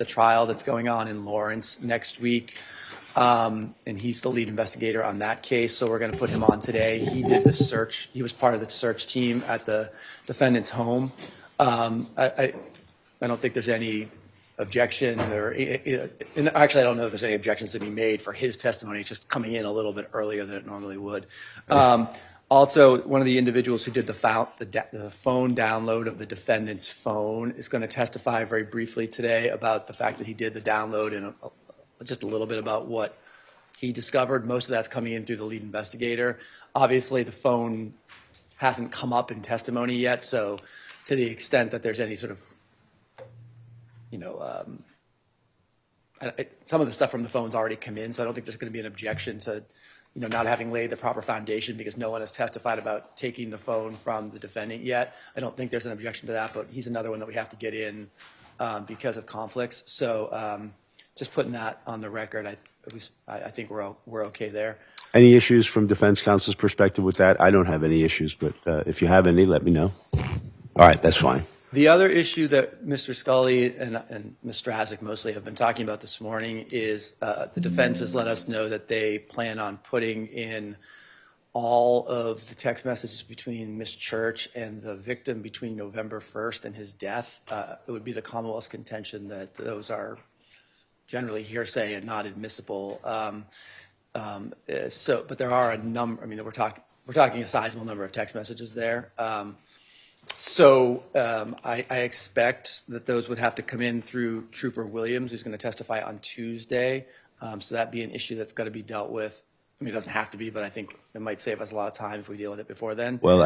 the trial that's going on in Lawrence next week. And he's the lead investigator on that case, so we're going to put him on today. He did the search. He was part of the search team at the defendant's home. I don't think there's any objection, and actually I don't know if there's any objections to be made for his testimony. It's just coming in a little bit earlier than it normally would. Also, one of the individuals who did the phone download of the defendant's phone is going to testify very briefly today about the fact that he did the download and just a little bit about what he discovered. Most of that's coming in through the lead investigator. Obviously, the phone hasn't come up in testimony yet, so to the extent that there's any sort of, some of the stuff from the phone's already come in, so I don't think there's going to be an objection to, not having laid the proper foundation because no one has testified about taking the phone from the defendant yet. I don't think there's an objection to that, but he's another one that we have to get in because of conflicts. So just putting that on the record, I think we're okay there. Any issues from defense counsel's perspective with that? I don't have any issues, but if you have any, let me know. All right, that's fine. The other issue that Mr. Scully and Ms. Strazik mostly have been talking about this morning is the defense has let us know that they plan on putting in all of the text messages between Ms. Church and the victim between November 1st and his death. It would be the Commonwealth's contention that those are generally hearsay and not admissible. But there are a number. I mean, we're talking a sizable number of text messages there. I expect that those would have to come in through Trooper Williams, who's going to testify on Tuesday. So that'd be an issue that's got to be dealt with. I mean, it doesn't have to be, but I think it might save us a lot of time if we deal with it before then. Well,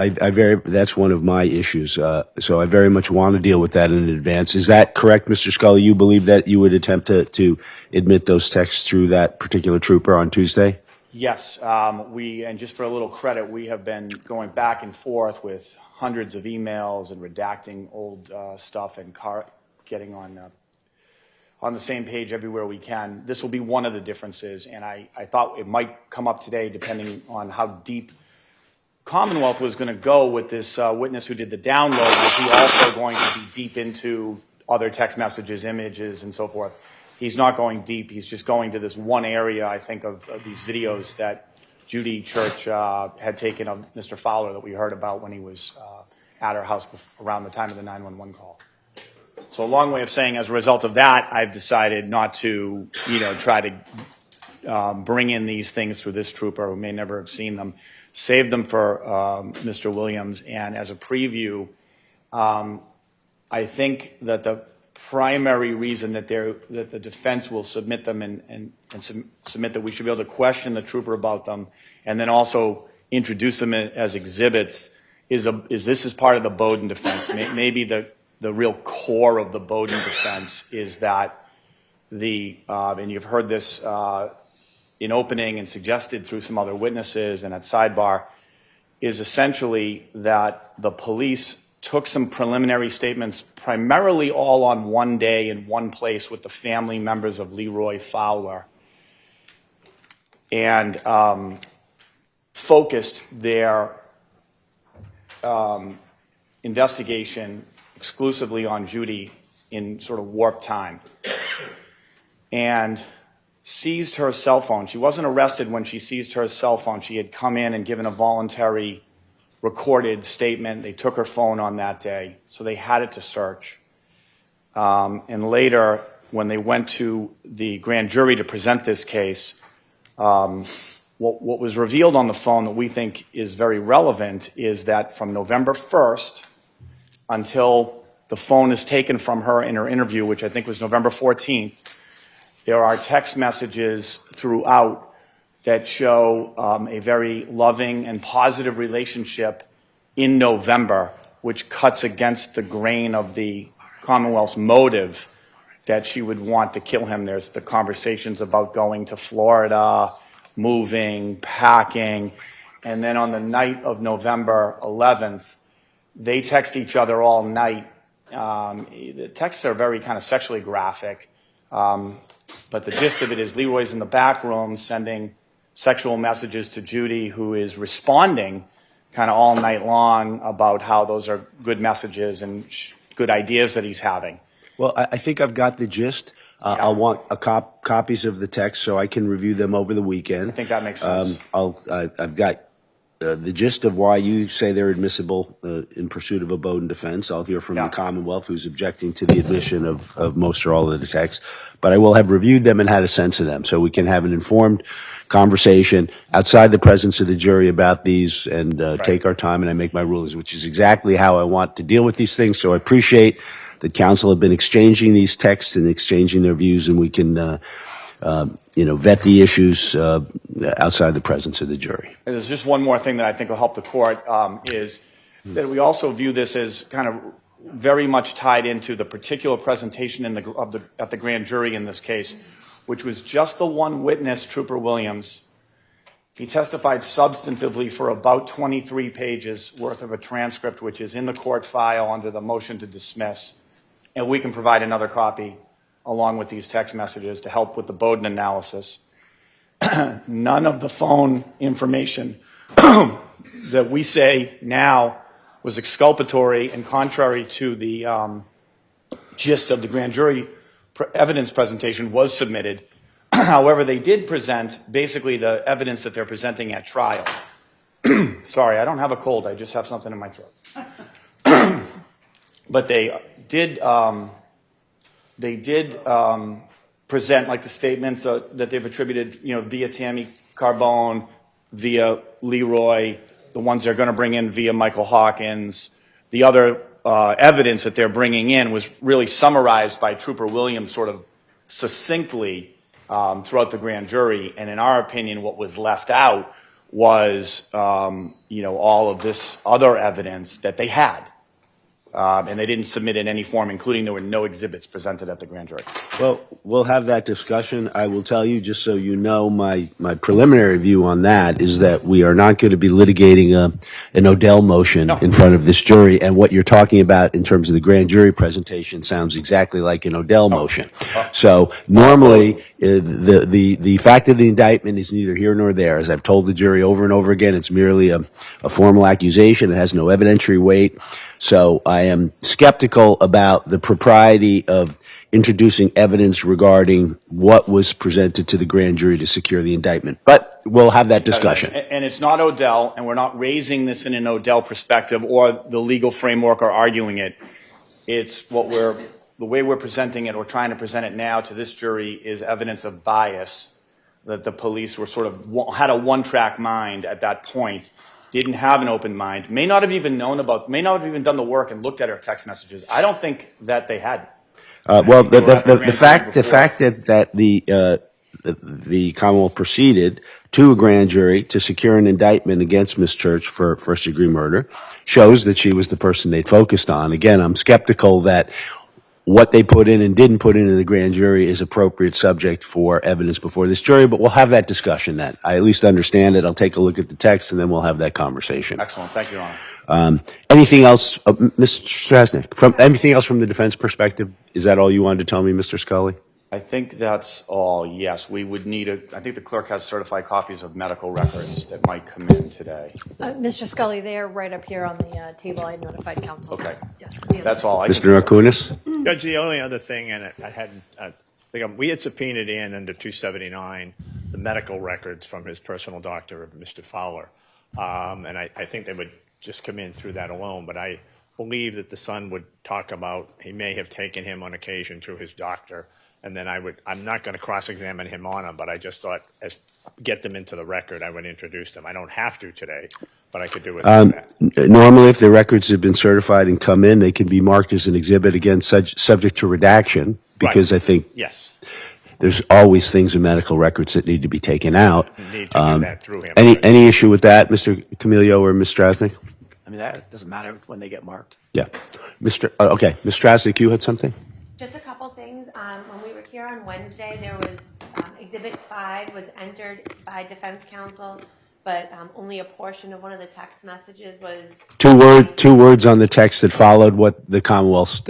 that's one of my issues. So I very much want to deal with that in advance. Is that correct, Mr. Scully? You believe that you would attempt to admit those texts through that particular trooper on Tuesday? Yes. And just for a little credit, we have been going back and forth with hundreds of emails and redacting old stuff and getting on the same page everywhere we can. This will be one of the differences, and I thought it might come up today depending on how deep Commonwealth was going to go with this witness who did the download. Was he also going to be deep into other text messages, images, and so forth? He's not going deep. He's just going to this one area, I think, of these videos that Judy Church had taken of Mr. Fowler that we heard about when he was at her house around the time of the 911 call. So a long way of saying, as a result of that, I've decided not to, try to bring in these things through this trooper who may never have seen them, save them for Mr. Williams. And as a preview, I think that the primary reason that the defense will submit them and submit that we should be able to question the trooper about them and then also introduce them as exhibits is this is part of the Bowdoin defense. Maybe the real core of the Bowdoin defense is that and you've heard this in opening and suggested through some other witnesses and at sidebar, is essentially that the police took some preliminary statements primarily all on one day in one place with the family members of Leroy Fowler and focused their investigation exclusively on Judy in sort of warp time and seized her cell phone. She wasn't arrested when she seized her cell phone. She had come in and given a voluntary recorded statement. They took her phone on that day, so they had it to search. And later, when they went to the grand jury to present this case, what was revealed on the phone that we think is very relevant is that from November 1st until the phone is taken from her in her interview, which I think was November 14th, there are text messages throughout that show a very loving and positive relationship in November, which cuts against the grain of the Commonwealth's motive that she would want to kill him. There's the conversations about going to Florida, moving, packing, and then on the night of November 11th, they text each other all night. The texts are very kind of sexually graphic, but the gist of it is Leroy's in the back room sending sexual messages to Judy, who is responding kind of all night long about how those are good messages and good ideas that he's having. Well, I think I've got the gist. I'll want copies of the text so I can review them over the weekend. I think that makes sense. I've got the gist of why you say they're admissible in pursuit of a Bowdoin defense. I'll hear from the Commonwealth, who's objecting to the admission of most or all of the texts. But I will have reviewed them and had a sense of them, so we can have an informed conversation outside the presence of the jury about these and take our time and I make my rulings, which is exactly how I want to deal with these things. So I appreciate that counsel have been exchanging these texts and exchanging their views, and we can, vet the issues outside the presence of the jury. And there's just one more thing that I think will help the court is that we also view this as kind of very much tied into the particular presentation at the grand jury in this case, which was just the one witness, Trooper Williams. He testified substantively for about 23 pages worth of a transcript, which is in the court file under the motion to dismiss. And we can provide another copy along with these text messages to help with the Bowdoin analysis. None of the phone information that we say now was exculpatory and contrary to the gist of the grand jury evidence presentation was submitted. However, they did present basically the evidence that they're presenting at trial. Sorry, I don't have a cold. I just have something in my throat. But they did present like the statements that they've attributed, via Tammy Carbone, via Leroy, the ones they're going to bring in via Michael Hawkins. The other evidence that they're bringing in was really summarized by Trooper Williams sort of succinctly throughout the grand jury. And in our opinion, what was left out was, all of this other evidence that they had. And they didn't submit in any form, including there were no exhibits presented at the grand jury. Well, we'll have that discussion. I will tell you, just so you know, my preliminary view on that is that we are not going to be litigating an Odell motion in front of this jury. And what you're talking about in terms of the grand jury presentation sounds exactly like an Odell motion. So normally, the fact of the indictment is neither here nor there. As I've told the jury over and over again, it's merely a formal accusation. It has no evidentiary weight. So I am skeptical about the propriety of introducing evidence regarding what was presented to the grand jury to secure the indictment. But we'll have that discussion. And it's not Odell, and we're not raising this in an Odell perspective or the legal framework or arguing it. It's the way we're presenting it or trying to present it now to this jury is evidence of bias, that the police were had a one-track mind at that point. Didn't have an open mind, may not have even done the work and looked at our text messages. I don't think that they had. The fact that the Commonwealth proceeded to a grand jury to secure an indictment against Ms. Church for first-degree murder shows that she was the person they'd focused on. Again, I'm skeptical that what they put in and didn't put in the grand jury is appropriate subject for evidence before this jury, but we'll have that discussion then. I at least understand it. I'll take a look at the text and then we'll have that conversation. Excellent. Thank you, Your Honor. Anything else, Mr. Strasnick, anything else from the defense perspective? Is that all you wanted to tell me, Mr. Scully? I think that's all, yes. We would need I think the clerk has certified copies of medical records that might come in today. Mr. Scully, they are right up here on the table. I notified counsel. Okay. Yes, That's all. Mr. Narkunis? Judge, the only other thing, and we had subpoenaed in under 279 the medical records from his personal doctor, Mr. Fowler, and I think they would just come in through that alone. But I believe that the son would talk about he may have taken him on occasion to his doctor, and then I'm not going to cross-examine him on them, but I just thought get them into the record, I would introduce them. I don't have to today, but I could do it. Normally, if the records have been certified and come in, they can be marked as an exhibit, again, subject to redaction, because I think there's always things in medical records that need to be taken out. You need to get that through him. Any issue with that, Mr. Camilio or Ms. Strasnick? I mean, that doesn't matter when they get marked. Yeah. Okay. Ms. Strasnick, you had something? Just a couple things. When we were here on Wednesday, there was Exhibit 5 was entered by defense counsel, but only a portion of one of the text messages was... Two words on the text that followed what the Commonwealth's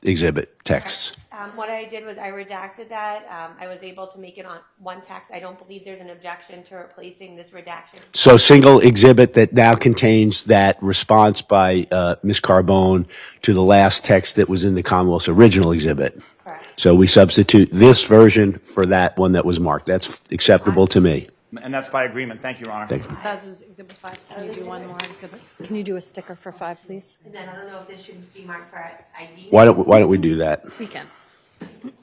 exhibit texts. What I did was I redacted that. I was able to make it on one text. I don't believe there's an objection to replacing this redaction. So single exhibit that now contains that response by Ms. Carbone to the last text that was in the Commonwealth's original exhibit. Correct. So we substitute this version for that one that was marked. That's acceptable to me. And that's by agreement. Thank you, Your Honor. Thank you. That was exhibit 5. Can you do one more exhibit? Can you do a sticker for 5, please? And then I don't know if this should be marked for ID. Why don't we do that? We can.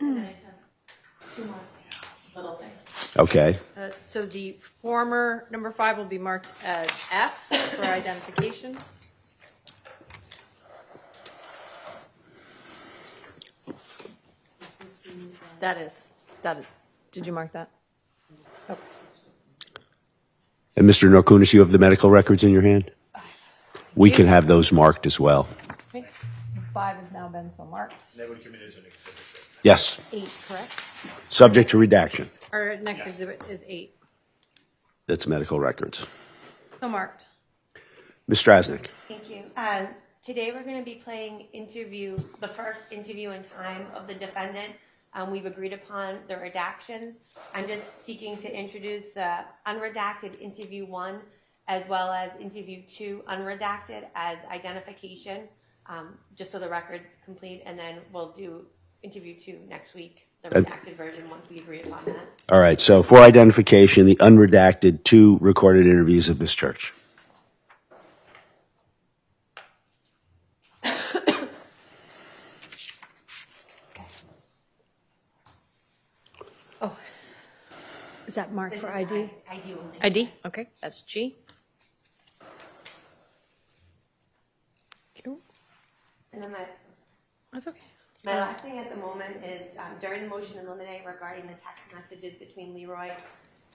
And then I have 2 more little things. Okay. So the former number 5 will be marked as F for identification. That is. Did you mark that? Okay. And Mr. Norkunis, you have the medical records in your hand? We can have those marked as well. Okay. 5 has now been so marked. They would come in as an exhibit. Yes. 8, correct? Subject to redaction. Our next exhibit is 8. That's medical records. So marked. Ms. Strasnick. Thank you. Today we're going to be playing the first interview in time of the defendant. We've agreed upon the redactions. I'm just seeking to introduce the unredacted interview 1 as well as interview 2 unredacted as identification, just so the record's complete, and then we'll do interview 2 next week, the redacted version, once we agree upon that. All right. So for identification, the unredacted 2 recorded interviews of Ms. Church. Oh, is that marked for This is ID? ID only. ID, okay, that's G. Cool. And then That's okay. my last thing at the moment is during the motion to eliminate regarding the text messages between Leroy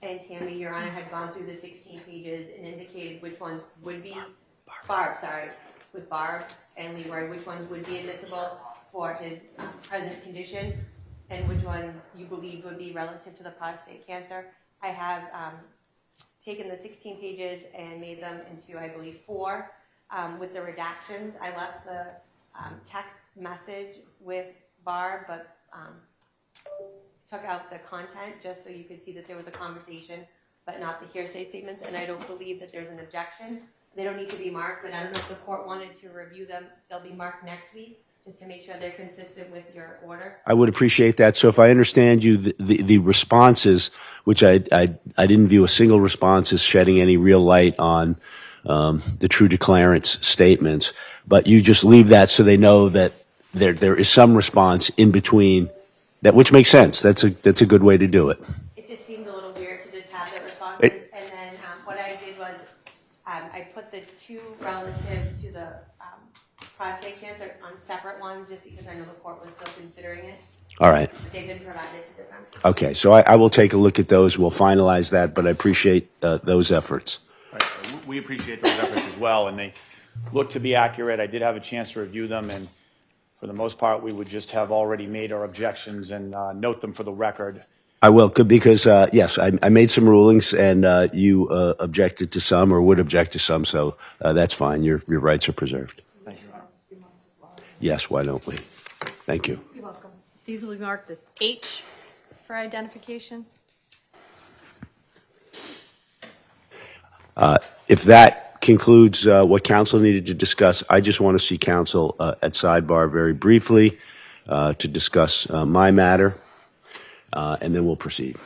and Tammy, Your Honor had gone through the 16 pages and indicated which ones would be, with Barb and Leroy, which ones would be admissible for his present condition and which ones you believe would be relative to the prostate cancer. I have taken the 16 pages and made them into, I believe, 4 with the redactions. I left the text message with Barb, but took out the content just so you could see that there was a conversation, but not the hearsay statements, and I don't believe that there's an objection. They don't need to be marked, but I don't know if the court wanted to review them. They'll be marked next week, just to make sure they're consistent with your order. I would appreciate that. So if I understand you, the responses, which I didn't view a single response as shedding any real light on the true declarant's statements, but you just leave that so they know that there is some response in between that, which makes sense. That's a good way to do it. It just seemed a little weird to just have the responses, and then what I did was I put the 2 relative to the prostate cancer on separate ones, just because I know the court was still considering it. All right. But they've been provided to defense. Okay. So I will take a look at those. We'll finalize that, but I appreciate those efforts. Right. We appreciate those efforts as well, and they look to be accurate. I did have a chance to review them, and for the most part, we would just have already made our objections and note them for the record. I will, because, yes, I made some rulings, and you objected to some or would object to some, so that's fine. Your rights are preserved. Thank you, Your Honor. Yes, why don't we? Thank you. You're welcome. These will be marked as H for identification. If that concludes what council needed to discuss, I just want to see council at sidebar very briefly to discuss my matter, and then we'll proceed.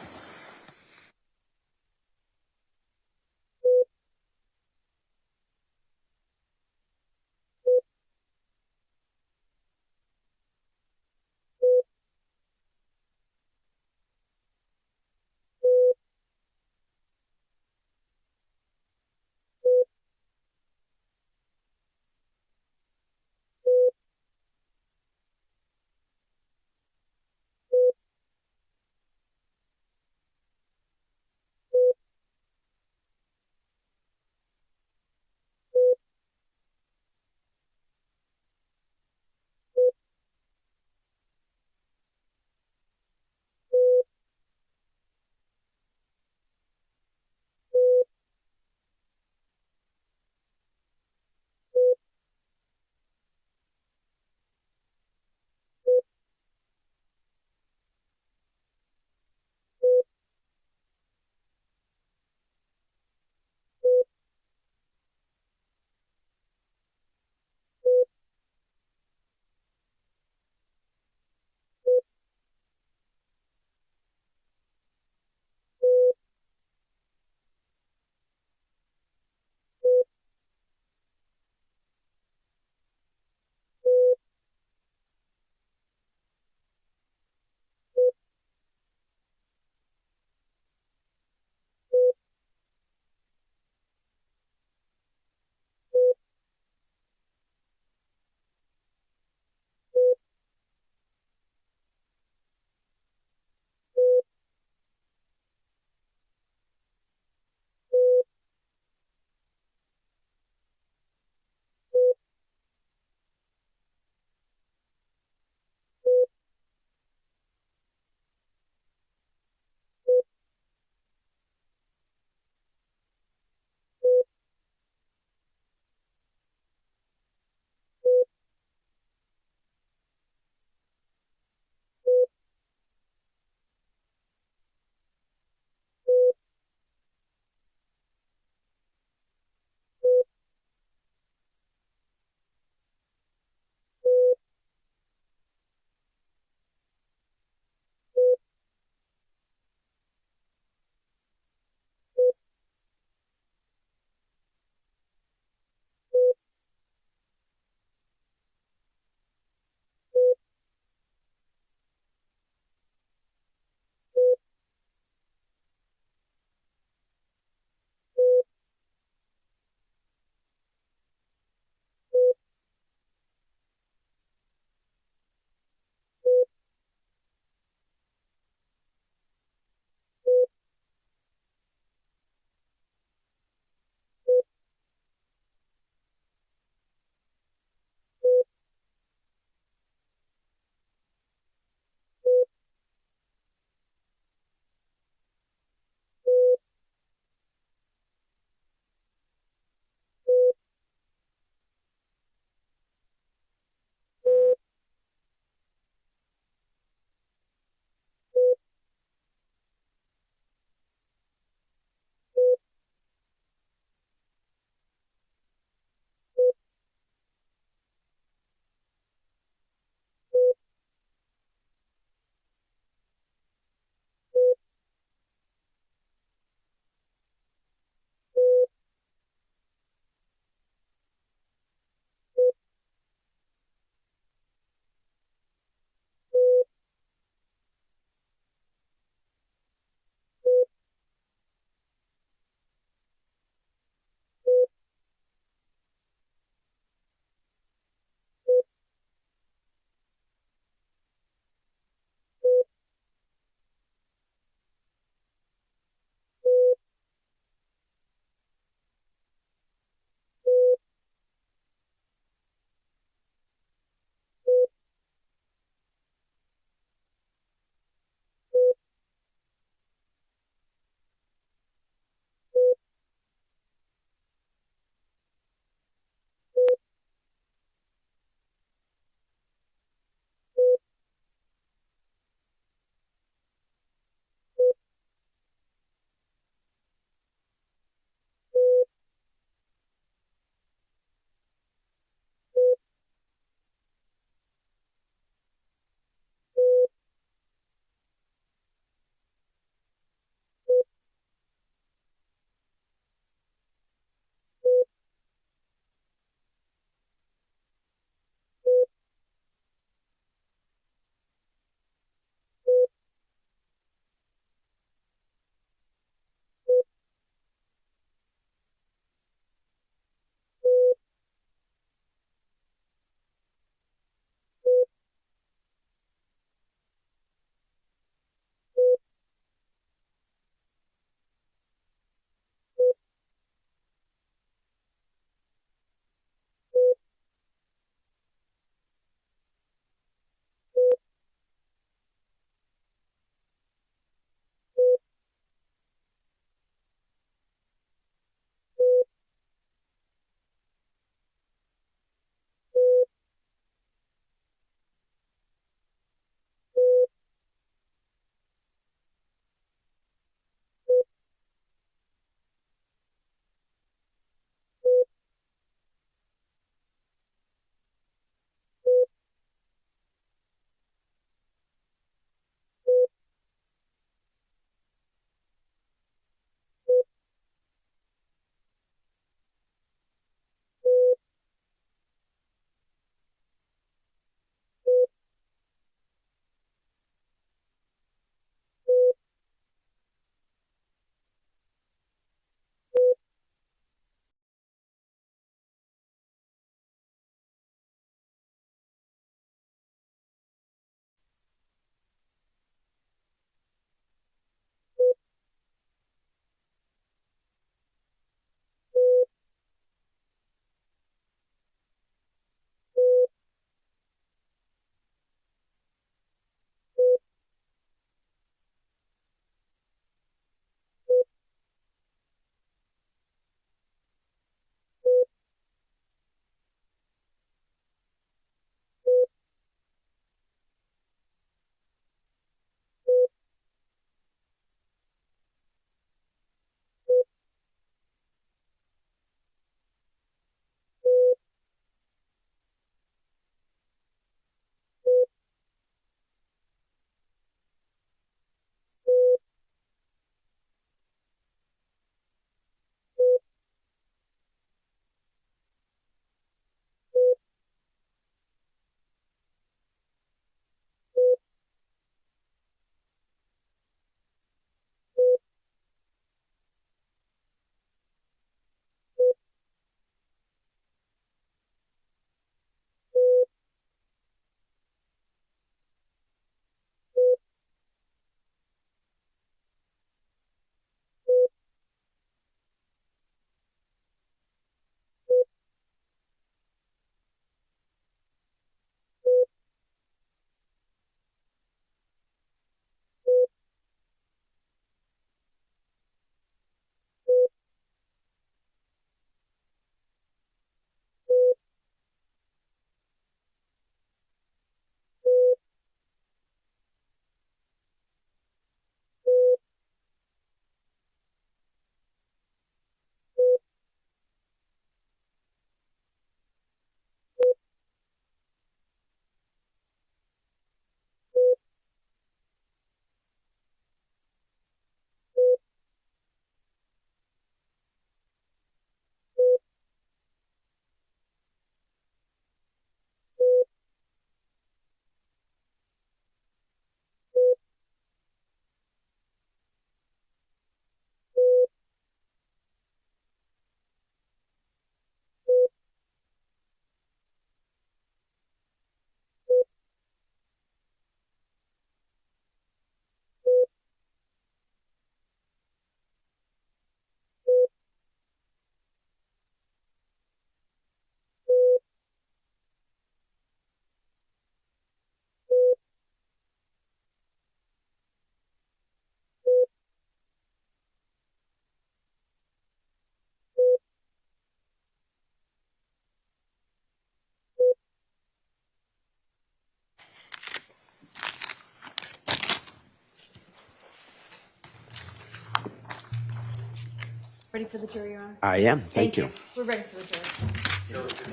Ready for the jury, Your Honor? I am. Thank you. We're ready for the jury.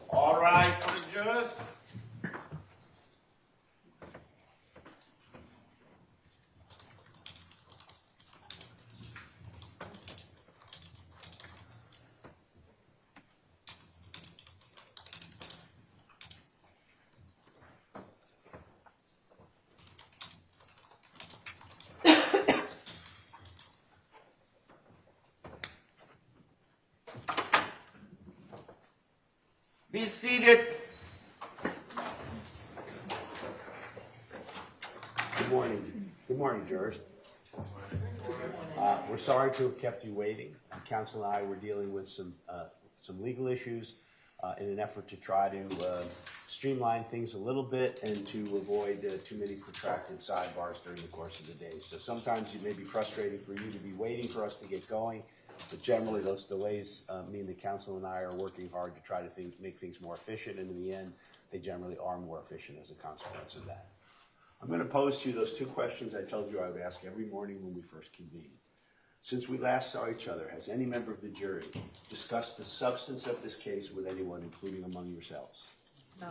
All right, for the jurors. Be seated. Good morning. Good morning, jurors. We're sorry to have kept you waiting. Counsel and I were dealing with some legal issues in an effort to try to streamline things a little bit and to avoid too many protracted sidebars during the course of the day. So sometimes it may be frustrating for you to be waiting for us to get going, but generally those delays mean that counsel and I are working hard to try to make things more efficient, and in the end, they generally are more efficient as a consequence of that. I'm going to pose to you those two questions I told you I would ask every morning when we first convened. Since we last saw each other, has any member of the jury discussed the substance of this case with anyone, including among yourselves? No.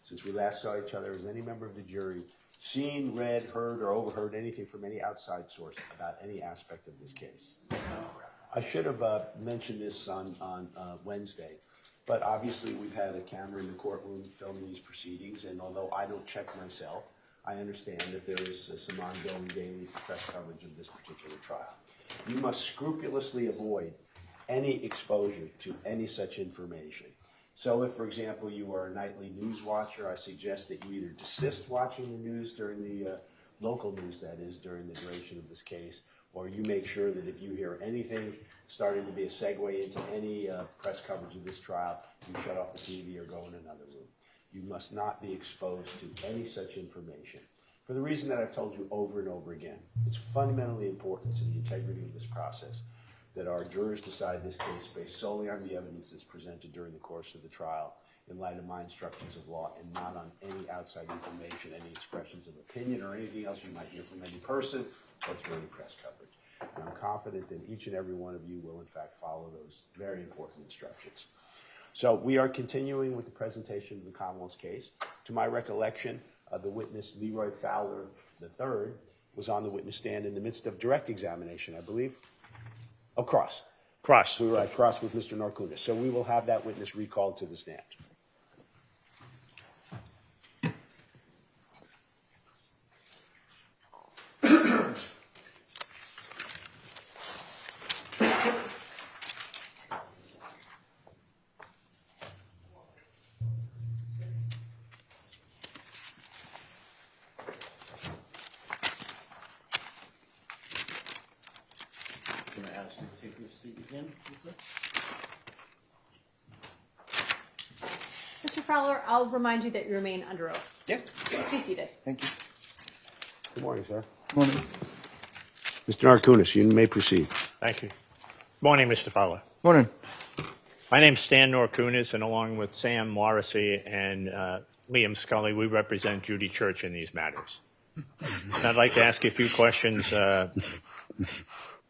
Since we last saw each other, has any member of the jury seen, read, heard, or overheard anything from any outside source about any aspect of this case? No. I should have mentioned this on Wednesday, but obviously we've had a camera in the courtroom filming these proceedings, and although I don't check myself, I understand that there is some ongoing daily press coverage of this particular trial. You must scrupulously avoid any exposure to any such information. So if, for example, you are a nightly news watcher, I suggest that you either desist watching the news during the local news, that is, during the duration of this case, or you make sure that if you hear anything starting to be a segue into any press coverage of this trial, you shut off the TV or go in another room. You must not be exposed to any such information. For the reason that I've told you over and over again, it's fundamentally important to the integrity of this process that our jurors decide this case based solely on the evidence that's presented during the course of the trial in light of my instructions of law and not on any outside information, any expressions of opinion, or anything else you might hear from any person or through any press coverage. And I'm confident that each and every one of you will, in fact, follow those very important instructions. So we are continuing with the presentation of the Commonwealth's case. To my recollection, the witness, Leroy Fowler III, was on the witness stand in the midst of direct examination, I believe. Oh, cross. Cross. We were at cross with Mr. Norkunis. So we will have that witness recalled to the stand. Can I ask you to take your seat again, Lisa? Mr. Fowler, I'll remind you that you remain under oath. Yeah, Be seated. thank you. Good morning, sir. Morning. Mr. Norkunis, you may proceed. Thank you. Morning, Mr. Fowler. Morning. My name's Stan Norkunis, and along with Sam Morrissey and Liam Scully, we represent Judy Church in these matters. And I'd like to ask you a few questions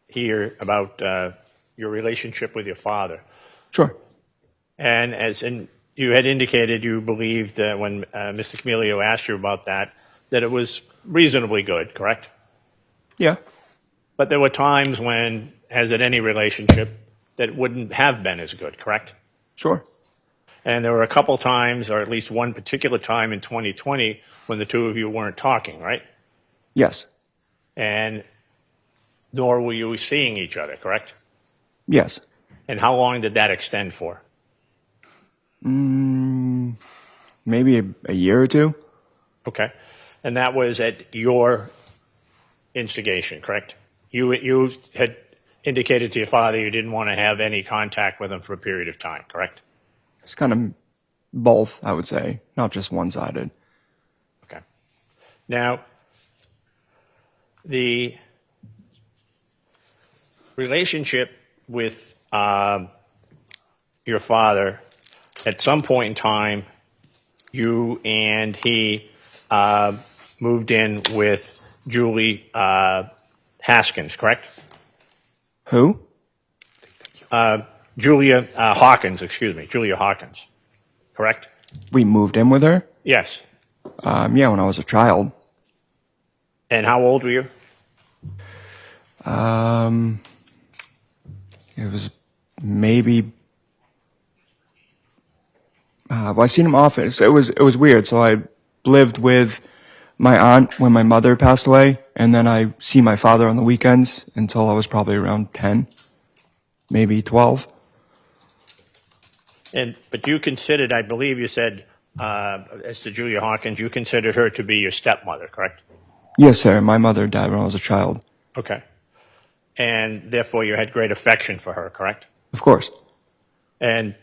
here about your relationship with your father. Sure. And you had indicated you believed that when Mr. Camilio asked you about that it was reasonably good, correct? Yeah. But there were times when, as in any relationship, that wouldn't have been as good, correct? Sure. And there were a couple times, or at least one particular time in 2020, when the two of you weren't talking, right? Yes. And nor were you seeing each other, correct? Yes. And how long did that extend for? Maybe a year or two. Okay. And that was at your instigation, correct? You had indicated to your father you didn't want to have any contact with him for a period of time, correct? It's kind of both, I would say, not just one-sided. Okay. Now, the relationship with your father, at some point in time, you and he moved in with Julie Haskins, correct? Who? Julia Hawkins, correct? We moved in with her? Yes. Yeah, when I was a child. And how old were you? It was maybe. Well, I seen him often. It was weird. So I lived with my aunt when my mother passed away, and then I see my father on the weekends until I was probably around 10, maybe 12. But you considered, I believe you said, as to Julia Hawkins, you considered her to be your stepmother, correct? Yes, sir. My mother died when I was a child. Okay. And therefore you had great affection for her, correct? Of course. And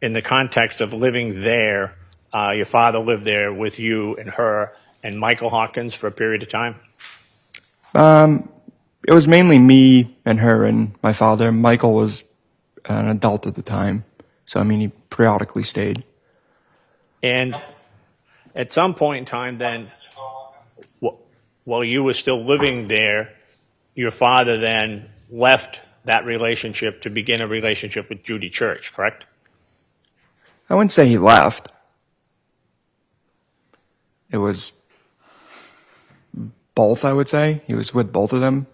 in the context of living there, your father lived there with you and her and Michael Hawkins for a period of time? It was mainly me and her and my father. Michael was an adult at the time. So, I mean, he periodically stayed. And at some point in time then, while you were still living there, your father then left that relationship to begin a relationship with Judy Church, correct? I wouldn't say he left. It was both, I would say. He was with both of them.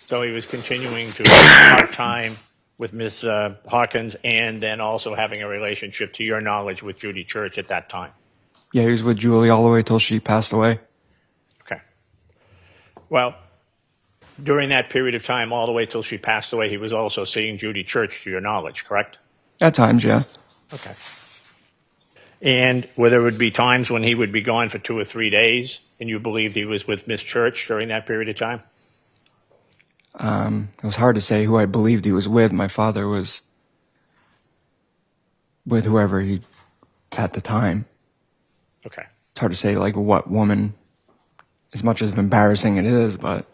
So he was continuing to part-time with Ms. Hawkins and then also having a relationship, to your knowledge, with Judy Church at that time. Yeah, he was with Julie all the way till she passed away. Okay. Well, during that period of time, all the way till she passed away, he was also seeing Judy Church, to your knowledge, correct? At times, yeah. Okay. And where there would be times when he would be gone for 2 or 3 days, and you believed he was with Miss Church during that period of time? It was hard to say who I believed he was with. My father was with whoever he at the time. Okay. It's hard to say like what woman, as much as embarrassing it is, but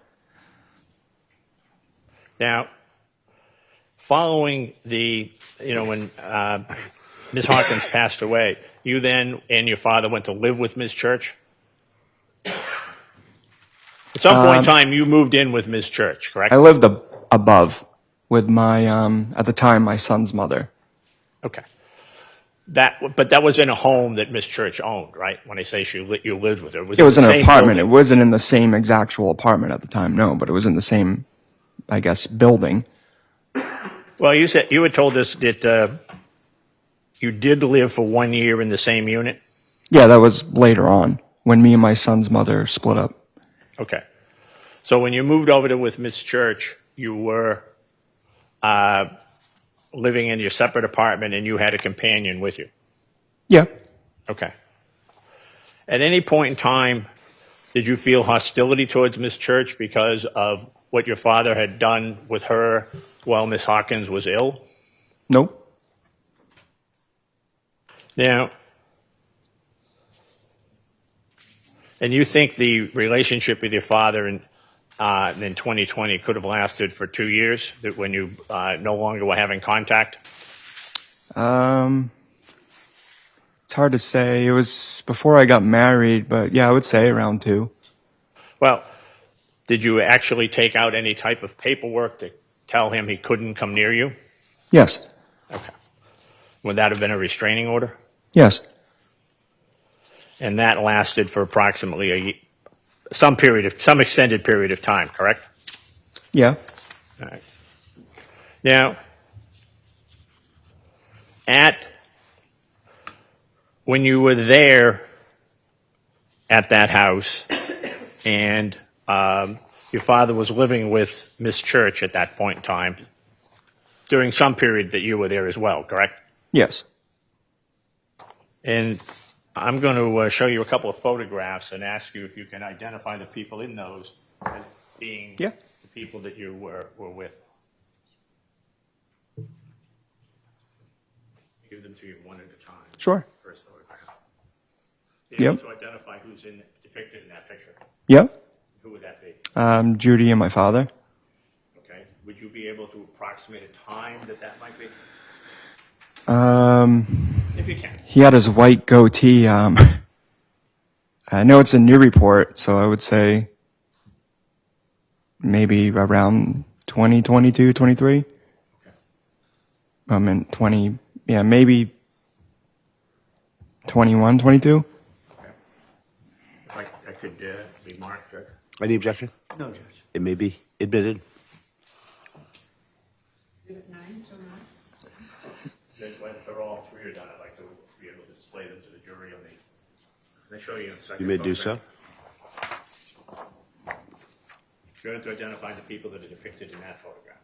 Now, following the, when Ms. Hawkins passed away, you then and your father went to live with Ms. Church? At some point in time, you moved in with Ms. Church, correct? I lived above with my, at the time, my son's mother. Okay. But that was in a home that Ms. Church owned, right? When I say you lived with her. It was in an the same apartment. building? It wasn't in the same actual apartment at the time, no, but it was in the same, I guess, building. Well, you had told us that you did live for 1 year in the same unit? Yeah, that was later on when me and my son's mother split up. Okay. So when you moved over to with Miss Church, you were living in your separate apartment and you had a companion with you? Yeah. Okay. At any point in time, did you feel hostility towards Miss Church because of what your father had done with her while Miss Hawkins was ill? Nope. Now, and you think the relationship with your father in 2020 could have lasted for 2 years, that when you no longer were having contact? It's hard to say. It was before I got married, but yeah, I would say around 2. Well, did you actually take out any type of paperwork to tell him he couldn't come near you? Yes. Okay. Would that have been a restraining order? Yes. And that lasted for approximately some extended period of time, correct? Yeah. All right. Now, when you were there at that house, and your father was living with Miss Church at that point in time, during some period that you were there as well, correct? Yes. And I'm going to show you a couple of photographs and ask you if you can identify the people in those as being Yeah. the people that you were with. Give them to you one at a time. Sure. First photograph. Yep. Be able to identify who's depicted in that picture. Yep. Who would that be? Judy and my father. Okay. Would you be able to approximate a time that might be? If you can. He had his white goatee. I know it's a new report, so I would say maybe around 2022, 23. Okay. In 20, yeah, maybe 21, 22. Okay. If I could be marked, Judge. Any objection? No, Judge. It may be admitted. Judge, when they're all three are done, I'd like to be able to display them to the jury on the. Can I show you in a second? You may do so. You're going to identify the people that are depicted in that photograph.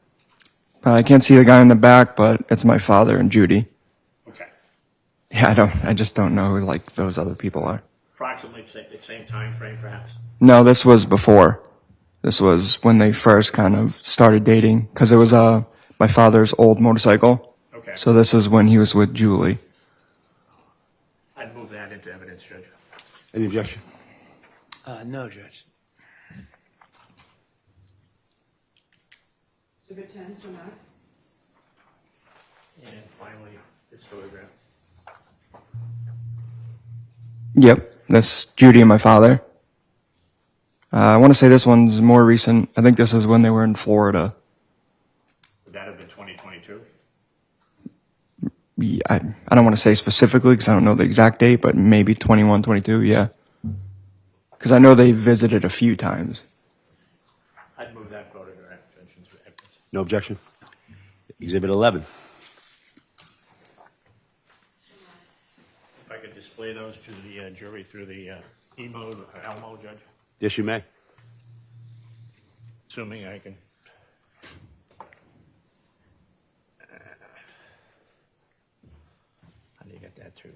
I can't see the guy in the back, but it's my father and Judy. Okay. Yeah, I just don't know who like those other people are. Approximately the same time frame, perhaps. No, this was before. This was when they first kind of started dating, because it was my father's old motorcycle. Okay. So this is when he was with Julie. I'd move that into evidence, Judge. Any objection? No, Judge. Exhibit 10, so marked. And finally, this photograph. Yep, that's Judy and my father. I want to say this one's more recent. I think this is when they were in Florida. Would that have been 2022? Yeah, I don't want to say specifically because I don't know the exact date, but maybe 21, 22, yeah. Because I know they visited a few times. I'd move that photograph, Judge, into evidence. No objection? Exhibit 11. If I could display those to the jury through the E-mode or L-mode, Judge, Yes, you may. assuming I can. How do you get that to?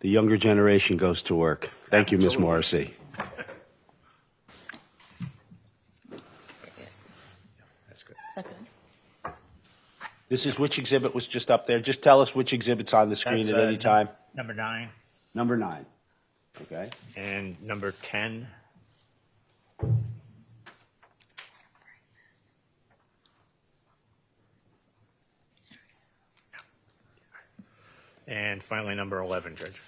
The younger generation goes to work. Thank you, Ms. Absolutely. Morrissey. That's good. This is which exhibit was just up there? Just tell us which exhibit's on the screen That's, at any time. Number 9 Number 9. Okay. and number 10. And finally, number 11, Judge.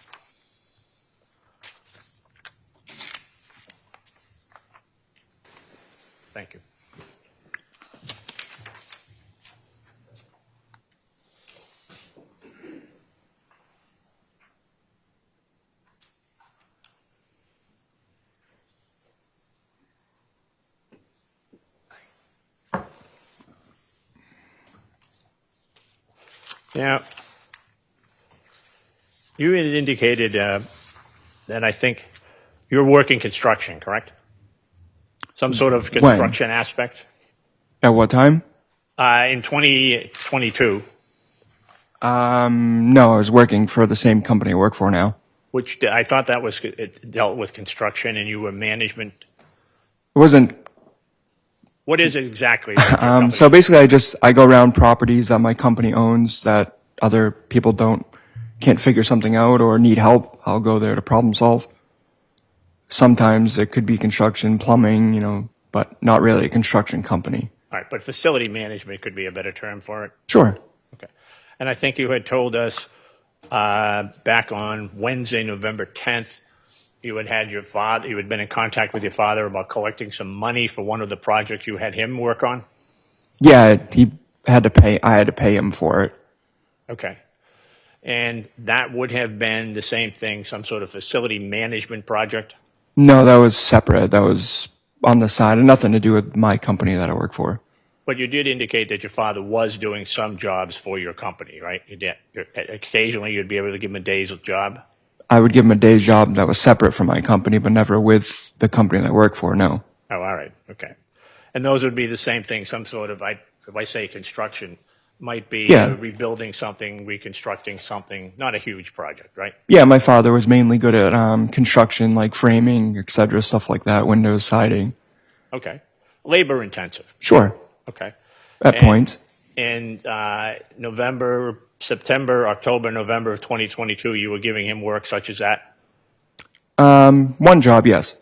Thank you. Now, you had indicated that I think you're working construction, correct? Some sort of construction aspect? At what time? In 2022, No, I was working for the same company I work for now. which I thought that was it dealt with construction and you were management. It wasn't. What is it exactly? that your company- So basically, I go around properties that my company owns that other people can't figure something out or need help. I'll go there to problem solve. Sometimes it could be construction, plumbing, but not really a construction company. All right, but facility management could be a better term for it. Sure. Okay. And I think you had told us back on Wednesday, November 10th, you had been in contact with your father about collecting some money for one of the projects you had him work on. Yeah, I had to pay him for it. Okay. And that would have been the same thing, some sort of facility management project? No, that was separate. That was on the side. And nothing to do with my company that I work for. But you did indicate that your father was doing some jobs for your company, right? You did. Occasionally, you'd be able to give him a day's job? I would give him a day's job that was separate from my company, but never with the company that I work for, no. Oh, all right. Okay. And those would be the same thing, some sort of, if I say construction, might be Yeah. rebuilding something, reconstructing something, not a huge project, right? Yeah, my father was mainly good at construction, like framing, etc., stuff like that, windows, siding. Okay. Labor intensive. Sure, Okay. at And points. In November, September, October, November of 2022, you were giving him work such as that? One job, yes.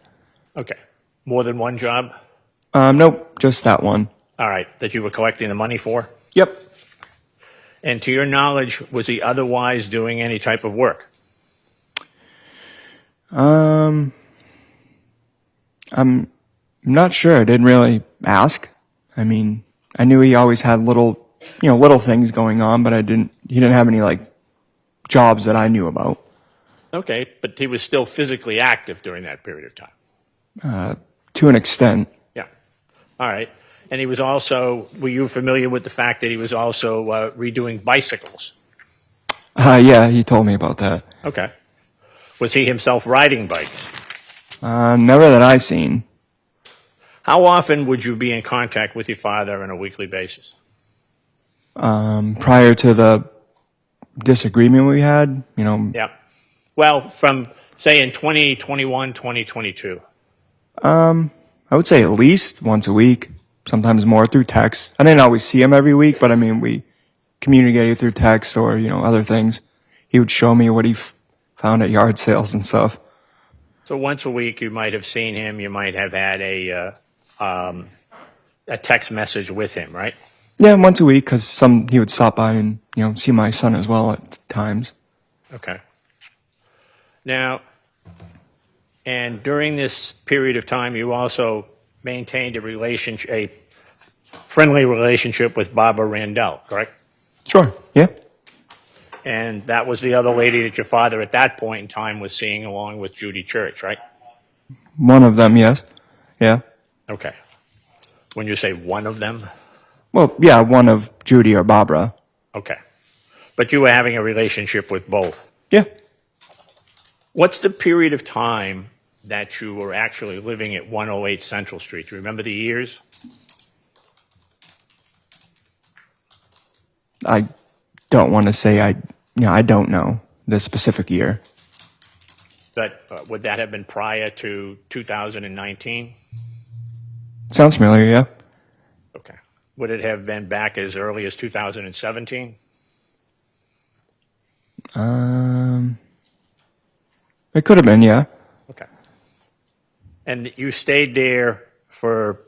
Okay. More than one job? Nope, just that one. All right. That you were collecting the money for? Yep. And to your knowledge, was he otherwise doing any type of work? I'm not sure. I didn't really ask. I mean, I knew he always had little things going on, but he didn't have any like jobs that I knew about. Okay. But he was still physically active during that period of time? To an extent. Yeah. All right. And he was also, were you familiar with the fact that he was also redoing bicycles? Yeah, he told me about that. Okay. Was he himself riding bikes? Never that I seen. How often would you be in contact with your father on a weekly basis? Prior to the disagreement we had, Yeah. Well, from, say, in 2021, 2022. I would say at least once a week, sometimes more through text. I didn't always see him every week, but I mean, we communicated through text or, other things. He would show me what he found at yard sales and stuff. So once a week, you might have seen him. You might have had a text message with him, right? Yeah, once a week, because he would stop by and, see my son as well at times. Okay. Now, and during this period of time, you also maintained a friendly relationship with Barbara Randall, correct? Sure, yeah. And that was the other lady that your father at that point in time was seeing along with Judy Church, right? One of them, yes. Yeah. Okay. When you say one of them? Well, yeah, one of Judy or Barbara. Okay. But you were having a relationship with both. Yeah. What's the period of time that you were actually living at 108 Central Street? Do you remember the years? I don't want to say I don't know the specific year. But would that have been prior to 2019? Sounds familiar, yeah. Okay. Would it have been back as early as 2017? It could have been, yeah. Okay. And you stayed there for,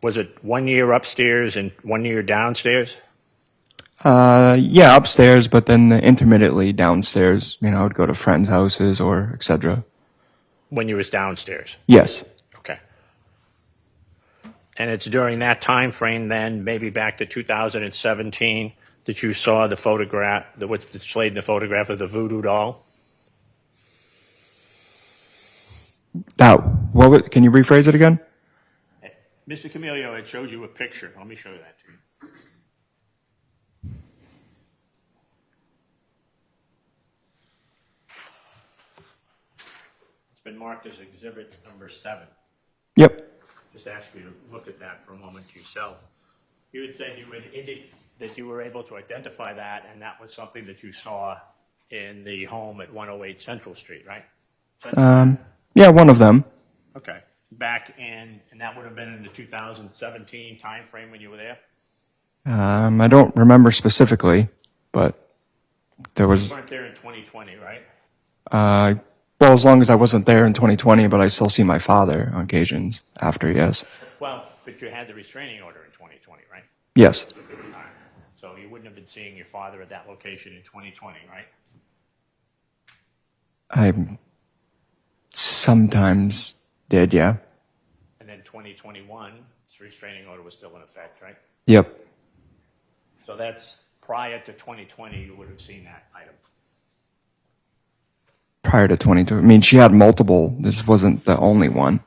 was it 1 year upstairs and 1 year downstairs? Yeah, upstairs, but then intermittently downstairs. I would go to friends' houses or etc. When you was downstairs? Yes. Okay. And it's during that time frame then, maybe back to 2017, that you saw the photograph, what's displayed in the photograph of the voodoo doll? Can you rephrase it again? Mr. Camilio had showed you a picture. Let me show you that to you. It's been marked as exhibit number 7. Yep. Just ask you to look at that for a moment yourself. You had said you would indicate that you were able to identify that, and that was something that you saw in the home at 108 Central Street, right? Yeah, one of them. Okay. Back in, and that would have been in the 2017 time frame when you were there? I don't remember specifically, but there was. You weren't there in 2020, right? Well, as long as I wasn't there in 2020, but I still see my father on occasions after, yes. Well, but you had the restraining order in 2020, right? Yes. All right. So you wouldn't have been seeing your father at that location in 2020, right? I sometimes did, yeah. And then 2021, this restraining order was still in effect, right? Yep. So that's prior to 2020, you would have seen that item. Prior to 22. I mean, she had multiple. This wasn't the only one.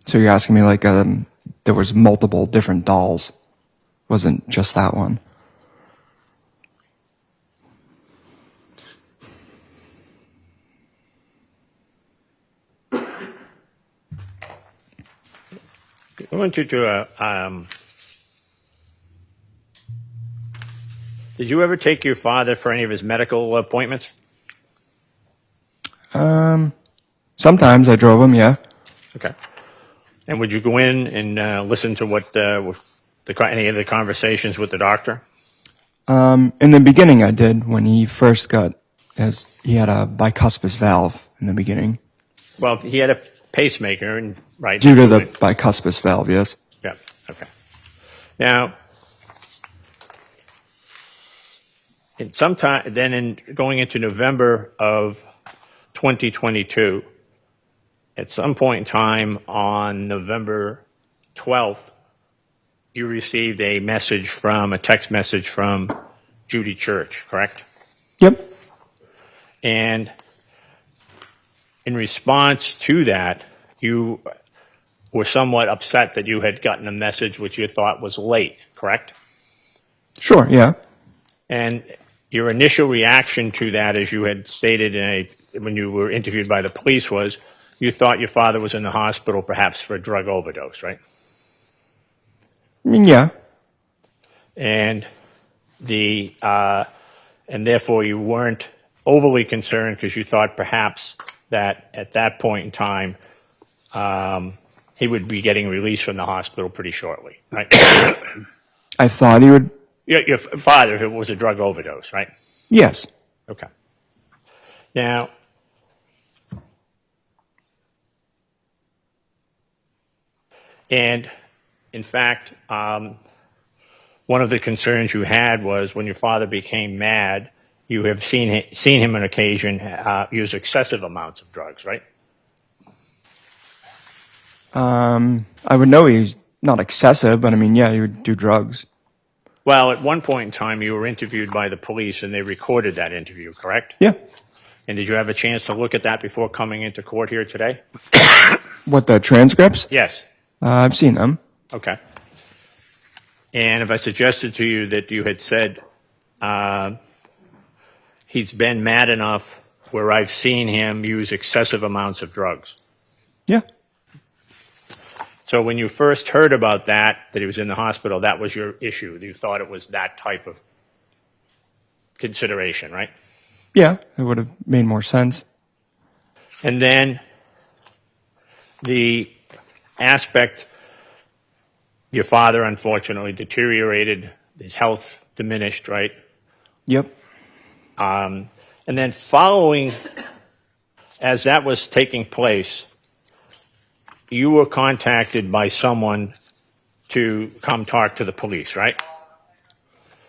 So you're asking me like there was multiple different dolls. Wasn't just that one. I want you to, did you ever take your father for any of his medical appointments? Sometimes I drove him, yeah. Okay. And would you go in and listen to what any of the conversations with the doctor? In the beginning I did when he first he had a bicuspid valve in the beginning. Well, he had a pacemaker, and right? Due to the bicuspid valve, yes. Yeah. Okay. Now, going into November of 2022, at some point in time on November 12th, you received a text message from Judy Church, correct? Yep. And in response to that, you were somewhat upset that you had gotten a message which you thought was late, correct? Sure, yeah. And your initial reaction to that, as you had stated when you were interviewed by the police, was you thought your father was in the hospital perhaps for a drug overdose, right? Yeah. And and therefore you weren't overly concerned because you thought perhaps that at that point in time he would be getting released from the hospital pretty shortly, right? I thought he would. Your father, if it was a drug overdose, right? Yes. Okay. Now, and in fact, one of the concerns you had was when your father became mad, you have seen him on occasion use excessive amounts of drugs, right? I would know he's not excessive, but I mean, yeah, he would do drugs. Well, at one point in time, you were interviewed by the police, and they recorded that interview, correct? Yeah. And did you have a chance to look at that before coming into court here today? What, the transcripts? Yes. I've seen them. Okay. And if I suggested to you that you had said he's been mad enough where I've seen him use excessive amounts of drugs. Yeah. So when you first heard about that he was in the hospital, that was your issue. You thought it was that type of consideration, right? Yeah, it would have made more sense. And then the aspect, your father unfortunately deteriorated, his health diminished, right? Yep. And then following, as that was taking place, you were contacted by someone to come talk to the police, right?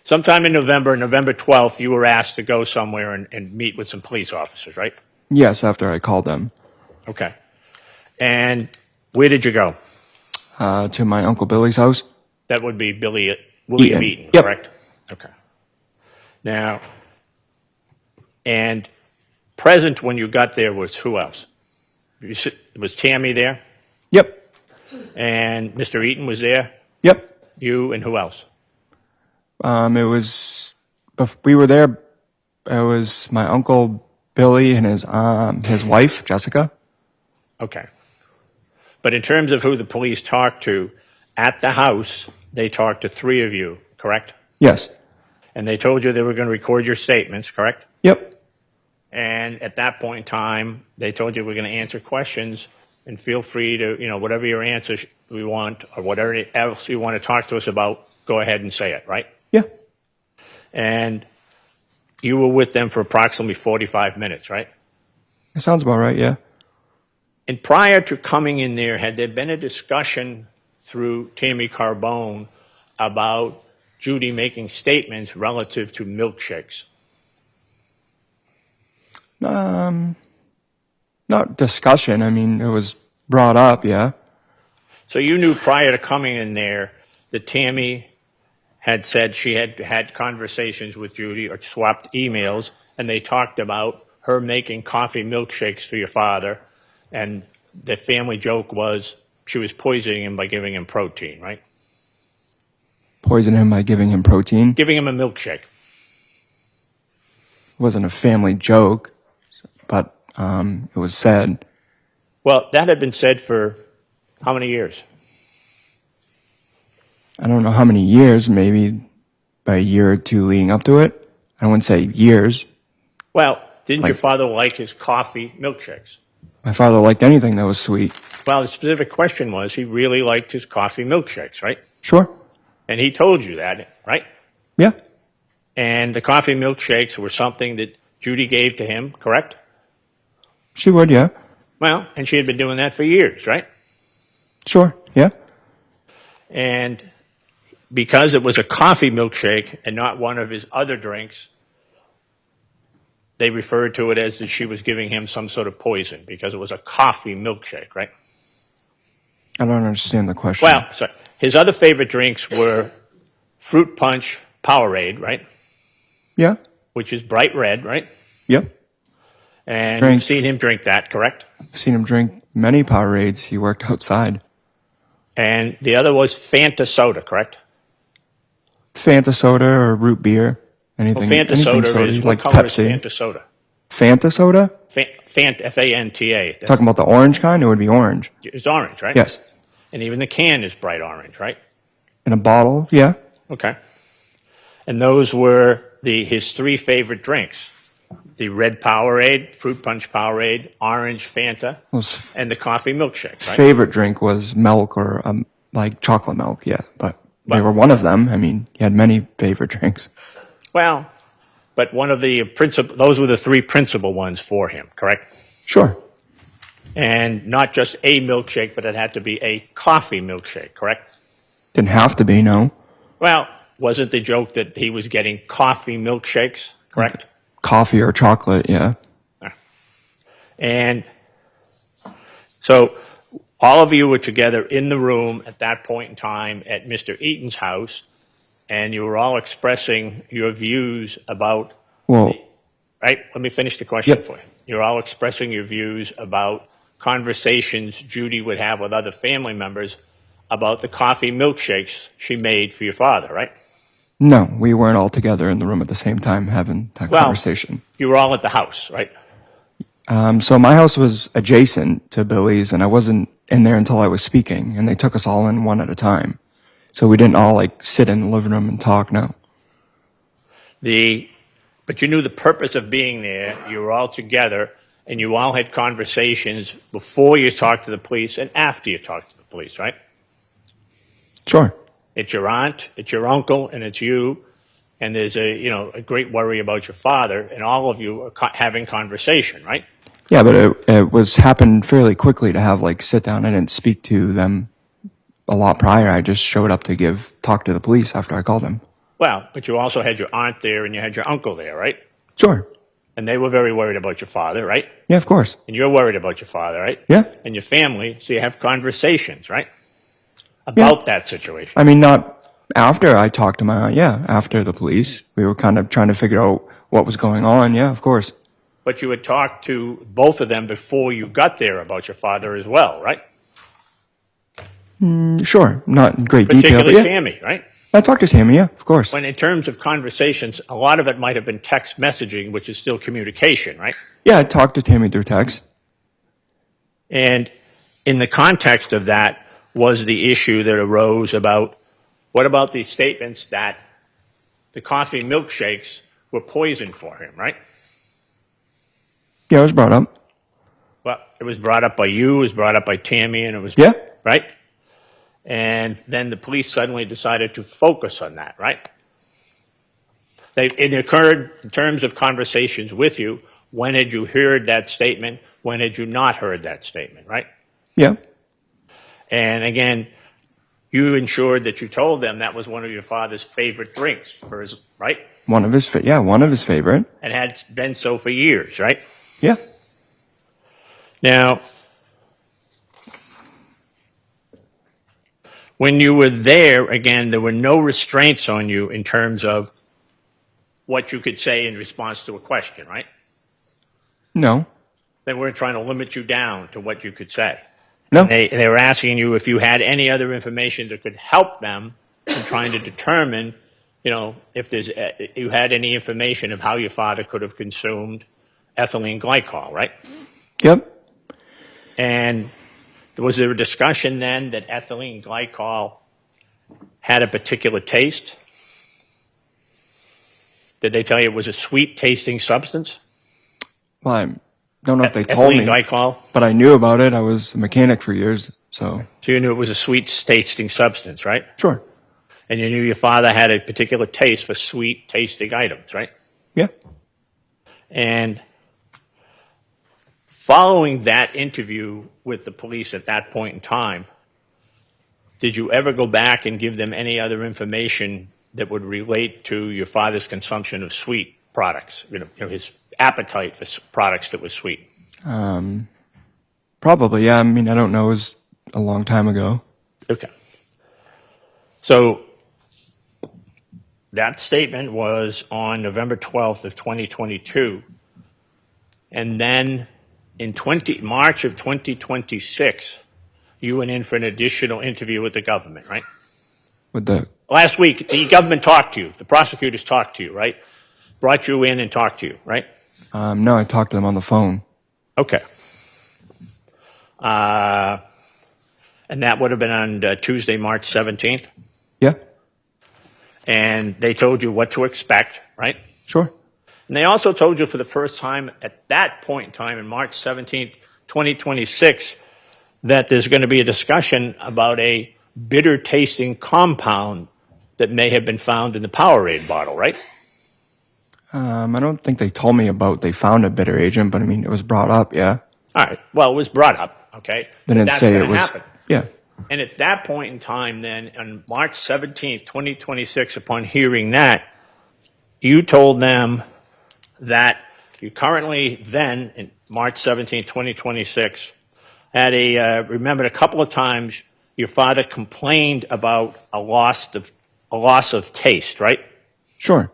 Sometime in November 12th, you were asked to go somewhere and meet with some police officers, right? Yes, after I called them. Okay. And where did you go? To my Uncle Billy's house. That would be William Eaton, Yep. correct? Okay. Now, and present when you got there was who else? Was Tammy there? Yep. And Mr. Eaton was there? Yep. You and who else? We were there. It was my Uncle Billy and his wife, Jessica. Okay. But in terms of who the police talked to, at the house, they talked to three of you, correct? Yes. And they told you they were going to record your statements, correct? Yep. And at that point in time, they told you we're going to answer questions and feel free to, whatever your answers we want or whatever else you want to talk to us about, go ahead and say it, right? Yeah. And you were with them for approximately 45 minutes, right? It sounds about right, yeah. And prior to coming in there, had there been a discussion through Tammy Carbone about Judy making statements relative to milkshakes? Not discussion. I mean, it was brought up, yeah. So you knew prior to coming in there that Tammy had said she had had conversations with Judy or swapped emails, and they talked about her making coffee milkshakes for your father, and the family joke was she was poisoning him by giving him protein, right? Poison him by giving him protein. Giving him a milkshake. It wasn't a family joke, but it was said. Well, that had been said for how many years? I don't know how many years, maybe by a year or two leading up to it. I wouldn't say years. Well, didn't your Like- father like his coffee milkshakes? My father liked anything that was sweet. Well, the specific question was he really liked his coffee milkshakes, right? Sure. And he told you that, right? Yeah. And the coffee milkshakes were something that Judy gave to him, correct? She would, yeah. Well, and she had been doing that for years, right? Sure. Yeah. And because it was a coffee milkshake and not one of his other drinks, they referred to it as that she was giving him some sort of poison because it was a coffee milkshake, right? I don't understand the question. Well, sorry. His other favorite drinks were fruit punch Powerade, right? Yeah. Which is bright red, right? Yep. And Drink. you've seen him drink that, correct? I've seen him drink many Powerades. He worked outside. And the other was Fanta soda, correct? Fanta soda or root beer. Anything. Well, Fanta anything soda soda, is like what color is Pepsi. Fanta soda? Fanta soda? Fanta, F-A-N-T-A. Talking about the orange kind? It would be orange. It's orange, right? Yes. And even the can is bright orange, right? In a bottle? Yeah. Okay. And those were his three favorite drinks. The red Powerade, fruit punch Powerade, orange Fanta, His and the coffee milkshake, right? favorite drink was milk or like chocolate milk. Yeah. But they But- were one of them. I mean, he had many favorite drinks. Well, but one of the those were the three principal ones for him, correct? Sure. And not just a milkshake, but it had to be a coffee milkshake, correct? Didn't have to be, no. Well, wasn't the joke that he was getting coffee milkshakes, correct? Coffee or chocolate, yeah. And so all of you were together in the room at that point in time at Mr. Eaton's house, and you were all expressing your views about, Well, right? Let me finish the question Yep. for you. You're all expressing your views about conversations Judy would have with other family members about the coffee milkshakes she made for your father, right? no, we weren't all together in the room at the same time having that Well- conversation. You were all at the house, right? So my house was adjacent to Billy's, and I wasn't in there until I was speaking, and they took us all in one at a time. So we didn't all like sit in the living room and talk. No. But you knew the purpose of being there. You were all together, and you all had conversations before you talked to the police and after you talked to the police, right? Sure. It's your aunt, it's your uncle, and it's you, and there's a great worry about your father, and all of you are having conversation, right? Yeah, but it happened fairly quickly to have like sit down. I didn't speak to them a lot prior. I just showed up to talk to the police after I called them. Well, but you also had your aunt there and you had your uncle there, right? Sure. And they were very worried about your father, right? Yeah, of course. And you're worried about your father, right? Yeah. And your family, so you have conversations, right? About that situation. I mean, not after I talked to my aunt. Yeah, after the police, we were kind of trying to figure out what was going on. Yeah, of course. But you had talked to both of them before you got there about your father as well, right? Sure. Not in great detail, but Particularly yeah. Tammy, right? I talked to Tammy. Yeah, of course. When in terms of conversations, a lot of it might have been text messaging, which is still communication, right? Yeah, I talked to Tammy through text. And in the context of that was the issue that arose about, what about these statements that the coffee milkshakes were poison for him, right? Yeah, it was brought up. Well, it was brought up by you, it was brought up by Tammy, and it was, Yeah. right? And then the police suddenly decided to focus on that, right? It occurred in terms of conversations with you. When had you heard that statement? When had you not heard that statement, right? Yeah. And again, you ensured that you told them that was one of your father's favorite drinks for his, right? One of his favorite. And had been so for years, right? Yeah. Now, when you were there, again, there were no restraints on you in terms of what you could say in response to a question, right? No. They weren't trying to limit you down to what you could say. No. They were asking you if you had any other information that could help them in trying to determine, if you had any information of how your father could have consumed ethylene glycol, right? Yep. And was there a discussion then that ethylene glycol had a particular taste? Did they tell you it was a sweet tasting substance? Well, I don't know if they told me, Ethylene glycol? but I knew about it. I was a mechanic for years, so So you knew it was a sweet tasting substance, right? sure. And you knew your father had a particular taste for sweet tasting items, right? Yeah. And following that interview with the police at that point in time, did you ever go back and give them any other information that would relate to your father's consumption of sweet products, his appetite for products that were sweet? Probably, yeah. I mean, I don't know. It was a long time ago. Okay. So that statement was on November 12th of 2022. And then in March of 2026, you went in for an additional interview with the government, right? With the Last week, the government talked to you. The prosecutors talked to you, right? Brought you in and talked to you, right? no, I talked to them on the phone. Okay. And that would have been on Tuesday, March 17th. Yeah, And they told you what to expect, right? sure. And they also told you for the first time at that point in time, in March 17th, 2026, that there's going to be a discussion about a bitter tasting compound that may have been found in the Powerade bottle, right? I don't think they told me about they found a bitter agent, but I mean, it was brought up. Yeah, All right. Well, it was brought up, okay? they didn't That's say gonna it was. happen. Yeah, And at that point in time, then, on March 17th, 2026, upon hearing that, you told them that you currently then, in March 17th, 2026, had remembered a couple of times your father complained about a loss of taste, right? sure.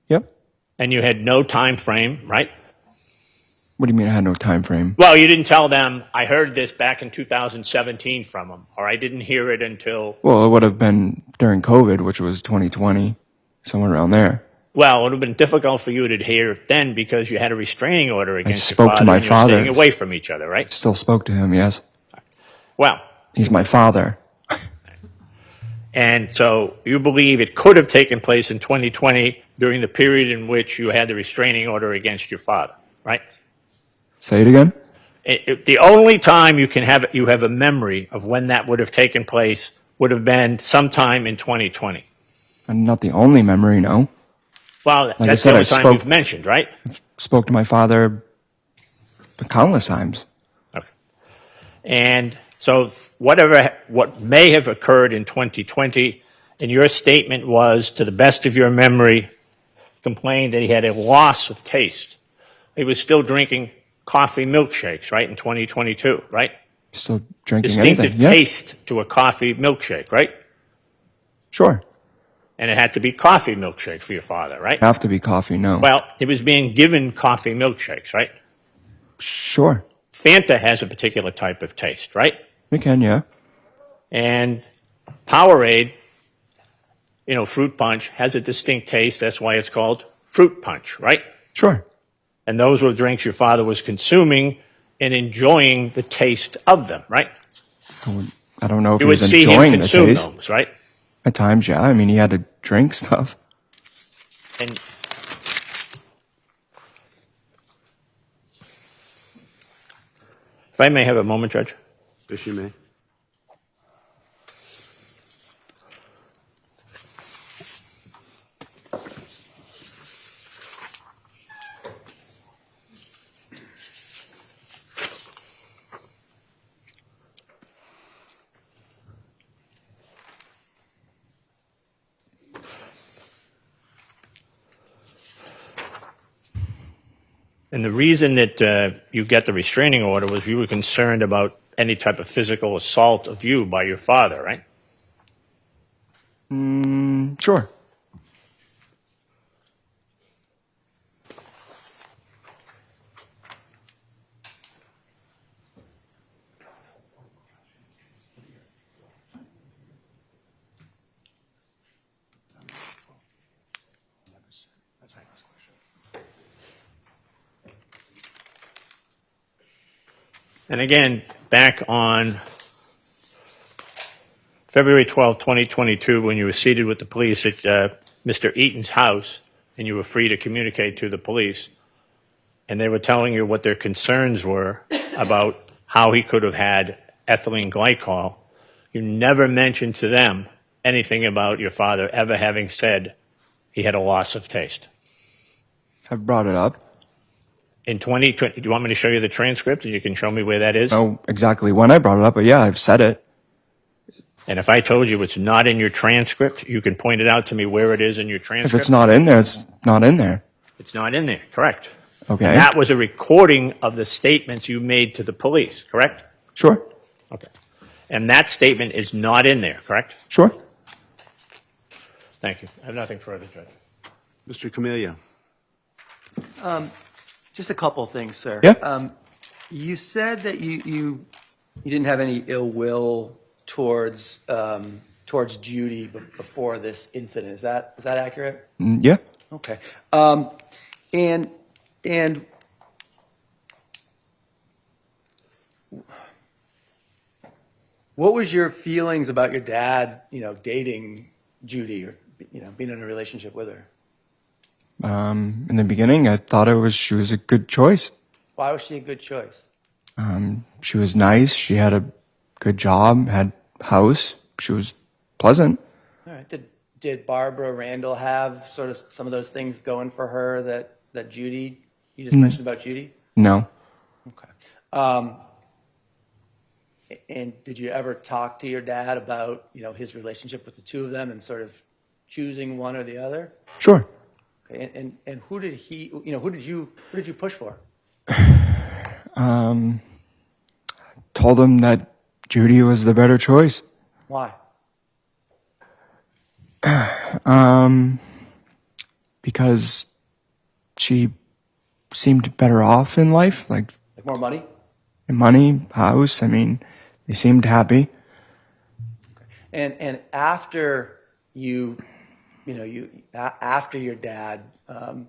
Yep. And you had no time frame, right? What do you mean I had no time frame? Well, you didn't tell them, I heard this back in 2017 from him, or I didn't hear it until, Well, it would have been during COVID, which was 2020, somewhere around there. well, it would have been difficult for you to hear it then because you had a restraining order against your spoke to father my and you're staying father. away from each other, right? Still spoke to him. Yes, Well, he's my father. and so you believe it could have taken place in 2020 during the period in which you had the restraining order against your father, right? Say it again. The only time you have a memory of when that would have taken place would have been sometime in 2020. And not the only memory. No, Well, I that's said, the I only time spoke- you've mentioned, right? spoke to my father countless times. Okay. And so what may have occurred in 2020, and your statement was, to the best of your memory, complained that he had a loss of taste. He was still drinking coffee milkshakes, right, in 2022, right? Still drinking Distinctive anything. Yeah, taste to a coffee milkshake, right? sure. And it had to be coffee milkshake for your father, right? Have to be coffee. No, Well, he was being given coffee milkshakes, right? sure. Fanta has a particular type of taste, right? You can. Yeah, And Powerade, fruit punch, has a distinct taste. That's why it's called fruit punch, right? sure. And those were drinks your father was consuming and enjoying the taste of them, right? I don't know if You he would was see him enjoying the consume taste. those, right? At times, yeah. I mean, he had to drink stuff. And if I may have a moment, Judge. Yes, you may. And the reason that you get the restraining order was you were concerned about any type of physical assault of you by your father, right? Sure. And again, back on February 12, 2022, when you were seated with the police at Mr. Eaton's house, and you were free to communicate to the police, and they were telling you what their concerns were about how he could have had ethylene glycol, you never mentioned to them anything about your father ever having said he had a loss of taste. I've brought it up. In 2020, do you want me to show you the transcript and you can show me where that is? Know exactly when I brought it up, but yeah, I've said it. And if I told you it's not in your transcript, you can point it out to me where it is in your If transcript. it's not in there, it's not in there. It's not in there, correct. Okay. And that was a recording of the statements you made to the police, correct? Sure. Okay. And that statement is not in there, correct? Sure. Thank you. I have nothing further, Judge. Mr. Camellia. Just a couple of things, sir. Yeah. You said that you didn't have any ill will towards Judy before this incident. Is that accurate? Yeah. Okay. And what was your feelings about your dad, dating Judy or, being in a relationship with her? In the beginning, I thought she was a good choice. Why was she a good choice? She was nice. She had a good job, had a house. She was pleasant. All right. Did Barbara Randall have sort of some of those things going for her that Judy, you just mentioned about Judy? No. Okay. And did you ever talk to your dad about, his relationship with the two of them and sort of choosing one or the other? Sure. Okay. And who did who did you push for? Told him that Judy was the better choice. Why? Because she seemed better off in life, like More money? money, house. I mean, they seemed happy. And after after your dad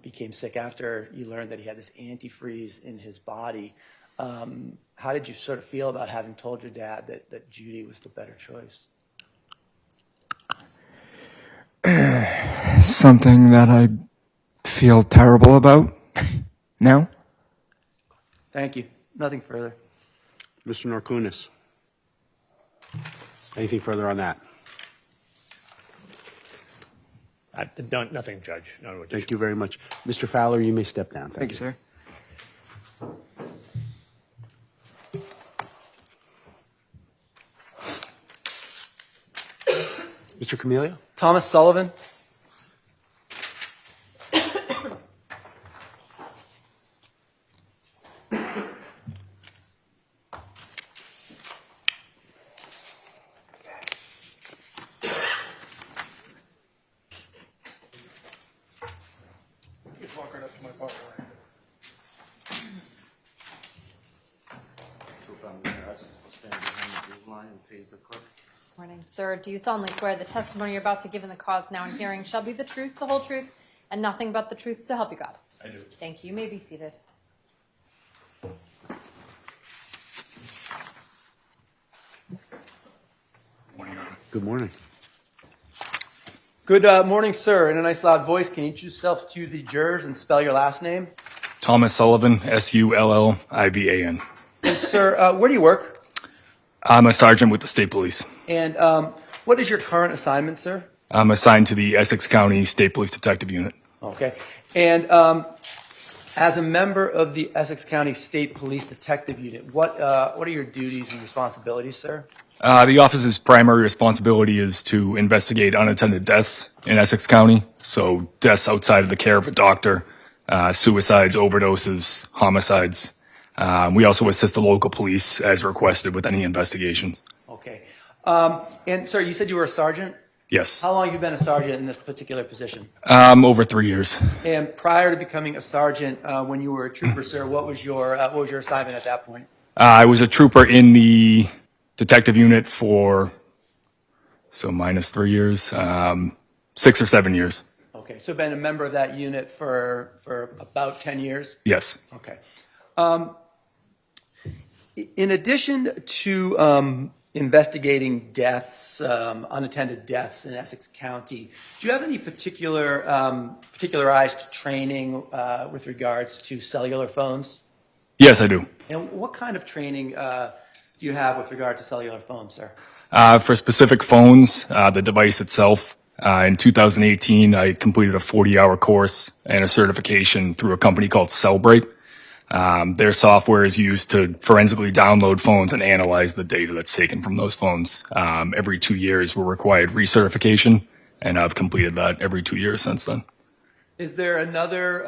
became sick, after you learned that he had this antifreeze in his body, how did you sort of feel about having told your dad that Judy was the better choice? Something that I feel terrible about now. Thank you. Nothing further. Mr. Norkunis. Anything further on that? Nothing, Judge. No addition. Thank you very much. Mr. Fowler, you may step down. Thank you, sir. Mr. Camellia? Thomas Sullivan. Morning. Sir, do you solemnly swear the testimony you're about to give in the cause now in hearing shall be the truth, the whole truth, and nothing but the truth, so help you God? I do. Thank you. You may be seated. Good morning. Good morning, sir. In a nice loud voice, can you introduce yourself to the jurors and spell your last name? Thomas Sullivan, Sullivan. And sir, where do you work? I'm a sergeant with the state police. And what is your current assignment, sir? I'm assigned to the Essex County State Police Detective Unit. Okay. And as a member of the Essex County State Police Detective Unit, what are your duties and responsibilities, sir? The office's primary responsibility is to investigate unattended deaths in Essex County. So deaths outside of the care of a doctor, suicides, overdoses, homicides. We also assist the local police as requested with any investigations. Okay. And sir, you said you were a sergeant? Yes. How long have you been a sergeant in this particular position? Over 3 years. And prior to becoming a sergeant, when you were a trooper, sir, what was your assignment at that point? I was a trooper in the detective unit for, minus 3 years, 6 or 7 years. Okay, so been a member of that unit for about 10 years? Yes. Okay. In addition to investigating deaths, unattended deaths in Essex County. Do you have any particularized training with regards to cellular phones? Yes, I do. And what kind of training do you have with regard to cellular phones, sir? For specific phones, the device itself, in 2018, I completed a 40-hour course and a certification through a company called Cellbrite. Their software is used to forensically download phones and analyze the data that's taken from those phones. Every 2 years, we're required recertification, and I've completed that every 2 years since then. Is there another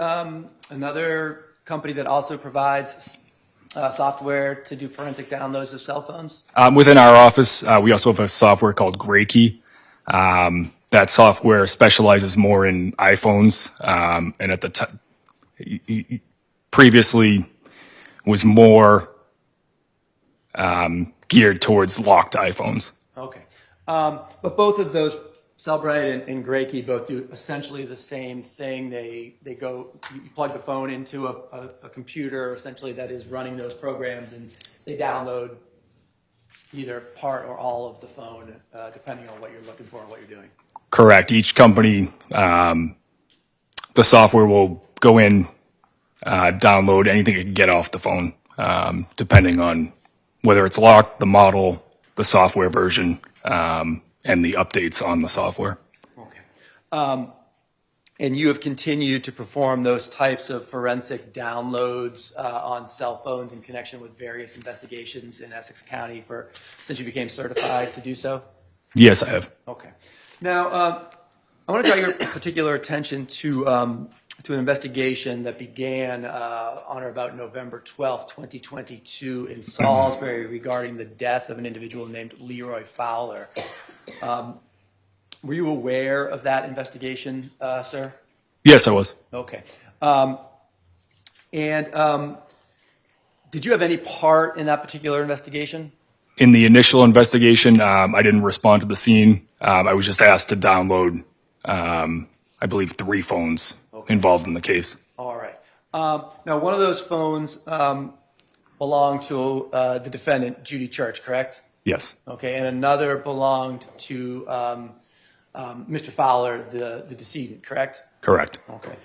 company that also provides software to do forensic downloads of cell phones? Within our office, we also have a software called Graykey. That software specializes more in iPhones, and at the time, previously was more geared towards locked iPhones. Okay. But both of those, Cellbrite and Graykey, both do essentially the same thing. They go, you plug the phone into a computer, essentially, that is running those programs, and they download either part or all of the phone, depending on what you're looking for and what you're doing. Correct. Each company, the software will go in, download anything it can get off the phone, depending on whether it's locked, the model, the software version, and the updates on the software. Okay. And you have continued to perform those types of forensic downloads on cell phones in connection with various investigations in Essex County since you became certified to do so? Yes, I have. Okay. Now, I want to draw your particular attention to an investigation that began on or about November 12th, 2022 in Salisbury regarding the death of an individual named Leroy Fowler. Were you aware of that investigation, sir? Yes, I was. Okay. Did you have any part in that particular investigation? In the initial investigation, I didn't respond to the scene. I was just asked to download, I believe, 3 phones involved in the case. All right. Now, one of those phones belonged to the defendant, Judy Church, correct? Yes. Okay, and another belonged to Mr. Fowler, the decedent, correct? Correct. Okay.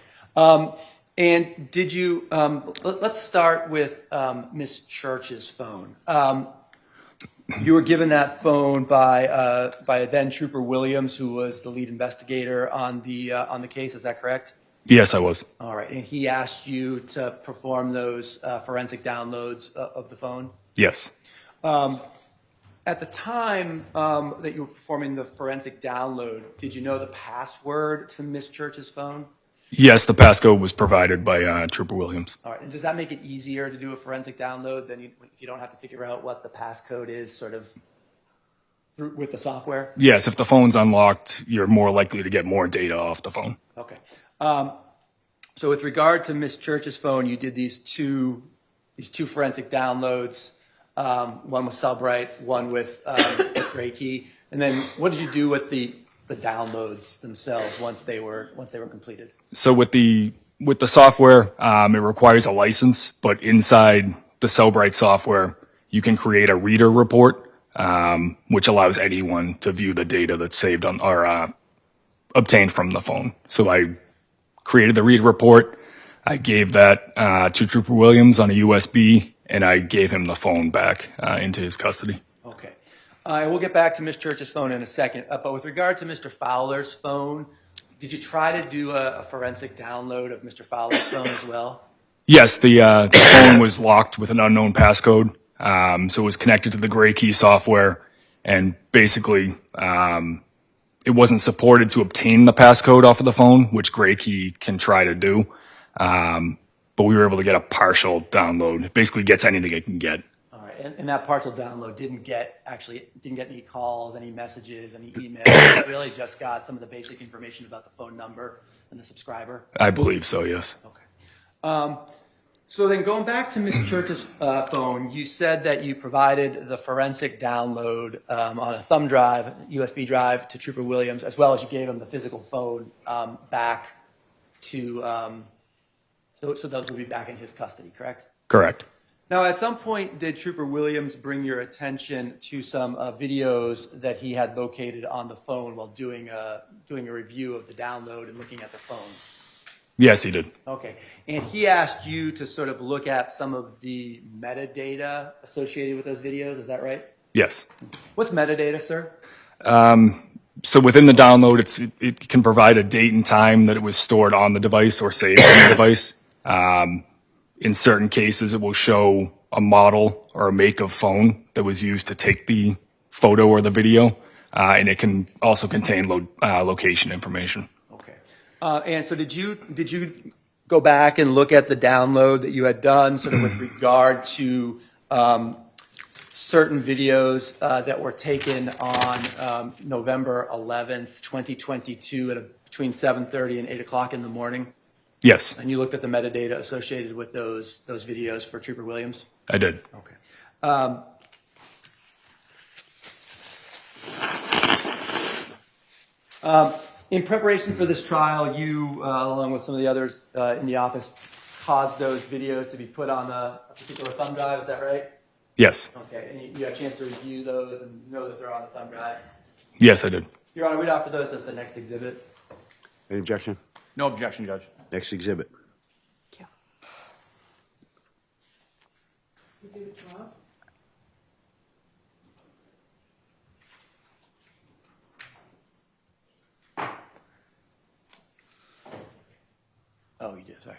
And did you, let's start with Miss Church's phone. You were given that phone by then Trooper Williams, who was the lead investigator on the case, is that correct? Yes, I was. All right, and he asked you to perform those forensic downloads of the phone? Yes. At the time that you were performing the forensic download, did you know the password to Miss Church's phone? Yes, the passcode was provided by Trooper Williams. All right, and does that make it easier to do a forensic download than if you don't have to figure out what the passcode is sort of with the software? Yes, if the phone's unlocked, you're more likely to get more data off the phone. Okay. So with regard to Miss Church's phone, you did these two forensic downloads, one with Cellbrite, one with Graykey, and then what did you do with the downloads themselves once they were completed? So with the software, it requires a license, but inside the Cellbrite software, you can create a reader report, which allows anyone to view the data that's saved on or obtained from the phone. So I created the reader report. I gave that to Trooper Williams on a USB, and I gave him the phone back into his custody. Okay. We'll get back to Ms. Church's phone in a second. But with regard to Mr. Fowler's phone, did you try to do a forensic download of Mr. Fowler's phone as well? Yes, the phone was locked with an unknown passcode. So it was connected to the Graykey software, and basically it wasn't supported to obtain the passcode off of the phone, which Graykey can try to do. But we were able to get a partial download. It basically gets anything it can get. All right, and that partial download didn't get any calls, any messages, any emails. It really just got some of the basic information about the phone number and the subscriber. I believe so, yes. Okay. So then going back to Ms. Church's phone, you said that you provided the forensic download on a thumb drive, USB drive, to Trooper Williams, as well as you gave him the physical phone back to, so those would be back in his custody, correct? Correct. Now, at some point, did Trooper Williams bring your attention to some videos that he had located on the phone while doing a review of the download and looking at the phone? Yes, he did. Okay. And he asked you to sort of look at some of the metadata associated with those videos. Is that right? Yes. What's metadata, sir? So within the download, it can provide a date and time that it was stored on the device or saved on the device. In certain cases, it will show a model or a make of phone that was used to take the photo or the video, and it can also contain location information. Okay. And so did you go back and look at the download that you had done sort of with regard to certain videos that were taken on November 11th, 2022 between 7:30 and 8 o'clock in the morning? Yes, And you looked at the metadata associated with those videos for Trooper Williams? I did. Okay. In preparation for this trial, you, along with some of the others in the office, caused those videos to be put on a particular thumb drive. Is that right? Yes. Okay. And you had a chance to review those and know that they're on the thumb drive? Yes, I did. Your Honor, we'd offer those as the next exhibit. Any objection? No objection, Judge. Next exhibit. Oh, you did. Sorry.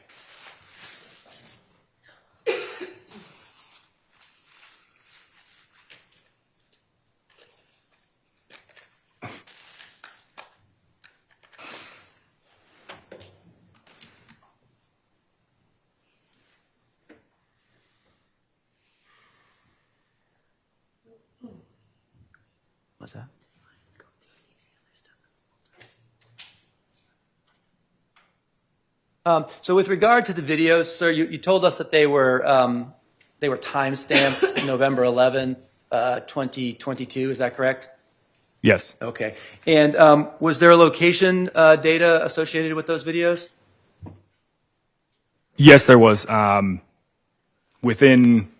What's that? So with regard to the videos, sir, you told us that they were time-stamped November 11th, 2022. Is that correct? Yes. Okay. And was there a location data associated with those videos? Yes, there was. Within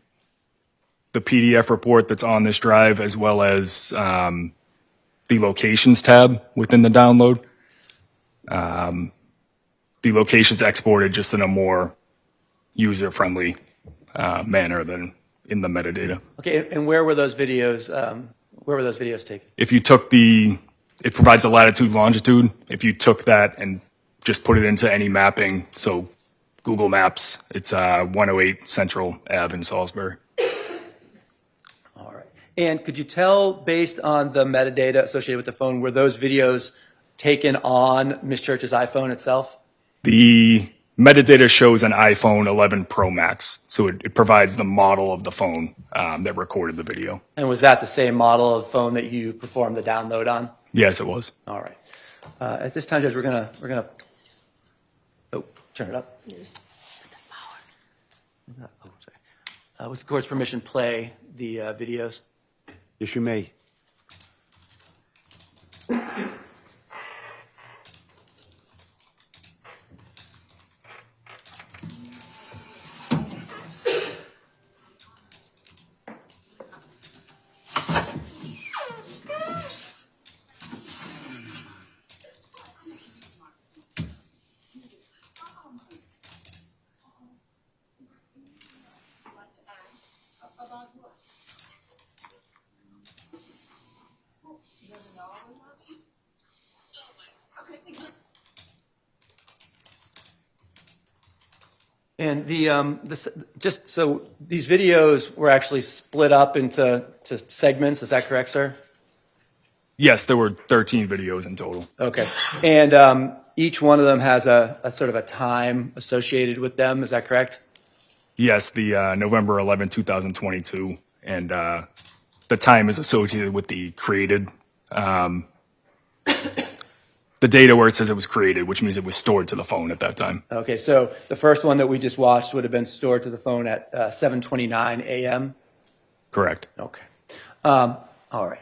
the PDF report that's on this drive, as well as the locations tab within the download, the locations exported just in a more user-friendly manner than in the metadata. Okay. And where were those videos? Where were those videos taken? If you took it provides a latitude, longitude. If you took that and just put it into any mapping, so Google Maps, it's 108 Central Ave in Salisbury. All right. And could you tell, based on the metadata associated with the phone, were those videos taken on Ms. Church's iPhone itself? The metadata shows an iPhone 11 Pro Max, so it provides the model of the phone that recorded the video. And was that the same model of phone that you performed the download on? Yes, it was. All right. At this time, Judge, we're gonna turn it up. Oh, sorry. With the court's permission, play the videos. Yes, you may. And just so these videos were actually split up into segments. Is that correct, sir? Yes, there were 13 videos in total. Okay. And each one of them has a sort of a time associated with them. Is that correct? Yes, the November 11, 2022, and the time is associated with the created, the data where it says it was created, which means it was stored to the phone at that time. Okay. So the first one that we just watched would have been stored to the phone at 7:29 a.m. Correct. Okay. All right.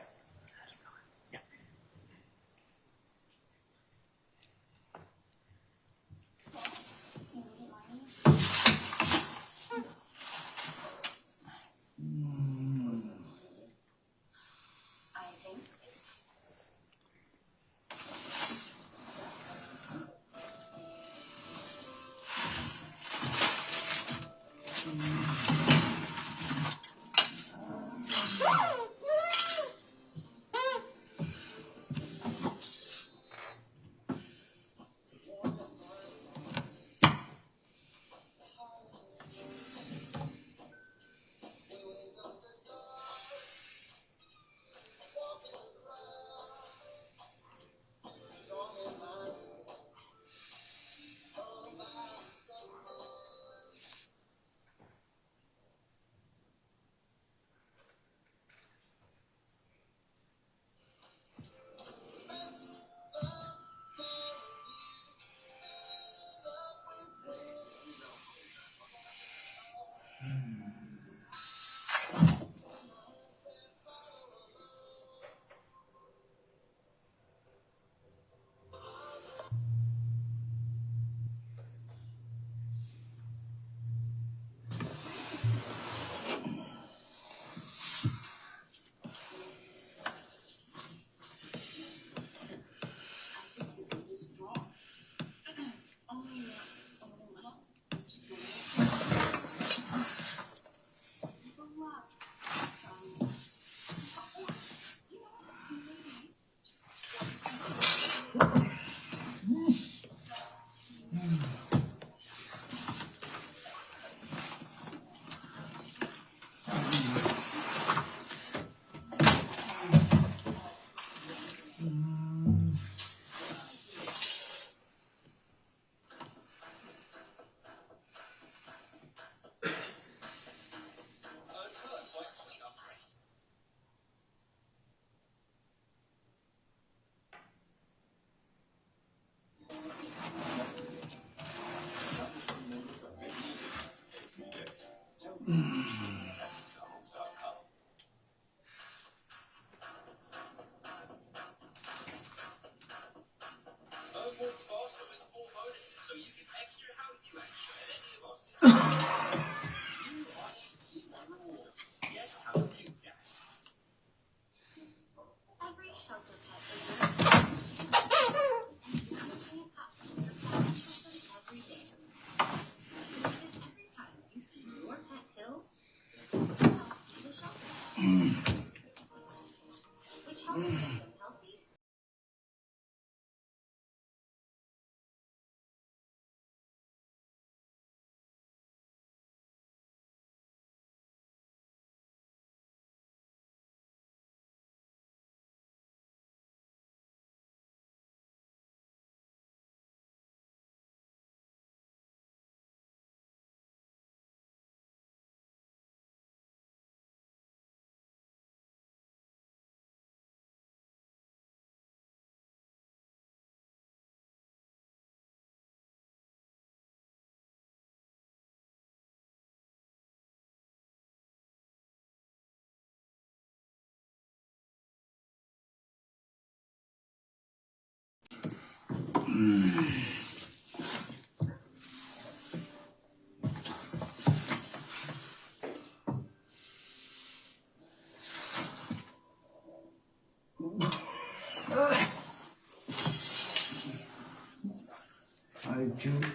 Hi, Judy.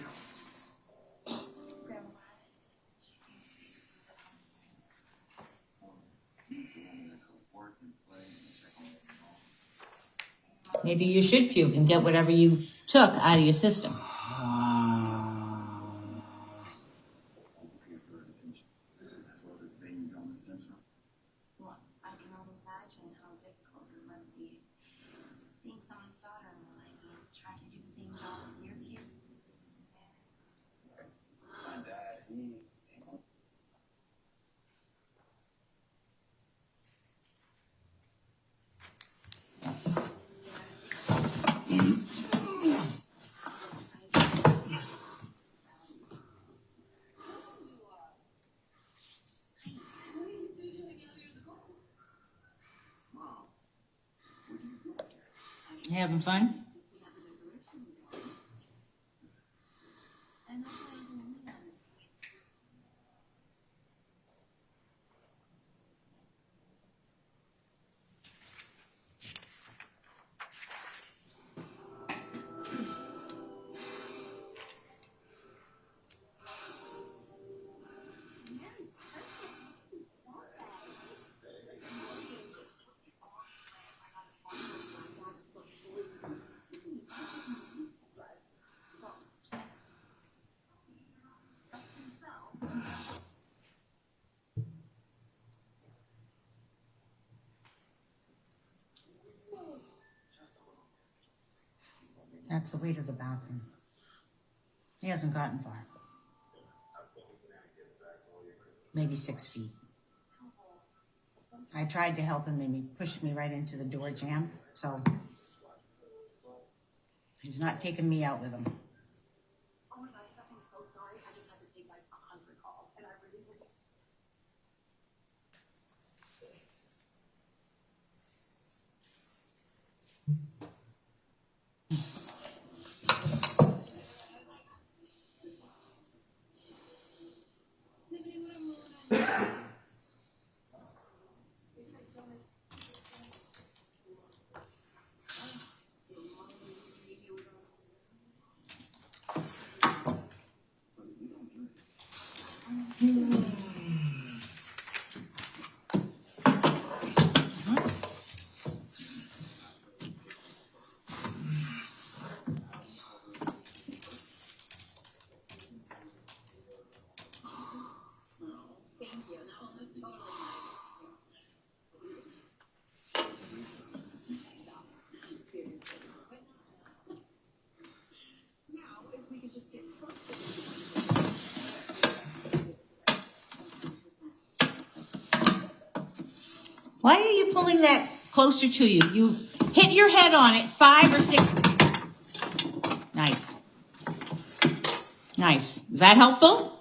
Maybe you should puke and get whatever you took out of your system. Well, I can only imagine how difficult it must be being someone's daughter-in-law and trying to do the same job with your kids. My dad, he You having fun? That's the way to the bathroom. He hasn't gotten far. Maybe 6 feet. I tried to help him and he pushed me right into the door jamb, so he's not taking me out with him. Oh my gosh, I'm so sorry. I just had to take like 100 calls, and I really didn't. Why are you pulling that closer to you? You hit your head on it 5 or 6. Nice. Nice. Is that helpful?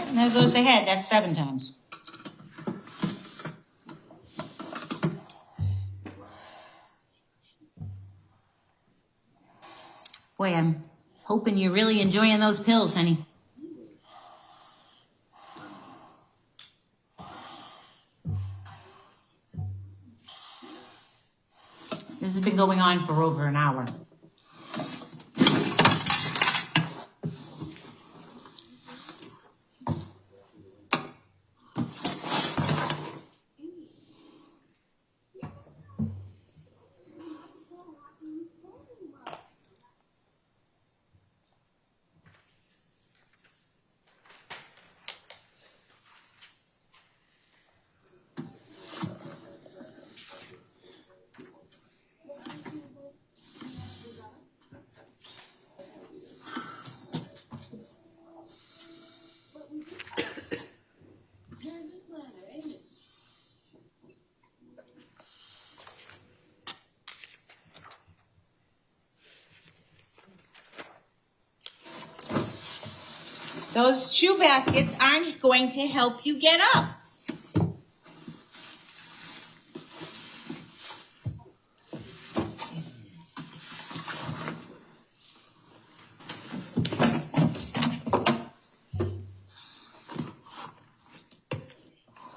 And there goes the head. That's 7 times. Boy, I'm hoping you're really enjoying those pills, honey. This has been going on for over an hour. Those shoe baskets aren't going to help you get up.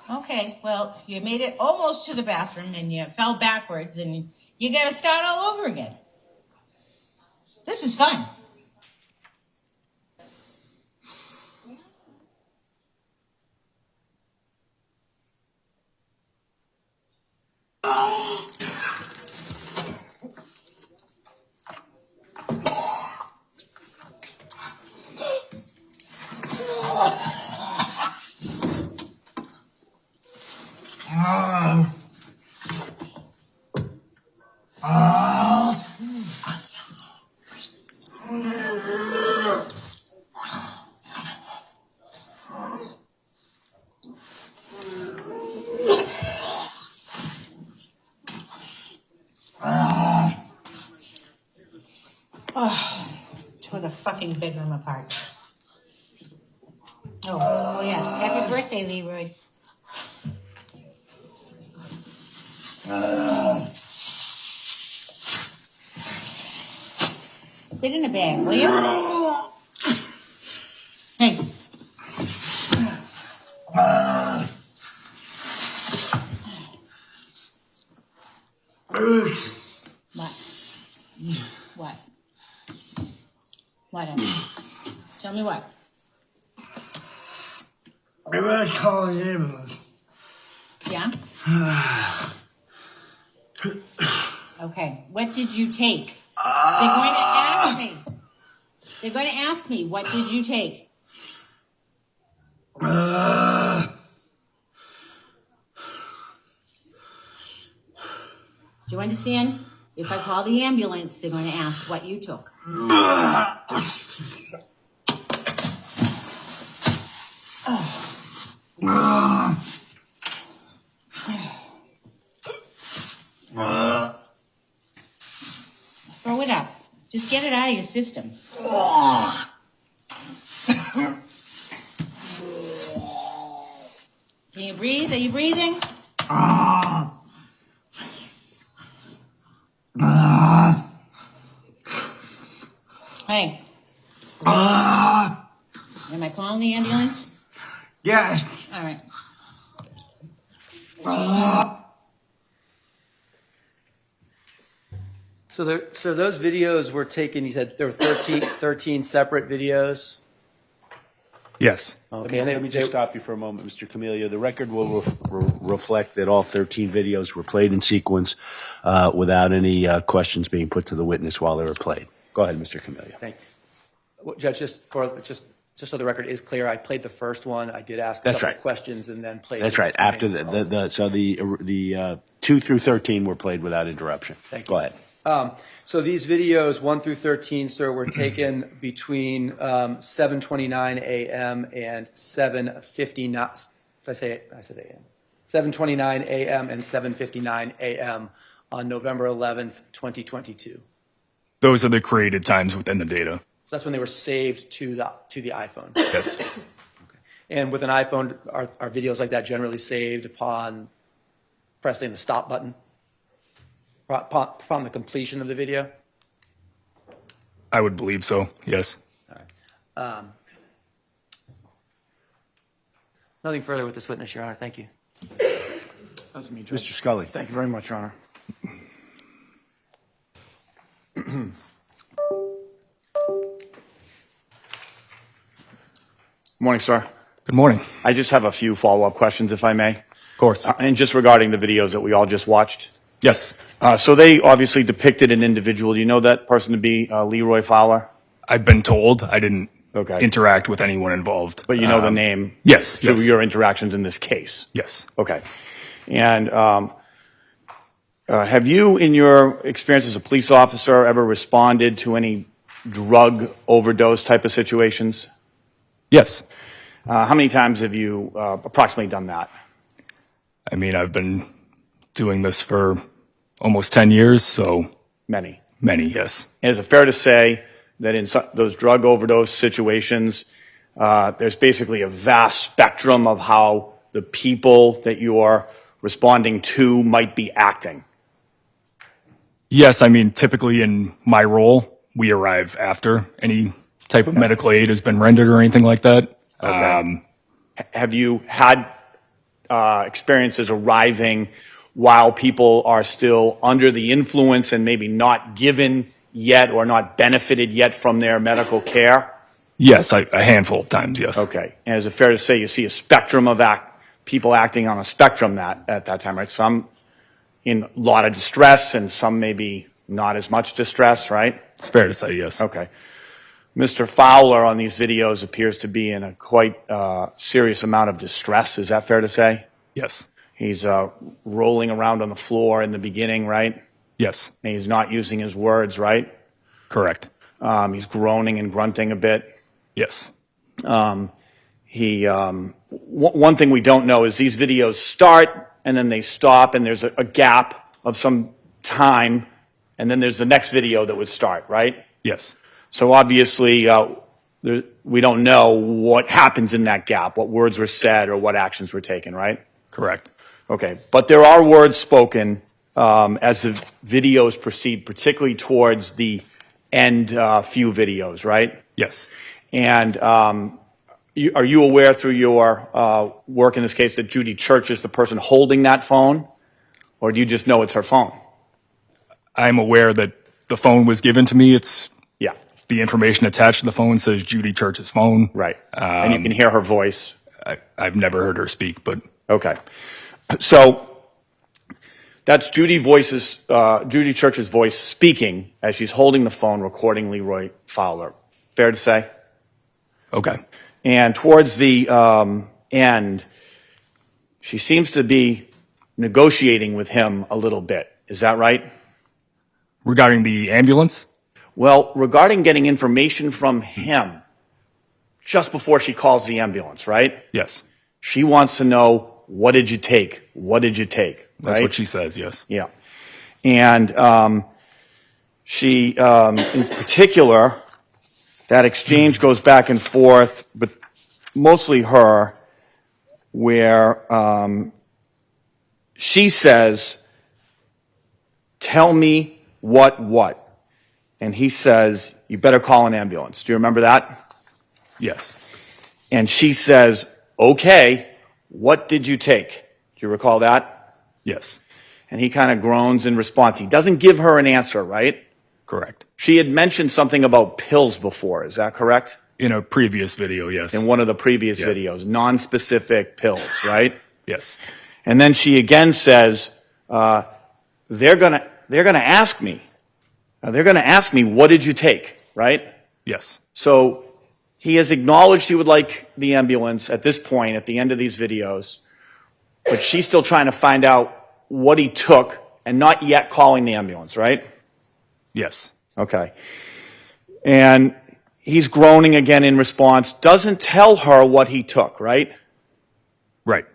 Okay, well, you made it almost to the bathroom and you fell backwards and you got to start all over again. This is fun. Oh, tore the fucking bedroom apart. Oh yeah. Happy birthday, Leroy. Spit in a bag, will you? Hey. What? What? What? Tell me what? I gotta call an ambulance. Yeah? Okay, what did you take? They're going to ask me. They're going to ask me, what did you take? Uh, Do you understand? If I call the ambulance, they're going to ask what you took. Throw it up. Just get it out of your system. Can you breathe? Are you breathing? Hey. Am I calling the ambulance? yeah. All right. So those videos were taken, you said there were 13 separate videos? Yes. Okay, and Let me just stop you for a moment, Mr. Camellia. The record will reflect that all 13 videos were played in sequence without any questions being put to the witness while they were played. Go ahead, Mr. Camellia. Thank you. Well, Judge, just so the record is clear, I played the first one. I did ask a That's couple right. of questions and then played. That's right. After the 2 through 13 were played without interruption. Thank you. Go ahead. So these videos, 1 through 13, sir, were taken between 7:29 a.m. and 7:59. I said a.m. 7:29 a.m. and 7:59 a.m. on November 11th, 2022. Those are the created times within the data. That's when they were saved to the iPhone. Yes. And with an iPhone, are videos like that generally saved upon pressing the stop button? Upon the completion of the video? I would believe so. Yes. Nothing further with this witness, Your Honor. Thank you. That's me, Judge. Mr. Scully. Thank you very much, Your Honor. Morning, sir. Good morning. I just have a few follow-up questions, if I may. Of course. And just regarding the videos that we all just watched. Yes. So they obviously depicted an individual. Do you know that person to be Leroy Fowler? I've been told. I didn't Okay. interact with anyone involved. But you know the name? Yes. Through Yes. your interactions in this case? Yes. Okay. And have you, in your experience as a police officer, ever responded to any drug overdose type of situations? Yes. How many times have you approximately done that? I mean, I've been doing this for almost 10 years, so Many. many, yes. Is it fair to say that in those drug overdose situations, there's basically a vast spectrum of how the people that you are responding to might be acting? Yes, I mean, typically in my role, we arrive after any type of medical aid has been rendered or anything like that. Okay. Have you had experiences arriving while people are still under the influence and maybe not given yet or not benefited yet from their medical care? Yes, a handful of times, yes. Okay. And is it fair to say you see a spectrum of people acting on a spectrum at that time, right? Some in a lot of distress and some maybe not as much distress, right? It's fair to say, yes. Okay. Mr. Fowler on these videos appears to be in a quite serious amount of distress. Is that fair to say? Yes. He's rolling around on the floor in the beginning, right? Yes. And he's not using his words, right? Correct. He's groaning and grunting a bit. Yes. One thing we don't know is these videos start and then they stop and there's a gap of some time and then there's the next video that would start, right? Yes. So obviously we don't know what happens in that gap, what words were said or what actions were taken, right? Correct. Okay, but there are words spoken as the videos proceed, particularly towards the end few videos, right? Yes. And are you aware through your work in this case that Judy Church is the person holding that phone? Or do you just know it's her phone? I'm aware that the phone was given to me. It's Yeah, the information attached to the phone says Judy Church's phone. right. And you can hear her voice. I've never heard her speak, but Okay. So that's Judy Church's voice speaking as she's holding the phone recording Leroy Fowler. Fair to say? okay. And towards the end, she seems to be negotiating with him a little bit. Is that right? Regarding the ambulance? Well, regarding getting information from him just before she calls the ambulance, right? Yes. She wants to know, what did you take? What did you take? That's right? what she says, yes. Yeah. And she, in particular, that exchange goes back and forth, but mostly her, where she says, tell me what? And he says, you better call an ambulance. Do you remember that? Yes. And she says, okay, what did you take? Do you recall that? Yes. And he kind of groans in response. He doesn't give her an answer, right? Correct. She had mentioned something about pills before. Is that correct? In a previous video, yes. In one of the previous Yeah. videos, non-specific pills, right? Yes. And then she again says, they're gonna ask me. They're gonna ask me, what did you take, right? Yes. So he has acknowledged he would like the ambulance at this point, at the end of these videos, but she's still trying to find out what he took and not yet calling the ambulance, right? Yes. Okay. And he's groaning again in response, doesn't tell her what he took, right? Right.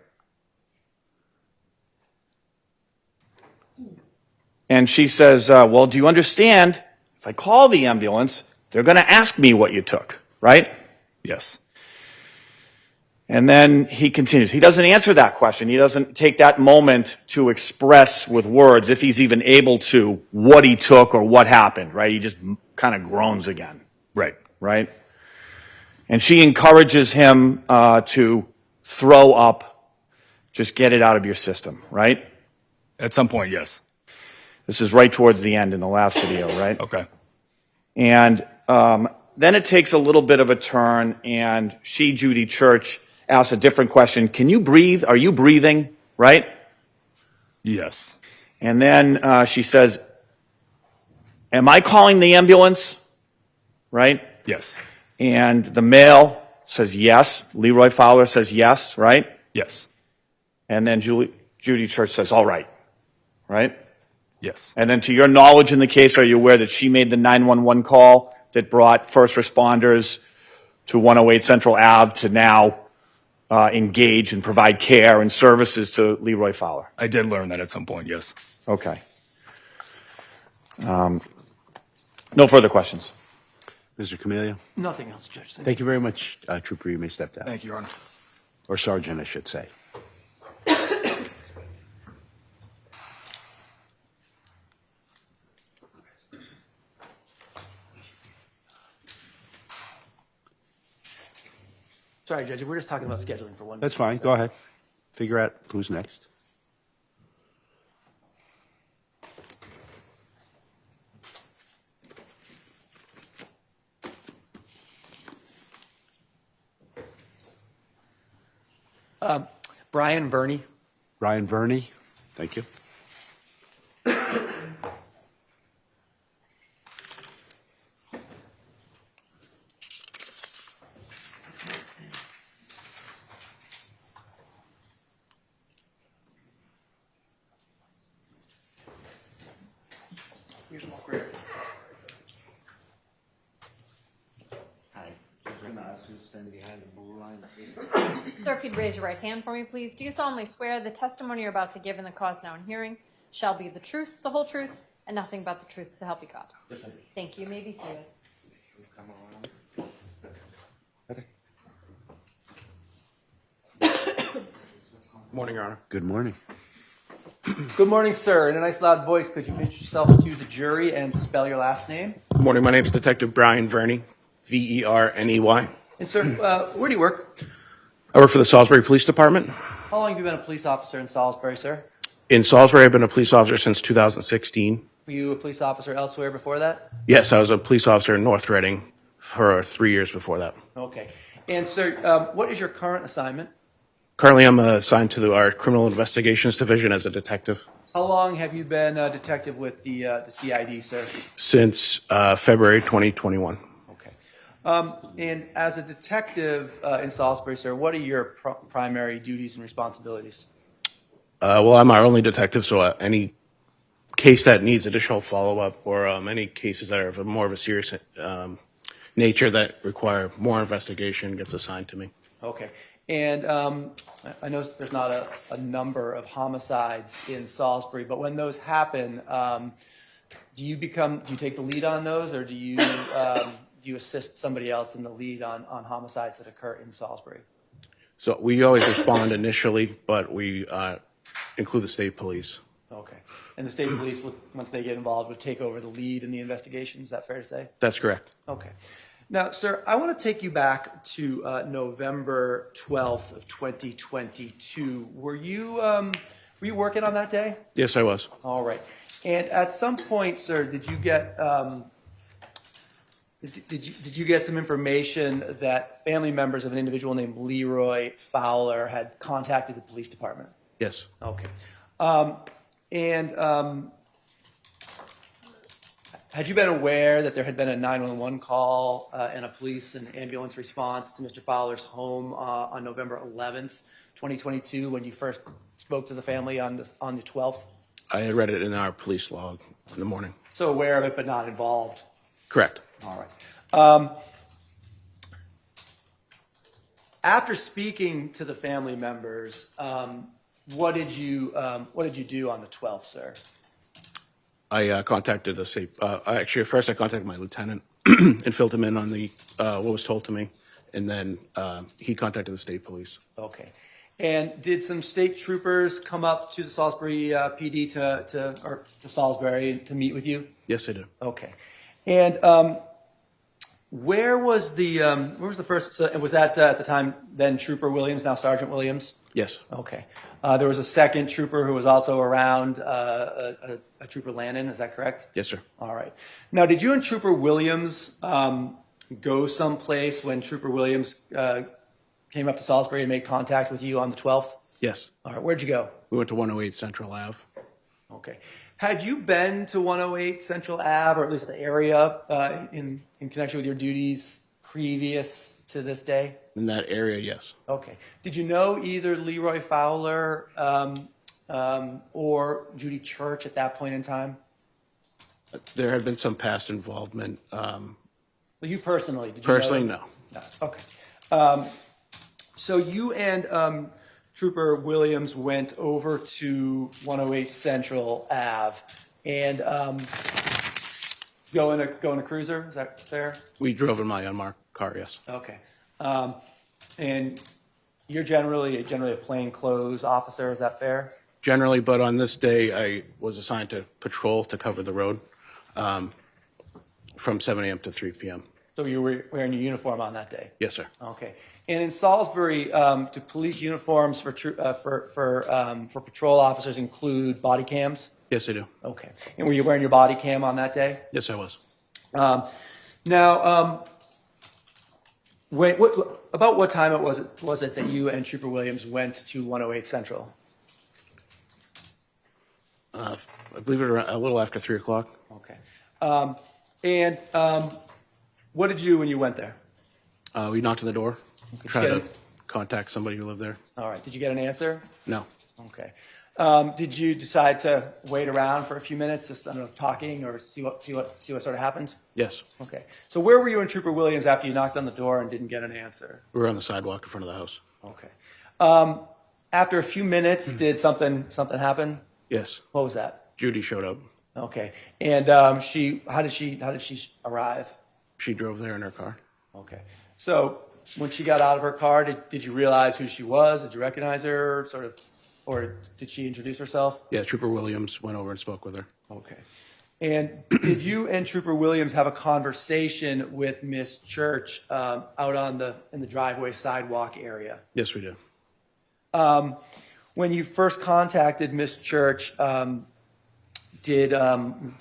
And she says, well, do you understand? If I call the ambulance, they're going to ask me what you took, right? Yes. And then he continues. He doesn't answer that question. He doesn't take that moment to express with words, if he's even able to, what he took or what happened, right? He just kind of groans again, Right. right? And she encourages him to throw up, just get it out of your system, right? At some point, yes. This is right towards the end in the last video, right? Okay. And then it takes a little bit of a turn, and she, Judy Church, asks a different question. Can you breathe? Are you breathing? Right? Yes. And then she says, am I calling the ambulance? Right? Yes. And the male says yes. Leroy Fowler says yes, right? Yes. And then Judy Church says, all right. Right? Yes. And then to your knowledge in the case, are you aware that she made the 911 call that brought first responders to 108 Central Ave to now engage and provide care and services to Leroy Fowler? I did learn that at some point, yes. Okay. No further questions. Mr. Camellia? Nothing else, Judge. Thank you very much, Trooper. You may step down. Thank you, Your Honor. Or Sergeant, I should say. Sorry, Judge, we're just talking about scheduling for one. That's fine. Go ahead. Figure out who's next. Brian Verney. Ryan Verney. Thank you. Here's Mark Greer. Sir, if you'd raise your right hand for me, please. Do you solemnly swear the testimony you're about to give in the cause now in hearing shall be the truth, the whole truth, and nothing but the truth, so help you God? Yes, I do. Thank you. You may be seated. Morning, Your Honor. Good morning. Good morning, sir. In a nice loud voice, could you introduce yourself to the jury and spell your last name? Good morning. My name is Detective Brian Verney, Verney. And sir, where do you work? I work for the Salisbury Police Department. How long have you been a police officer in Salisbury, sir? In Salisbury, I've been a police officer since 2016. Were you a police officer elsewhere before that? Yes, I was a police officer in North Reading for 3 years before that. Okay. And sir, what is your current assignment? Currently, I'm assigned to our Criminal Investigations Division as a detective How long have you been a detective with the CID, sir? since February 2021. Okay. And as a detective in Salisbury, sir, what are your primary duties and responsibilities? Well, I'm our only detective, so any case that needs additional follow-up or any cases that are of more of a serious nature that require more investigation gets assigned to me. Okay. And I know there's not a number of homicides in Salisbury, but when those happen, do you take the lead on those, or do you assist somebody else in the lead on homicides that occur in Salisbury? So we always respond initially, but we include the state police. Okay. And the state police, once they get involved, would take over the lead in the investigation. Is that fair to say? That's correct. Okay. Now, sir, I want to take you back to November 12th of 2022. Were you working on that day? Yes, I was. All right. And at some point, sir, did you get did you get some information that family members of an individual named Leroy Fowler had contacted the police department? Yes. Okay. Had you been aware that there had been a 911 call and a police and ambulance response to Mr. Fowler's home on November 11th, 2022, when you first spoke to the family on the 12th? I had read it in our police log in the morning. So aware of it, but not involved? Correct. All right. After speaking to the family members, what did you do on the 12th, sir? I contacted the state. Actually, at first I contacted my lieutenant and filled him in on the what was told to me, and then he contacted the state police. Okay. And did some state troopers come up to the Salisbury PD to Salisbury to meet with you? Yes, I did. Okay. And where was the first? So was that at the time then Trooper Williams, now Sergeant Williams? Yes. Okay. There was a second trooper who was also around, a Trooper Lannon. Is that correct? Yes, sir. All right. Now, did you and Trooper Williams go someplace when Trooper Williams came up to Salisbury and made contact with you on the 12th? Yes. All right. Where'd you go? We went to 108 Central Ave. Okay. Had you been to 108 Central Ave, or at least the area, in connection with your duties previous to this day? In that area, yes. Okay. Did you know either Leroy Fowler or Judy Church at that point in time? There had been some past involvement. Well, you personally, did you Personally, know no. No. Okay. So you and Trooper Williams went over to 108 Central Ave and go in a cruiser. Is that fair? We drove in my unmarked car, yes. Okay. And you're generally a plainclothes officer. Is that fair? Generally, but on this day, I was assigned to patrol to cover the road from 7 a.m. to 3 p.m. So you were wearing your uniform on that day? Yes, sir. Okay. And in Salisbury, do police uniforms for patrol officers include body cams? Yes, I do. Okay. And were you wearing your body cam on that day? Yes, I was. Now, about what time was it that you and Trooper Williams went to 108 Central? I believe it was a little after 3 o'clock. Okay. And what did you do when you went there? We knocked on the door, tried get to it? contact somebody who lived there. All right. Did you get an answer? No. Okay. Did you decide to wait around for a few minutes, just I don't know, talking, or see what sort of happened? Yes. Okay. So where were you and Trooper Williams after you knocked on the door and didn't get an answer? We were on the sidewalk in front of the house. Okay. After a few minutes, did something happen? Yes. What was that? Judy showed up. Okay. And how did she arrive? She drove there in her car. Okay. So when she got out of her car, did you realize who she was? Did you recognize her, sort of, or did she introduce herself? Yeah, Trooper Williams went over and spoke with her. Okay. And did you and Trooper Williams have a conversation with Miss Church out in the driveway sidewalk area? Yes, we did. When you first contacted Miss Church, so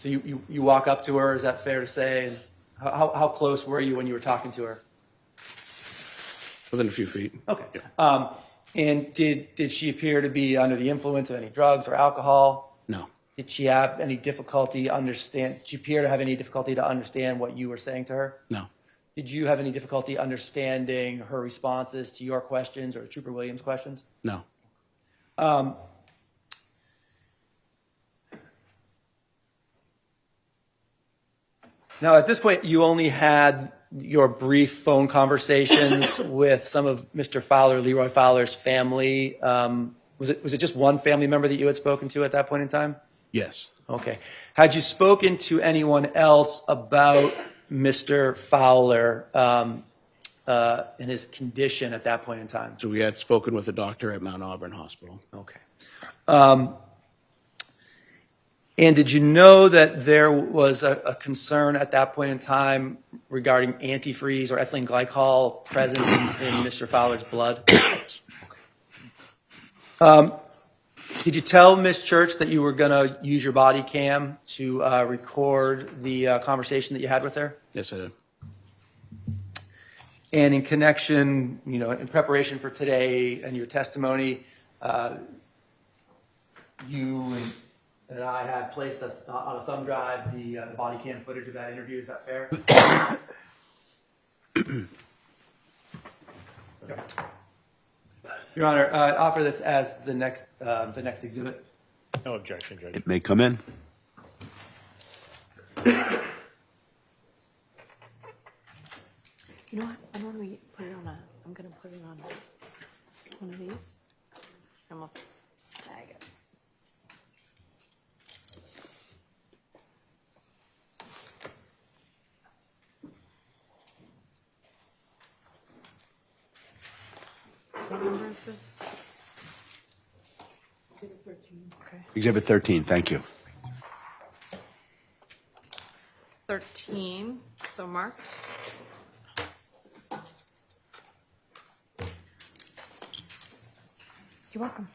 you walk up to her? Is that fair to say? And how close were you when you were talking to her? Within a few feet. Okay. Yeah. And did she appear to be under the influence of any drugs or alcohol? No. Did she have any difficulty did she appear to have any difficulty to understand what you were saying to her? No. Did you have any difficulty understanding her responses to your questions or Trooper Williams' questions? No. Now, at this point, you only had your brief phone conversations with some of Mr. Fowler, Leroy Fowler's family. Was it just one family member that you had spoken to at that point in time? Yes. Okay. Had you spoken to anyone else about Mr. Fowler and his condition at that point in time? So we had spoken with a doctor at Mount Auburn Hospital. Okay. And did you know that there was a concern at that point in time regarding antifreeze or ethylene glycol present in Mr. Fowler's blood? Did you tell Ms. Church that you were going to use your body cam to record the conversation that you had with her? Yes, I did. And in connection, in preparation for today and your testimony, you and I had placed on a thumb drive the body cam footage of that interview. Is that fair? Okay. Your Honor, I'd offer this as the next exhibit. No objection, Judge. It may come in. You know what? I'm going to put it on I'm going to put it on one of these. And we'll tag it. What number is this? Okay. Exhibit 13, thank you. 13, so marked. You're welcome.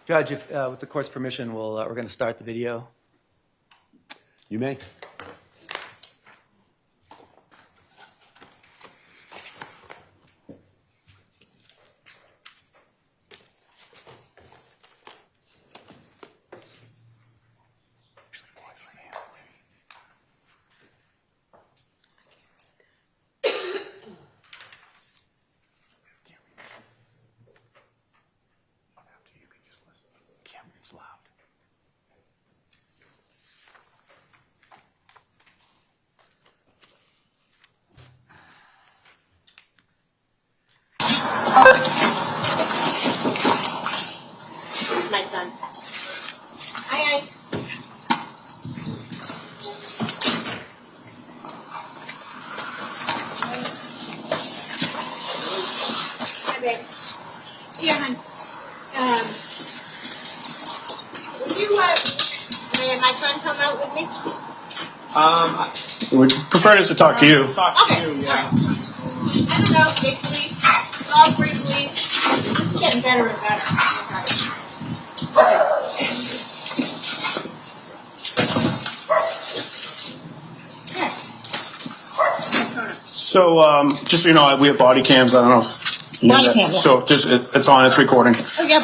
Judge, with the court's permission, we're going to start the video. You may. My son. Aye. Hi, babe. Yeah, hon. Would you have my son come out with me? Would prefer us to talk to you. Okay. I don't know, big police, dog free police. This is getting better and better. So, just so you know, we have body cams. I don't know if you knew Body that. cam, yeah. So, just it's on. It's recording. Oh, yep.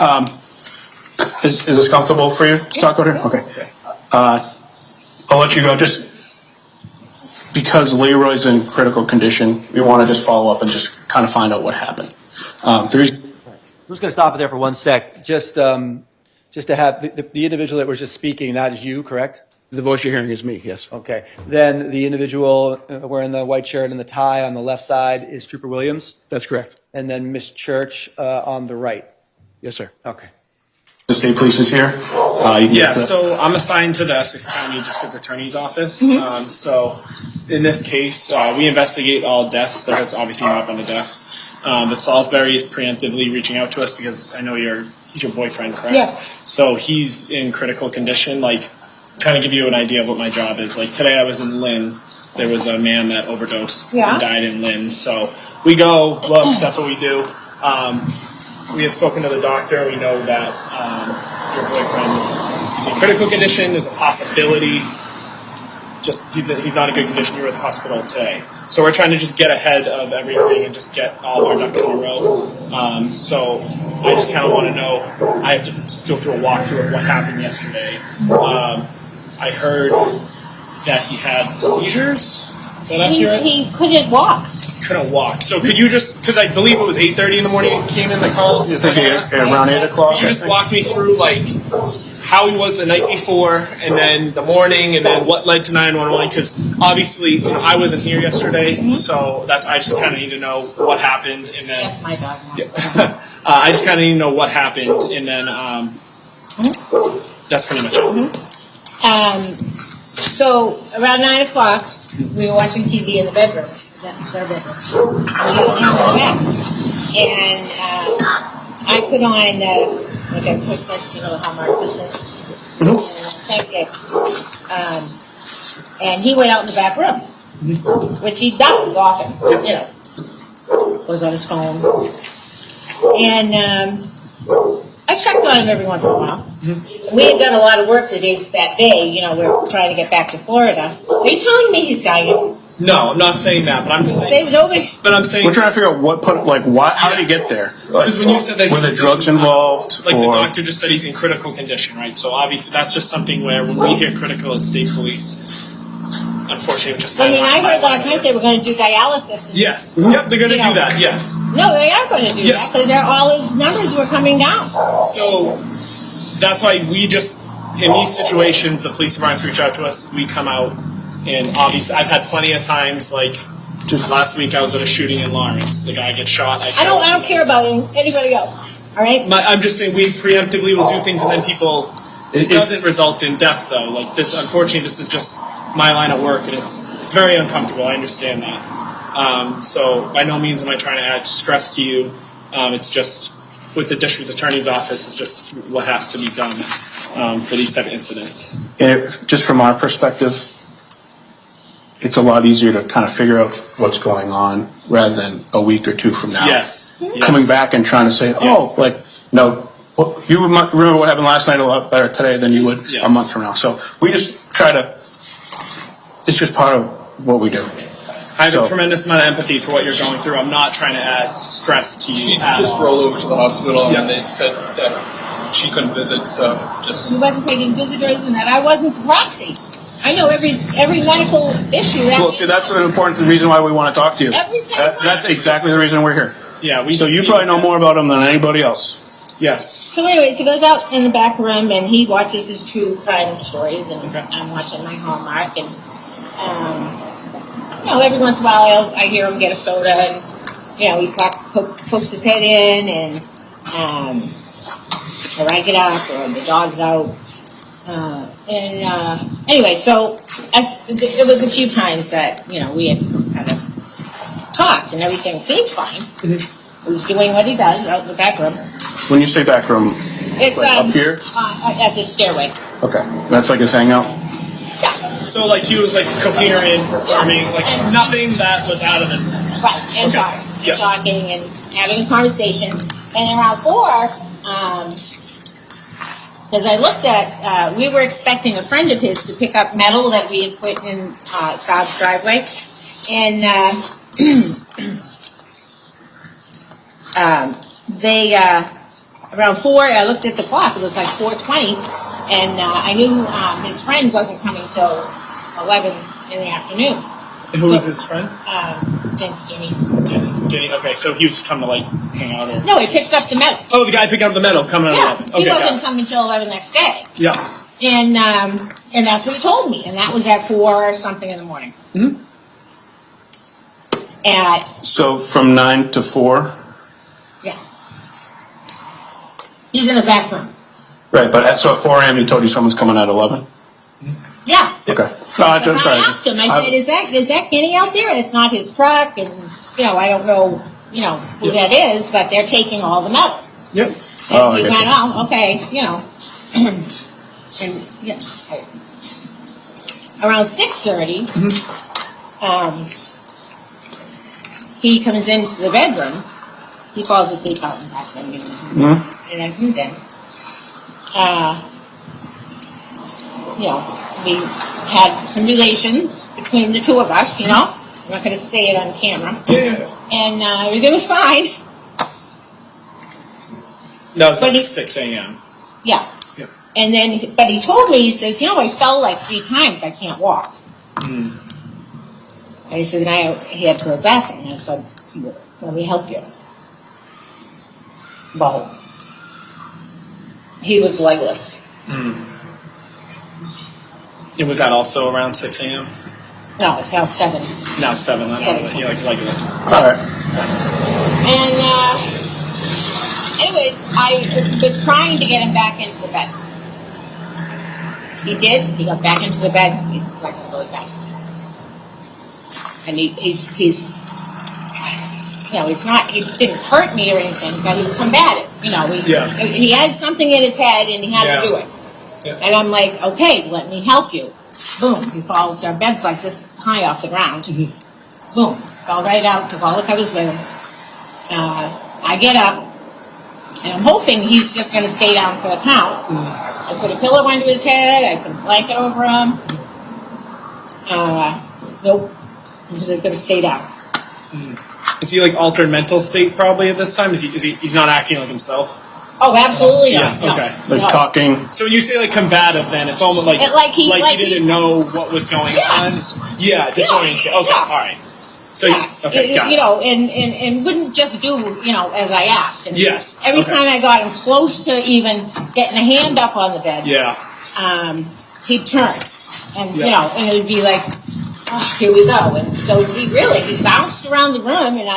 Is this comfortable for you to talk about it? Okay. I'll let you go. Just because Leroy's in critical condition, we want to just follow up and just kind of find out what happened. I'm just going to stop it there for 1 sec. Just to have the individual that was just speaking, that is you, correct? The voice you're hearing is me. Yes. Okay. Then the individual wearing the white shirt and the tie on the left side is Trooper Williams? That's correct. And then Miss Church on the right? Yes, sir. Okay. The state police is here. Yeah, so I'm assigned to the Essex County District Attorney's Office. So in this case, we investigate all deaths. There has obviously not been a death. But Salisbury is preemptively reaching out to us because I know he's your boyfriend, correct? Yes. So he's in critical condition. Like, kind of give you an idea of what my job is. Like today I was in Lynn. There was a man that overdosed and died in Lynn. So we go, look, that's what we do. We had spoken to the doctor. We know that your boyfriend is in critical condition. There's a possibility. He's not in good condition. You were at the hospital today. So we're trying to just get ahead of everything and just get all our ducks in a row. So I just kind of want to know. I have to just go through a walkthrough of what happened yesterday. I heard that he had seizures. Is that accurate? He couldn't walk. Couldn't walk. So could you just, because I believe it was 8:30 in the morning it came in the calls. You think around 8 o'clock? Could you just walk me through like how he was the night before, and then the morning, and then what led to 911? Because obviously I wasn't here yesterday, so I just kind of need to know what happened, and then That's my dog. I just kind of need to know what happened, and then that's pretty much it. So around 9 o'clock, we were watching TV in the bedroom. That's our bedroom. We were in the back, and I put on like a Christmas, Hallmark Christmas. And he went out in the back room, which he does often. Was on his phone, and I checked on him every once in a while. We had done a lot of work that day. We're trying to get back to Florida. Are you telling me he's dying? No, I'm not saying that, but I'm just saying. But I'm saying We're trying to figure out how did he get there? Because when you said that, were the drugs involved? Like the doctor just said, he's in critical condition, right? So obviously that's just something where when we hear critical as state police, unfortunately, just. I heard last night they were going to do dialysis. Yes. Yep, they're going to do that. Yes. No, they are going to do that because all his numbers were coming down. So that's why we just, in these situations, the police departments reach out to us. We come out, and obviously, I've had plenty of times, like just last week, I was at a shooting in Lawrence. The guy gets shot. I don't care about anybody else. All right. I'm just saying we preemptively will do things, and then people. It doesn't result in death, though. Like this, unfortunately, this is just my line of work, and it's very uncomfortable. I understand that. So by no means am I trying to add stress to you. It's just with the district attorney's office, it's just what has to be done for these type of incidents. Just from our perspective, it's a lot easier to kind of figure out what's going on rather than a week or two from now. Yes. Coming back and trying to say, you remember what happened last night a lot better today than you would a month from now. So we just try to, it's just part of what we do. I have a tremendous amount of empathy for what you're going through. I'm not trying to add stress to you. She just rolled over to the hospital and they said that she couldn't visit, so just. He wasn't taking visitors, and that I wasn't the proxy. I know every medical issue. Well, see, that's an important reason why we want to talk to you. That's exactly the reason we're here. Yeah. So you probably know more about him than anybody else. Yes. So anyways, he goes out in the back room and he watches his true crime stories, and I'm watching my Hallmark, and every once in a while I hear him get a soda, and he pokes his head in, and or I get up, or the dog's out, anyway, so it was a few times that we had kind of talked, and everything seemed fine. He was doing what he does out in the back room. When you say back room, It's up here? At the stairway. Okay, that's like his hangout. So like he was like coherent, performing, like nothing that was out of it. Right, and talking and having a conversation. And around 4, because I looked at, we were expecting a friend of his to pick up metal that we had put in Saab's driveway, and they around 4. I looked at the clock; it was like 4:20, and I knew his friend wasn't coming till 11 in the afternoon. And who was his friend? Jenny. Okay, so he was just coming to like hang out. Or... No, he picked up the metal. Oh, the guy picked up the metal coming at 11. Okay, he wasn't coming till 11 next day. Yeah. And that's what he told me, and that was at 4 something in the morning. Mm-hmm. So from 9 to 4. Yeah. He's in the back room. Right, but so at 4 a.m. he told you someone's coming at 11. Yeah. Okay. No, I'm sorry. I asked him. I said, "Is that Kenny out there?" And it's not his truck, and I don't know, who that is, but they're taking all the metal. Yep. And he went, "Oh, okay," and around 6:30, he comes into the bedroom. He falls asleep out in the back room, and I comes in, we had some relations between the two of us, I'm not going to say it on camera. Yeah. And everything was fine. That was But about he- 6 a.m. Yeah. Yeah. And then, but he told me, he says, I fell like 3 times. I can't walk. And he says, he had to go to the bathroom. And I said, let me help you. Well, he was legless. And was that also around 6 a.m.? No, it's now 7. Now 7. I don't know. 7. Yeah, like this. All right. And anyways, I was trying to get him back into the bed. He did. He got back into the bed. He's like really bad. And he's he's not. He didn't hurt me or anything, but he's combative. He had something in his head and he had to do it. Yeah. And I'm like, okay, let me help you. Boom. He falls. Our bed's like this high off the ground. Boom. Fell right out. Took all the covers with him. I get up. And I'm hoping he's just going to stay down for the count. I put a pillow under his head. I put a blanket over him. Nope. He's going to stay down. Is he like altered mental state probably at this time? He's not acting like himself? Oh, absolutely not. Yeah, okay. No. No. Talking. So when you say like combative, then it's almost like he didn't know what was going on. Yeah, disoriented. Okay, all right. So okay, got it. And wouldn't just do as I asked. And Yes. Every okay. time I got him close to even getting a hand up on the bed, he'd turn, and and it'd be like, oh, here we go. And so he bounced around the room, and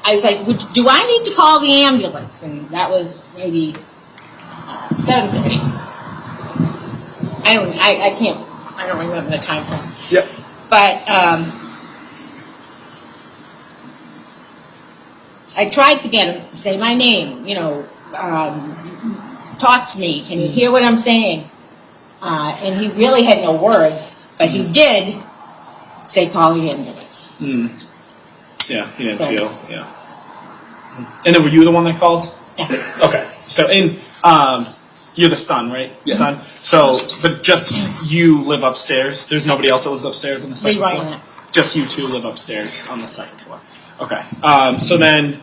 I was like, do I need to call the ambulance? And that was maybe 7:30. I don't remember the time frame. Yep. But I tried to get him to say my name, talk to me. Can you hear what I'm saying? And he really had no words, but he did say call the ambulance. Yeah, he didn't feel. Yeah. And then were you the one that called? Yeah. Okay. So you're the son, right? Yeah. Son. So, but just you live upstairs. There's nobody else that lives upstairs on the second Leroy floor. and I. Just you two live upstairs on the second floor. Okay. So then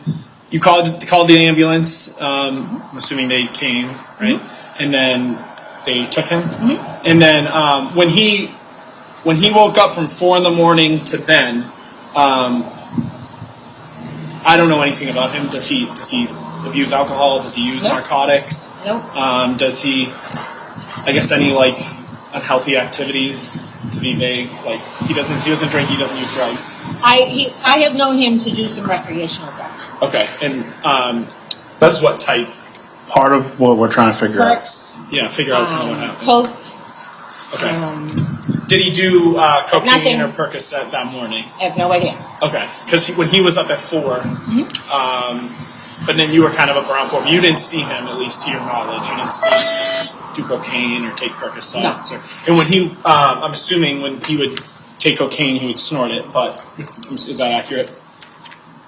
you called the ambulance. I'm assuming they came, right? And then they took him. And then when he woke up from 4 a.m. to then, I don't know anything about him. Does he abuse alcohol? Does he use narcotics? Nope. Does he, I guess, any like unhealthy activities? To be vague, like he doesn't drink, he doesn't use drugs. I have known him to do some recreational drugs. Okay, and that's what type? Part of what we're trying to figure out. Perks, Yeah, figure out kind of what happened. coke. Okay. Did he do nothing. cocaine or Percocet that morning? I have no idea. Okay, because when he was up at 4, but then you were kind of up around 4. But you didn't see him, at least to your knowledge. You didn't see him do cocaine or take Percocets. No. And when he, I'm assuming when he would take cocaine, he would snort it. But is that accurate?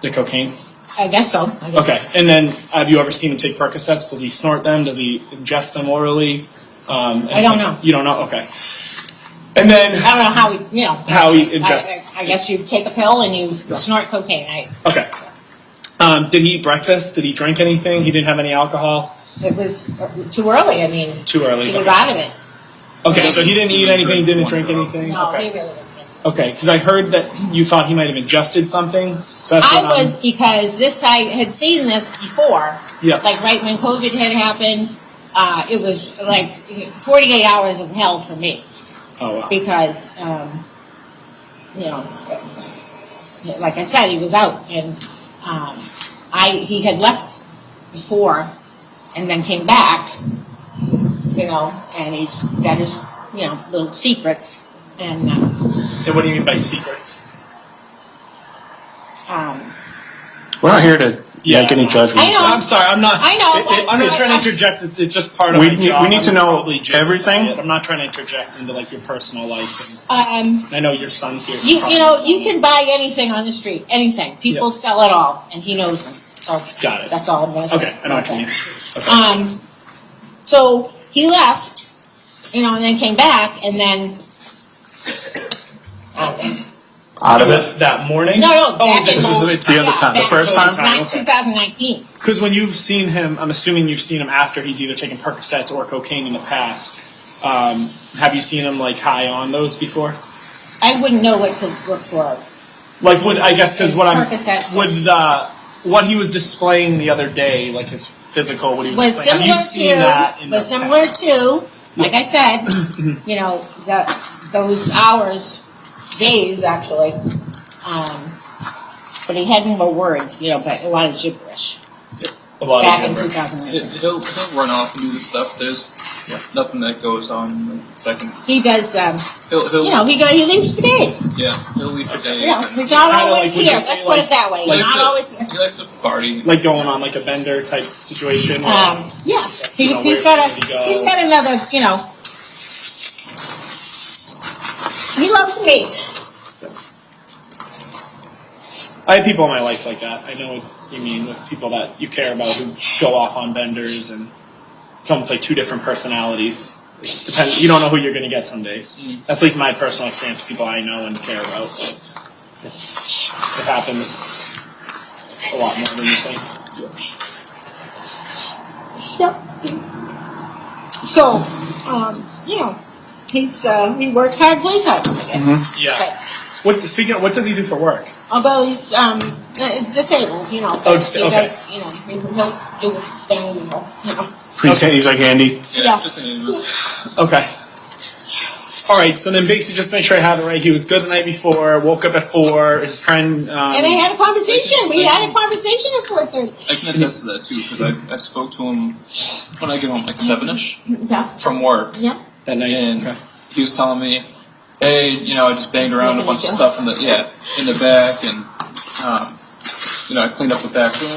The cocaine. I guess so. Okay, and then have you ever seen him take Percocets? Does he snort them? Does he ingest them orally? I don't know. You don't know? Okay. And then I don't know how he, how he ingests. I guess you take a pill and you snort cocaine. Okay. Did he eat breakfast? Did he drink anything? He didn't have any alcohol? It was too early. I mean, Too early. he was Okay. out of it. Okay, so he didn't eat anything, didn't drink anything? No, Okay. he really didn't. Okay, because I heard that you thought he might have ingested something. So that's what I was, because I had seen this before. Yeah. Like right when COVID had happened, it was like 48 hours of hell for me. Oh, wow. Because, like I said, he was out, and he had left before, and then came back, and he's got his, little secrets, and And what do you mean by secrets? We're not here to make any judgments. I know. I'm sorry, I'm not. I know, I'm not trying to interject. It's just part of my job. We need to I'm know probably joking everything. about it. I'm not trying to interject into like your personal life. And I know your son's here. you can buy anything on the street, anything. People sell it all, and he knows them. So Got it. that's all I'm going to say. Okay, I know what you mean. Okay. So he left, and then came back, and then. Out of it that morning? No, back this is the other time. The first time? 2019. Because when you've seen him, I'm assuming you've seen him after he's either taken Percocets or cocaine in the past. Have you seen him like high on those before? I wouldn't know what to look for. Like, because Percocets. What he was displaying the other day, like his physical, what he was Was displaying. Have you seen that in the similar past? to, like I said, those hours, days actually. But he had more words, but a lot of gibberish. A lot back of in gibberish. 2008. He'll run off and do the stuff. There's nothing that goes on in a second. He does. He'll he leaves for days. Yeah, he'll leave for days. He's not always would here. you say, Let's put it that way. He's not always here. He likes to party. Like going on like a bender type situation. Yeah, he's where got did he go? he's got another. He loves me. I have people in my life like that. I know what you mean, with people that you care about who go off on benders, and it's almost like two different personalities. It depends. You don't know who you're going to get some days. That's at least my personal experience with people I know and care about. It happens a lot more than you think. Yep. So, he works hard, plays hard. Yeah. But, Speaking of, what does he do for work? although he's disabled, Oh, he okay. does, he'll do his thing, He's like handy. Yeah. Just an animal. Okay. All right. So then, basically, just make sure I have it right. He was good the night before. Woke up at 4. His friend. And they had a conversation. We had a conversation at 4:30. I can attest to that too, because I spoke to him when I get home like 7ish Yeah. from work. Yeah. that night. And he was telling me, hey, I just banged around a bunch of stuff in the back, and I cleaned up the back room.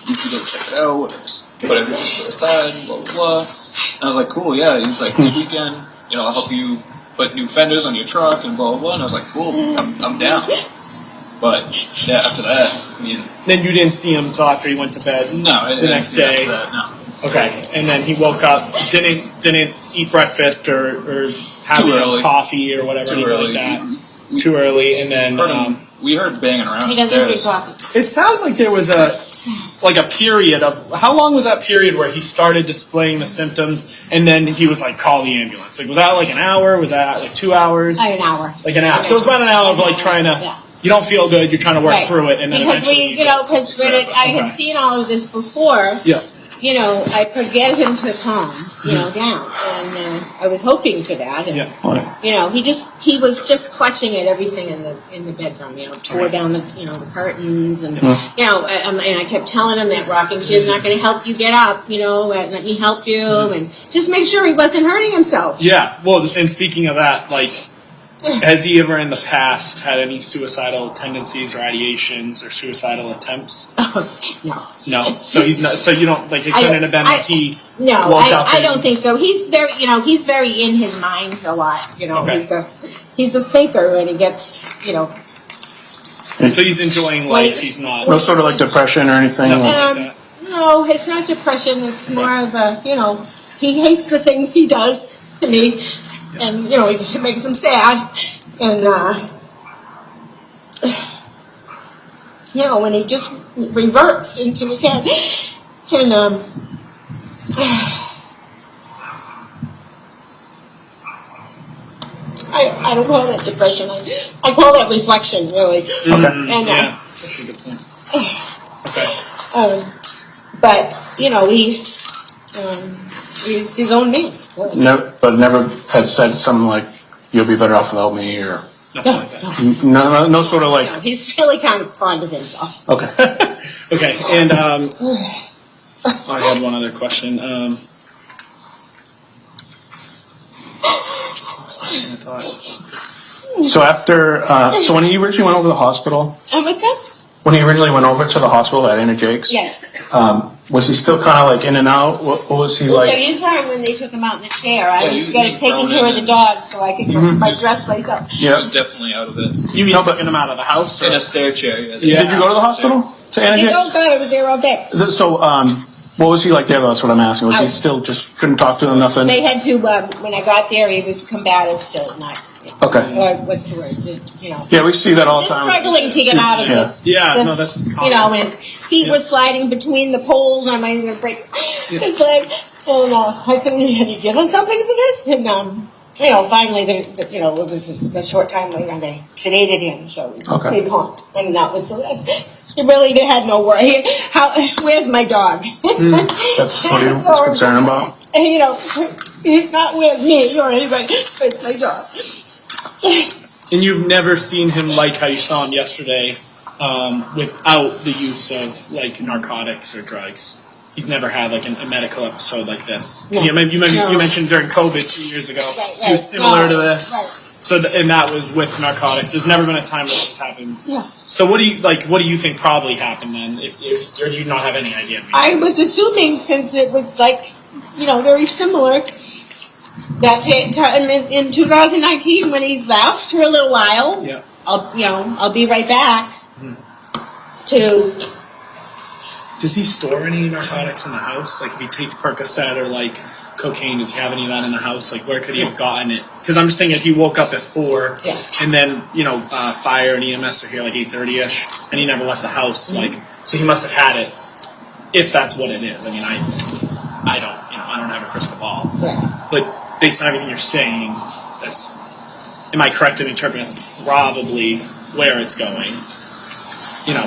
You can go check it out. Just put everything to the side, blah blah blah. And I was like, cool, yeah. He's like, this weekend, I'll help you put new fenders on your truck and blah blah blah. And I was like, cool, I'm down. But yeah, after that, Then you didn't see him till after he went to bed. no, the next day. After that, no. Okay, and then he woke up, didn't eat breakfast or have Too early. Coffee or whatever, Too anything early. like that. Too early, and then We heard banging around He doesn't drink upstairs. coffee. it sounds like there was a period of how long was that period where he started displaying the symptoms, and then he was like, call the ambulance. Like, was that like an hour? Was that like 2 hours? Like an hour. Like an hour. So it was about an hour of like trying to. Yeah. You don't feel good. You're trying to work Right. through it, and then Because eventually. because I had seen all of this before. Yeah. I could get him to calm, down, and I was hoping for that. And, Yeah. he was just clutching at everything in the bedroom. Tore down the curtains, and and I kept telling him that rocking chair is not going to help you get up. Let me help you, and just make sure he wasn't hurting himself. Yeah. Well, and speaking of that, like, has he ever in the past had any suicidal tendencies or ideations or suicidal attempts? No. No. So he's not. So you don't like it couldn't have been like he. No, woke up I and- don't think so. He's very, he's very in his mind a lot. Okay. He's a thinker, and he gets, So he's enjoying life. He's not. No sort of like depression or anything. Nothing like that. No, it's not depression. It's more of a, he hates the things he does to me, and it makes him sad, and when he just reverts into his head, and I don't call that depression. I call that reflection, really. And, Yeah. That's a good point. Okay. but he's his own man. Really. No, but never has said something like, "You'll be better off without me," or Nothing like that. no sort of like. He's really kind of fond of himself. Okay. Okay. And I had one other question. So after, so when he originally went over to the hospital, What's that? when he originally went over to the hospital at Anna Jake's, Yes. was he still kind of like in and out? What was he So like? you saw him when they took him out in the chair. I Yeah, was he going to was take thrown care of in the and- dog so I could get my dress lace up. He Yeah. was definitely out of it. You mean taking him out of the house? Or? In a stair chair, yeah. Yeah. Did you go to the hospital to Anna I said, oh Jake's? God, I was there all day. So What was he like there, though? That's what I'm asking. Was he still just couldn't talk to him, nothing? They had to, when I got there, he was combative still, not. Okay. Or what's the word? You know. Yeah, we see that all the Just time. struggling to get out of Yeah. this. Yeah, this, no, that's you know, and his feet were sliding between the poles. I might even break his leg. And I said, "Have you given something for this?" And you know, finally, you know, it was a short time later, and they sedated him, so they pumped, and that was the rest. He really had no worry. Where's my dog? That's what he was concerned about. And, you know, he's not with me or anybody. It's my dog. And you've never seen him like how you saw him yesterday, without the use of like narcotics or drugs. He's never had like a medical episode like this. No. You mentioned during COVID 2 years ago, he was similar to this. Right. So and that was with narcotics. There's never been a time that this has happened. Yeah. So what do you think probably happened then? If or do you not have any idea? I was assuming, since it was like, you know, very similar, that in 2019 when he left for a little while, Yeah. I'll be right back to. Does he store any narcotics in the house? Like if he takes Percocet or like cocaine, does he have any of that in the house? Like where could he have gotten it? Because I'm just thinking if he woke up at 4 and then, you know, fire and EMS are here like 8:30ish and he never left the house, like, so he must have had it if that's what it is. I mean, I don't have a crystal ball. Yeah. But based on everything you're saying, am I correct in interpreting that's probably where it's going? You know,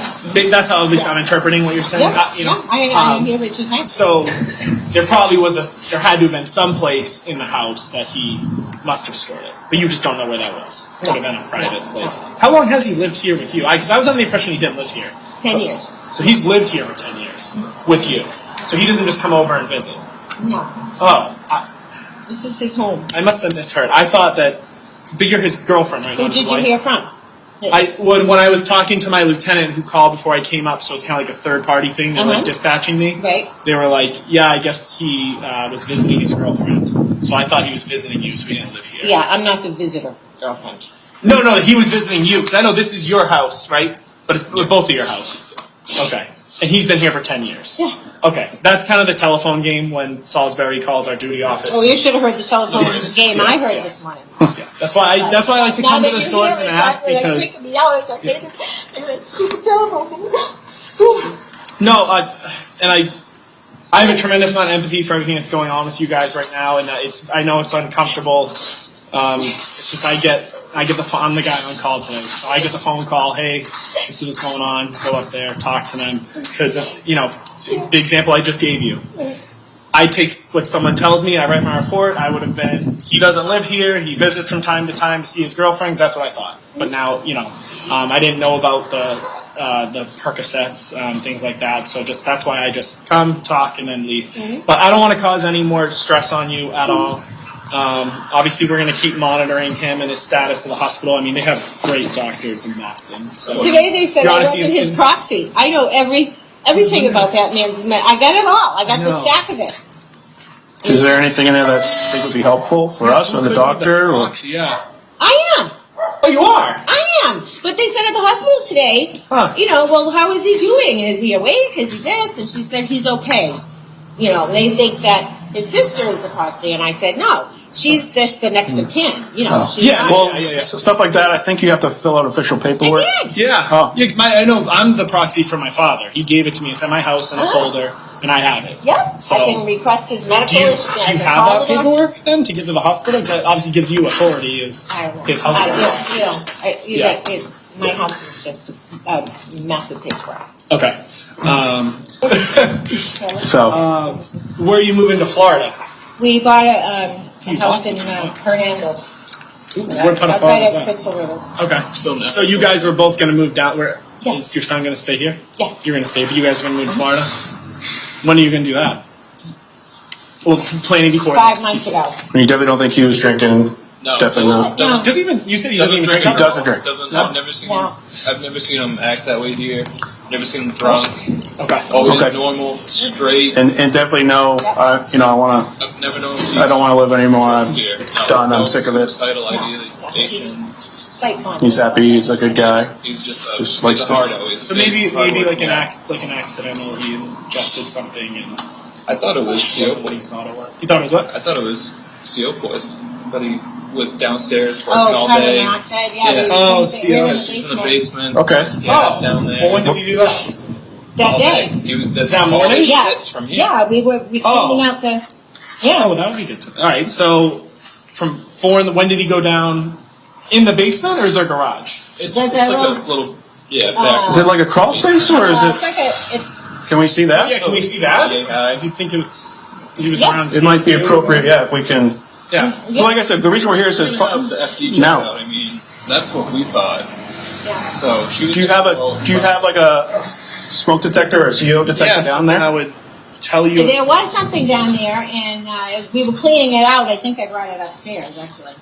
that's how at least I'm interpreting what you're saying. Yeah, You know, I hear what you're saying. so there had to have been some place in the house that he must have stored it, but you just don't know where that was. It could have been a private place. How long has he lived here with you? Because I was under the impression he didn't live here. 10 years. So he's lived here for 10 years with you. So he doesn't just come over and visit. No. Oh, This is his home. I must have misheard. I thought that, but you're his girlfriend, right? Who Not his did you wife? hear from? When I was talking to my lieutenant who called before I came up, so it's kind of like a third party thing. They were like dispatching me. Right. They were like, "Yeah, I guess he was visiting his girlfriend." So I thought he was visiting you, so he didn't live here. Yeah, I'm not the visitor girlfriend. No, he was visiting you because I know this is your house, right? But it's both of your house. Okay. And he's been here for 10 years. Yeah. Okay, that's kind of the telephone game when Salisbury calls our duty office. Oh, you should have heard the telephone game I heard this morning. Yeah, that's why I like to come to the source and ask because. Stupid telephone. No, and I have a tremendous amount of empathy for everything that's going on with you guys right now, and I know it's uncomfortable. It's just I'm the guy on call today, so I get the phone call. Hey, this is what's going on. Go up there, talk to them, because the example I just gave you. I take what someone tells me. I write my report. I would have been. He doesn't live here. He visits from time to time to see his girlfriends. That's what I thought. But now, I didn't know about the Percocets, things like that. So that's why I just come, talk, and then leave. Mm-hmm. But I don't want to cause any more stress on you at all. Obviously, we're going to keep monitoring him and his status in the hospital. I mean, they have great doctors in Boston. So today they said I wasn't his proxy. I know everything about that man's. I got it all. I got the stack of it. Is there anything in there that you think would be helpful for us or the doctor? Or? Yeah. I am. Oh, you are? I am. But they said at the hospital today, well, how is he doing? Is he awake? Is he this? And she said he's okay. They think that his sister is a proxy. And I said, no, she's the next of kin. Stuff like that, I think you have to fill out official paperwork. I did. Yeah. Cause I know I'm the proxy for my father. He gave it to me. It's at my house in a folder, and I have it. Yep. So, I can request his medical. Do you have that paperwork then to give to the hospital? That obviously gives you authority as his husband. My house is just a massive paperwork. Okay. Where are you moving to Florida? We bought a house in Hernando. What part of Florida is that? Crystal River. Okay. So you guys were both going to move down. Is your son going to stay here? Yeah. You're going to stay, but you guys are going to move to Florida? When are you going to do that? Well, planning before 5 months ago. And you definitely don't think he was drinking? No. Definitely not. No. You said he doesn't even drink? He doesn't drink. I've never seen him act that way here. Never seen him drunk. Okay. Always normal, straight. And definitely no, I want to. I've never known him. I don't want to live anymore. I'm here. done. I'm sick of it. Suicidal ideation. site plan. He's happy. He's a good guy. He's just Just he's likes a to- hard always. So maybe like an yeah. accident, or he ingested something and I thought it was CO wasn't what he poison. thought it was. You thought it was what? I thought it was CO poison. I thought he was downstairs working Oh, all carbon day. monoxide, Yeah. yeah. Oh, we CO. were in In the basement. Okay. Gas down there. Well, when did he do that? That All day. He was that's That morning? all the Yeah. shits from here. Yeah, we cleaning out the, Oh, that would be good to know. All right, so from 4 in the, when did he go down? In the basement or is there a garage? It's There's like a a little- little back. Is it like a crawl space or is it's it? like it's, Can we see that? Yeah, can we see that? Yeah. Do you think it was, he was Yeah. around? It might be CO2? appropriate, yeah, if we can. Yeah. Well, like I said, the reason we're here is She to. didn't have the FD checked Now. out. I mean, that's what we thought. yeah. So she was. Do you have like a smoke detector or a CO detector Yes, down there? I would tell you. There was something down there, and as we were cleaning it out. I think I brought it upstairs, actually.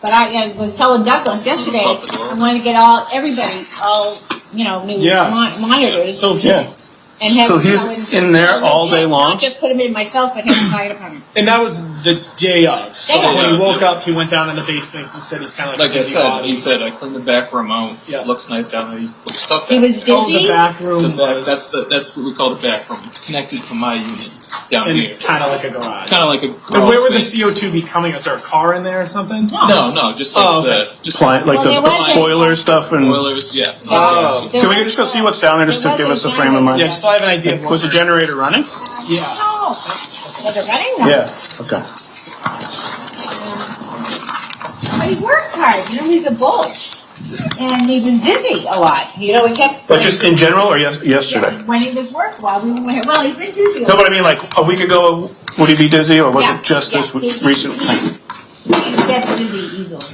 But I was telling Douglas yesterday, Open the door. I want to get everybody, new Yeah. monitors. So Yeah. And have, So he's in there all day long? Not just put him in myself, but him in the fire department. And that was the day of. So Day of. when he Yeah. woke up, he went down in the basement. He said he's kind of like Like a I busy said, body. he said I cleaned the back room out. Yeah. It looks nice down there. You put stuff He back was there. Oh, the dizzy. back room The back, was, that's what we call the back room. It's connected to my unit down and here. it's kind of like a garage. Kind of like a. And crawl where would the space. CO2 be coming? Is there a car in there or something? No, just like Oh, okay. just Like Well, there was the a- boiler stuff and. boilers. Yeah. Oh. Can we just go see what's down there just to give us a frame of mind? Yeah, just so I have an idea. Of Was the generator running? Yeah. No. Was it running? No. Yeah. Okay. But he works hard. He's a bull. And he was dizzy a lot. He kept. But just in general or yesterday? When he was work while we were here. Well, he's been dizzy. No, but I mean, like a week ago, would he be dizzy or was Yeah. it just this Yeah. recent? He gets dizzy easily.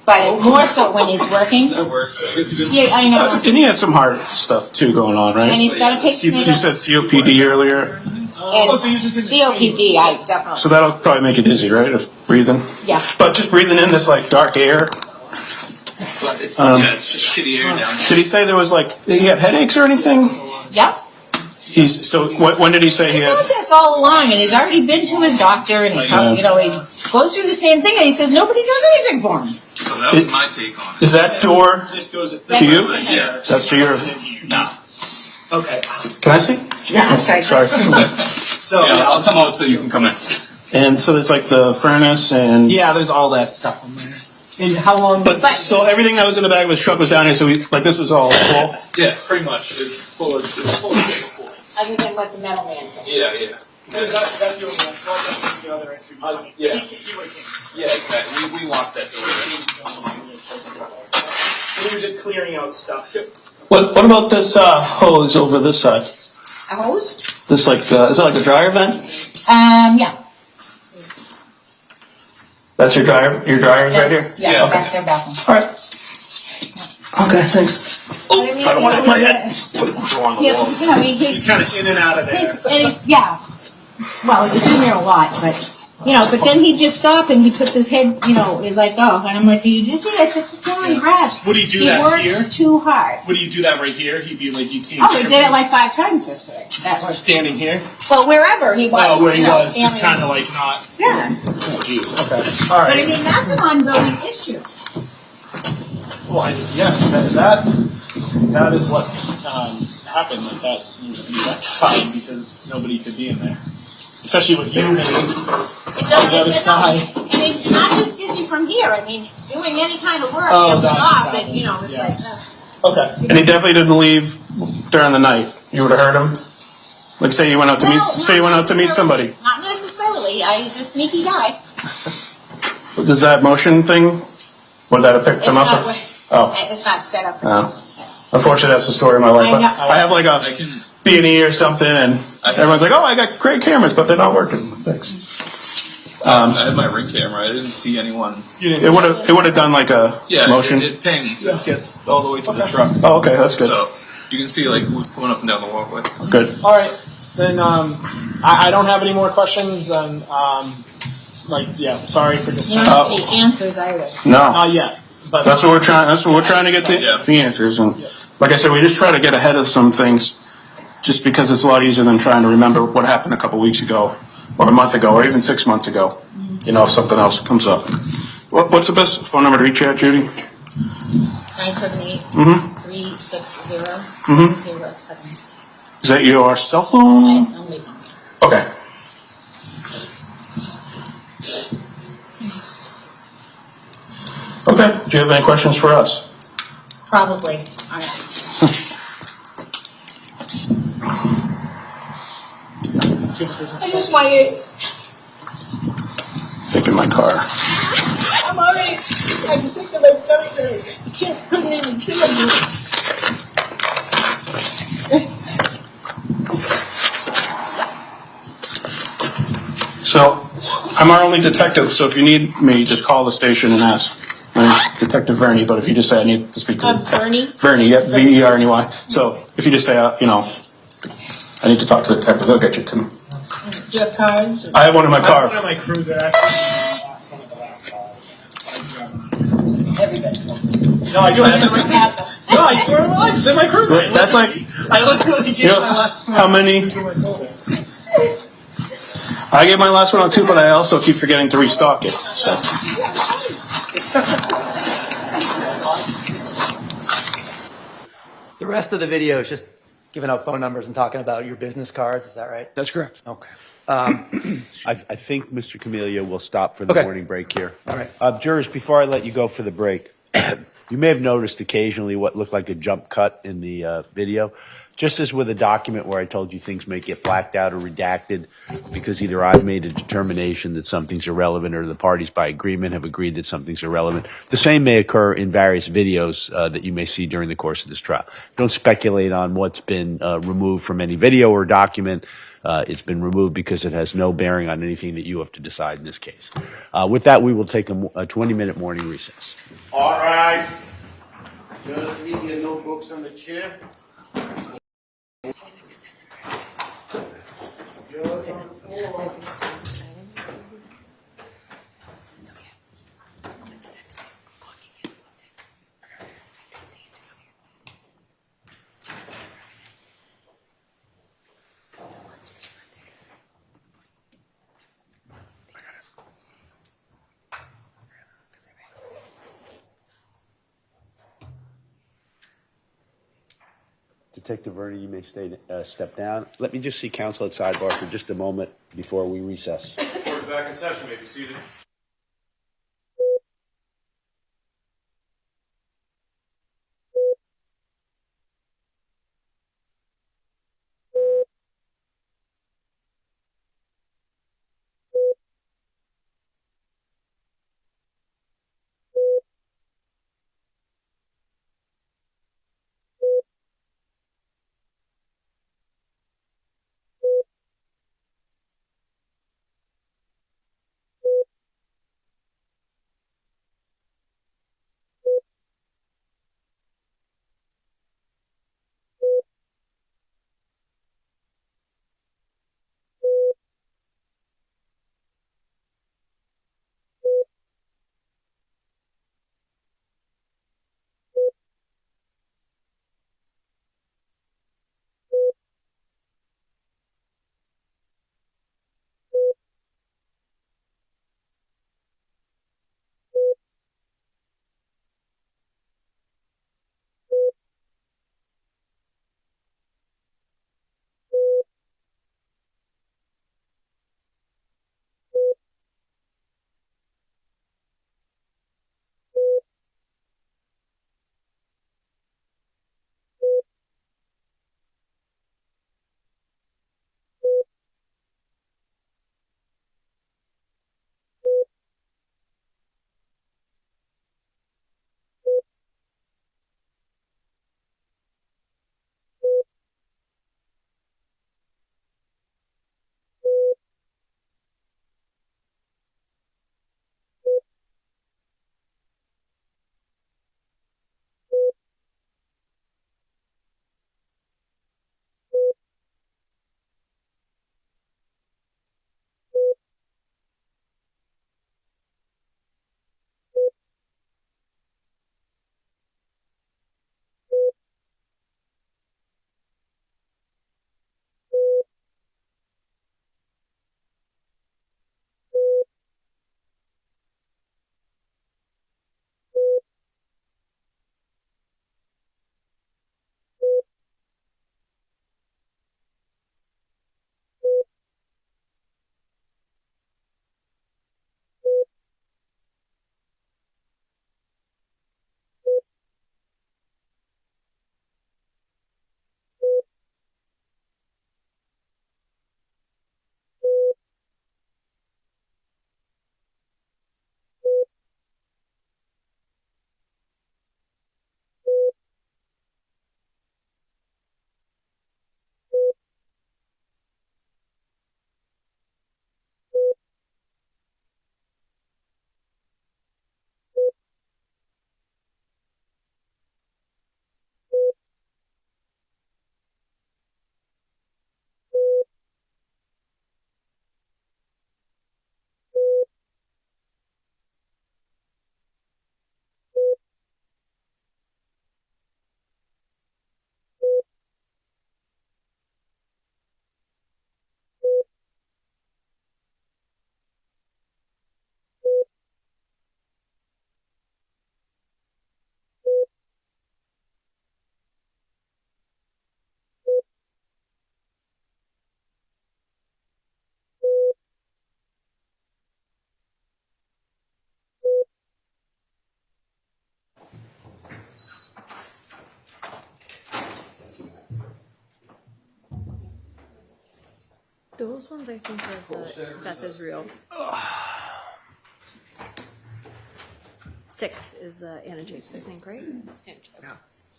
But more so when he's working. That works. I guess you didn't. Yeah, I know. And he had some heart stuff too going on, right? And he's got a You pacemaker. said COPD earlier, And so he was just in COPD, I definitely. so that'll probably make you dizzy, right? If breathing. Yeah. But just breathing in this like dark air. But it's, yeah, it's just shitty air down there. Did he say there was like he had headaches or anything? Yep. When did he say he He's had? had this all along, and he's already been to his doctor, and he's, he goes through the same thing, and he says nobody does anything for him. So that was my take on it. Is that door This goes. to you? Yeah. That's to your. No. Okay. Can I see? Yeah, that's right. Sorry. So Yeah, I'll come out so you can come in. And so there's like the furnace and. yeah, there's all that stuff in there. And how long? But so everything that was in the back of his truck was down here. So this was all full. Yeah, pretty much. It's full of before. Other than what the metal man did. Yeah. That's the only one. That's the other entry. Yeah. He would have came. Yeah, exactly. We locked that door. We were just clearing out stuff. What about this hose over this side? A hose? This like is that like a dryer vent? Yeah. That's your dryer. Your dryer's right here. Yeah, Yeah. that's their bathroom. All right. Okay, thanks. Oh, I don't want it in my head. He's kind of in and out of there. Yeah. Well, he's in there a lot, but but then he'd just stop and he puts his head, he's like, oh, and I'm like, do you just see? I said, sit down and rest. Would he do he that works here? too hard. Would you do that right here? He'd be like, you'd see him. Oh, he did it like 5 times yesterday. That was standing here. well, wherever he was. Oh, where he was, just standing- kind of like not. Yeah. Oh, jeez. Okay. All But I right. mean, that's an ongoing issue. Well, that is what happened. Like that needs to be rectified because nobody could be in there, especially with you. On the other side. I mean, not just dizzy from here. I mean, doing any kind of work, Oh, he'll that's stop, exactly. and it's Yeah. like. Okay. And he definitely didn't leave during the night. You would have heard him. Like say you went out to meet. Say you went out to meet somebody. Not necessarily. He's a sneaky guy. Does that motion thing? Would that have picked It's him not. up? Oh. It's not set up. Oh. Unfortunately, that's the story of my life. I know. I have like a B&E or something, and everyone's like, "Oh, I got great cameras, but they're not working." Thanks. I had my ring camera. I didn't see anyone. It would have done like a motion. It pings. It gets all the way to the truck. Oh, okay, that's good. So you can see like who's coming up and down the walkway. Good. All right. Then I don't have any more questions. And sorry for just. You don't have any answers either. No. Not yet. But That's what we're trying. That's what we're trying to get the answers. And like I said, we just try to get ahead of some things, just because it's a lot easier than trying to remember what happened a couple weeks ago, or a month ago, or even 6 months ago. If something else comes up. What's the best phone number to reach you at, Judy? 978-360-1076. Is that your cell phone? I'm leaving here. Okay. Okay. Do you have any questions for us? Probably. I just want you. Think in my car. I'm already. I'm sick of my stomach. I couldn't even see it. So, I'm our only detective, so if you need me, just call the station and ask. My name's Detective Verney, but if you just say I need to speak to Bernie. Verney, yep, Verney. So, if you just say, I need to talk to the detective, he'll get you to him. Do you have cards? I have one in my car. One of my cruiser, actually. Last one of the last calls. Everybody. No, I do have it in my car. No, I swear to life, it's in my cruiser. That's like, I literally gave my last one. how many? To my folder. I gave my last one out too, but I also keep forgetting to restock it. So. The rest of the video is just giving out phone numbers and talking about your business cards. Is that right? That's correct. Okay. I think Mr. Camellia will stop for the Okay. morning break here. All right. Jurors, before I let you go for the break, you may have noticed occasionally what looked like a jump cut in the video. Just as with a document where I told you things may get blacked out or redacted because either I've made a determination that something's irrelevant or the parties by agreement have agreed that something's irrelevant. The same may occur in various videos that you may see during the course of this trial. Don't speculate on what's been removed from any video or document. It's been removed because it has no bearing on anything that you have to decide in this case. With that, we will take a 20-minute morning recess. All right. Just leave your notebooks on the chair. Detective Verney, you may step down. Let me just see counsel at sidebar for just a moment before we recess. Court is back in session. May be seated. Those ones I think are the Beth is real. 6 is the antigens, I think, right? Yeah,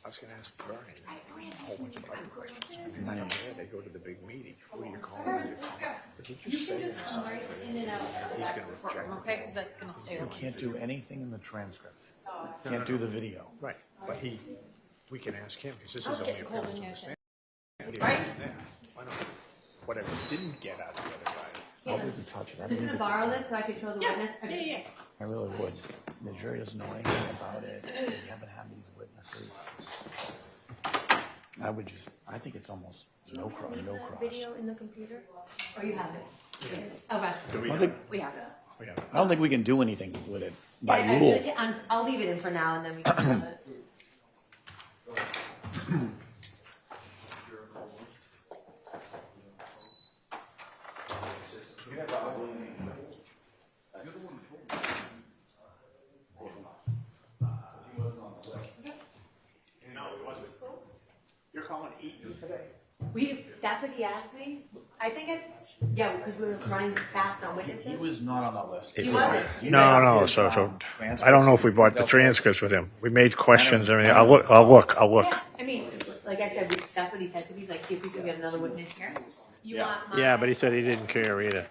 I was going to ask Brian a whole bunch of other questions. Yeah, they go to the big meeting. Who are you calling? But he just said Just come right in and out of he's the going to courtroom, reject. okay? Because that's going to stay You on. can't do anything in the transcript. Can't do the video. Right, but we can ask him because this I was is only getting a cold privilege in of here, understanding. Right? Why not? Whatever he didn't get out of the other guy. I wouldn't touch it. I I'm just don't gonna even- borrow this so I can show the witness. Yeah. I really would. The jury doesn't know anything about it. We haven't had these witnesses. I think it's almost no cross. Video in the computer? Or you have it? Okay. I We have it. don't think we can do anything with it by Yeah, rule. I'll leave it in for now and then we can have it. No, it wasn't. You're calling Eaton today? That's what he asked me. I think because we were running fast on He witnesses. was not on the list. He wasn't. No. So I don't know if we brought the transcripts with him. We made questions and everything. I'll look. Yeah, I mean, like I said, that's what he said to me. He's like, see if we can get another witness here. You want my? Yeah, but he said he didn't care either.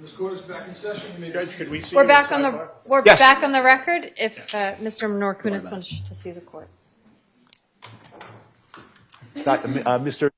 This court is back in session. You may Judge, could we see? We're you back at on the sidebar? we're Yes. back on the record. If Mr. Norkunis wants to see the court. Mr.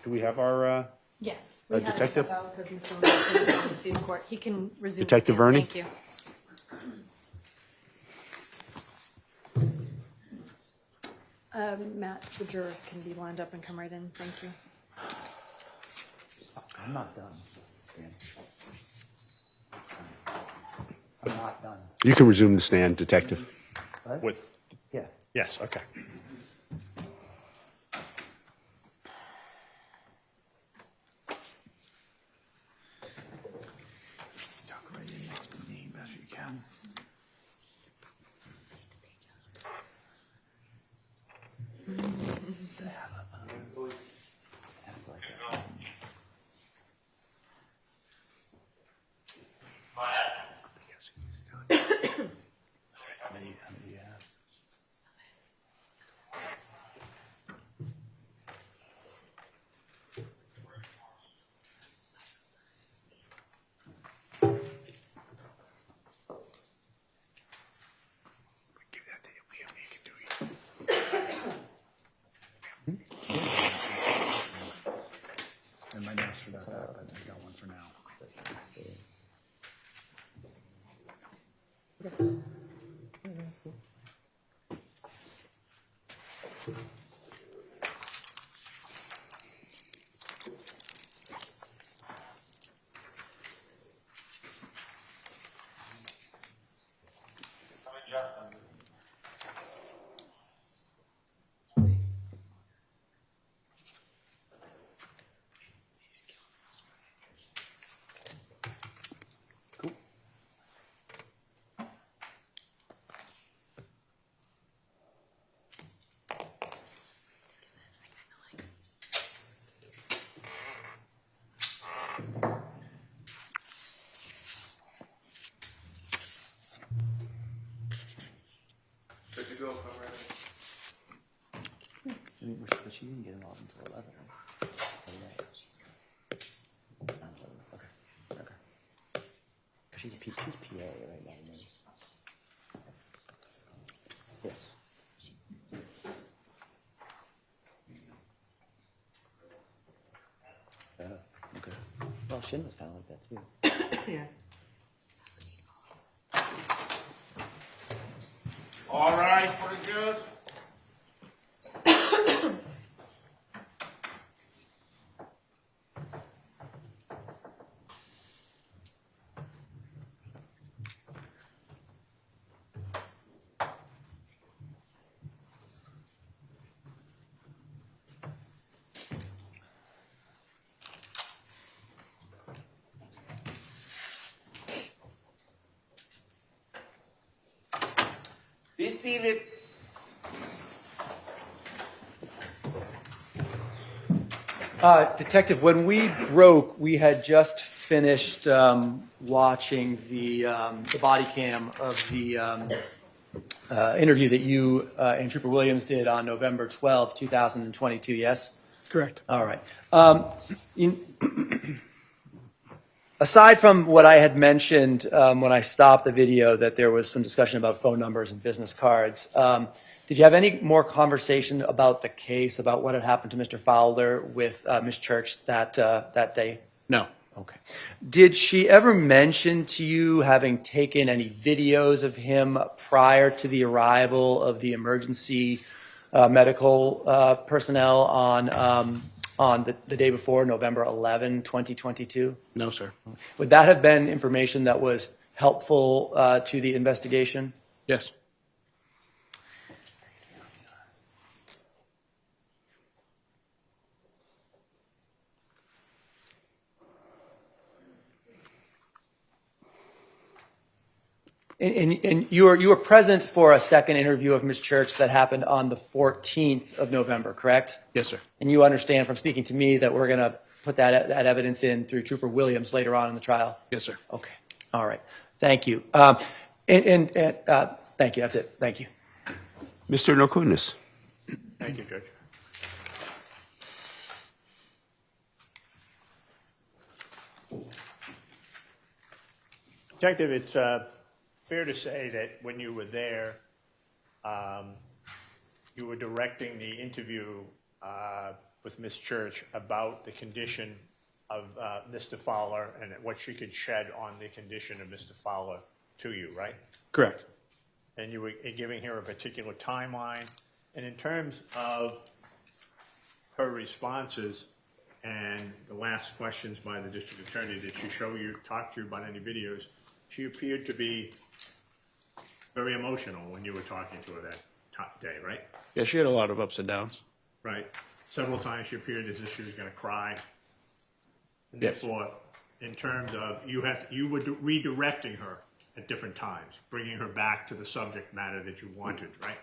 Do we have our Yes. We had to detective? step out because Mr. Norkunis wanted to see the court. He can resume. Detective stand. Verney? Thank you. Matt, the jurors can be lined up and come right in. Thank you. I'm not done. I'm not done. You can resume the stand, Detective. What? With, Yeah. yes, okay. Duck right in next to me best you can. How many do you have? Give that to Liam. He can do it. And my notes for that, but I got one for now. Good to go, comrade. But she didn't get involved until 11, right? Okay. Okay. She's PA right now. Yes. Okay. Well, Shin was kind of like that too. Yeah. All right, for the judge. Be seated. Detective, when we broke, we had just finished watching the body cam of the interview that you and Trooper Williams did on November 12, 2022, yes? Correct. All right. Aside from what I had mentioned when I stopped the video, that there was some discussion about phone numbers and business cards, did you have any more conversation about the case, about what had happened to Mr. Fowler with Ms. Church that day? No. Okay. Did she ever mention to you having taken any videos of him prior to the arrival of the emergency medical personnel on the day before, November 11, 2022? No, sir. Would that have been information that was helpful to the investigation? Yes. And you were present for a second interview of Ms. Church that happened on the 14th of November, correct? Yes, sir. And you understand from speaking to me that we're going to put that evidence in through Trooper Williams later on in the trial? Yes, sir. Okay. All right. Thank you. Thank you. That's it. Thank you. Mr. Nokunis. Thank you, Judge. Detective, it's fair to say that when you were there, you were directing the interview with Ms. Church about the condition of Mr. Fowler and what she could shed on the condition of Mr. Fowler to you, right? Correct. And you were giving her a particular timeline And in terms of her responses and the last questions by the district attorney, did she talk to you about any videos? She appeared to be very emotional when you were talking to her that day, right? Yeah, she had a lot of ups and downs. Right. Several times she appeared as if she was going to cry. And Yes. therefore, in terms of you were redirecting her at different times, bringing her back to the subject matter that you wanted, right?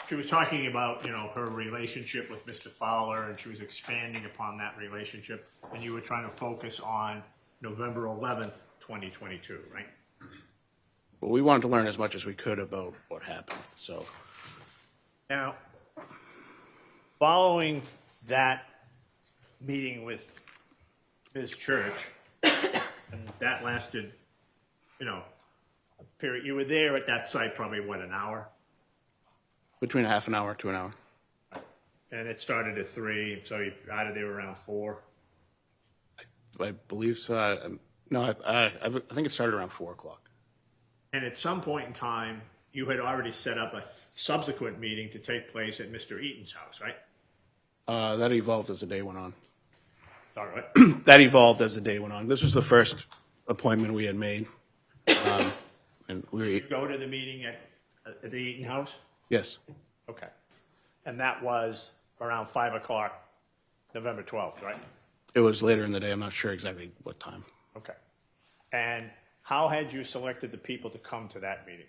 She was talking about, her relationship with Mr. Fowler, and she was expanding upon that relationship, and you were trying to focus on November 11th, 2022, right? Well, we wanted to learn as much as we could about what happened. So Now, following that meeting with Ms. Church, and that lasted, a period. You were there at that site probably, an hour? between a half an hour to an hour. And it started at 3, so you got out of there around 4. I believe so. No, I think it started around 4 o'clock. And at some point in time, you had already set up a subsequent meeting to take place at Mr. Eaton's house, right? That evolved as the day went on. Sorry, what? That evolved as the day went on. This was the first appointment we had made. And we You go to the meeting at the Eaton house? yes. Okay. And that was around 5 o'clock, November 12th, right? It was later in the day. I'm not sure exactly what time. Okay. And how had you selected the people to come to that meeting?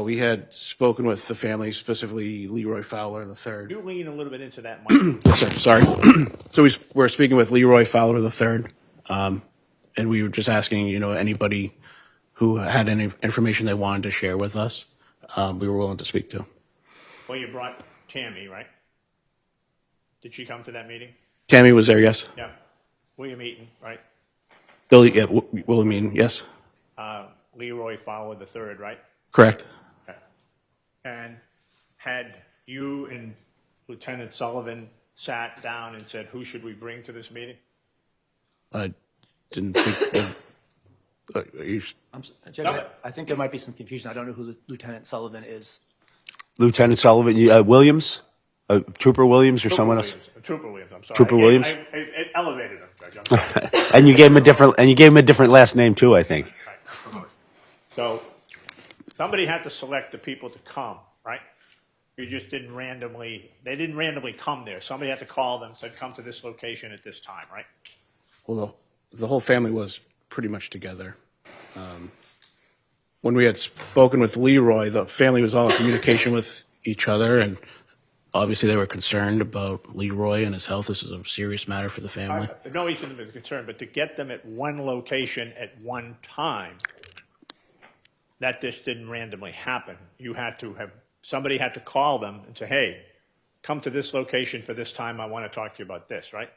We had spoken with the family, specifically Leroy Fowler III. You lean a little bit into that mic. Yes, sir. Sorry. So we were speaking with Leroy Fowler III, and we were just asking, anybody who had any information they wanted to share with us, we were willing to speak to. Well, you brought Tammy, right? Did she come to that meeting? Tammy was there, yes. Yeah. William Eaton, right? Billy, yeah, Williamine, yes. Leroy Fowler III, right? Correct. Okay. And had you and Lieutenant Sullivan sat down and said, who should we bring to this meeting? I didn't think. Judge, I think there might be some confusion. I don't know who Lieutenant Sullivan is. Lieutenant Sullivan, Williams, Trooper Williams, or someone else. Trooper Williams. I'm sorry. Trooper Williams. I elevated him, Judge. I'm sorry. And you gave him a different last name too, I think. Right. So somebody had to select the people to come, right? You just they didn't randomly come there. Somebody had to call them, said, come to this location at this time, right? Well, the whole family was pretty much together. When we had spoken with Leroy, the family was all in communication with each other, and obviously they were concerned about Leroy and his health. This is a serious matter for the family. No reason is concerned, but to get them at one location at one time, that just didn't randomly happen. Somebody had to call them and say, hey, come to this location for this time. I want to talk to you about this, right?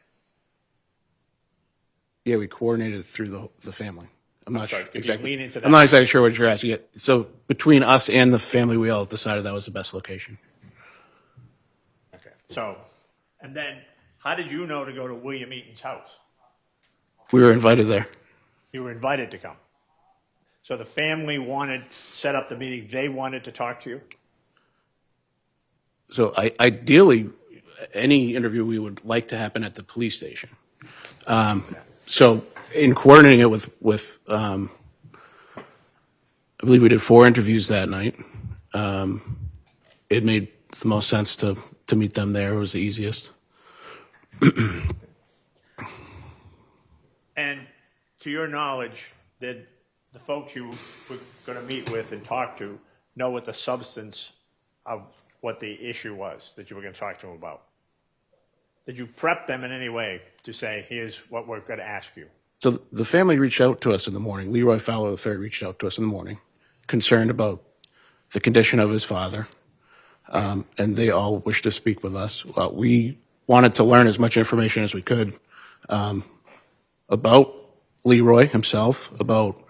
Yeah, we coordinated through the family. I'm not sorry, sure could you exactly. lean into that? I'm not exactly sure what you're asking. So between us and the family, we all decided that was the best location. Okay. So, and then how did you know to go to William Eaton's house? We were invited there. You were invited to come. So the family set up the meeting. They wanted to talk to you? So ideally, any interview we would like to happen at the police station. So in coordinating it with I believe we did 4 interviews that night. It made the most sense to meet them there. It was the easiest. And to your knowledge, did the folks you were going to meet with and talk to know what the substance of what the issue was that you were going to talk to them about? Did you prep them in any way to say, here's what we're going to ask you? So the family reached out to us in the morning. Leroy Fowler III reached out to us in the morning, concerned about the condition of his father, and they all wished to speak with us. We wanted to learn as much information as we could about Leroy himself, about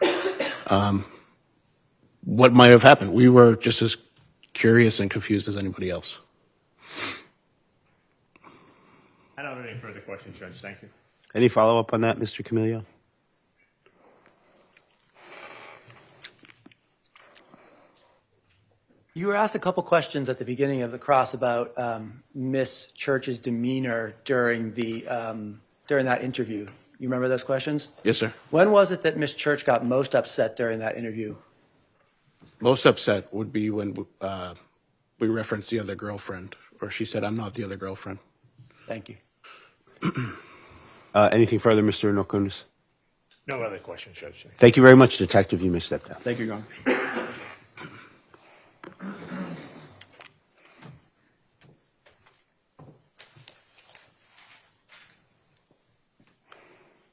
what might have happened. We were just as curious and confused as anybody else. I don't have any further questions, Judge. Thank you. Any follow-up on that, Mr. Camilio? You were asked a couple questions at the beginning of the cross about Miss Church's demeanor during that interview. You remember those questions? Yes, sir. When was it that Miss Church got most upset during that interview? Most upset would be when we referenced the other girlfriend, or she said, "I'm not the other girlfriend." Thank you. Anything further, Mr. Nokunis? No other questions, Judge. Thank you very much, Detective. You may step down. Thank you, Your Honor.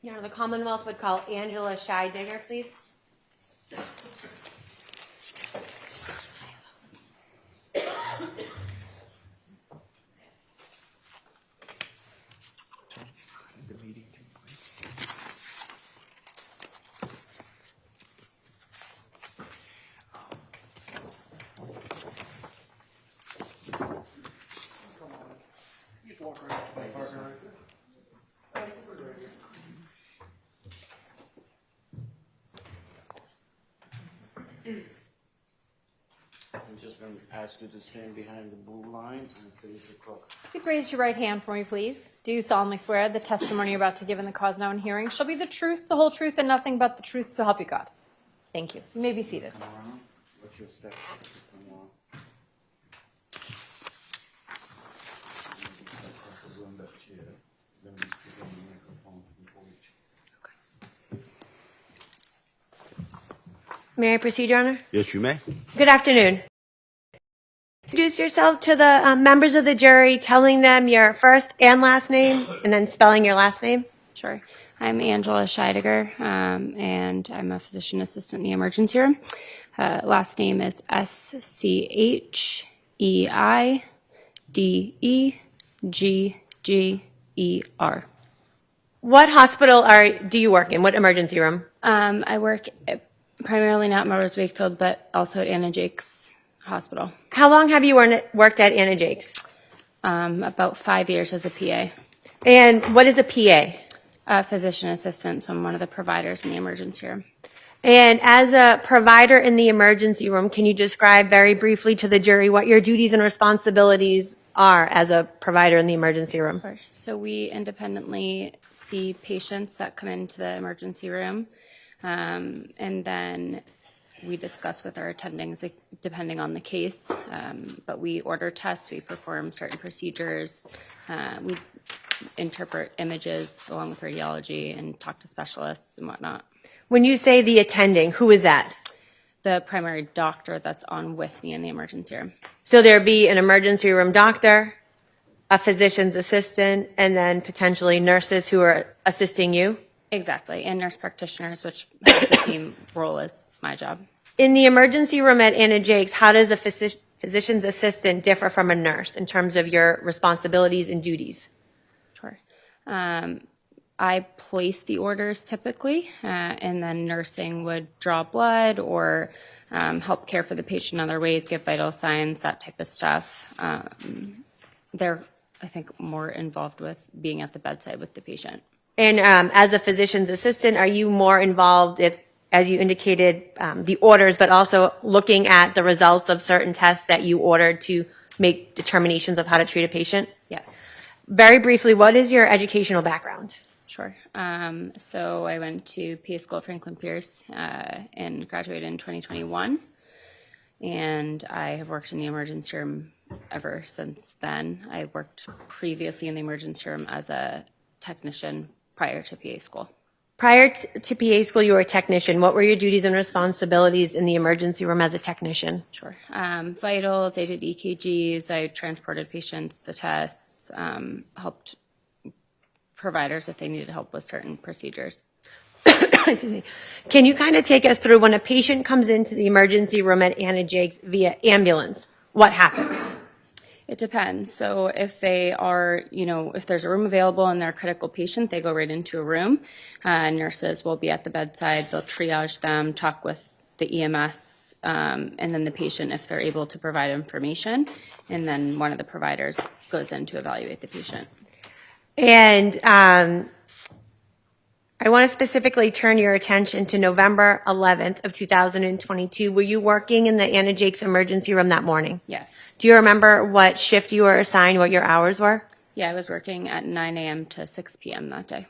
Your Honor, the Commonwealth would call Angela Scheidiger, please. I'm just going to ask you to stand behind the blue line and face the clock. If you'd raise your right hand for me, please. Do you solemnly swear the testimony you're about to give in the cause now in hearing shall be the truth, the whole truth, and nothing but the truth, so help you God? Thank you. You may be seated. Come around. What's your step? Come on. On that chair. Then we put on the microphone before we May I proceed, Your Honor? Yes, you may. Good afternoon. Introduce yourself to the members of the jury, telling them your first and last name, and then spelling your last name. Sure. I'm Angela Scheidiger, and I'm a physician assistant in the emergency room. Last name is Scheideger. What hospital do you work in? What emergency room? I work primarily not at Melrose Wakefield, but also at Anna Jake's Hospital. How long have you worked at Anna Jake's? About 5 years as a PA. And what is a PA? A physician assistant, so I'm one of the providers in the emergency room. And as a provider in the emergency room, can you describe very briefly to the jury what your duties and responsibilities are as a provider in the emergency room? So we independently see patients that come into the emergency room, and then we discuss with our attendings, like, depending on the case, but we order tests, we perform certain procedures, we interpret images along with radiology and talk to specialists and whatnot. When you say the attending, who is that? The primary doctor that's on with me in the emergency room. So there'd be an emergency room doctor, a physician's assistant, and then potentially nurses who are assisting you? Exactly, and nurse practitioners, which have the same role as my job. In the emergency room at Anna Jake's, how does a physician's assistant differ from a nurse in terms of your responsibilities and duties? Sure. I place the orders typically, and then nursing would draw blood or help care for the patient in other ways, give vital signs, that type of stuff. They're, I think, more involved with being at the bedside with the patient. And as a physician's assistant, are you more involved if, as you indicated, the orders, but also looking at the results of certain tests that you ordered to make determinations of how to treat a patient? Yes. Very briefly, what is your educational background? Sure. So I went to PA School at Franklin Pierce and graduated in 2021. And I have worked in the emergency room ever since then. I worked previously in the emergency room as a technician prior to PA School. Prior to PA School, you were a technician. What were your duties and responsibilities in the emergency room as a technician? Sure. Vitals, I did EKGs, I transported patients to tests, helped providers if they needed help with certain procedures. Excuse me. Can you kind of take us through when a patient comes into the emergency room at Anna Jake's via ambulance, what happens? It depends. So if they are, if there's a room available and they're a critical patient, they go right into a room. Nurses will be at the bedside. They'll triage them, talk with the EMS, and then the patient if they're able to provide information. And then one of the providers goes in to evaluate the patient. And are I want to specifically turn your attention to November 11th of 2022. Were you working in the Anna Jakes emergency room that morning? Yes. Do you remember what shift you were assigned, what your hours were? Yeah, I was working at 9 a.m. to 6 p.m. that day.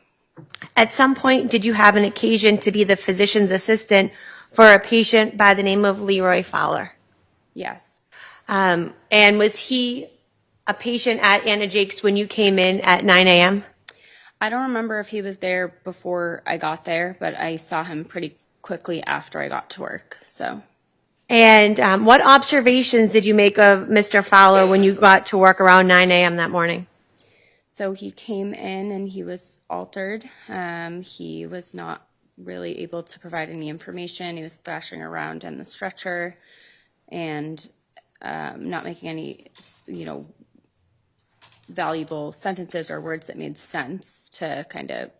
At some point, did you have an occasion to be the physician's assistant for a patient by the name of Leroy Fowler? Yes. And was he a patient at Anna Jakes when you came in at 9 a.m.? I don't remember if he was there before I got there, but I saw him pretty quickly after I got to work. So. And what observations did you make of Mr. Fowler when you got to work around 9 a.m. that morning? So he came in and he was altered. He was not really able to provide any information. He was thrashing around in the stretcher and not making any, valuable sentences or words that made sense to kind of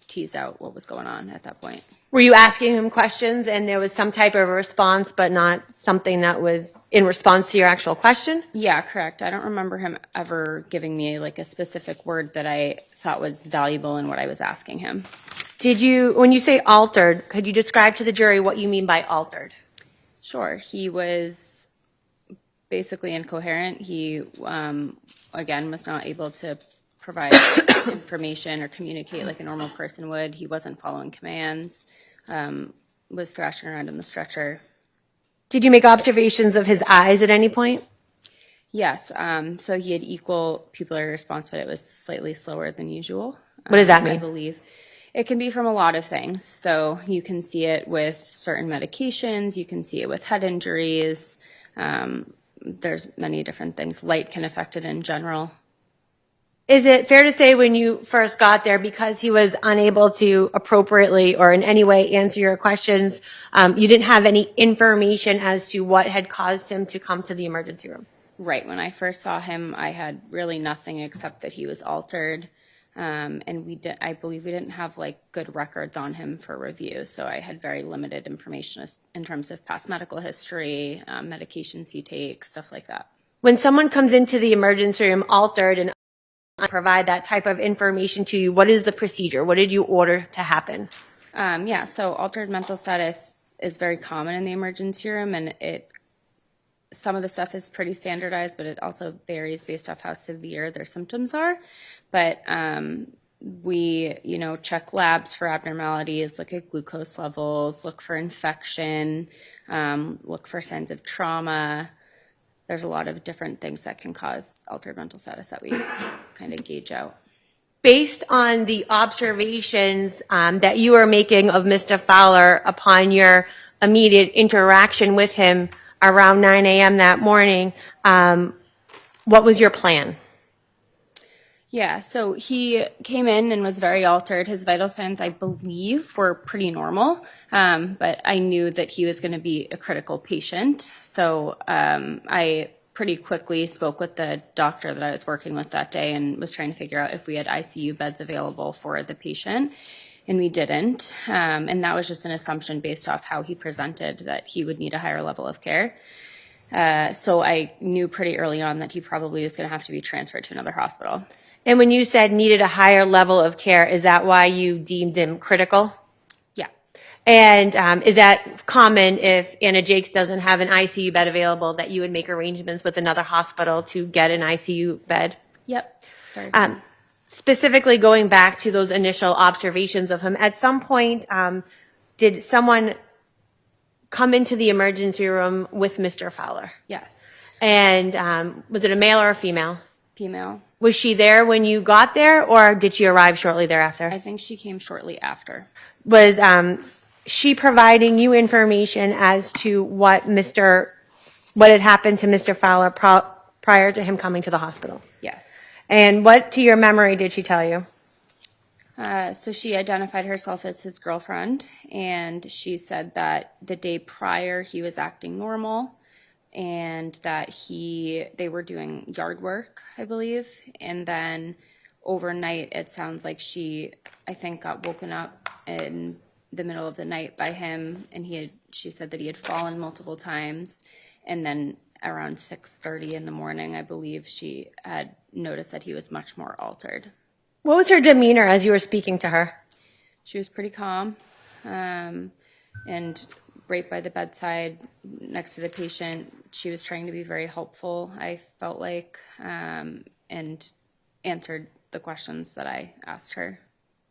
tease out what was going on at that point. Were you asking him questions and there was some type of a response, but not something that was in response to your actual question? Yeah, correct. I don't remember him ever giving me like a specific word that I thought was valuable in what I was asking him. When you say altered, could you describe to the jury what you mean by altered? Sure. He was basically incoherent. He, again, was not able to provide information or communicate like a normal person would. He wasn't following commands, was thrashing around in the stretcher. Did you make observations of his eyes at any point? Yes. So he had equal pupillary response, but it was slightly slower than usual. What does that mean? I believe it can be from a lot of things. So you can see it with certain medications. You can see it with head injuries. There's many different things. Light can affect it in general. Is it fair to say when you first got there, because he was unable to appropriately or in any way answer your questions, you didn't have any information as to what had caused him to come to the emergency room? Right. When I first saw him, I had really nothing except that he was altered. And I believe we didn't have like good records on him for review. So I had very limited information in terms of past medical history, medications he takes, stuff like that. When someone comes into the emergency room altered and provide that type of information to you, what is the procedure? What did you order to happen? So altered mental status is very common in the emergency room, and some of the stuff is pretty standardized, but it also varies based off how severe their symptoms are. But we, check labs for abnormalities, look at glucose levels, look for infection, look for signs of trauma. There's a lot of different things that can cause altered mental status that we kind of gauge out. Based on the observations that you are making of Mr. Fowler upon your immediate interaction with him around 9 a.m. that morning, what was your plan? Yeah, so he came in and was very altered. His vital signs, I believe, were pretty normal, but I knew that he was going to be a critical patient. So I pretty quickly spoke with the doctor that I was working with that day and was trying to figure out if we had ICU beds available for the patient, and we didn't. And that was just an assumption based off how he presented that he would need a higher level of care. So I knew pretty early on that he probably was going to have to be transferred to another hospital. And when you said needed a higher level of care, is that why you deemed him critical? Yeah. And is that common if Anna Jakes doesn't have an ICU bed available, that you would make arrangements with another hospital to get an ICU bed? Yep. Specifically going back to those initial observations of him, at some point, did someone come into the emergency room with Mr. Fowler? Yes. And was it a male or a female? Female. Was she there when you got there, or did she arrive shortly thereafter? I think she came shortly after. Was she providing you information as to what had happened to Mr. Fowler prior to him coming to the hospital? Yes. And what, to your memory, did she tell you? So she identified herself as his girlfriend, and she said that the day prior he was acting normal, and that they were doing yard work, I believe, and then overnight it sounds like she, I think, got woken up in the middle of the night by him, and she said that he had fallen multiple times, and then around 6:30 in the morning, I believe, she had noticed that he was much more altered. What was her demeanor as you were speaking to her? she was pretty calm, and right by the bedside next to the patient, she was trying to be very helpful, I felt like, and answered the questions that I asked her.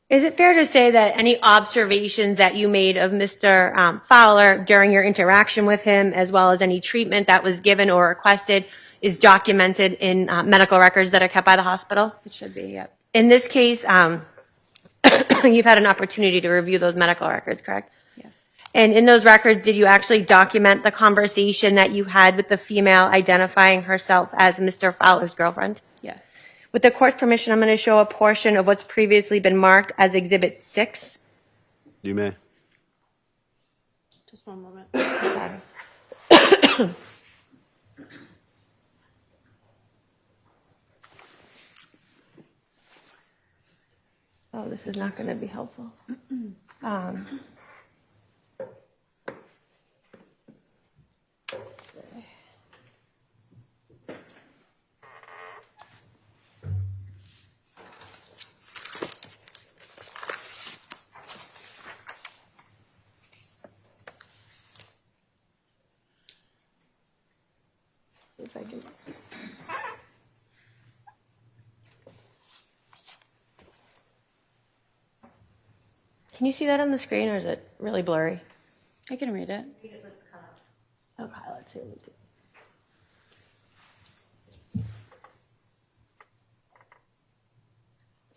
Is it fair to say that any observations that you made of Mr. Fowler during your interaction with him, as well as any treatment that was given or requested, is documented in medical records that are kept by the hospital? It should be, yep. In this case, you've had an opportunity to review those medical records, correct? Yes. And in those records, did you actually document the conversation that you had with the female identifying herself as Mr. Fowler's girlfriend? Yes. With the court's permission, I'm going to show a portion of what's previously been marked as Exhibit 6. You may. Just one moment. Sorry. Oh, this is not going to be helpful. If I can. Can you see that on the screen, or is it really blurry? I can read it. Okay, let's see what we do.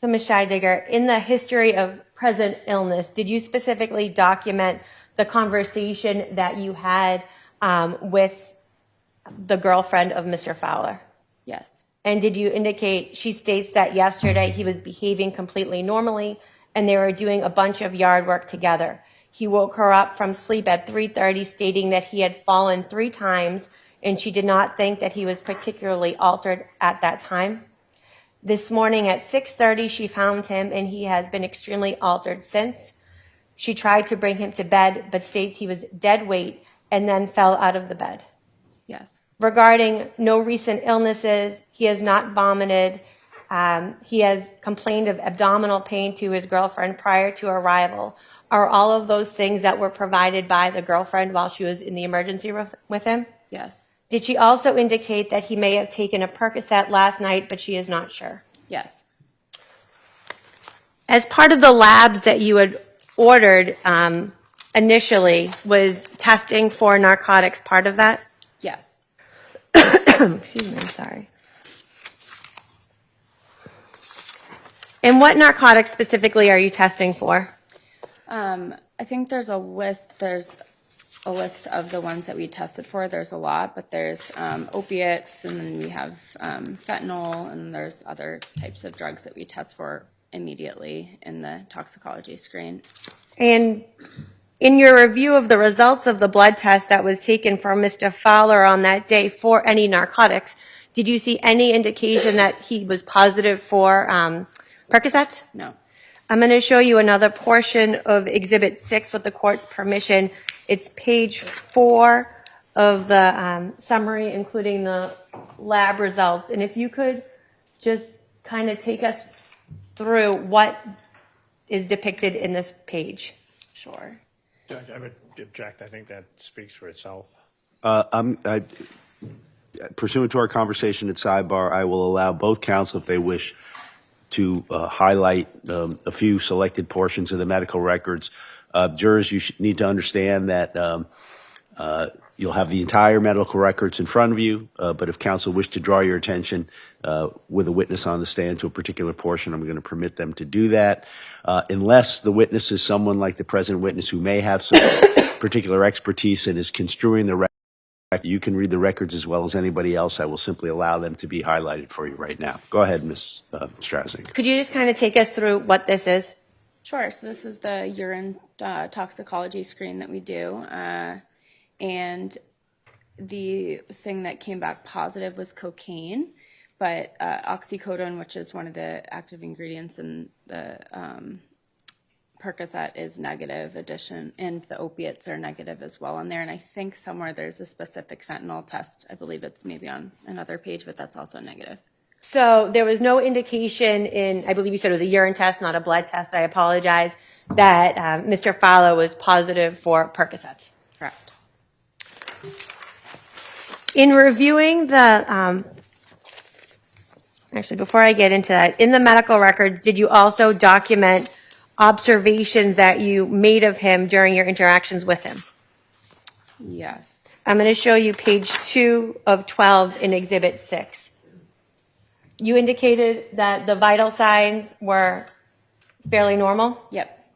So, Ms. Scheidegger, in the history of present illness, did you specifically document the conversation that you had with the girlfriend of Mr. Fowler? Yes. And did you indicate, she states that yesterday he was behaving completely normally and they were doing a bunch of yard work together. He woke her up from sleep at 3:30, stating that he had fallen 3 times and she did not think that he was particularly altered at that time. This morning at 6:30, she found him and he has been extremely altered since. She tried to bring him to bed, but states he was dead weight and then fell out of the bed. Yes. Regarding no recent illnesses, he has not vomited. He has complained of abdominal pain to his girlfriend prior to arrival. Are all of those things that were provided by the girlfriend while she was in the emergency room with him? Yes. Did she also indicate that he may have taken a Percocet last night, but she is not sure? Yes. As part of the labs that you had ordered initially, was testing for narcotics part of that? Yes. Excuse me, I'm sorry. And what narcotics specifically are you testing for? I think there's a list. There's a list of the ones that we tested for. There's a lot, but there's opiates, and then we have fentanyl, and there's other types of drugs that we test for immediately in the toxicology screen. And in your review of the results of the blood test that was taken for Mr. Fowler on that day for any narcotics, did you see any indication that he was positive for Percocets? No. I'm going to show you another portion of Exhibit 6 with the court's permission. It's page 4 of the summary, including the lab results. And if you could just kind of take us through what is depicted in this page. Sure. Judge, I would object. I think that speaks for itself. Pursuant to our conversation at sidebar, I will allow both counsel, if they wish, to highlight a few selected portions of the medical records. Jurors, you need to understand that you'll have the entire medical records in front of you, but if counsel wish to draw your attention with a witness on the stand to a particular portion, I'm going to permit them to do that. Unless the witness is someone like the present witness who may have some particular expertise and is construing the record, you can read the records as well as anybody else. I will simply allow them to be highlighted for you right now. Go ahead, Ms. Strasnick. Could you just kind of take us through what this is? Sure. So this is the urine toxicology screen that we do. And the thing that came back positive was cocaine, but oxycodone, which is one of the active ingredients in the Percocet, is negative addition, and the opiates are negative as well in there. And I think somewhere there's a specific fentanyl test. I believe it's maybe on another page, but that's also negative. So there was no indication in, I believe you said it was a urine test, not a blood test, I apologize, that Mr. Fowler was positive for Percocets. Correct. In reviewing the, actually, before I get into that, in the medical record, did you also document observations that you made of him during your interactions with him? Yes. I'm going to show you page 2 of 12 in Exhibit 6. You indicated that the vital signs were fairly normal? Yep.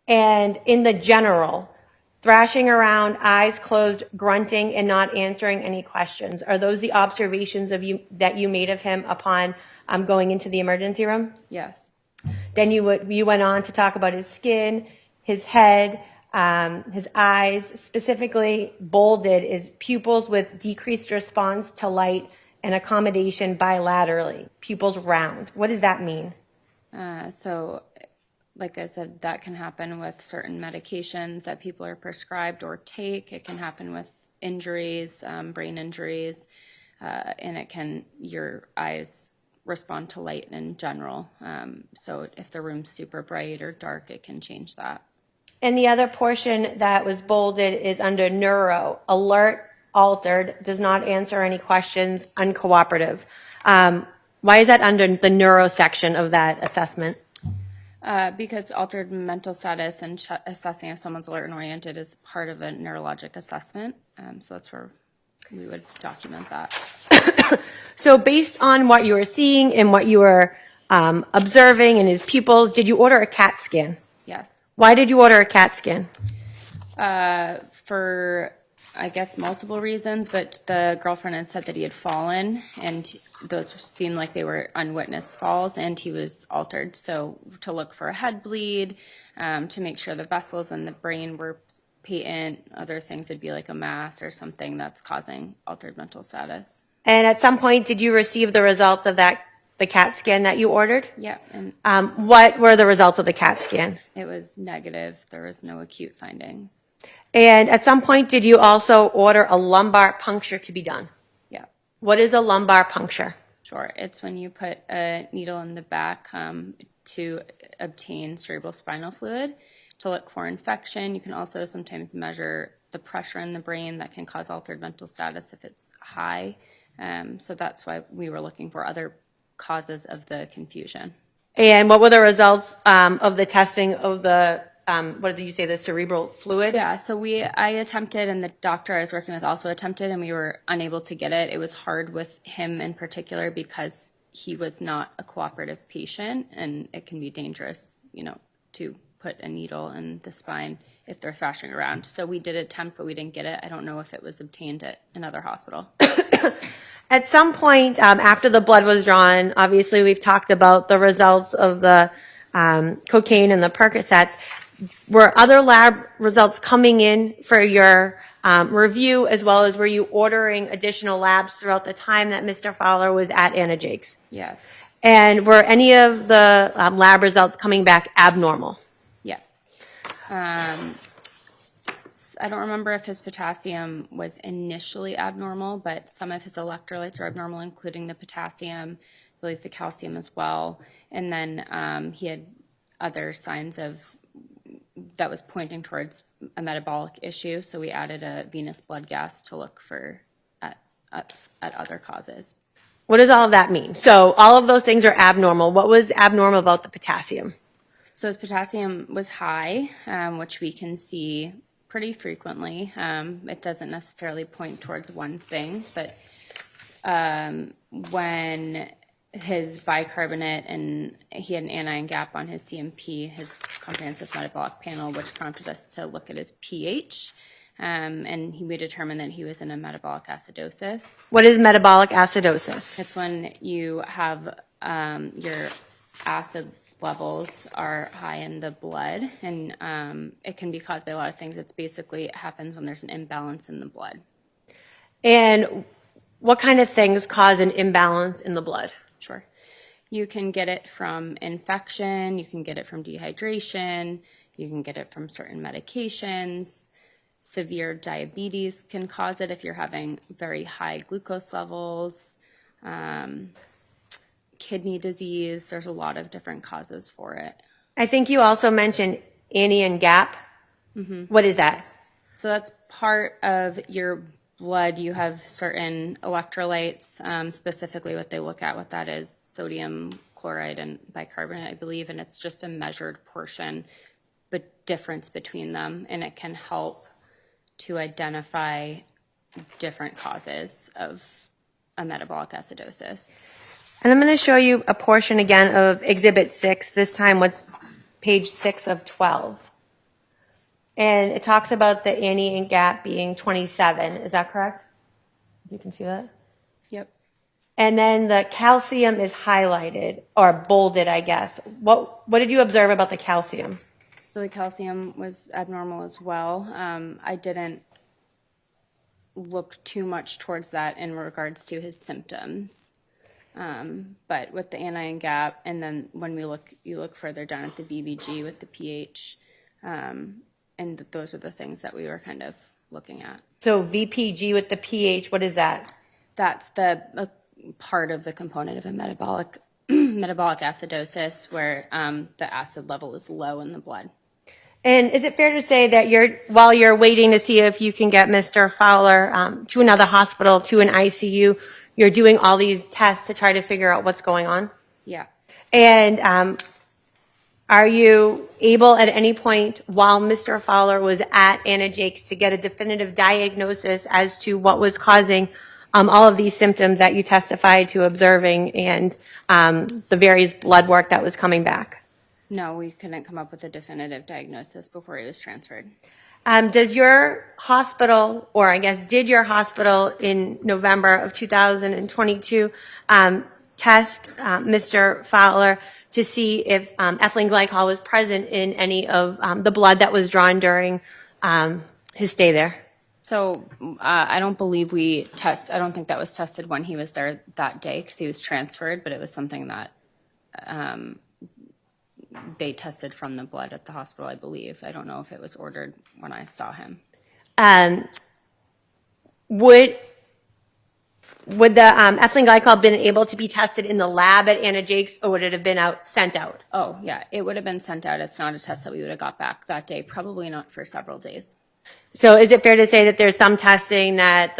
And in the general, thrashing around, eyes closed, grunting, and not answering any questions. Are those the observations of you that you made of him upon going into the emergency room? Yes. Then you went on to talk about his skin, his head, his eyes, specifically bolded is pupils with decreased response to light and accommodation bilaterally, pupils round. What does that mean? So, like I said, that can happen with certain medications that people are prescribed or take. It can happen with injuries, brain injuries, and your eyes respond to light in general. So if the room's super bright or dark, it can change that. And the other portion that was bolded is under neuro, alert, altered, does not answer any questions, uncooperative. Why is that under the neuro section of that assessment? Because altered mental status and assessing if someone's alert and oriented is part of a neurologic assessment. So that's where we would document that. So based on what you were seeing and what you were observing in his pupils, did you order a CAT scan? Yes. Why did you order a CAT scan? For, I guess, multiple reasons, but the girlfriend had said that he had fallen, and those seemed like they were unwitnessed falls, and he was altered. So to look for a head bleed, to make sure the vessels in the brain were patent, other things would be like a mass or something that's causing altered mental status. And at some point, did you receive the results of the CAT scan that you ordered? Yeah. And what were the results of the CAT scan? it was negative. There was no acute findings. And at some point, did you also order a lumbar puncture to be done? Yeah. What is a lumbar puncture? Sure. It's when you put a needle in the back to obtain cerebrospinal fluid to look for infection. You can also sometimes measure the pressure in the brain that can cause altered mental status if it's high. So that's why we were looking for other causes of the confusion. And what were the results of the testing of the, what did you say, the cerebral fluid? Yeah, so I attempted, and the doctor I was working with also attempted, and we were unable to get it. It was hard with him in particular because he was not a cooperative patient, and it can be dangerous, to put a needle in the spine if they're thrashing around. So we did attempt, but we didn't get it. I don't know if it was obtained at another hospital. At some point after the blood was drawn, obviously we've talked about the results of the cocaine and the Percocets. Were other lab results coming in for your review, as well as were you ordering additional labs throughout the time that Mr. Fowler was at Anna Jake's? Yes. And were any of the lab results coming back abnormal? Yeah. I don't remember if his potassium was initially abnormal, but some of his electrolytes are abnormal, including the potassium, I believe the calcium as well. And then he had other signs that was pointing towards a metabolic issue. So we added a venous blood gas to look for at other causes. What does all of that mean? So all of those things are abnormal. What was abnormal about the potassium? So his potassium was high, which we can see pretty frequently. It doesn't necessarily point towards one thing, but when his bicarbonate and he had an anion gap on his CMP, his comprehensive metabolic panel, which prompted us to look at his pH, and we determined that he was in a metabolic acidosis. What is metabolic acidosis? It's when you have your acid levels are high in the blood, and it can be caused by a lot of things. It happens when there's an imbalance in the blood. And what kind of things cause an imbalance in the blood? Sure. You can get it from infection, you can get it from dehydration, you can get it from certain medications. Severe diabetes can cause it if you're having very high glucose levels. kidney disease. There's a lot of different causes for it. I think you also mentioned Annie and Gap. What is that? So that's part of your blood. You have certain electrolytes, specifically what they look at, what that is, sodium chloride and bicarbonate, I believe, and it's just a measured portion, but difference between them, and it can help to identify different causes of a metabolic acidosis. And I'm going to show you a portion again of Exhibit 6, this time what's page 6 of 12. And it talks about the Annie and Gap being 27. Is that correct? You can see that? Yep. And then the calcium is highlighted, or bolded, I guess. What did you observe about the calcium? So the calcium was abnormal as well. I didn't look too much towards that in regards to his symptoms. But with the Annie and Gap, and then when you look further down at the VBG with the pH, and those are the things that we were kind of looking at. So VPG with the pH, what is that? That's the part of the component of a metabolic acidosis where the acid level is low in the blood. And is it fair to say that while you're waiting to see if you can get Mr. Fowler to another hospital, to an ICU, you're doing all these tests to try to figure out what's going on? Yeah. And are you able at any point while Mr. Fowler was at Anna Jakes to get a definitive diagnosis as to what was causing all of these symptoms that you testified to observing and the various blood work that was coming back? No, we couldn't come up with a definitive diagnosis before he was transferred. Does your hospital, or I guess did your hospital in November of 2022 test Mr. Fowler to see if ethylene glycol was present in any of the blood that was drawn during his stay there? So I don't believe I don't think that was tested when he was there that day because he was transferred, but it was something that they tested from the blood at the hospital, I believe. I don't know if it was ordered when I saw him. Would the ethylene glycol have been able to be tested in the lab at Anna Jakes, or would it have been sent out? Oh, yeah, it would have been sent out. It's not a test that we would have got back that day, probably not for several days. So is it fair to say that there's some testing that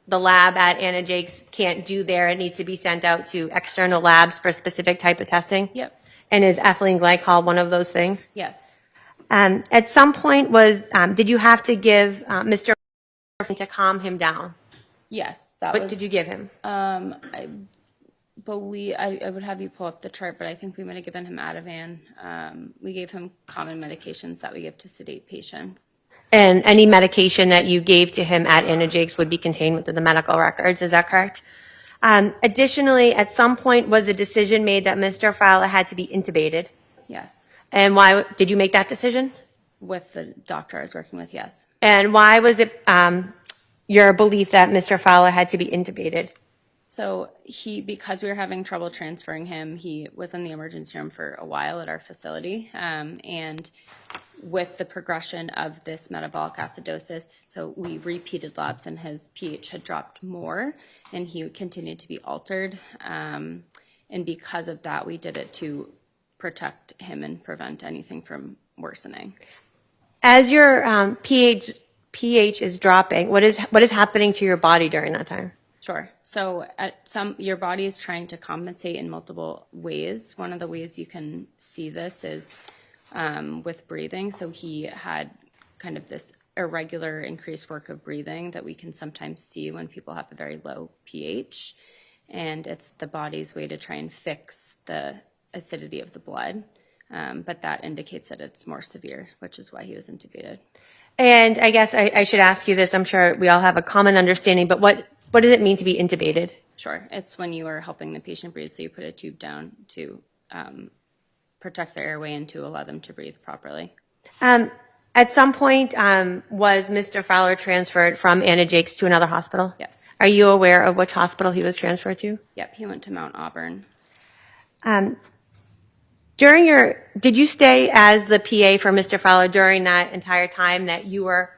the lab at Anna Jakes can't do there? It needs to be sent out to external labs for a specific type of testing? Yep. And is ethylene glycol one of those things? Yes. At some point did you have to give Mr. to calm him down? Yes. What did you give him? I believe, I would have you pull up the chart, but I think we might have given him Ativan. We gave him common medications that we give to sedate patients. And any medication that you gave to him at Anna Jakes would be contained within the medical records, is that correct? Additionally, at some point was a decision made that Mr. Fowler had to be intubated? Yes. And why did you make that decision? With the doctor I was working with, yes. And why was it your belief that Mr. Fowler had to be intubated? So because we were having trouble transferring him, he was in the emergency room for a while at our facility. And with the progression of this metabolic acidosis, so we repeated labs and his pH had dropped more and he continued to be altered. And because of that, we did it to protect him and prevent anything from worsening. As your pH is dropping, what is happening to your body during that time? Sure. So your body is trying to compensate in multiple ways. One of the ways you can see this is with breathing. So he had kind of this irregular increased work of breathing that we can sometimes see when people have a very low pH. And it's the body's way to try and fix the acidity of the blood. But that indicates that it's more severe, which is why he was intubated. And I guess I should ask you this. I'm sure we all have a common understanding, but what does it mean to be intubated? Sure. It's when you are helping the patient breathe, so you put a tube down to protect their airway and to allow them to breathe properly. At some point, was Mr. Fowler transferred from Anna Jakes to another hospital? Yes. Are you aware of which hospital he was transferred to? Yep, he went to Mount Auburn. Did you stay as the PA for Mr. Fowler during that entire time that you were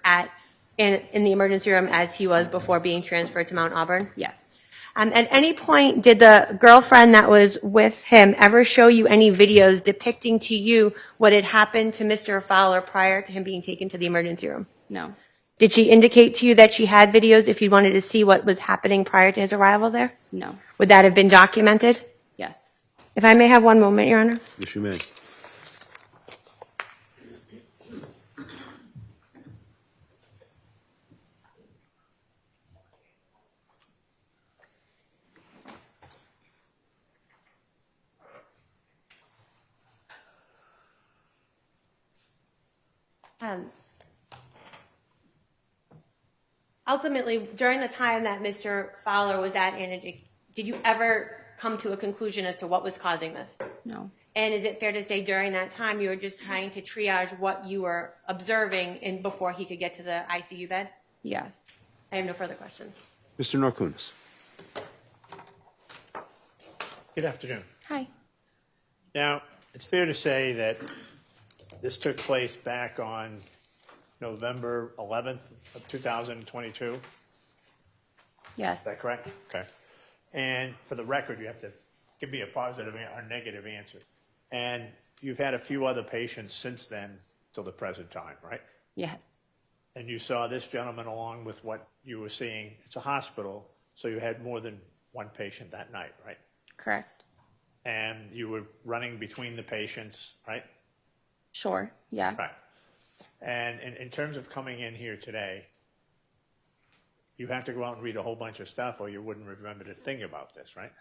in the emergency room as he was before being transferred to Mount Auburn? Yes. At any point, did the girlfriend that was with him ever show you any videos depicting to you what had happened to Mr. Fowler prior to him being taken to the emergency room? No. Did she indicate to you that she had videos if you wanted to see what was happening prior to his arrival there? No. Would that have been documented? Yes. If I may have one moment, Your Honor. Yes, you may. Ultimately, during the time that Mr. Fowler was at Antigen, did you ever come to a conclusion as to what was causing this? No. And is it fair to say during that time you were just trying to triage what you were observing before he could get to the ICU bed? Yes. I have no further questions. Mr. Norkunis. Good afternoon. Hi. Now, it's fair to say that this took place back on November 11th of 2022. Yes. Is that correct? Okay. And for the record, you have to give me a positive or negative answer. And you've had a few other patients since then till the present time, right? Yes. And you saw this gentleman along with what you were seeing. It's a hospital, so you had more than one patient that night, right? Correct. And you were running between the patients, right? Sure. Yeah. Right. And in terms of coming in here today, you have to go out and read a whole bunch of stuff or you wouldn't remember to think about this, right?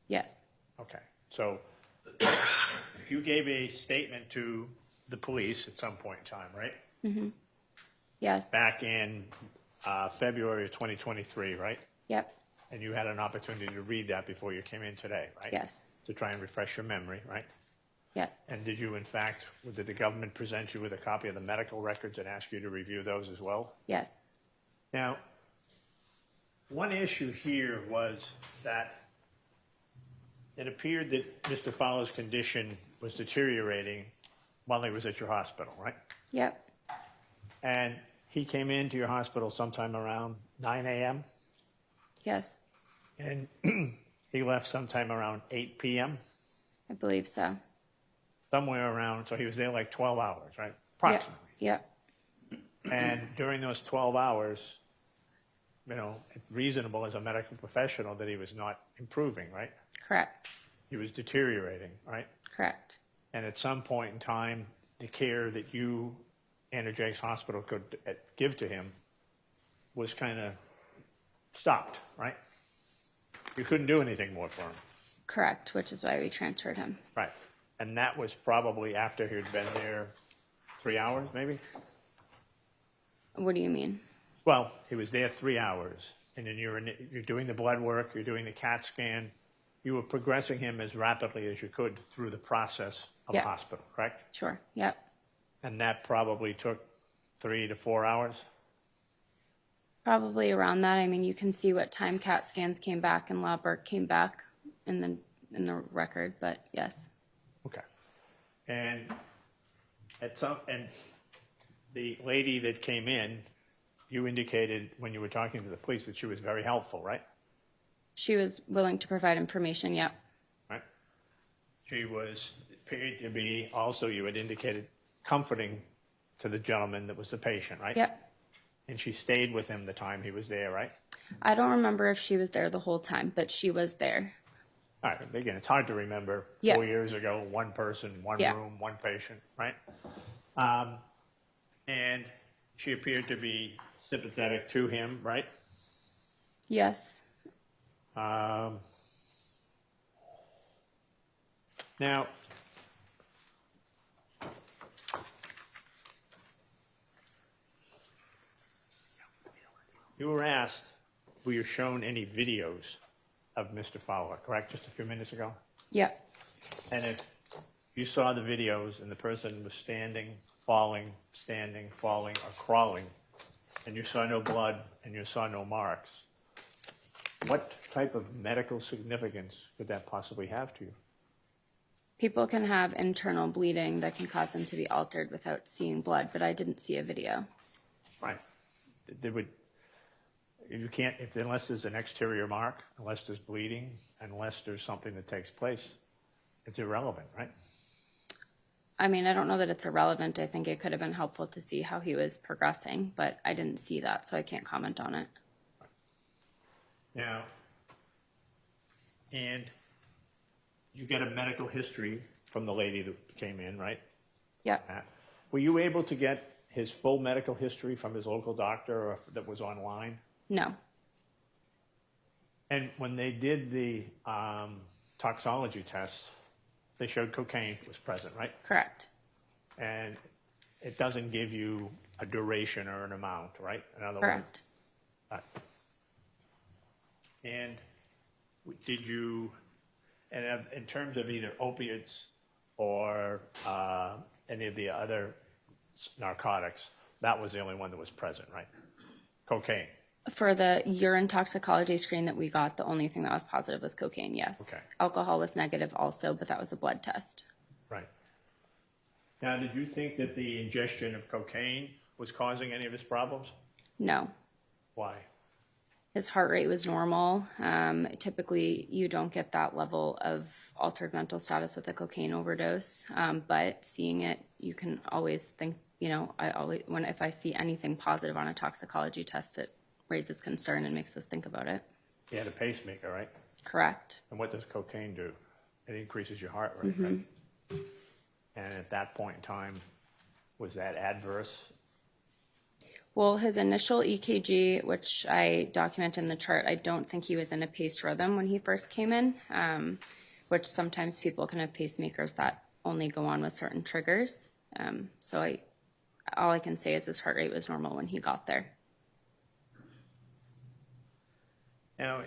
Yes. Okay. So you gave a statement to the police at some point in time, right? Mm-hmm. Yes. Back in February of 2023, right? Yep. And you had an opportunity to read that before you came in today, right? Yes. To try and refresh your memory, right? Yep. And did you, in fact, did the government present you with a copy of the medical records and ask you to review those as well? Yes. Now, one issue here was that it appeared that Mr. Fowler's condition was deteriorating while he was at your hospital, right? Yep. And he came into your hospital sometime around 9 a.m. Yes. And he left sometime around 8 p.m. I believe so. Somewhere around, so he was there like 12 hours, right? Approximately. Yep. And during those 12 hours, you know, reasonable as a medical professional that he was not improving, right? Correct. He was deteriorating, right? Correct. And at some point in time, the care that you, Jake's Hospital, could give to him was kind of stopped, right? You couldn't do anything more for him. Correct, which is why we transferred him. Right. And that was probably after he'd been there 3 hours, maybe? What do you mean? Well, he was there 3 hours, and then you're doing the blood work, you're doing the CAT scan. You were progressing him as rapidly as you could through the process of the hospital, correct? Sure. Yep. And that probably took 3 to 4 hours? Probably around that. I mean, you can see what time CAT scans came back and lab work came back in the record, but yes. Okay. And the lady that came in, you indicated when you were talking to the police that she was very helpful, right? She was willing to provide information, yep. Right. She was appeared to be also, you had indicated, comforting to the gentleman that was the patient, right? Yep. And she stayed with him the time he was there, right? I don't remember if she was there the whole time, but she was there. All right. Again, it's hard to remember. Yeah. 4 years ago, one person, one room, one patient, right? And she appeared to be sympathetic to him, right? Yes. Now, you were asked, were you shown any videos of Mr. Fowler, correct, just a few minutes ago? Yep. And if you saw the videos and the person was standing, falling, or crawling, and you saw no blood and you saw no marks, what type of medical significance could that possibly have to you? People can have internal bleeding that can cause them to be altered without seeing blood, but I didn't see a video. Right. You can't, unless there's an exterior mark, unless there's bleeding, unless there's something that takes place, it's irrelevant, right? I mean, I don't know that it's irrelevant. I think it could have been helpful to see how he was progressing, but I didn't see that, so I can't comment on it. Now, and you get a medical history from the lady that came in, right? Yep. Were you able to get his full medical history from his local doctor or that was online? No. And when they did the toxology tests, they showed cocaine was present, right? Correct. And it doesn't give you a duration or an amount, right? In other Correct. words. And did you, and in terms of either opiates or any of the other narcotics, that was the only one that was present, right? Cocaine. For the urine toxicology screen that we got, the only thing that was positive was cocaine, yes. Okay. Alcohol was negative also, but that was a blood test. Right. Now, did you think that the ingestion of cocaine was causing any of his problems? No. Why? His heart rate was normal. Typically, you don't get that level of altered mental status with a cocaine overdose, but seeing it, you can always think, you know, if I see anything positive on a toxicology test, it raises concern and makes us think about it. He had a pacemaker, right? Correct. And what does cocaine do? It increases your heart rate, right? And at that point in time, was that adverse? Well, his initial EKG, which I document in the chart, I don't think he was in a pace rhythm when he first came in, which sometimes people can have pacemakers that only go on with certain triggers. So all I can say is his heart rate was normal when he got there. Now,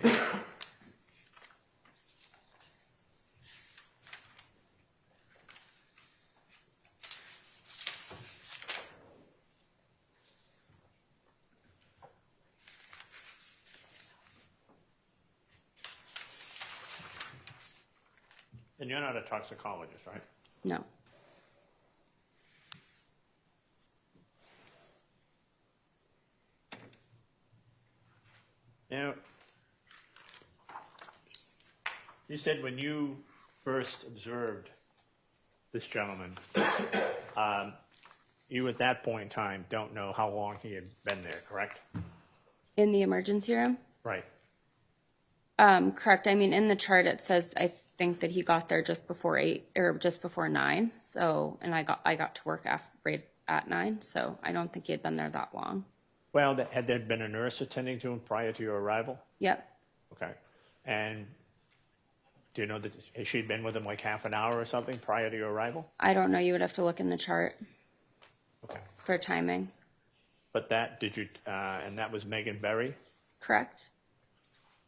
and you're not a toxicologist, right? No. Now, you said when you first observed this gentleman, you at that point in time don't know how long he had been there, correct? In the emergency room? Right. Correct. I mean, in the chart it says I think that he got there just before 8 or just before 9. So, and I got to work right at 9. So I don't think he had been there that long. Well, had there been a nurse attending to him prior to your arrival? Yep. Okay. And do you know that she'd been with him like half an hour or something prior to your arrival? I don't know. You would have to look in the chart Okay. for timing. But that, did you, and that was Megan Berry? Correct.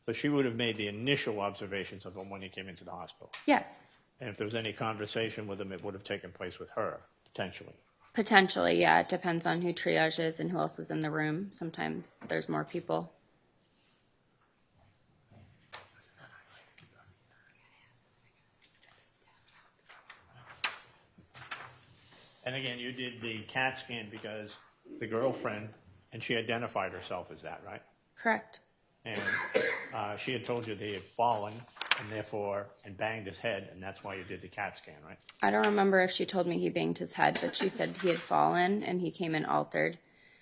So she would have made the initial observations of him when he came into the hospital. Yes. And if there was any conversation with him, it would have taken place with her, potentially. Potentially, yeah. It depends on who triage is and who else is in the room. Sometimes there's more people. And again, you did the CAT scan because the girlfriend, and she identified herself as that, right? Correct. And she had told you that he had fallen and banged his head, and that's why you did the CAT scan, right? I don't remember if she told me he banged his head, but she said he had fallen and he came in altered.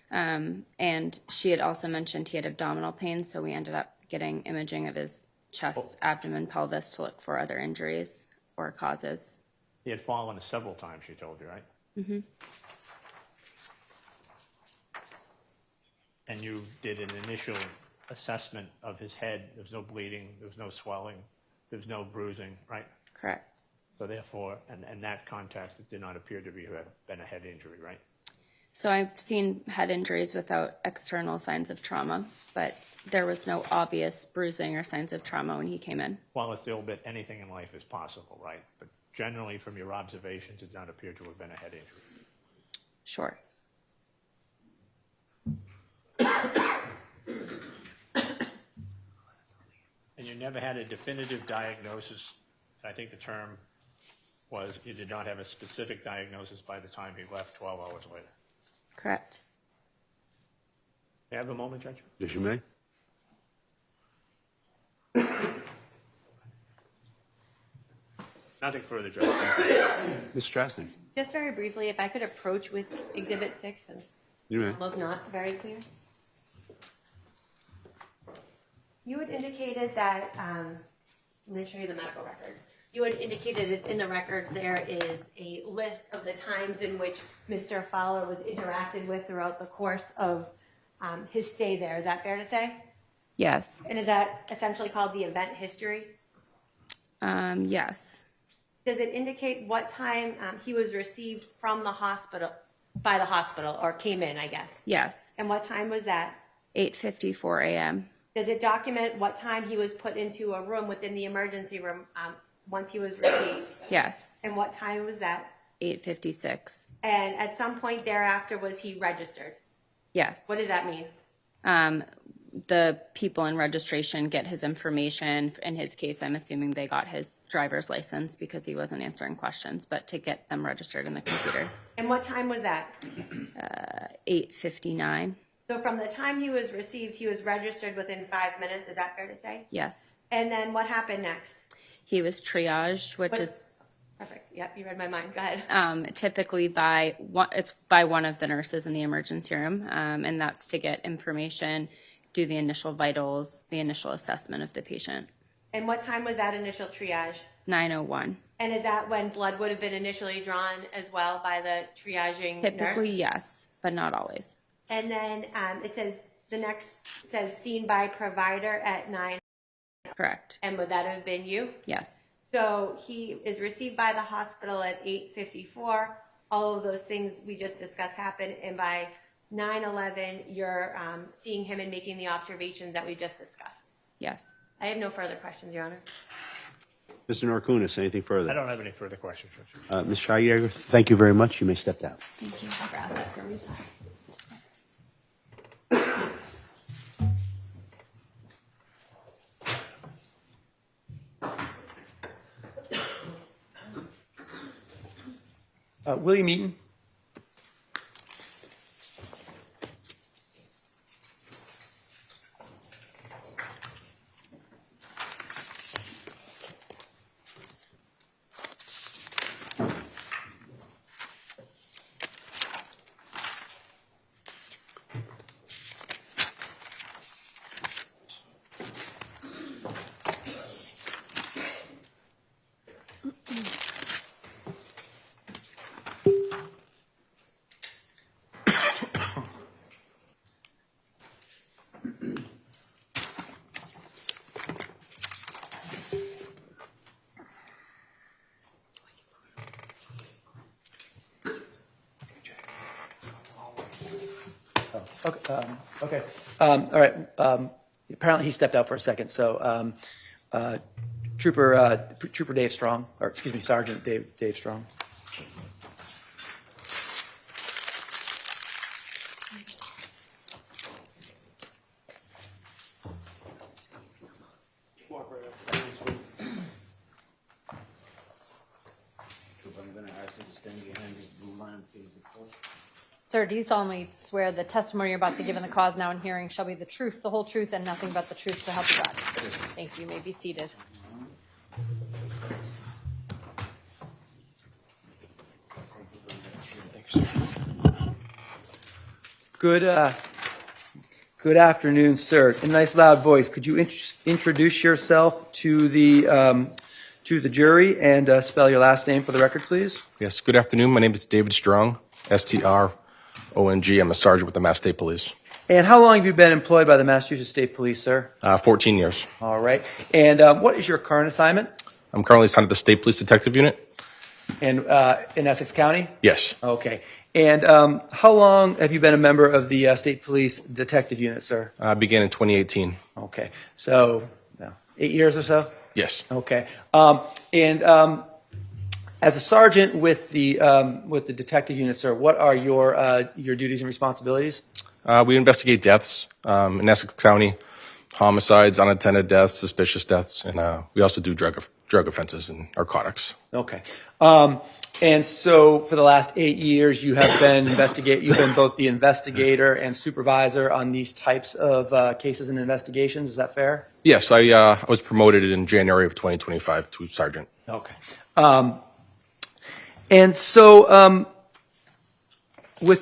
And she had also mentioned he had abdominal pain, so we ended up getting imaging of his chest, abdomen, pelvis to look for other injuries or causes. He had fallen several times, she told you, right? Mm-hmm. And you did an initial assessment of his head. There was no bleeding, there was no swelling, there was no bruising, right? Correct. So therefore, and that context, it did not appear to have been a head injury, right? So I've seen head injuries without external signs of trauma, but there was no obvious bruising or signs of trauma when he came in. Well, it's the old bit, anything in life is possible, right? But generally, from your observations, it did not appear to have been a head injury. Sure. And you never had a definitive diagnosis. I think the term was you did not have a specific diagnosis by the time he left 12 hours later. Correct. May I have a moment, Judge? Yes, you may. Nothing further, Judge. Ms. Strasny? Just very briefly, if I could approach with Exhibit 6, since You may. it was not very clear. You had indicated that, I'm going to show you the medical records. You had indicated that in the records there is a list of the times in which Mr. Fowler was interacted with throughout the course of his stay there. Is that fair to say? Yes. And is that essentially called the event history? Yes. Does it indicate what time he was received from the hospital, by the hospital, or came in, I guess? Yes. And what time was that? 8:54 a.m. Does it document what time he was put into a room within the emergency room once he was received? Yes. And what time was that? 8:56. And at some point thereafter, was he registered? Yes. What does that mean? The people in registration get his information. In his case, I'm assuming they got his driver's license because he wasn't answering questions, but to get them registered in the computer. And what time was that? 8:59. So from the time he was received, he was registered within 5 minutes. Is that fair to say? Yes. And then what happened next? He was triaged, which is Perfect. Yep, you read my mind. Go ahead. typically by one of the nurses in the emergency room, and that's to get information, do the initial vitals, the initial assessment of the patient. And what time was that initial triage? 9:01. And is that when blood would have been initially drawn as well by the triaging Typically, nurse? yes, but not always. And then it says, the next says seen by provider at 9. Correct. And would that have been you? Yes. So he is received by the hospital at 8:54. All of those things we just discussed happen. And by 9:11, you're seeing him and making the observations that we just discussed. Yes. I have no further questions, Your Honor. Mr. Narkunis, anything further? I don't have any further questions, Judge. Ms. Schreiber, thank you very much. You may step down. Thank you. William Eaton. Okay. All right. Apparently he stepped out for a second. So Trooper Dave Strong, or excuse me, Sergeant Dave Strong. I'm going to ask you to stand behind this blue line, face the court. Sir, do you solemnly swear the testimony you're about to give in the cause now in hearing shall be the truth, the whole truth, and nothing but the truth to help you God? Thank you. You may be seated. Good afternoon, sir. In a nice loud voice, could you introduce yourself to the jury and spell your last name for the record, please? Yes, good afternoon. My name is David Strong, S-T-R-O-N-G. I'm a sergeant with the Mass State Police. And how long have you been employed by the Massachusetts State Police, sir? 14 years. All right. And what is your current assignment? I'm currently assigned to the State Police Detective Unit. And in Essex County? Yes. Okay. And how long have you been a member of the State Police Detective Unit, sir? I began in 2018. Okay. So 8 years or so? Yes. Okay. And as a sergeant with the detective unit, sir, what are your duties and responsibilities? We investigate deaths in Essex County. homicides, unattended deaths, suspicious deaths, and we also do drug offenses and narcotics. Okay. And so for the last 8 years, you have been you've been both the investigator and supervisor on these types of cases and investigations. Is that fair? Yes, I was promoted in January of 2025 to sergeant. Okay. And so I want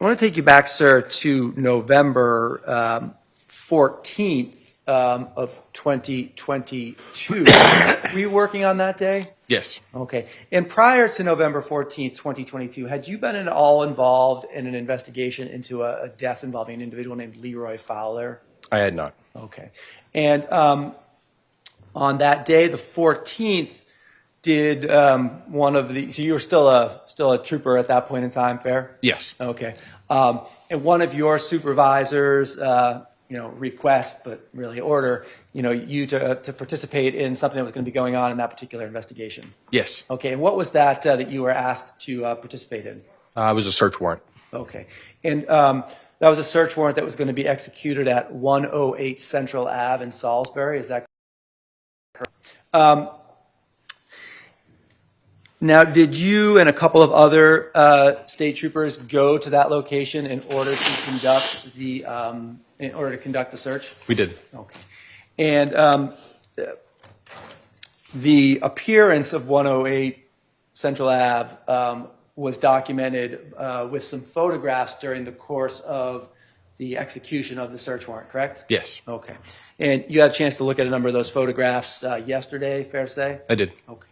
to take you back, sir, to November 14th of 2022. Were you working on that day? Yes. Okay. And prior to November 14th, 2022, had you been at all involved in an investigation into a death involving an individual named Leroy Fowler? I had not. Okay. And on that day, the 14th, did one of the, so you were still a trooper at that point in time, fair? Yes. Okay. And one of your supervisors, request, but really order, you to participate in something that was going to be going on in that particular investigation. Yes. Okay. And what was that that you were asked to participate in? It was a search warrant. Okay. And that was a search warrant that was going to be executed at 108 Central Ave in Salisbury. Is that correct? Now, did you and a couple of other state troopers go to that location in order to conduct the search? We did. Okay. And the appearance of 108 Central Ave was documented with some photographs during the course of the execution of the search warrant, correct? Yes. Okay. And you had a chance to look at a number of those photographs yesterday, fair to say? I did. Okay.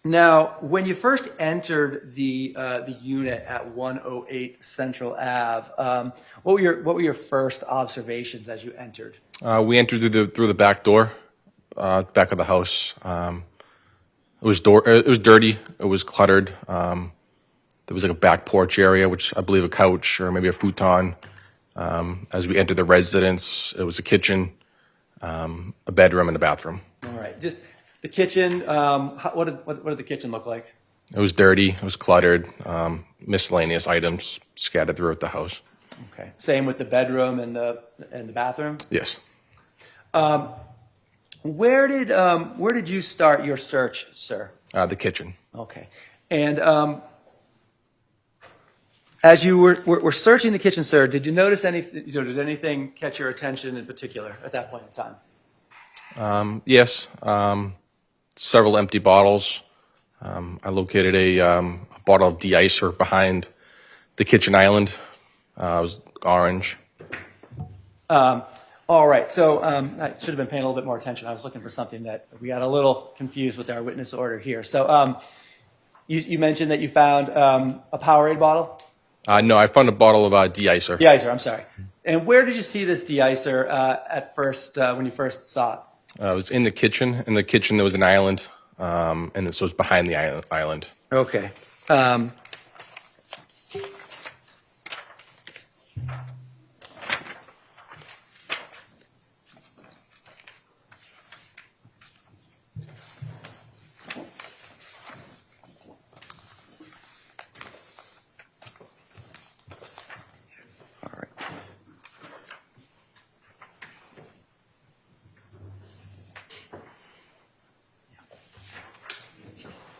Now, when you first entered the unit at 108 Central Ave, what were your first observations as you entered? We entered through the back door, back of the house. It was dirty. It was cluttered. There was like a back porch area, which I believe a couch or maybe a futon. As we entered the residence, it was a kitchen, a bedroom, and a bathroom. All right. Just the kitchen. What did the kitchen look like? It was dirty. It was cluttered. Miscellaneous items scattered throughout the house. Okay. Same with the bedroom and the bathroom. Yes. Where did you start your search, sir? The kitchen. Okay. And as you were searching the kitchen, sir, did you notice anything? Did anything catch your attention in particular at that point in time? Yes. Several empty bottles. I located a bottle of de-icer behind the kitchen island. It was orange. All right. So I should have been paying a little bit more attention. I was looking for something that we got a little confused with our witness order here. So you mentioned that you found a Powerade bottle? No, I found a bottle of de-icer. De-icer, I'm sorry. And where did you see this de-icer at first, when you first saw it? It was in the kitchen. In the kitchen, there was an island, and so it was behind the island. Okay.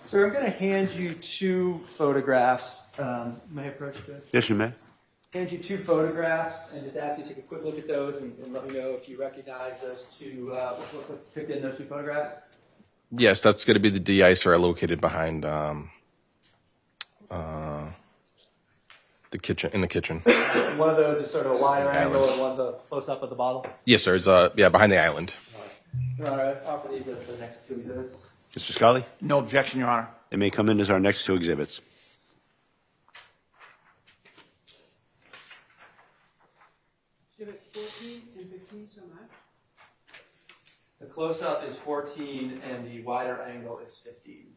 So I'm going to hand you two photographs. May I approach you? Yes, you may. Hand you two photographs and just ask you to take a quick look at those and let me know if you recognize those two, what's picked in those two photographs. Yes, that's going to be the de-icer I located behind the kitchen. In the kitchen. One of those is sort of a wider angle and one's a close-up of the bottle. Yes, sir. It's behind the island. All right. Offer these as the next two exhibits. Mr. Scully? No objection, Your Honor. They may come in as our next two exhibits. Exhibit 14 and 15, so much. The close-up is 14 and the wider angle is 15.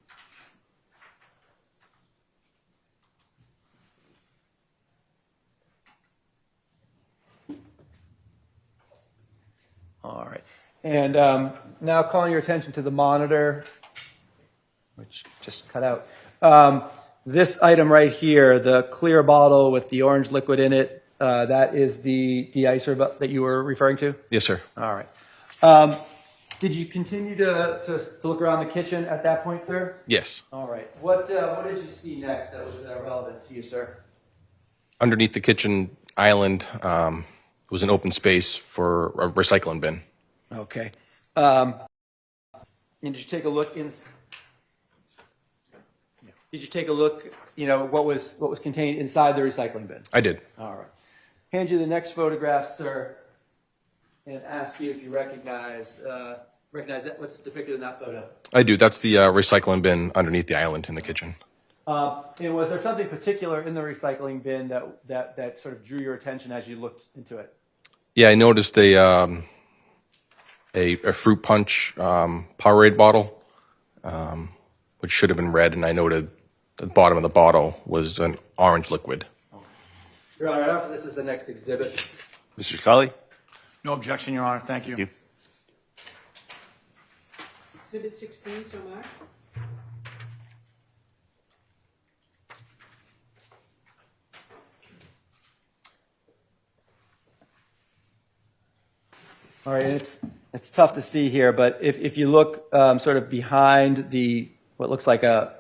All right. And now calling your attention to the monitor, which just cut out. This item right here, the clear bottle with the orange liquid in it, That is the de-icer that you were referring to? Yes, sir. All right. Did you continue to look around the kitchen at that point, sir? Yes. All right. What did you see next that was relevant to you, sir? Underneath the kitchen island was an open space for a recycling bin. Okay. And did you take a look in? Did you take a look? You know what was contained inside the recycling bin? I did. All right. Hand you the next photograph, sir, and ask you if you recognize that what's depicted in that photo. I do. That's the recycling bin underneath the island in the kitchen. And was there something particular in the recycling bin that sort of drew your attention as you looked into it? Yeah, I noticed a fruit punch Powerade bottle, which should have been red, and I noted the bottom of the bottle was an orange liquid. Your Honor, after this is the next exhibit. Mr. Scully? No objection, Your Honor. Thank you. Thank you. Exhibit 16, so marked. All right, it's tough to see here, but if you look sort of behind what looks like a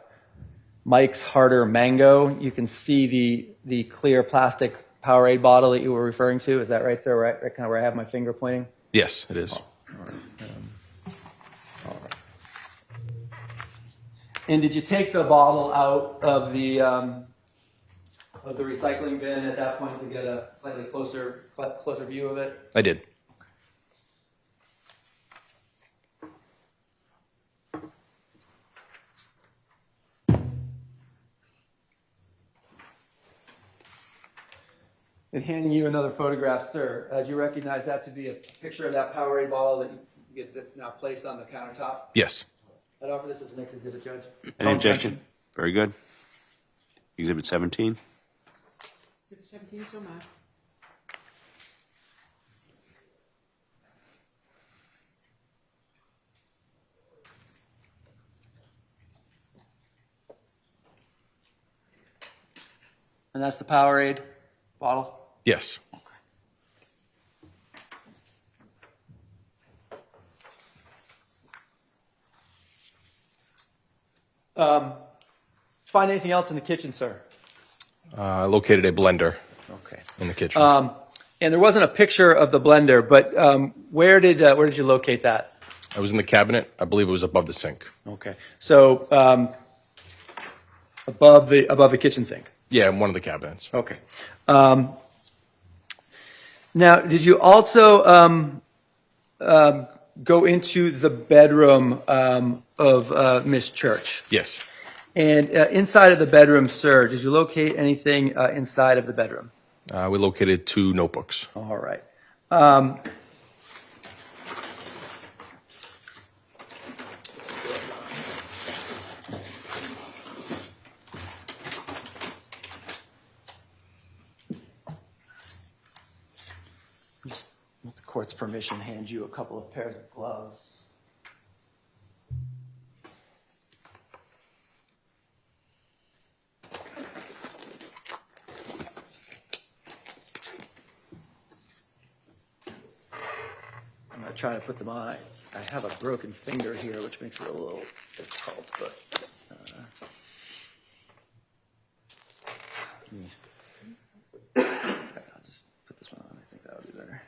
Mike's Harder Mango, you can see the clear plastic Powerade bottle that you were referring to. Is that right, sir? Right kind of where I have my finger pointing? Yes, it is. All right. And did you take the bottle out of the recycling bin at that point to get a slightly closer view of it? I did. And handing you another photograph, sir, do you recognize that to be a picture of that Powerade bottle that you get now placed on the countertop? Yes. I'd offer this as the next exhibit, Judge. Any objection? Very good. Exhibit 17. Exhibit 17, so marked. And that's the Powerade bottle? Yes. Find anything else in the kitchen, sir? I located a blender in the kitchen. And there wasn't a picture of the blender, but where did you locate that? I was in the cabinet. I believe it was above the sink. Okay, so above the kitchen sink. Yeah, in one of the cabinets. Okay. Now, did you also go into the bedroom of Miss Church? Yes. And inside of the bedroom, sir, did you locate anything inside of the bedroom? We located 2 notebooks. All right. Just with the court's permission, hand you a couple of pairs of gloves. I'm going to try to put them on. I have a broken finger here, which makes it a little difficult, but I'll just put this one on. I think that'll be better.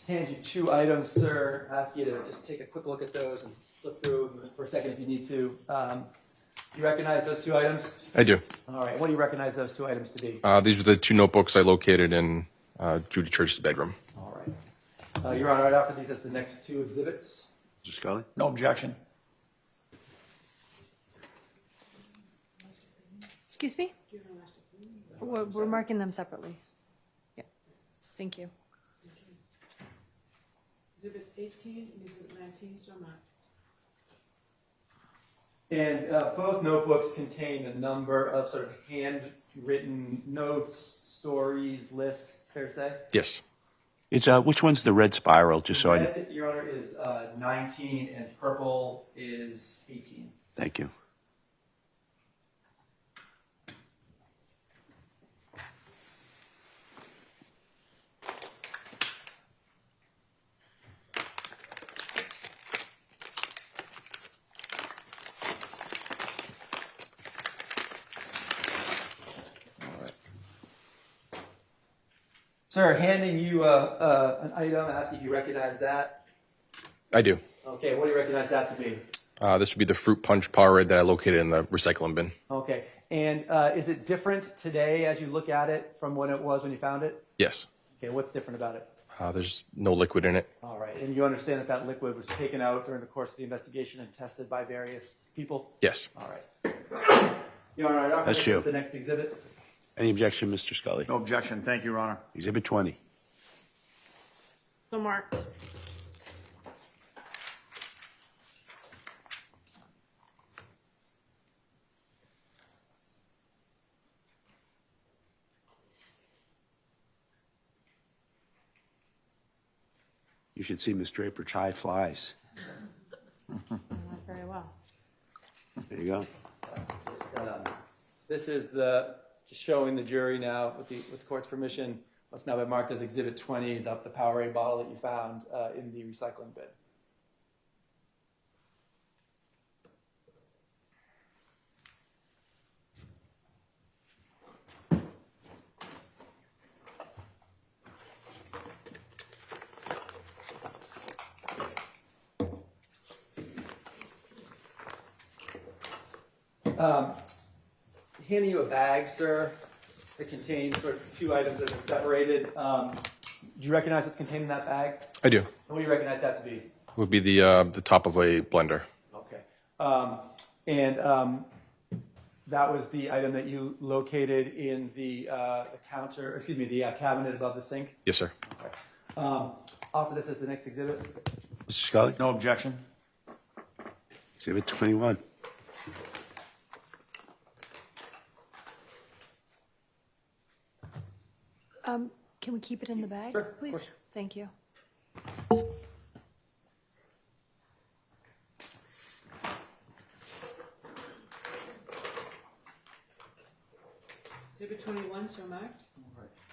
Hand you 2 items, sir. Ask you to just take a quick look at those and flip through them for a second if you need to. You recognize those 2 items? I do. All right. What do you recognize those 2 items to be? These are the 2 notebooks I located in Judy Church's bedroom. All right. Your Honor, I'd offer these as the next 2 exhibits. Mr. Scully? No objection. Excuse me? We're marking them separately. Yeah. Thank you. Exhibit 18 and Exhibit 19, so marked. And both notebooks contain a number of sort of written notes, stories, lists, fair to say? Yes. It's which one's the red spiral? Just so I know. Red, Your Honor, is 19 and purple is 18. Thank you. Sir, handing you an item, asking if you recognize that. I do. Okay, what do you recognize that to be? This would be the fruit punch Powerade that I located in the recycling bin. Okay, and is it different today as you look at it from what it was when you found it? Yes. Okay, what's different about it? There's no liquid in it. All right, and you understand that that liquid was taken out during the course of the investigation and tested by various people? Yes. All right. Your Honor, I'd offer That's this true. as the next exhibit. Any objection, Mr. Scully? No objection. Thank you, Your Honor. Exhibit 20. So marked. You should see Miss Draper tie flies. Not very well. There you go. This is just showing the jury now, with the court's permission, what's now been marked as Exhibit 20, the Powerade bottle that you found in the recycling bin. Handing you a bag, sir, that contains sort of two items that are separated. Do you recognize what's contained in that bag? I do. And what do you recognize that to be? Would be the top of a blender. Okay. That was the item that you located in the counter, excuse me, the cabinet above the sink? Yes, sir. Okay. Offer this as the next exhibit. Mr. Scully? No objection. Exhibit 21. Can we keep it in the bag, Sure, of please? course. Thank you. Exhibit 21, so marked.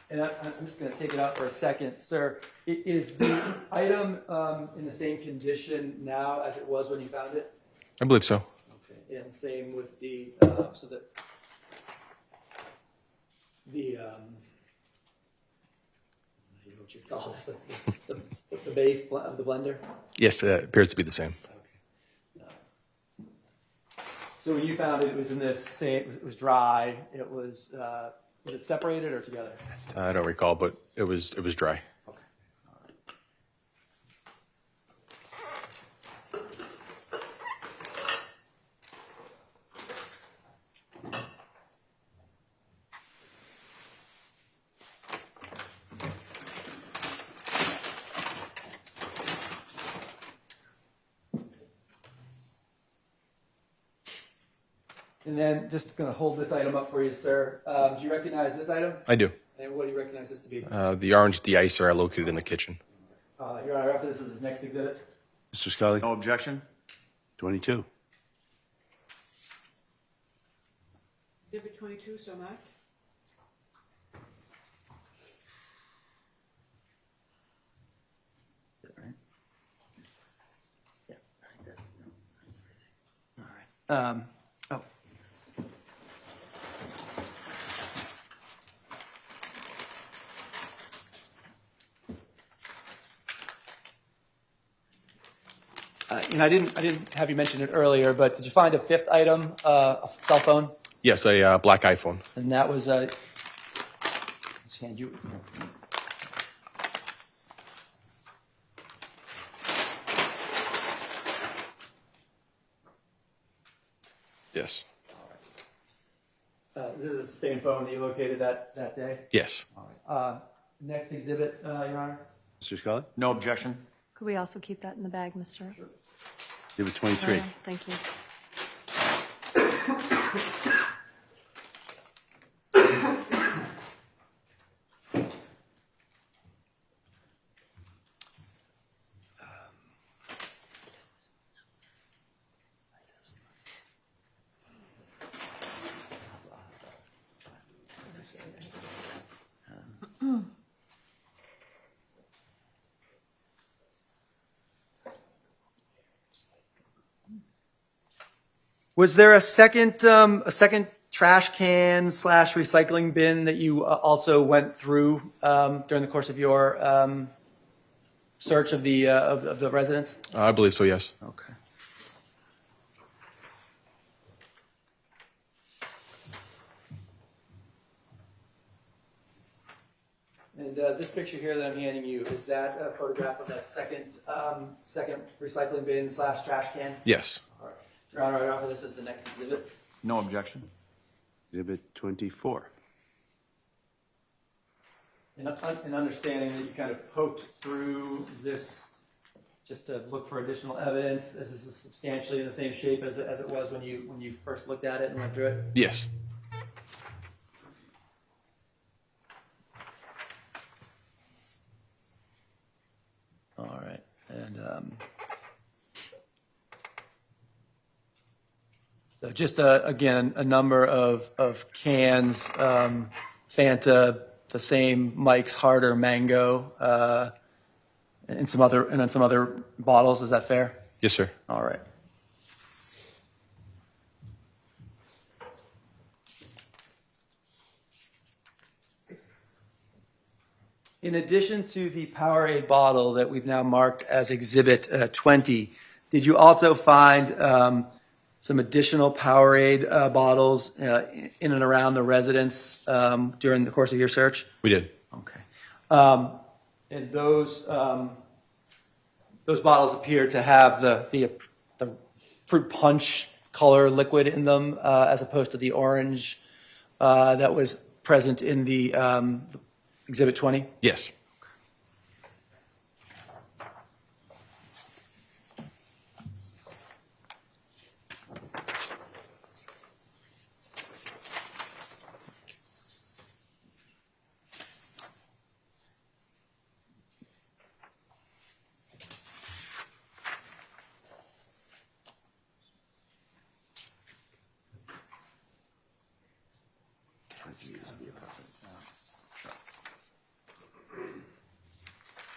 And I'm just going to take it out for a second. Sir, is the item in the same condition now as it was when you found it? I believe so. Okay. And same with the, so that the, I don't know what you call this, the base of the blender? Yes, it appears to be the same. So when you found it, it was in this same, it was dry, it was it separated or together? I don't recall, but it was dry. And then just going to hold this item up for you, sir. Do you recognize this item? I do. And what do you recognize this to be? The orange de-icer I located in the kitchen. Your Honor, after this is the next exhibit. Mr. Scully? No objection. 22. Exhibit 22, so marked. Oh. And I didn't have you mention it earlier, but did you find a fifth item, a cell phone? Yes, a black iPhone. And that was just hand you. Yes. This is the same phone that you located that day? Yes. Next exhibit, Your Honor. Mr. Scully? No objection. Could we also keep that in the bag, Mr.? Sure. Exhibit 23. Thank you. Was there a second trash can / recycling bin that you also went through during the course of your search of the residence? I believe so, yes. Okay. And this picture here that I'm handing you, is that a photograph of that second recycling bin / trash can? Yes. All right. Your Honor, I offer this as the next exhibit. No objection. Exhibit 24. In understanding that you kind of poked through this just to look for additional evidence, as this is substantially in the same shape as it was when you first looked at it and went through it? Yes. All right. And so just, again, a number of cans, Fanta, the same Mike's Harder Mango, and some other bottles. Is that fair? Yes, sir. All right. In addition to the Powerade bottle that we've now marked as Exhibit 20, did you also find some additional Powerade bottles in and around the residence during the course of your search? We did. Okay. And those bottles appear to have the fruit punch color liquid in them, as opposed to the orange that was present in the Exhibit 20? Yes.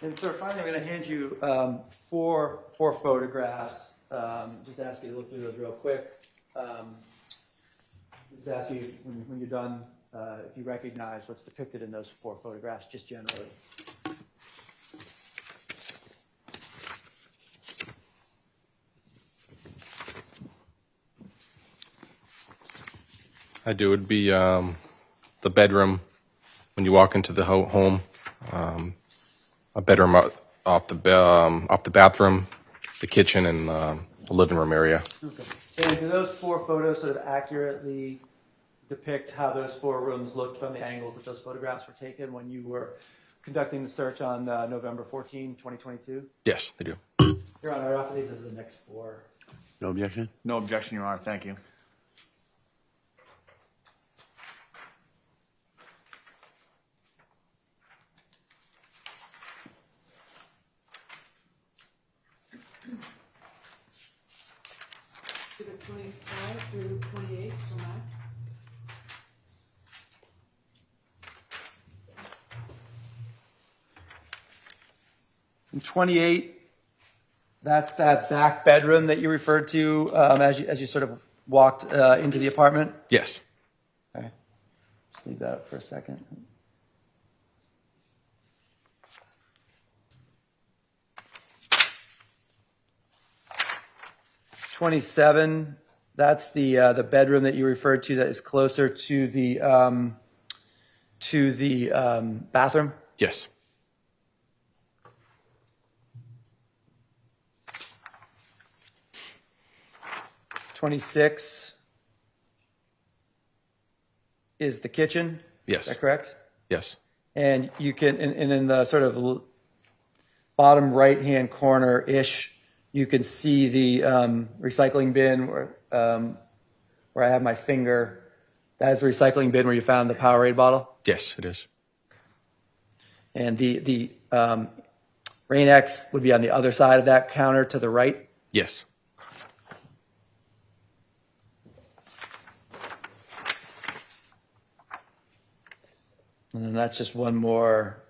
And sir, finally, I'm going to hand you four photographs. Just ask you to look through those real quick. Just ask you when you're done if you recognize what's depicted in those 4 photographs, just generally. I do. It'd be the bedroom when you walk into the home. A bedroom off the bathroom, the kitchen, and the living room area. Okay. And do those 4 photos sort of accurately depict how those 4 rooms looked from the angles that those photographs were taken when you were conducting the search on November 14, 2022? Yes, they do. Your Honor, I offer these as the next 4. No objection? No objection, Your Honor. Thank you. Exhibit 25 through 28, so Matt. And 28, that's that back bedroom that you referred to as you sort of walked into the apartment? Yes. Okay. Just leave that up for a second. '27, that's the bedroom that you referred to that is closer to the bathroom? Yes. '26 is the kitchen? Yes. Is that correct? Yes. And you can, and in the sort of bottom right-hand corner-ish, you can see the recycling bin where I have my finger. That is the recycling bin where you found the Powerade bottle? Yes, it is. And the Rain-X would be on the other side of that counter to the right? Yes. And then that's just one more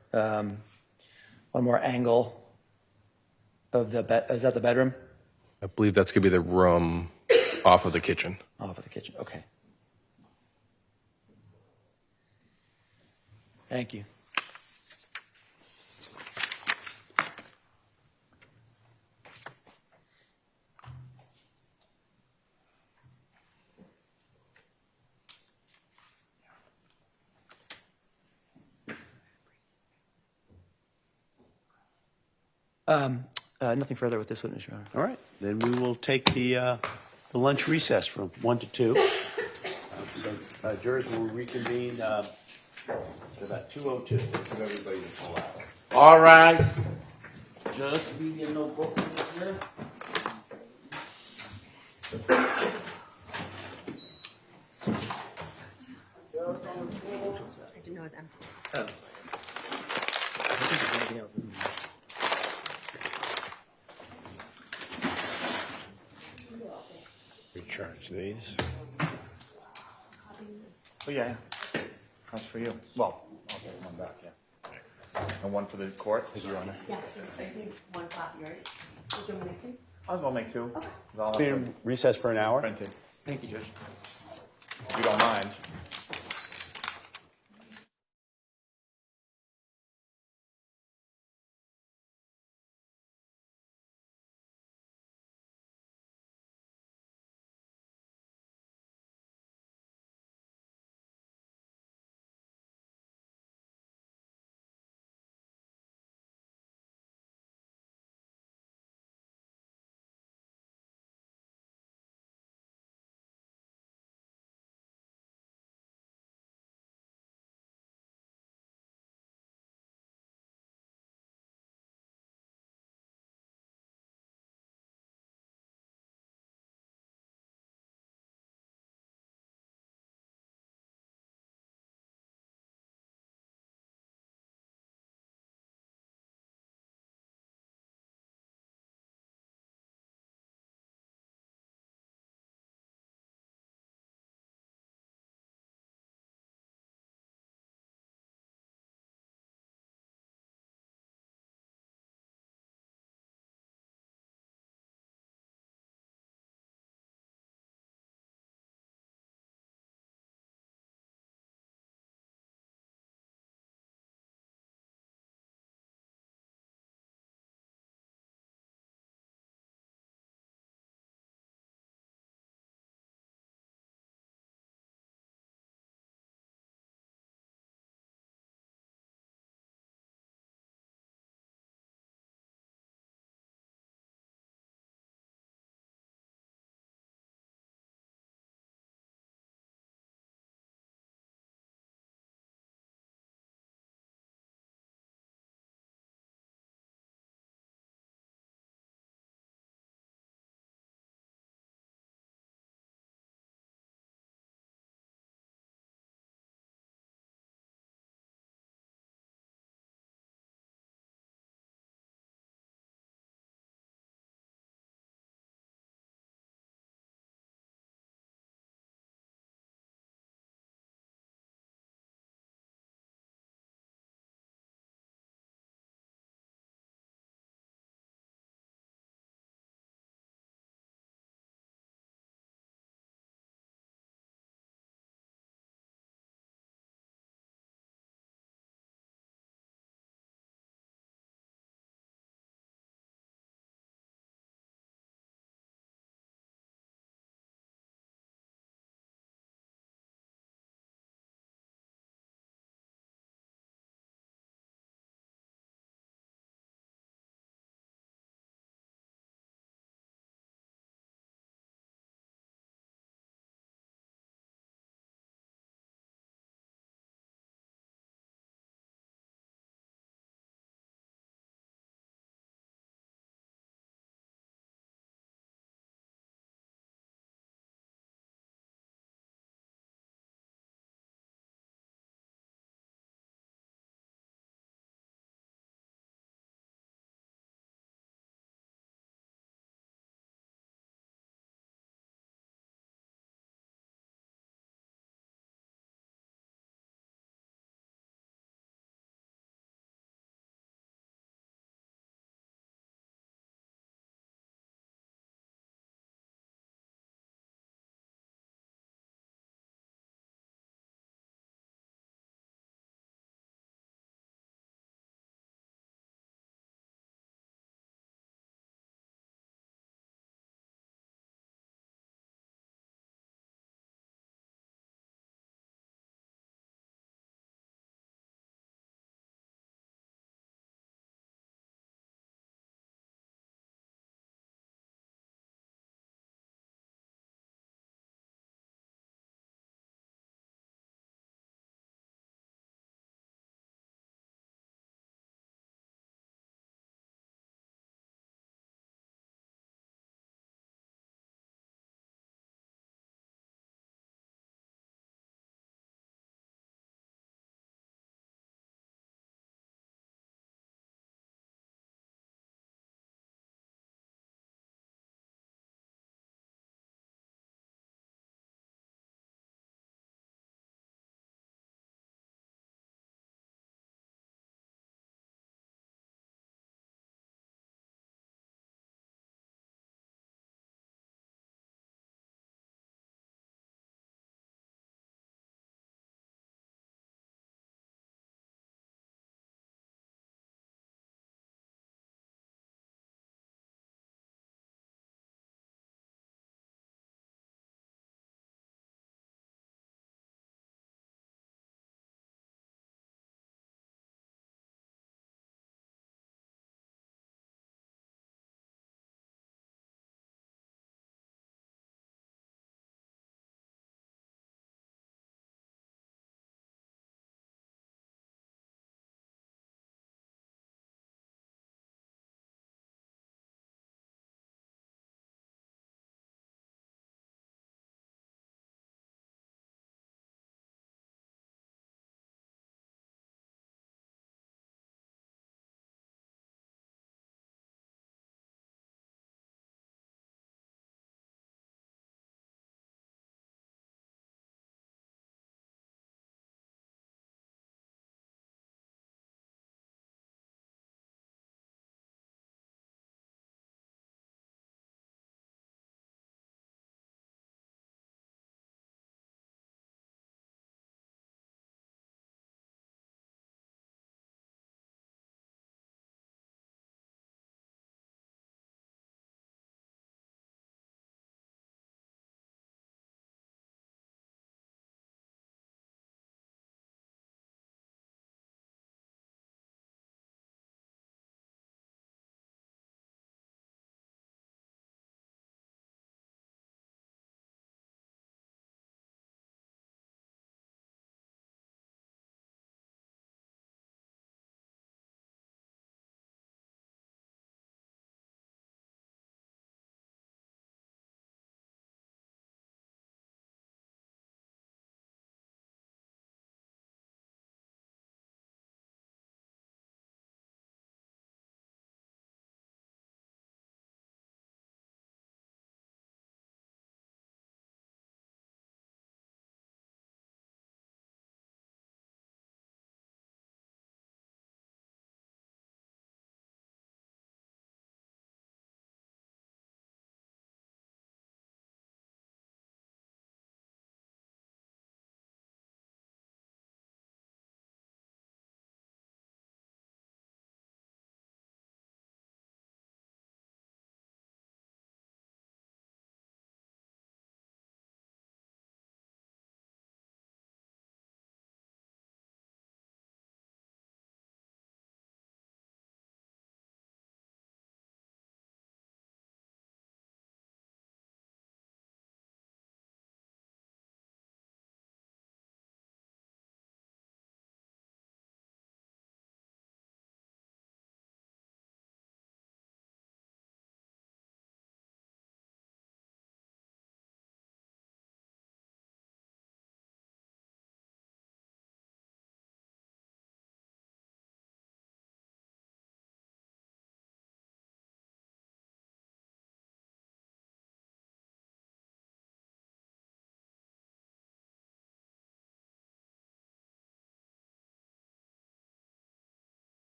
angle of the bed. Is that the bedroom? I believe that's going to be the room. off of the kitchen. Off of the kitchen, okay. Thank you. Nothing further with this witness, Your Honor. All right, then we will take the lunch recess from 1 to 2. So jurors will reconvene at about 2:02. For everybody to pull out. All right. Just be getting no book here. I didn't know it was empty. Recharge these. Oh, yeah. That's for you. Well, I'll take one back, yeah. And one for the court, Your Honor. Yeah, I think one copy, right? Would you make two? I'll go make two. Okay. I'll have Be in recess for an hour. printed, Thank you, Judge. if you don't mind.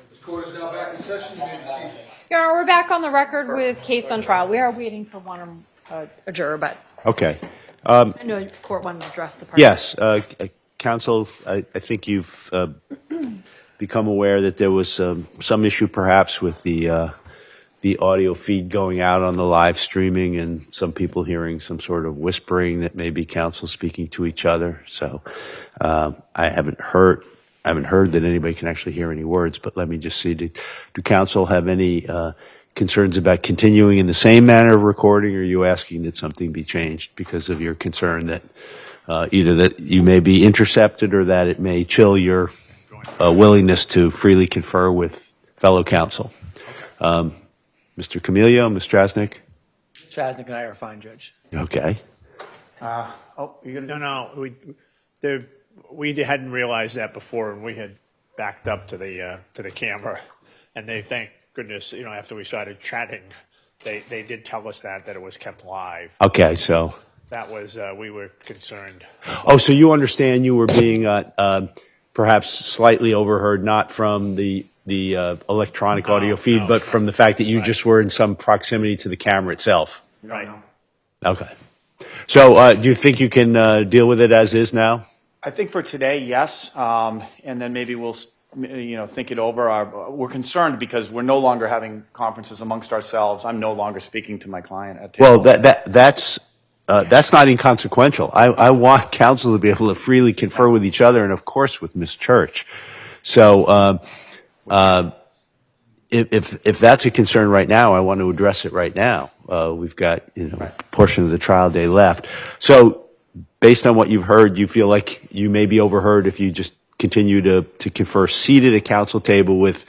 This court is now back in session. You may be seated. Your Honor, we're back on the record with case on trial. We are waiting for a juror, but Okay. I know the court wanted to address the parties. Yes, counsel, I think you've become aware that there was some issue perhaps with the audio feed going out on the live streaming and some people hearing some sort of whispering that may be counsel speaking to each other. So I haven't heard that anybody can actually hear any words, but let me just see, do counsel have any concerns about continuing in the same manner of recording, or are you asking that something be changed because of your concern that either that you may be intercepted or that it may chill your willingness to freely confer with fellow counsel? Mr. Camilio, Ms. Strasnick? Chasnick and I are fine, Judge. Okay. You're gonna No, we hadn't realized that before, and we had backed up to the camera, and they, thank goodness, after we started chatting, they did tell us that it was kept live. Okay, so. That was, we were concerned. Oh, so you understand you were being perhaps slightly overheard, not from the electronic audio feed, but from the fact that you just were in some proximity to the camera itself? Right. Okay. So do you think you can deal with it as is now? I think for today, yes, and then maybe we'll, think it over. We're concerned because we're no longer having conferences amongst ourselves. I'm no longer speaking to my client at table. Well, that's not inconsequential. I want counsel to be able to freely confer with each other and, of course, with Ms. Church. So if that's a concern right now, I want to address it right now. We've got a portion of the trial day left. So based on what you've heard, you feel like you may be overheard if you just continue to confer seated at counsel table with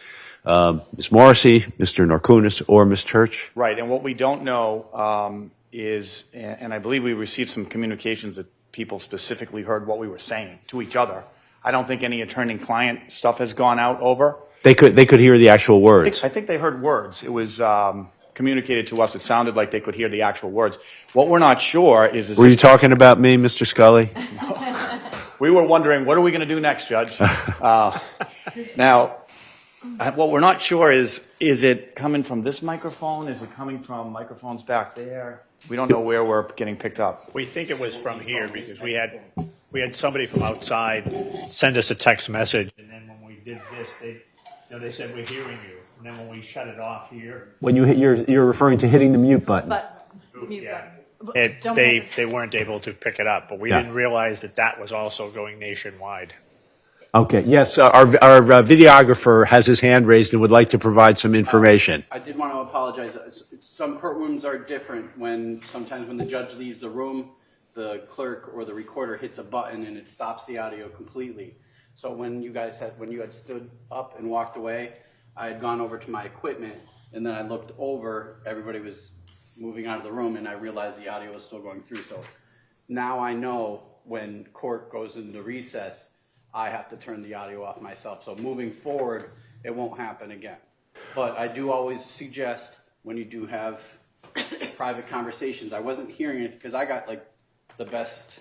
Ms. Morrissey, Mr. Norkunis, or Ms. Church? Right, and what we don't know is, and I believe we received some communications that people specifically heard what we were saying to each other. I don't think any attorney-client stuff has gone out over. They could hear the actual words. I think they heard words. It was communicated to us. It sounded like they could hear the actual words. What we're not sure is Were you talking about me, Mr. Scully? We were wondering, what are we going to do next, Judge? Now, what we're not sure is it coming from this microphone? Is it coming from microphones back there? We don't know where we're getting picked up. We think it was from here because we had somebody from outside send us a text message, and then when we did this, they said, we're hearing you. And then when we shut it off here. When you hit, you're referring to hitting the mute button. Mute Yeah. button. They weren't able to pick it up, but we didn't realize that was also going nationwide. Okay. Yes, our videographer has his hand raised and would like to provide some information. I did want to apologize. Some courtrooms are different sometimes when the judge leaves the room, the clerk or the recorder hits a button and it stops the audio completely. So when you had stood up and walked away, I had gone over to my equipment and then I looked over, everybody was moving out of the room and I realized the audio was still going through. So now I know when court goes into recess, I have to turn the audio off myself. So moving forward, it won't happen again. But I do always suggest when you do have private conversations, I wasn't hearing it because I got like the best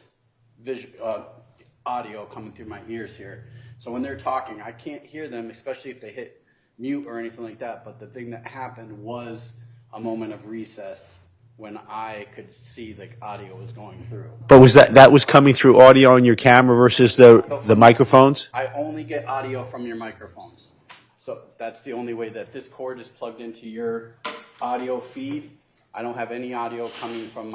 audio coming through my ears here. So when they're talking, I can't hear them, especially if they hit mute or anything like that. But the thing that happened was a moment of recess when I could see the audio was going through. But was that was coming through audio on your camera versus the microphones? I only get audio from your microphones. So that's the only way that this cord is plugged into your audio feed. I don't have any audio coming from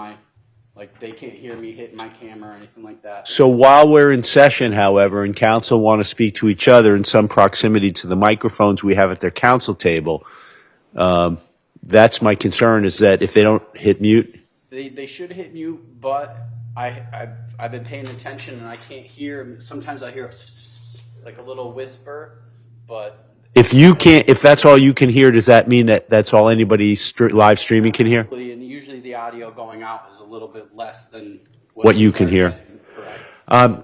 they can't hear me hitting my camera or anything like that. So while we're in session, however, and counsel want to speak to each other in some proximity to the microphones we have at their counsel table, that's my concern, is that if they don't hit mute. They should hit mute, but I've been paying attention and I can't hear. Sometimes I hear like a little whisper, but If that's all you can hear, does that mean that that's all anybody live streaming can hear? and usually the audio going out is a little bit less than What you can hear.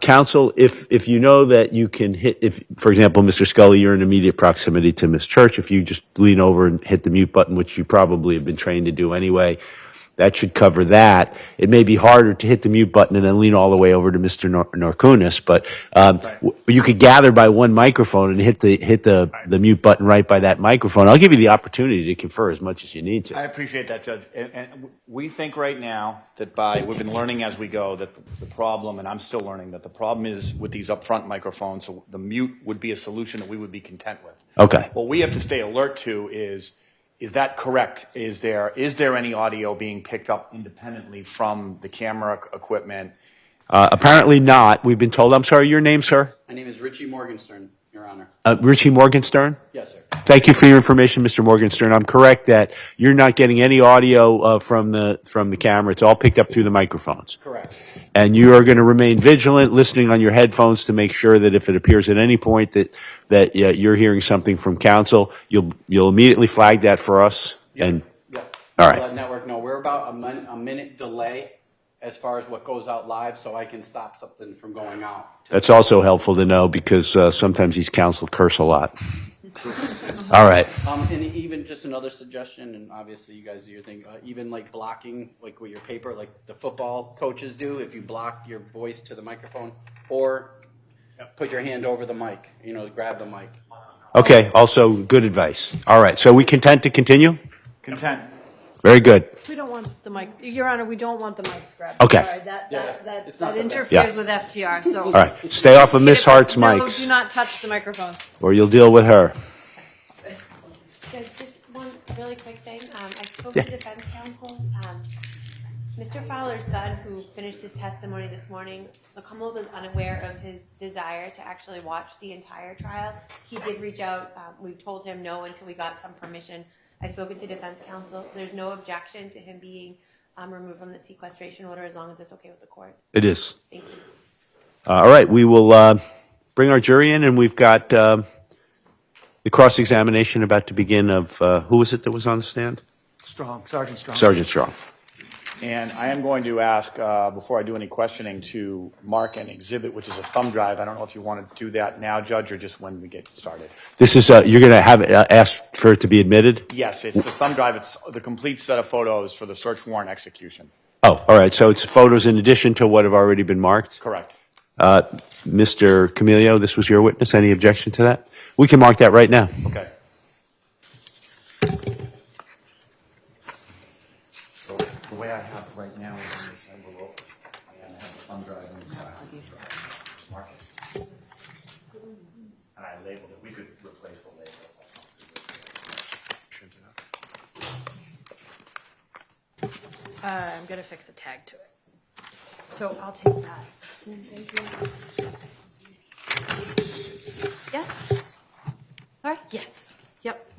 Counsel, if you know that you can hit, if, for example, Mr. Scully, you're in immediate proximity to Ms. Church, if you just lean over and hit the mute button, which you probably have been trained to do anyway, That should cover that. It may be harder to hit the mute button and then lean all the way over to Mr. Norkunis, but you could gather by one microphone and hit the mute button right by that microphone. I'll give you the opportunity to confer as much as you need to. I appreciate that, Judge. And we think right now that we've been learning as we go that the problem, and I'm still learning, that the problem is with these upfront microphones, so the mute would be a solution that we would be content with. Okay. What we have to stay alert to is that correct? Is there any audio being picked up independently from the camera equipment? Apparently not. We've been told. I'm sorry, your name, sir? My name is Richie Morgenstern, Your Honor. Richie Morgenstern? Yes, sir. Thank you for your information, Mr. Morgenstern. I'm correct that you're not getting any audio from the camera. It's all picked up through the microphones. Correct. And you are going to remain vigilant, listening on your headphones to make sure that if it appears at any point that you're hearing something from counsel, you'll immediately flag that for us. Yep. And Yep. all right. Let network know. We're about a minute delay as far as what goes out live, so I can stop something from going out. That's also helpful to know because sometimes these counsel curse a lot. All right. And even just another suggestion, and obviously you guys do your thing, even like blocking, like with your paper, like the football coaches do, if you block your voice to the microphone, or put your hand over the mic, grab the mic. Okay. Also, good advice. All right. So we content to continue? Content. Very good. We don't want the mics, Your Honor, we don't want the mics grabbed. Okay. Sorry, that It's not the best. interferes Yeah. with FTR, so. All right. Stay off of Miss Hart's No, mics do not touch the microphones. or you'll deal with her. Just one really quick thing. I spoke Yeah. to defense counsel. Mr. Fowler's son, who finished his testimony this morning, so Kamal was unaware of his desire to actually watch the entire trial. He did reach out. We told him no until we got some permission. I spoken to defense counsel. There's no objection to him being removed from the sequestration order as long as it's okay with the court. It is. Thank you. All right. We will bring our jury in, and we've got the cross-examination about to begin of who was it that was on the stand? Sergeant Strong. Sergeant Strong. And I am going to ask, before I do any questioning, to mark an exhibit, which is a thumb drive. I don't know if you want to do that now, Judge, or just when we get started. This is you're going to have ask for it to be admitted? Yes, it's the thumb drive. It's the complete set of photos for the search warrant execution. Oh, all right. So it's photos in addition to what have already been marked? Correct. Mr. Camilio, this was your witness. Any objection to that? We can mark that right now. Okay. So the way I have it right now is in this envelope. I have the thumb drive inside. Mark it. And I labeled it. We could replace the label. I'm gonna fix a tag to it. So I'll take that. Yeah? All right, yes. Yep.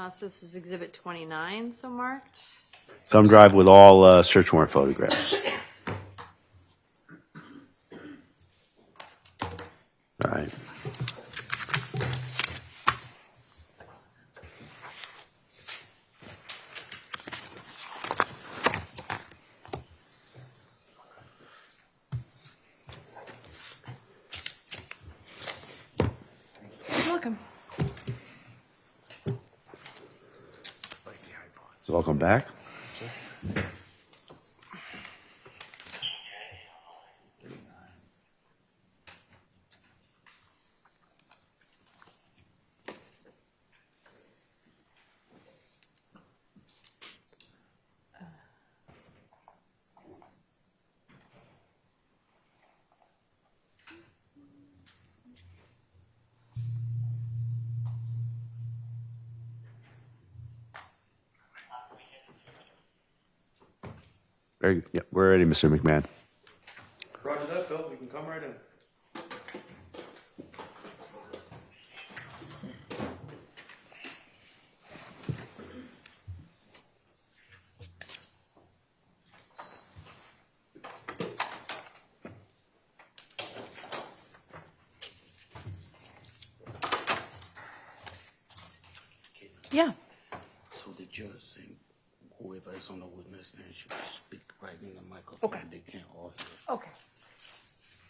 So this is exhibit 29, so marked. Thumb drive with all search warrant photographs. All right. You're welcome. Welcome back. Very good. Yeah, we're ready, Mr. McMahon. Roger that, Bill. We can come right in. Yeah. So the judge saying whoever is on the witness stand should speak right in the microphone. Okay. They can't all hear. Okay.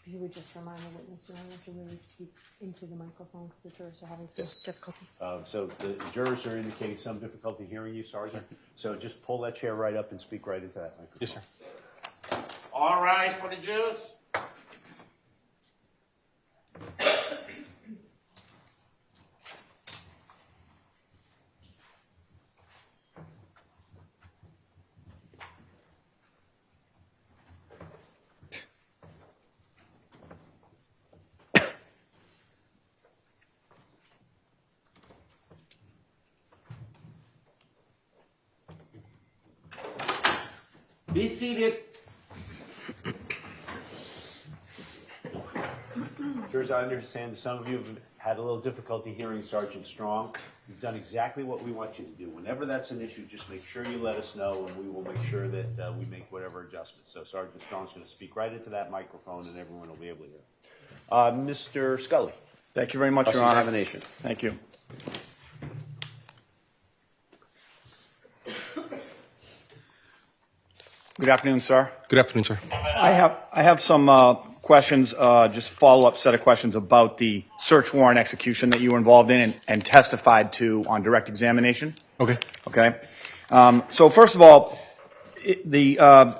If you would just remind the witness, you don't have to really speak into the microphone because the jurors are having some difficulty. So the jurors are indicating some difficulty hearing you, Sergeant. So just pull that chair right up and speak right into that microphone. Yes, sir. All rise for the judge. Be seated. Jurors, I understand that some of you have had a little difficulty hearing Sergeant Strong. You've done exactly what we want you to do. Whenever that's an issue, just make sure you let us know, and we will make sure that we make whatever adjustments. So Sergeant Strong's going to speak right into that microphone, and everyone will be able to hear. Mr. Scully. Thank you very much, Your Honor. Cross-examination. Thank you. Good afternoon, sir. Good afternoon, sir. I have some questions, just follow-up set of questions about the search warrant execution that you were involved in and testified to on direct examination. Okay. Okay. So first of all, the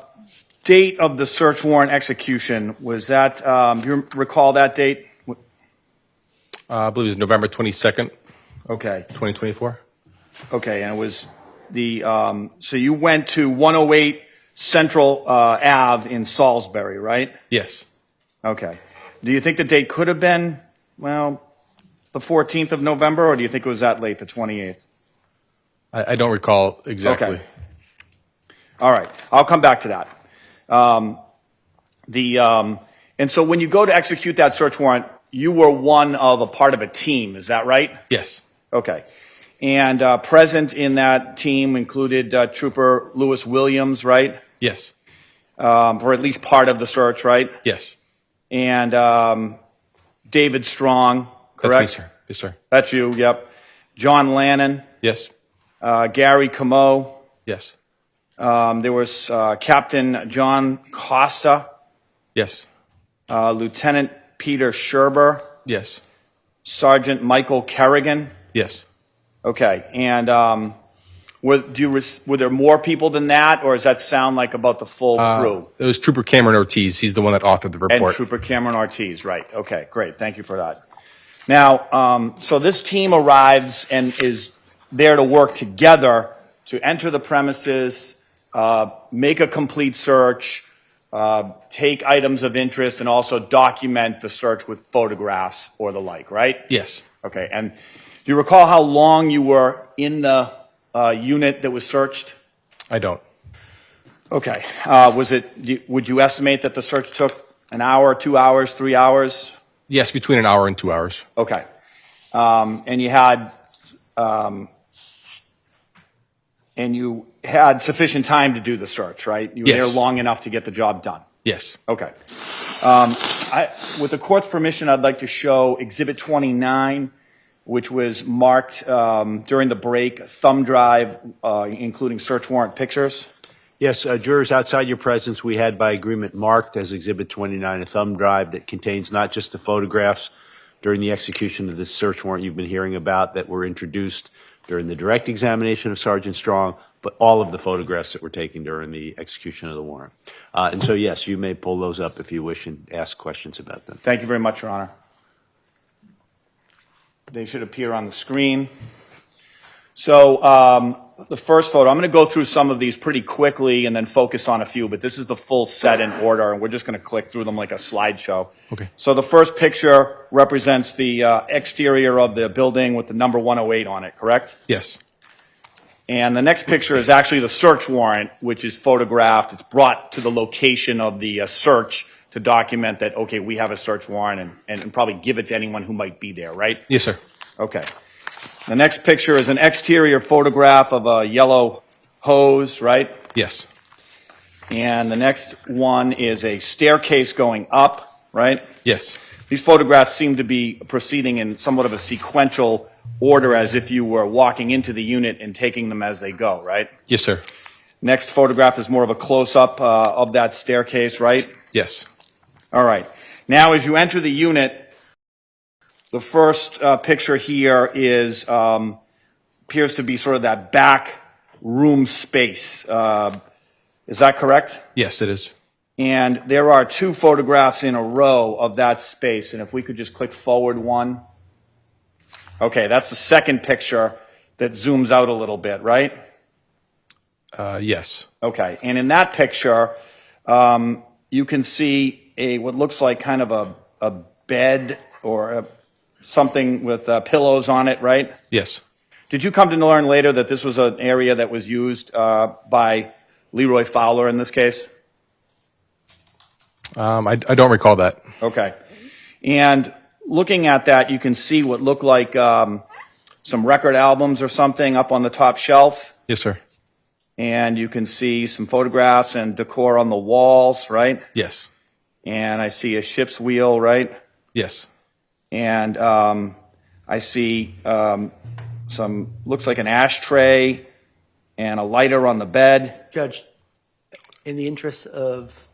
date of the search warrant execution, was that, do you recall that date? I believe it was November 22nd. Okay. 2024. Okay, and it was the, so you went to 108 Central Ave in Salisbury, right? Yes. Okay. Do you think the date could have been, well, the 14th of November, or do you think it was that late, the 28th? I don't recall exactly. Okay. All right. I'll come back to that. And so when you go to execute that search warrant, you were one of a part of a team, is that right? Yes. Okay. And present in that team included Trooper Lewis Williams, right? Yes. For at least part of the search, right? Yes. And David Strong, correct? That's me, sir. Yes, sir. That's you, yep. John Lannon. Yes. Gary Camo. Yes. There was Captain John Costa. Yes. Lieutenant Peter Sherber. Yes. Sergeant Michael Kerrigan. Yes. Okay, and were there more people than that, or does that sound like about the full crew? It was Trooper Cameron Ortiz. He's the one that authored the report. And Trooper Cameron Ortiz, right. Okay, great. Thank you for that. Now, so this team arrives and is there to work together to enter the premises, make a complete search, take items of interest, and also document the search with photographs or the like, right? Yes. Okay, and do you recall how long you were in the unit that was searched? I don't. Okay. Would you estimate that the search took an hour, 2 hours, 3 hours? Yes, between an hour and 2 hours. Okay. And you had sufficient time to do the search, right? You were Yes. there long enough to get the job done. Yes. Okay. With the court's permission, I'd like to show Exhibit 29, which was marked during the break, thumb drive, including search warrant pictures. Yes, jurors, outside your presence, we had by agreement marked as Exhibit 29 a thumb drive that contains not just the photographs during the execution of this search warrant you've been hearing about that were introduced during the direct examination of Sergeant Strong, but all of the photographs that were taken during the execution of the warrant. And so, yes, you may pull those up if you wish and ask questions about them. Thank you very much, Your Honor. They should appear on the screen. So the first photo, I'm going to go through some of these pretty quickly and then focus on a few, but this is the full set in order, and we're just going to click through them like a slideshow. Okay. So the first picture represents the exterior of the building with the number 108 on it, correct? Yes. And the next picture is actually the search warrant, which is photographed. It's brought to the location of the search to document that, okay, we have a search warrant and probably give it to anyone who might be there, right? Yes, sir. Okay. The next picture is an exterior photograph of a yellow hose, right? Yes. And the next one is a staircase going up, right? Yes. These photographs seem to be proceeding in somewhat of a sequential order as if you were walking into the unit and taking them as they go, right? Yes, sir. Next photograph is more of a close-up of that staircase, right? Yes. All right. Now, as you enter the unit, the first picture here is appears to be sort of that back room space. Is that correct? Yes, it is. And there are 2 photographs in a row of that space. And if we could just click forward one. Okay, that's the second picture that zooms out a little bit, right? Yes. Okay, and in that picture, you can see what looks like kind of a bed or something with pillows on it, right? Yes. Did you come to learn later that this was an area that was used by Leroy Fowler in this case? I don't recall that. Okay. And looking at that, you can see what looked like some record albums or something up on the top shelf. Yes, sir. And you can see some photographs and decor on the walls, right? Yes. And I see a ship's wheel, right? Yes. And I see some, looks like an ashtray and a lighter on the bed. Judge, in the interest of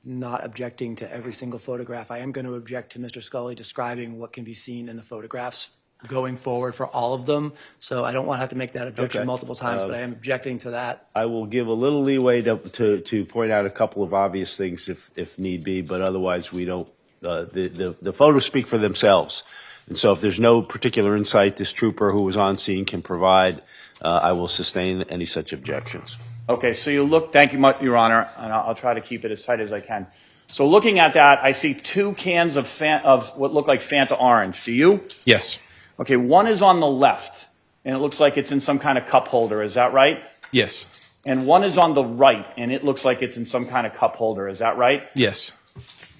not objecting to every single photograph, I am going to object to Mr. Scully describing what can be seen in the photographs going forward for all of them. So I don't want to have to make that objection Okay. multiple times, but I am objecting to that. I will give a little leeway to point out a couple of obvious things if need be, but otherwise we don't. The photos speak for themselves, and so if there's no particular insight this trooper who was on scene can provide, I will sustain any such objections. Okay, so you look, thank you, Your Honor, and I'll try to keep it as tight as I can. So looking at that, I see 2 cans of what look like Fanta Orange. Do you? Yes. Okay, one is on the left, and it looks like it's in some kind of cup holder. Is that right? Yes. And one is on the right, and it looks like it's in some kind of cup holder. Is that right? Yes.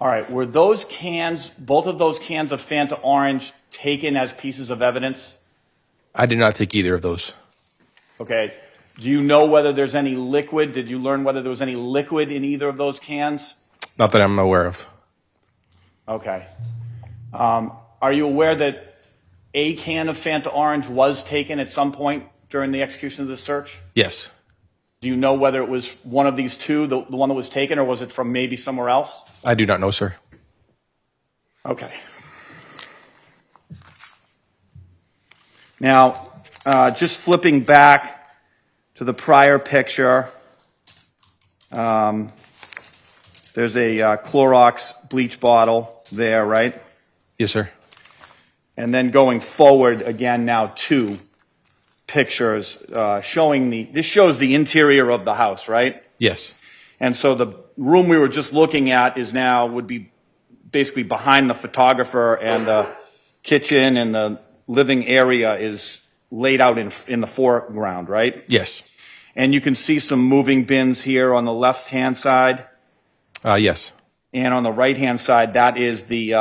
All right, were those cans, both of those cans of Fanta Orange, taken as pieces of evidence? I did not take either of those. Okay. Do you know whether there's any liquid? Did you learn whether there was any liquid in either of those cans? Not that I'm aware of. Okay. Are you aware that a can of Fanta Orange was taken at some point during the execution of the search? Yes. Do you know whether it was one of these 2, the one that was taken, or was it from maybe somewhere else? I do not know, sir. Okay. Now, just flipping back to the prior picture, there's a Clorox bleach bottle there, right? Yes, sir. And then going forward again now 2 pictures showing this shows the interior of the house, right? Yes. And so the room we were just looking at would be basically behind the photographer, and the kitchen and the living area is laid out in the foreground, right? Yes. And you can see some moving bins here on the left-hand side. Yes. And on the right-hand side, that is the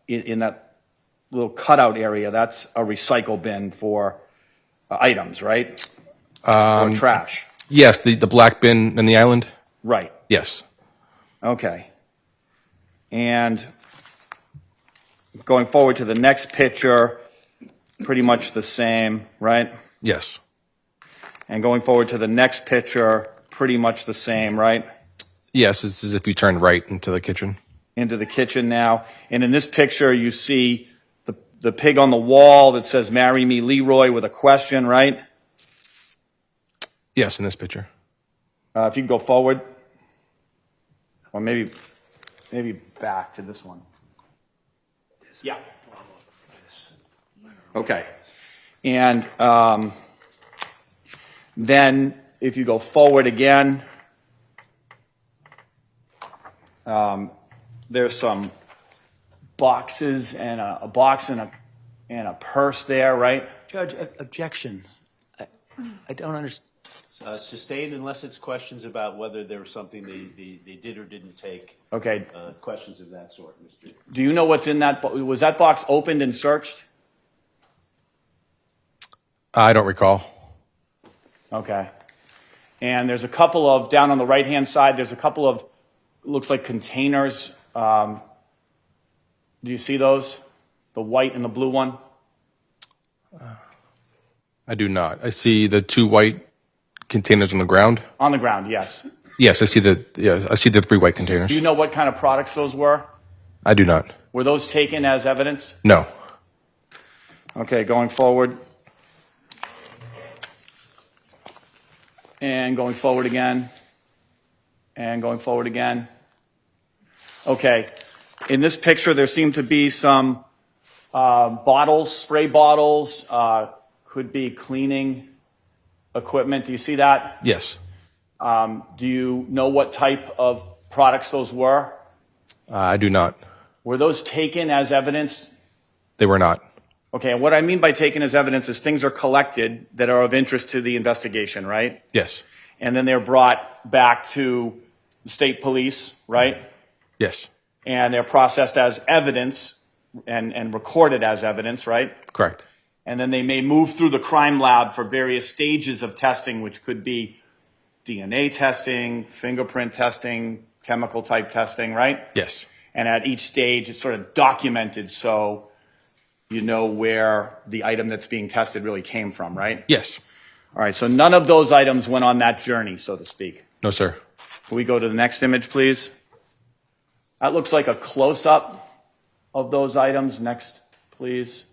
in that little cutout area, that's a recycle bin for items, right? Or trash. Yes, the black bin in the island? Right. Yes. Okay. And going forward to the next picture, pretty much the same, right? Yes. And going forward to the next picture, pretty much the same, right? Yes, it's as if you turn right into the kitchen. Into the kitchen now. And in this picture, you see the pig on the wall that says, "Marry me, Leroy," with a question, right? Yes, in this picture. If you can go forward. Or maybe back to this one. Yeah. Okay. And then if you go forward again, there's some boxes and a box and a purse there, right? Judge, objection. I don't understand. Sustained unless it's questions about whether there was something they did or didn't take. Okay. Questions of that sort, Mr. Do you know what's in that? Was that box opened and searched? I don't recall. Okay. And there's a couple of, down on the right-hand side, there's a couple of, looks like containers. Do you see those? The white and the blue one? I do not. I see the 2 white containers on the ground. On the ground, yes. Yes, I see the 3 white containers. Do you know what kind of products those were? I do not. Were those taken as evidence? No. Okay, going forward. And going forward again. And going forward again. Okay. In this picture, there seem to be some bottles, spray bottles, could be cleaning equipment. Do you see that? Yes. Do you know what type of products those were? I do not. Were those taken as evidence? They were not. Okay, and what I mean by taken as evidence is things are collected that are of interest to the investigation, right? Yes. And then they're brought back to the state police, right? Yes. And they're processed as evidence and recorded as evidence, right? Correct. And then they may move through the crime lab for various stages of testing, which could be DNA testing, fingerprint testing, chemical type testing, right? Yes. And at each stage, it's sort of documented so you know where the item that's being tested really came from, right? Yes. All right, so none of those items went on that journey, so to speak. No, sir. Can we go to the next image, please? That looks like a close-up of those items. Next, please.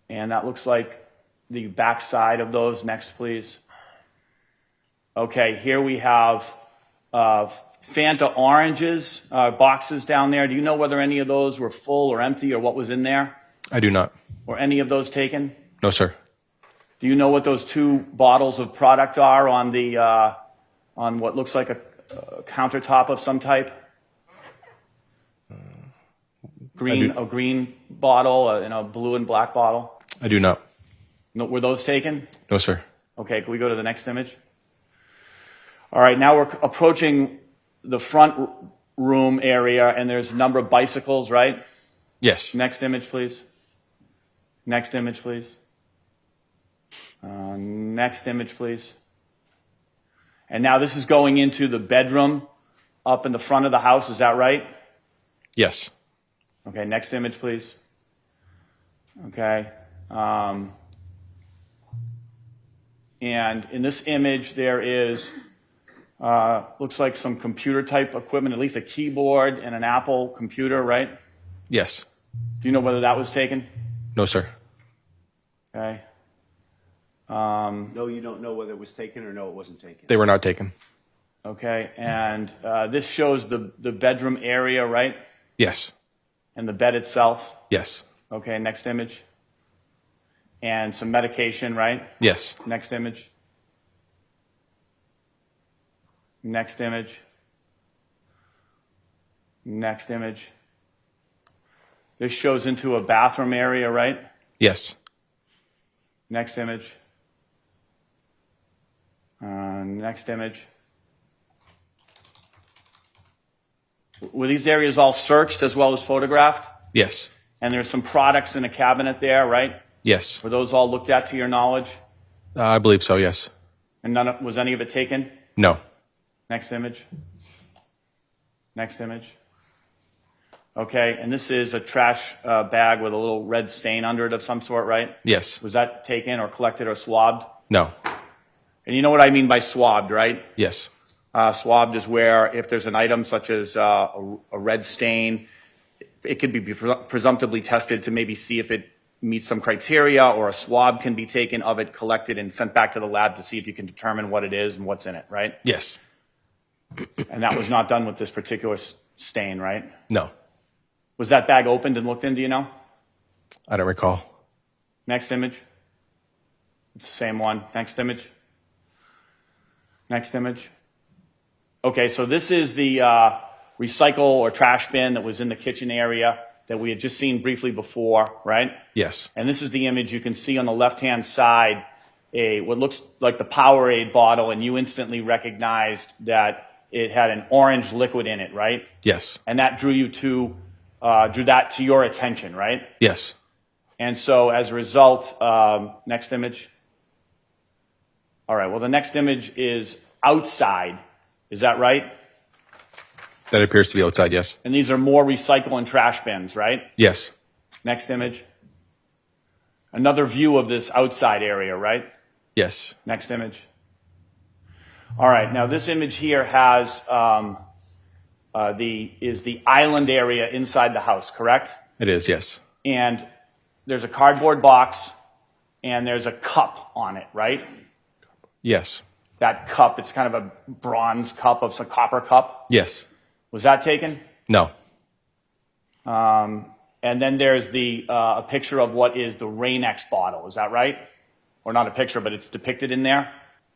And that looks like the back side of those. Next, please. Okay, here we have Fanta oranges, boxes down there. Do you know whether any of those were full or empty or what was in there? I do not. Were any of those taken? No, sir. Do you know what those 2 bottles of product are on the on what looks like a countertop of some type? A green bottle and a blue and black bottle. I do not. No, were those taken? No, sir. Okay, can we go to the next image? All right, now we're approaching the front room area, and there's a number of bicycles, right? Yes. Next image, please. Next image, please. Next image, please. And now this is going into the bedroom up in the front of the house, is that right? Yes. Okay, next image, please. Okay. And in this image, there is, looks like some computer type equipment, at least a keyboard and an Apple computer, right? Yes. Do you know whether that was taken? No, sir. Okay. No, you don't know whether it was taken or no, it wasn't taken. They were not taken. Okay, and this shows the bedroom area, right? Yes. And the bed itself? Yes. Okay, next image. And some medication, right? Yes. Next image. Next image. Next image. This shows into a bathroom area, right? Yes. Next image. Next image. Were these areas all searched as well as photographed? Yes. And there's some products in a cabinet there, right? Yes. Were those all looked at to your knowledge? I believe so, yes. And was any of it taken? No. Next image. Next image. Okay, and this is a trash bag with a little red stain under it of some sort, right? Yes. Was that taken or collected or swabbed? No. And you know what I mean by swabbed, right? Yes. Swabbed is where if there's an item such as a red stain, it could be presumptively tested to maybe see if it meets some criteria, or a swab can be taken of it, collected, and sent back to the lab to see if you can determine what it is and what's in it, right? Yes. And that was not done with this particular stain, right? No. Was that bag opened and looked in, do you know? I don't recall. Next image. It's the same one. Next image. Next image. Okay, so this is the recycle or trash bin that was in the kitchen area that we had just seen briefly before, right? Yes. And this is the image you can see on the left-hand side, what looks like the Powerade bottle, and you instantly recognized that it had an orange liquid in it, right? Yes. And that drew that to your attention, right? Yes. And so as a result, next image. All right, well, the next image is outside. Is that right? That appears to be outside, yes. And these are more recycle and trash bins, right? Yes. Next image. Another view of this outside area, right? Yes. Next image. All right, now this image here has the island area inside the house, correct? It is, yes. And there's a cardboard box, and there's a cup on it, right? Yes. That cup, it's kind of a bronze cup, of some copper cup. Yes. Was that taken? No. And then there's a picture of what is the Rain-X bottle. Is that right? Or not a picture, but it's depicted in there?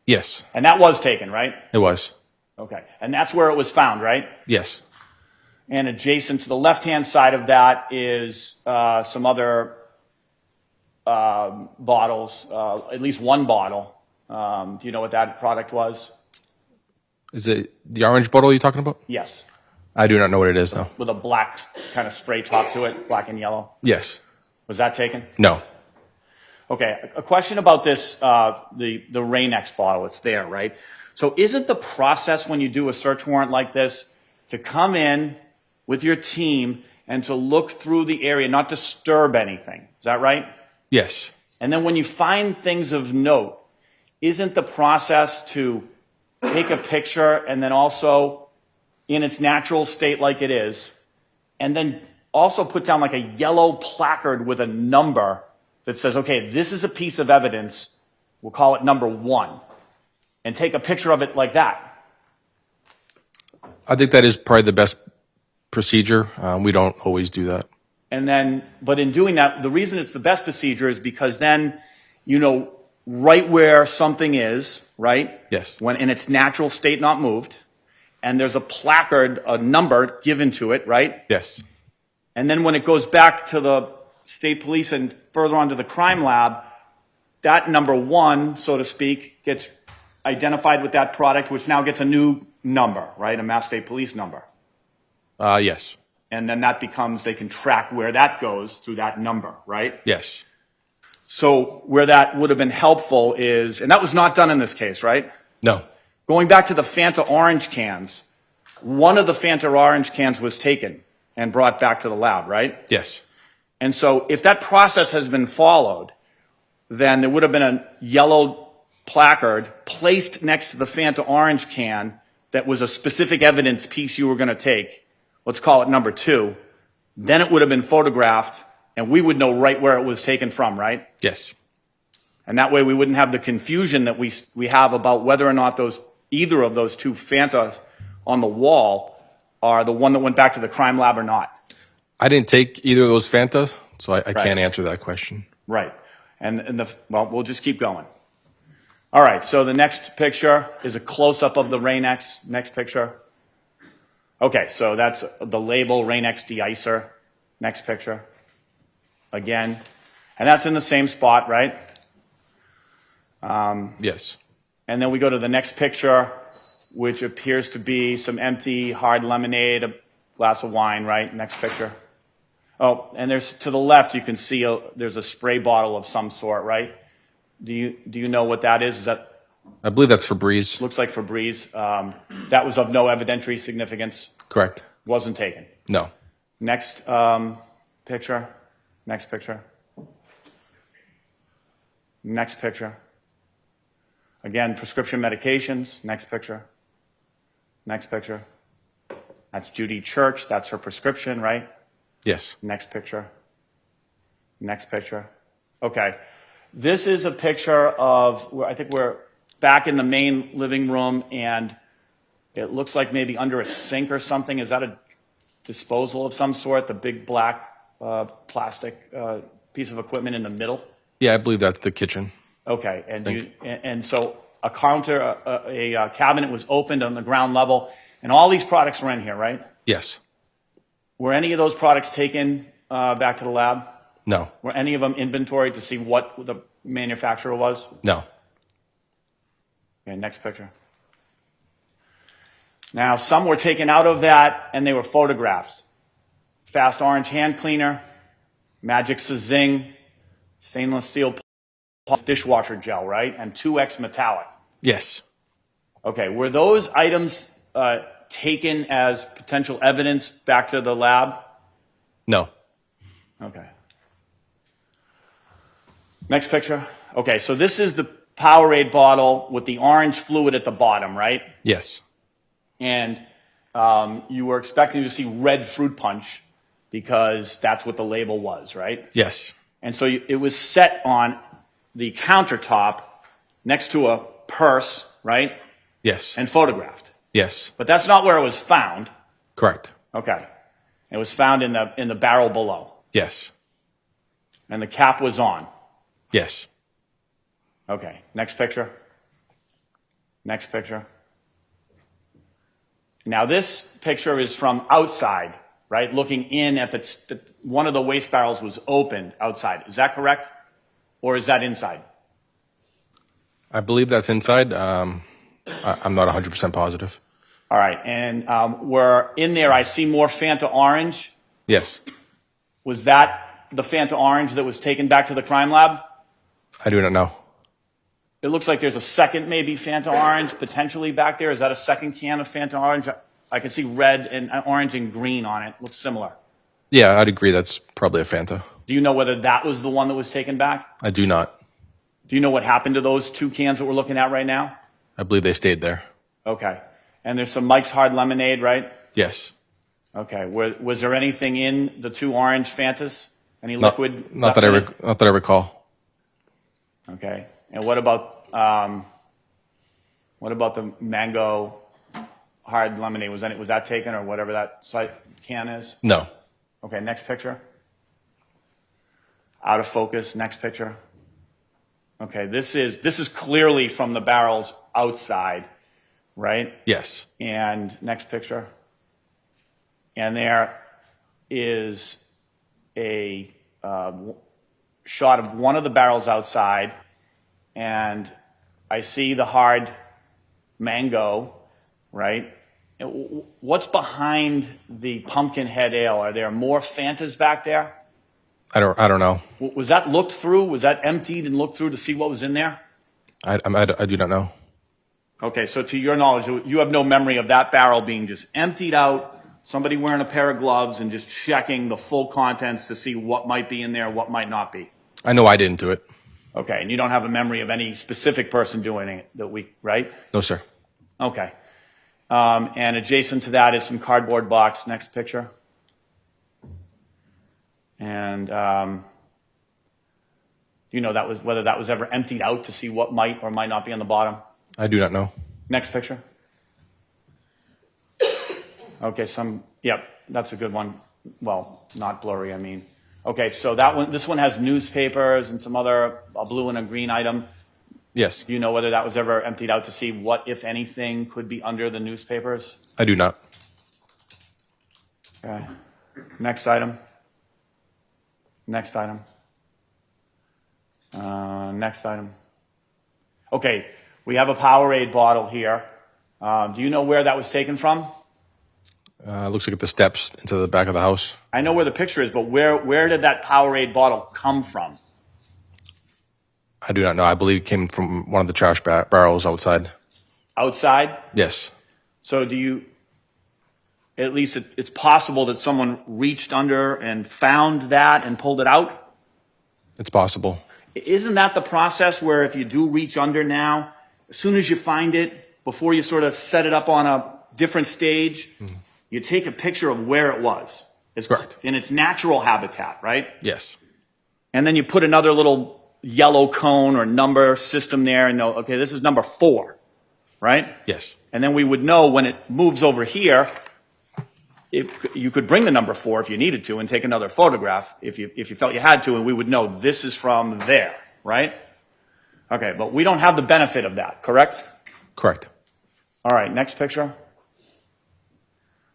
Yes. And that was taken, right? It was. Okay. And that's where it was found, right? Yes. And adjacent to the left-hand side of that is some other bottles, at least one bottle. Do you know what that product was? Is it the orange bottle you're talking about? Yes. I do not know what it is, though. With a black kind of spray top to it, black and yellow. Yes. Was that taken? No. Okay, a question about this, the Rain-X bottle. It's there, right? So isn't the process when you do a search warrant like this to come in with your team and to look through the area, not disturb anything? Is that right? Yes. And then when you find things of note, isn't the process to take a picture and then also in its natural state like it is, and then also put down like a yellow placard with a number that says, okay, this is a piece of evidence, we'll call it number 1, and take a picture of it like that? I think that is probably the best procedure. We don't always do that. And then, but in doing that, the reason it's the best procedure is because then you know right where something is, right? Yes. When in its natural state, not moved. And there's a placard, a number given to it, right? Yes. And then when it goes back to the state police and further on to the crime lab, that number 1, so to speak, gets identified with that product, which now gets a new number, right? A Mass State Police number. Yes. And then that becomes, they can track where that goes through that number, right? Yes. So where that would have been helpful is, and that was not done in this case, right? No. Going back to the Fanta orange cans, one of the Fanta orange cans was taken and brought back to the lab, right? Yes. And so if that process has been followed, then there would have been a yellow placard placed next to the Fanta orange can that was a specific evidence piece you were going to take. Let's call it number 2. Then it would have been photographed, and we would know right where it was taken from, right? Yes. And that way we wouldn't have the confusion that we have about whether or not either of those 2 Fantas on the wall are the one that went back to the crime lab or not. I didn't take either of those Fantas, so I can't answer that question. Right. Well, we'll just keep going. All right, so the next picture is a close-up of the Rain-X. Next picture. Okay, so that's the label, Rain-X deicer. Next picture. Again. And that's in the same spot, right? Yes. And then we go to the next picture, which appears to be some empty hard lemonade, a glass of wine, right? Next picture. Oh, and there's to the left, you can see there's a spray bottle of some sort, right? Do you know what that is? Is that? I believe that's Febreze. Looks like Febreze. That was of no evidentiary significance. Correct. Wasn't taken. No. Next picture. Next picture. Next picture. Again, prescription medications. Next picture. Next picture. That's Judy Church. That's her prescription, right? Yes. Next picture. Next picture. Okay. This is a picture of, I think we're back in the main living room, and it looks like maybe under a sink or something. Is that a disposal of some sort? The big black plastic piece of equipment in the middle? Yeah, I believe that's the kitchen. Okay, and so a counter, a cabinet was opened on the ground level, and all these products were in here, right? Yes. Were any of those products taken back to the lab? No. Were any of them inventoried to see what the manufacturer was? No. Okay, next picture. Now, some were taken out of that, and they were photographs. Fast Orange hand cleaner, Magic Zing, stainless steel dishwasher gel, right? And 2X metallic. Yes. Okay, were those items taken as potential evidence back to the lab? No. Okay. Next picture. Okay, so this is Powerade bottle with the orange fluid at the bottom, right? Yes. And you were expecting to see red fruit punch because that's what the label was, right? Yes. And so it was set on the countertop next to a purse, right? Yes. And photographed. Yes. But that's not where it was found. Correct. Okay. It was found in the barrel below. Yes. And the cap was on. Yes. Okay. Next picture. Next picture. Now this picture is from outside, right? Looking in at one of the waste barrels was opened outside. Is that correct? Or is that inside? I believe that's inside. I'm not 100% positive. All right. And we're in there. I see more Fanta orange. Yes. Was that the Fanta orange that was taken back to the crime lab? I do not know. It looks like there's a second maybe Fanta orange potentially back there. Is that a second can of Fanta orange? I can see red and orange and green on it. Looks similar. Yeah, I'd agree that's probably a Fanta. Do you know whether that was the one that was taken back? I do not. Do you know what happened to those two cans that we're looking at right now? I believe they stayed there. Okay. And there's some Mike's Hard Lemonade, right? Yes. Okay. Was there anything in the two orange Fantas? Any liquid? Not that I recall. Okay. And what about the mango hard lemonade? Was that taken or whatever that can is? No. Okay. Next picture. Out of focus. Next picture. Okay. This is clearly from the barrels outside, right? Yes. And next picture. And there is a shot of one of the barrels outside. And I see the hard mango, right? What's behind the pumpkin head ale? Are there more Fantas back there? I don't know. Was that looked through? Was that emptied and looked through to see what was in there? I do not know. Okay, so to your knowledge, you have no memory of that barrel being just emptied out, somebody wearing a pair of gloves and just checking the full contents to see what might be in there, what might not be? I know I didn't do it. Okay, and you don't have a memory of any specific person doing it right? No, sir. Okay. And adjacent to that is some cardboard box. Next picture. And you know whether that was ever emptied out to see what might or might not be on the bottom? I do not know. Next picture. Okay, yep, that's a good one. Well, not blurry, I mean. Okay, so this one has newspapers and some other, a blue and a green item. Yes. Do you know whether that was ever emptied out to see what, if anything, could be under the newspapers? I do not. Okay. Next item. Next item. Next item. Okay, we have a Powerade bottle here. Do you know where that was taken from? Looks like the steps into the back of the house. I know where the picture is, but where did that Powerade bottle come from? I do not know. I believe it came from one of the trash barrels outside. Outside? Yes. So at least it's possible that someone reached under and found that and pulled it out? It's possible. Isn't that the process where if you do reach under now, as soon as you find it, before you sort of set it up on a different stage, you take a picture of where it was. Correct. In its natural habitat, right? Yes. And then you put another little yellow cone or number system there and know, okay, this is number 4, right? Yes. And then we would know when it moves over here, you could bring the number 4 if you needed to and take another photograph if you felt you had to, and we would know this is from there, right? Okay, but we don't have the benefit of that, correct? Correct. All right, next picture.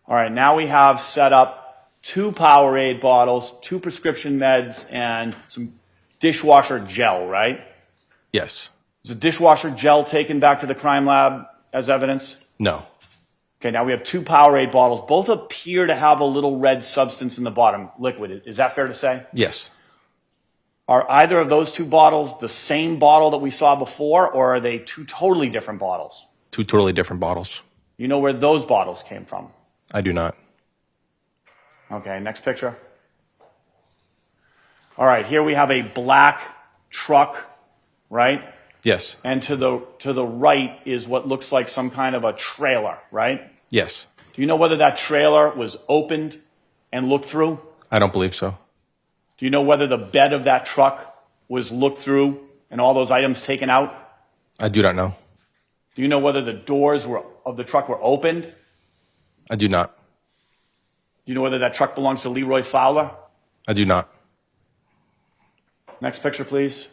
All right, now we have set up 2 Powerade bottles, 2 prescription meds, and some dishwasher gel, right? Yes. Was the dishwasher gel taken back to the crime lab as evidence? No. Okay, now we have 2 Powerade bottles. Both appear to have a little red substance in the bottom, liquid. Is that fair to say? Yes. Are either of those 2 bottles the same bottle that we saw before, or are they 2 totally different bottles? 2 totally different bottles. You know where those bottles came from? I do not. Okay, next picture. All right, here we have a black truck, right? Yes. And to the right is what looks like some kind of a trailer, right? Yes. Do you know whether that trailer was opened and looked through? I don't believe so. Do you know whether the bed of that truck was looked through and all those items taken out? I do not know. Do you know whether the doors of the truck were opened? I do not. Do you know whether that truck belongs to Leroy Fowler? I do not. Next picture, please.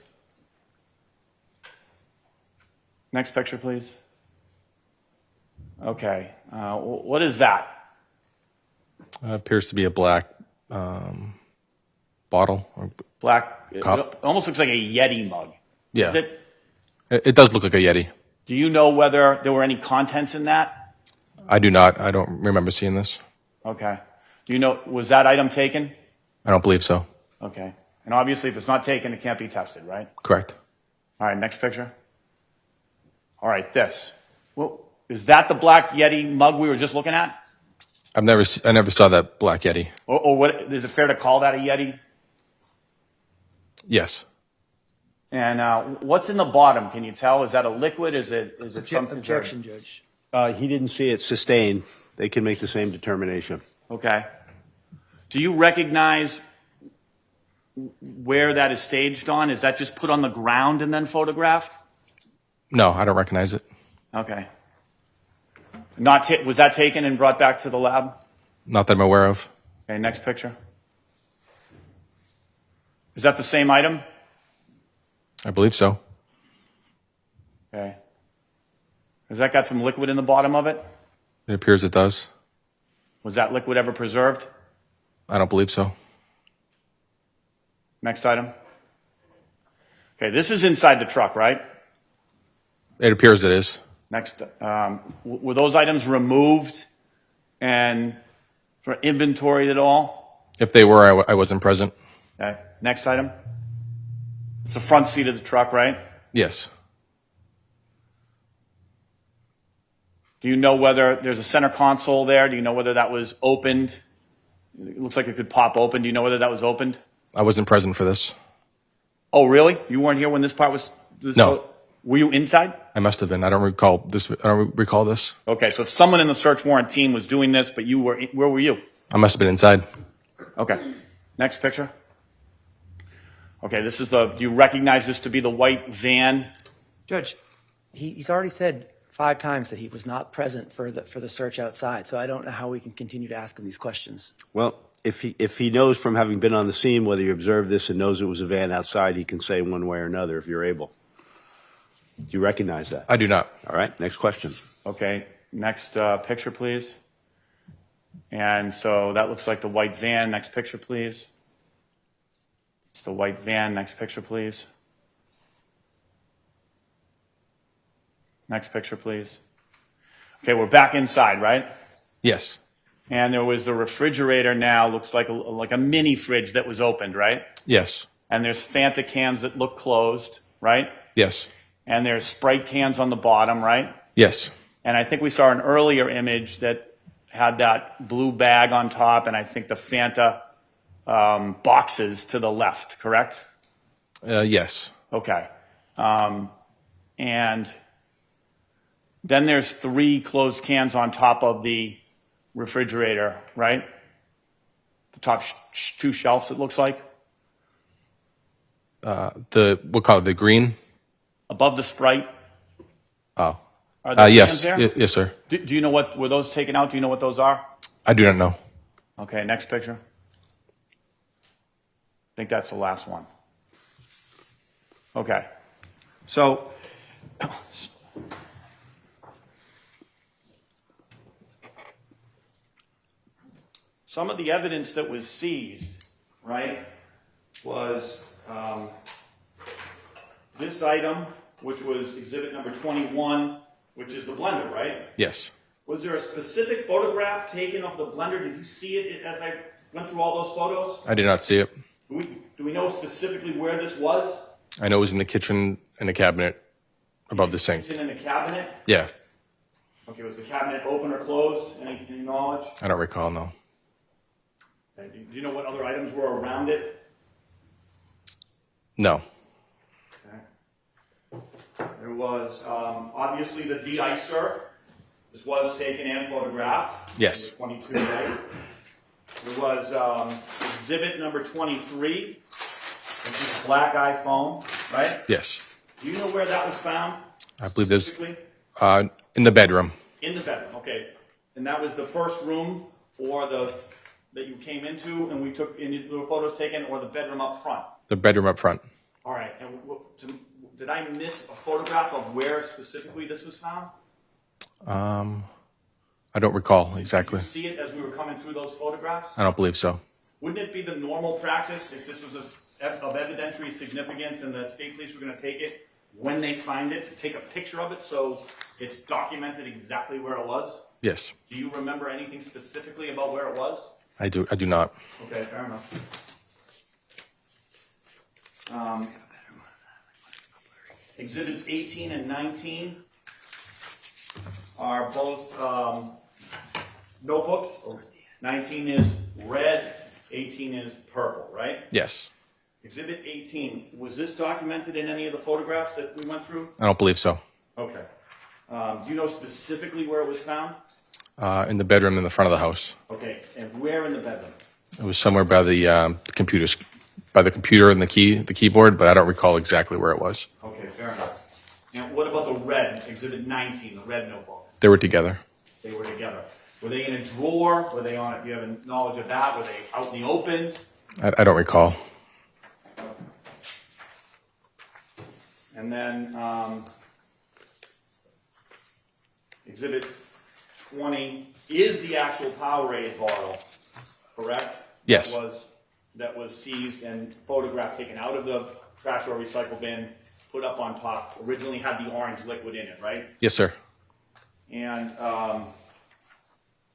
Next picture, please. Okay. What is that? Appears to be a black bottle. Or Black. cup. It almost looks like a Yeti mug. Yeah. Is it? It does look like a Yeti. Do you know whether there were any contents in that? I do not. I don't remember seeing this. Okay. Do you know, was that item taken? I don't believe so. Okay. And obviously, if it's not taken, it can't be tested, right? Correct. All right, next picture. All right, this. Well, is that the black Yeti mug we were just looking at? I never saw that black Yeti. Or what, is it fair to call that a Yeti? Yes. And what's in the bottom? Can you tell? Is that a liquid? Is it something? Objection, Judge. He didn't see it sustained. They can make the same determination. Okay. Do you recognize where that is staged on? Is that just put on the ground and then photographed? No, I don't recognize it. Okay. Was that taken and brought back to the lab? Not that I'm aware of. Okay, next picture. Is that the same item? I believe so. Okay. Has that got some liquid in the bottom of it? It appears it does. Was that liquid ever preserved? I don't believe so. Next item. Okay, this is inside the truck, right? It appears it is. Next, were those items removed and sort of inventoried at all? If they were, I wasn't present. Okay, next item. It's the front seat of the truck, right? Yes. Do you know whether there's a center console there? Do you know whether that was opened? It looks like it could pop open. Do you know whether that was opened? I wasn't present for this. Oh, really? You weren't here when this part was? No. Were you inside? I must have been. I don't recall this. Okay, so if someone in the search warrant team was doing this, but you were, where were you? I must have been inside. Okay. Next picture. Okay, this is do you recognize this to be the white van? Judge, he's already said 5 times that he was not present for the search outside, so I don't know how we can continue to ask him these questions. Well, if he knows from having been on the scene whether you observed this and knows it was a van outside, he can say one way or another if you're able. Do you recognize that? I do not. All right, next question. Okay, next picture, please. And so that looks like the white van. Next picture, please. It's the white van. Next picture, please. Next picture, please. Okay, we're back inside, right? Yes. And there was the refrigerator now, looks like a mini fridge that was opened, right? Yes. And there's Fanta cans that look closed, right? Yes. And there's Sprite cans on the bottom, right? Yes. And I think we saw an earlier image that had that blue bag on top, and I think the Fanta boxes to the left, correct? Yes. Okay. And then there's 3 closed cans on top of the refrigerator, right? The top 2 shelves, it looks like. We'll call it the green. Above the Sprite. Oh. Are there yes. cans there? Yes, sir. Do you know were those taken out? Do you know what those are? I do not know. Okay, next picture. I think that's the last one. Okay. So, some of the evidence that was seized, right, was this item, which was exhibit number 21, which is the blender, right? Yes. Was there a specific photograph taken of the blender? Did you see it as I went through all those photos? I did not see it. Do we know specifically where this was? I know it was in the kitchen in a cabinet above the sink. Kitchen in the cabinet? Yeah. Okay, was the cabinet open or closed? Any knowledge? I don't recall, no. Okay, do you know what other items were around it? No. Okay. There was obviously the de-icer. This was taken and photographed. Yes. Number 22, right? There was exhibit number 23, which is black eye foam, right? Yes. Do you know where that was found? I believe there's Specifically? in the bedroom. In the bedroom, okay. And that was the first room or that you came into and there were photos taken, or the bedroom up front? The bedroom up front. All right. And did I miss a photograph of where specifically this was found? I don't recall exactly. Did you see it as we were coming through those photographs? I don't believe so. Wouldn't it be the normal practice, if this was of evidentiary significance and the state police were going to take it, when they find it, to take a picture of it so it's documented exactly where it was? Yes. Do you remember anything specifically about where it was? I do not. Okay, fair enough. Exhibits 18 and 19 are both notebooks. 19 is red, 18 is purple, right? Yes. Exhibit 18, was this documented in any of the photographs that we went through? I don't believe so. Okay. Do you know specifically where it was found? In the bedroom in the front of the house. Okay, and where in the bedroom? It was somewhere by the computer and the keyboard, but I don't recall exactly where it was. Okay, fair enough. And what about the red, exhibit 19, the red notebook? They were together. They were together. Were they in a drawer? Were they on it? Do you have knowledge of that? Were they out in the open? I don't recall. And then exhibit 20 is the actual Powerade bottle, correct? Yes. That was seized and photographed, taken out of the trash or recycle bin, put up on top. Originally had the orange liquid in it, right? Yes, sir. And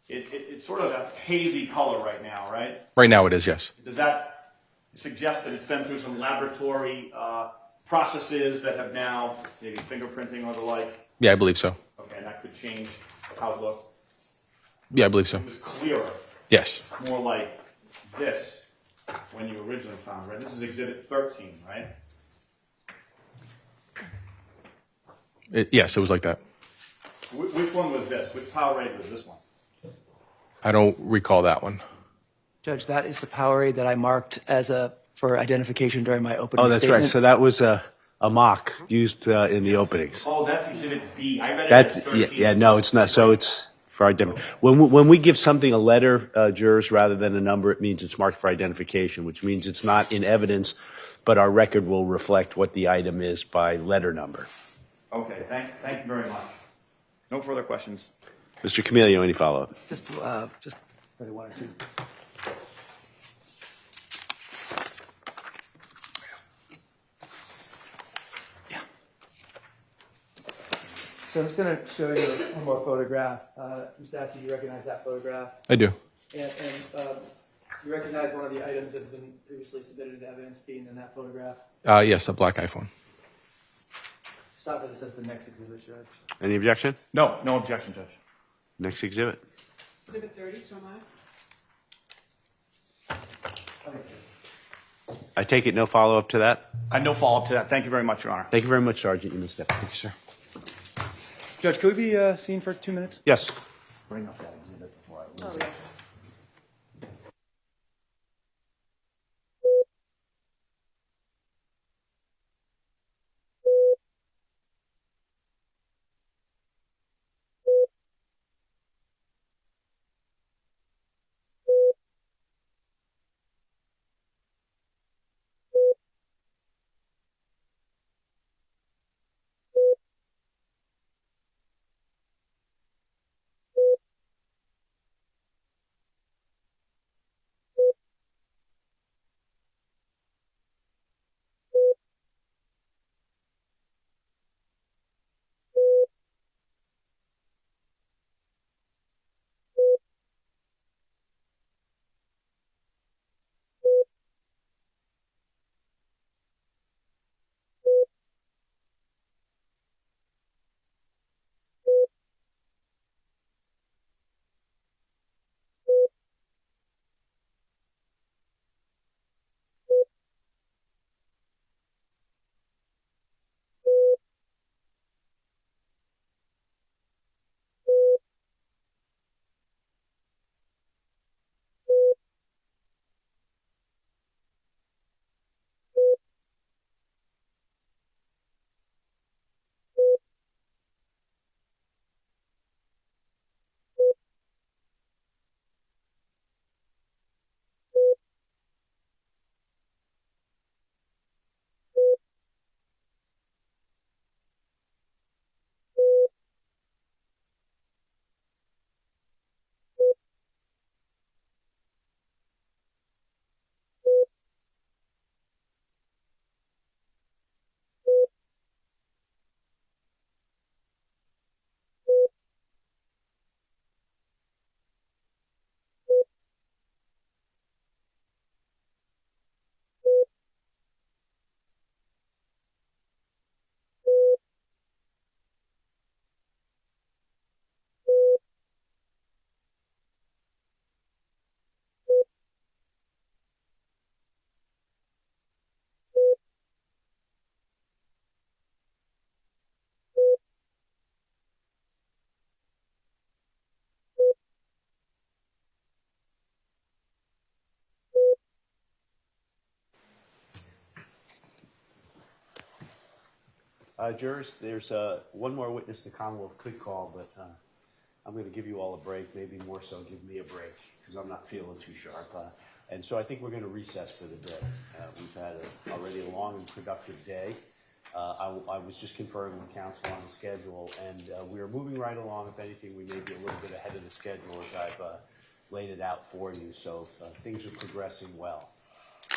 it's sort of a hazy color right now, right? Right now it is, yes. Does that suggest that it's been through some laboratory processes that have now, maybe fingerprinting or the like? Yeah, I believe so. Okay, and that could change how it looks. Yeah, I believe so. It was clearer. Yes. More like this when you originally found it, right? This is exhibit 13, right? Yes, it was like that. Which one was this? Which Powerade was this one? I don't recall that one. Judge, that is the Powerade that I marked for identification during my opening Oh, that's statement. right. So that was a mock used in the openings. Oh, that's exhibit B. I read it That's as 13. yeah. No, it's not. So it's for identity. When we give something a letter, jurors, rather than a number, it means it's marked for identification, which means it's not in evidence, but our record will reflect what the item is by letter number. Okay, thank you very much. No further questions. Mr. Camilio, any follow-up? Just really one or two. So I'm just going to show you one more photograph. Just ask you, do you recognize that photograph? I do. And you recognize one of the items that's been previously submitted into evidence being in that photograph? Yes, a black iPhone. Stop it. This says the next exhibit, Judge. Any objection? No objection, Judge. Next exhibit. Exhibit 30, so am I. I take it no follow-up to that? No follow-up to that. Thank you very much, Your Honor. Thank you very much, Sergeant. You may step. Thank you, sir. Judge, could we be seen for 2 minutes? Yes. Bring up that exhibit before I lose Oh, it. yes. Jurors, there's one more witness the Commonwealth could call, but I'm going to give you all a break, maybe more so give me a break, because I'm not feeling too sharp. And so I think we're going to recess for the day. We've had already a long and productive day. I was just conferring with counsel on the schedule, and we are moving right along. If anything, we may be a little bit ahead of the schedule as I've laid it out for you. So things are progressing well.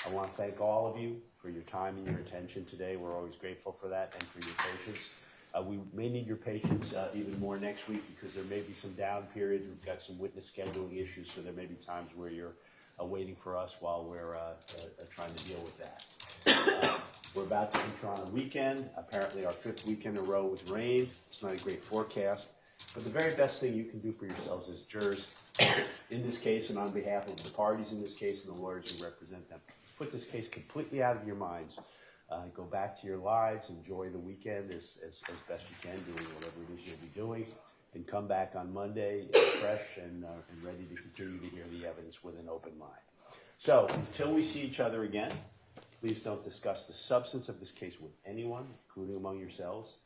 I want to thank all of you for your time and your attention today. We're always grateful for that and for your patience. We may need your patience even more next week because there may be some down periods. We've got some witness scheduling issues, so there may be times where you're waiting for us while we're trying to deal with that. We're about to enter on a weekend, apparently our 5th weekend in a row with rain. It's not a great forecast, but the very best thing you can do for yourselves as jurors, in this case and on behalf of the parties in this case and the lawyers who represent them, put this case completely out of your minds. Go back to your lives, enjoy the weekend as best you can, doing whatever it is you'll be doing, and come back on Monday fresh and ready to continue to hear the evidence with an open mind. So, until we see each other again, please don't discuss the substance of this case with anyone, including among yourselves.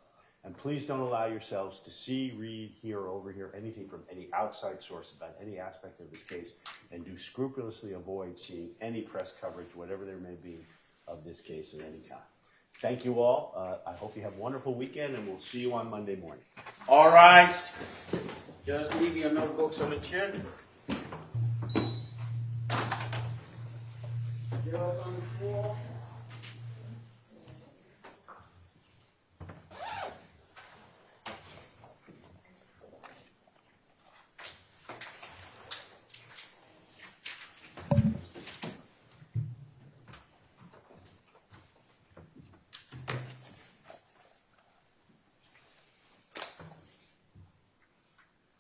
And please don't allow yourselves to see, read, hear, or overhear anything from any outside source about any aspect of this case, and do scrupulously avoid seeing any press coverage, whatever there may be, of this case at any time. Thank you all. I hope you have a wonderful weekend, and we'll see you on Monday morning. All right. Just leave your notebooks on the chair. Get up on the floor.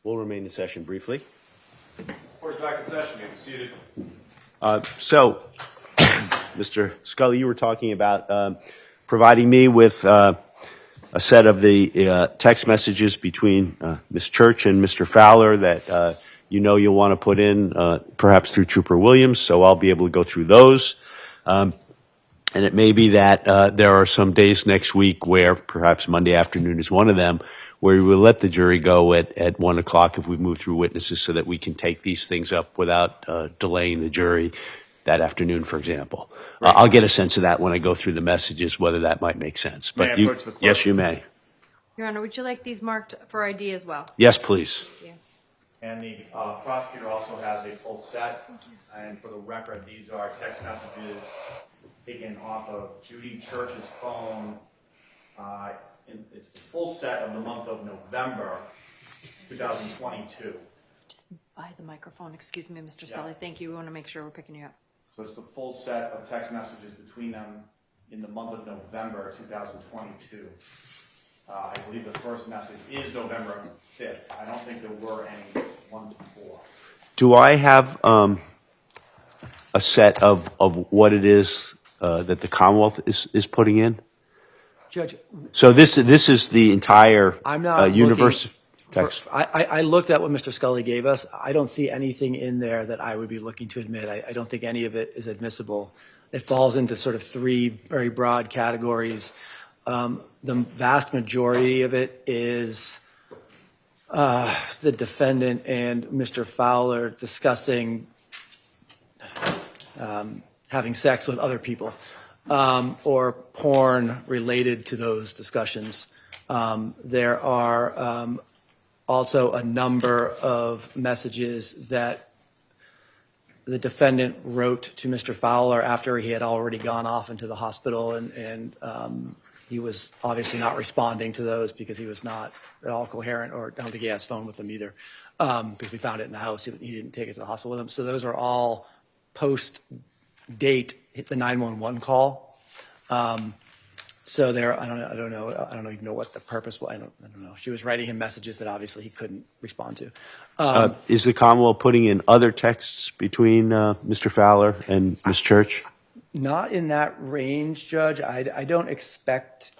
We'll remain in session briefly. Court is back in session. You can be seated. So, Mr. Scully, you were talking about providing me with a set of the text messages between Ms. Church and Mr. Fowler that you'll want to put in, perhaps through Trooper Williams, so I'll be able to go through those. And it may be that there are some days next week where, perhaps Monday afternoon is one of them, where we will let the jury go at 1 o'clock if we've moved through witnesses so that we can take these things up without delaying the jury that afternoon, for example. I'll get a sense of that when I go through the messages, whether that might make sense. May I But approach the clerk? yes, you may. Your Honor, would you like these marked for ID as well? Yes, please. Thank you. And the prosecutor also has a full set. And for the record, these are text messages taken off of Judy Church's phone. It's the full set of the month of November 2022. Just by the microphone. Excuse me, Mr. Sully. Thank you. We want to make sure we're picking you up. So it's the full set of text messages between them in the month of November 2022. I believe the first message is November 5th. I don't think there were any ones before. Do I have a set of what it is that the Commonwealth is putting in? Judge, So this is the entire I'm not universe of looking text. I looked at what Mr. Scully gave us. I don't see anything in there that I would be looking to admit. I don't think any of it is admissible. It falls into sort of 3 very broad categories. The vast majority of it is the defendant and Mr. Fowler discussing having sex with other people. Or porn related to those discussions. There are also a number of messages that the defendant wrote to Mr. Fowler after he had already gone off into the hospital, and he was obviously not responding to those because he was not at all coherent, or I don't think he has his phone with him either, because we found it in the house. He didn't take it to the hospital with him. So those are all post-date hit the 911 call. So there, I don't even know what the purpose was. I don't know. She was writing him messages that obviously he couldn't respond to. Is the Commonwealth putting in other texts between Mr. Fowler and Ms. Church? Not in that range, Judge. I don't expect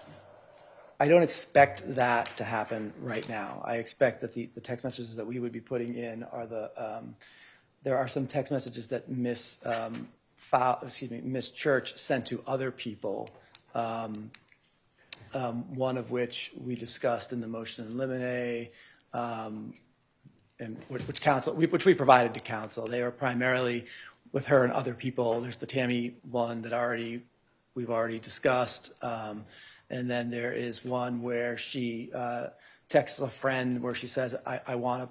that to happen right now. I expect that the text messages that we would be putting in are there are some text messages that Ms. Church sent to other people one of which we discussed in the motion in limine, and which we provided to counsel. They were primarily with her and other people. There's the Tammy one that we've already discussed, and then there is one where she texts a friend where she says, "I want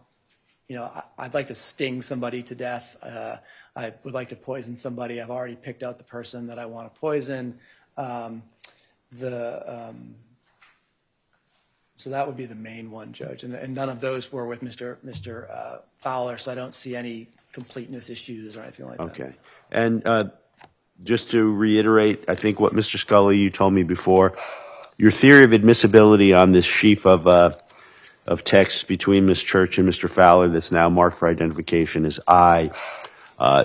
to, I'd like to sting somebody to death. I would like to poison somebody. I've already picked out the person that I want to poison." So that would be the main one, Judge. And none of those were with Mr. Fowler, so I don't see any completeness issues or anything like that. Okay. And just to reiterate, I think what Mr. Scully, you told me before, your theory of admissibility on this sheaf of texts between Ms. Church and Mr. Fowler that's now marked for identification as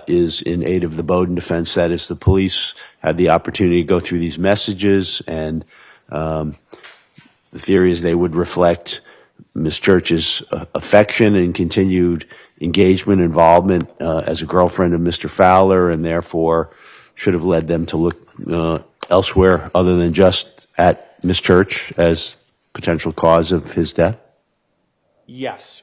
is in aid of the Bowden defense. That is, the police had the opportunity to go through these messages, and the theory is they would reflect Ms. Church's affection and continued engagement, involvement as a girlfriend of Mr. Fowler, and therefore should have led them to look elsewhere other than just at Ms. Church as potential cause of his death? Yes.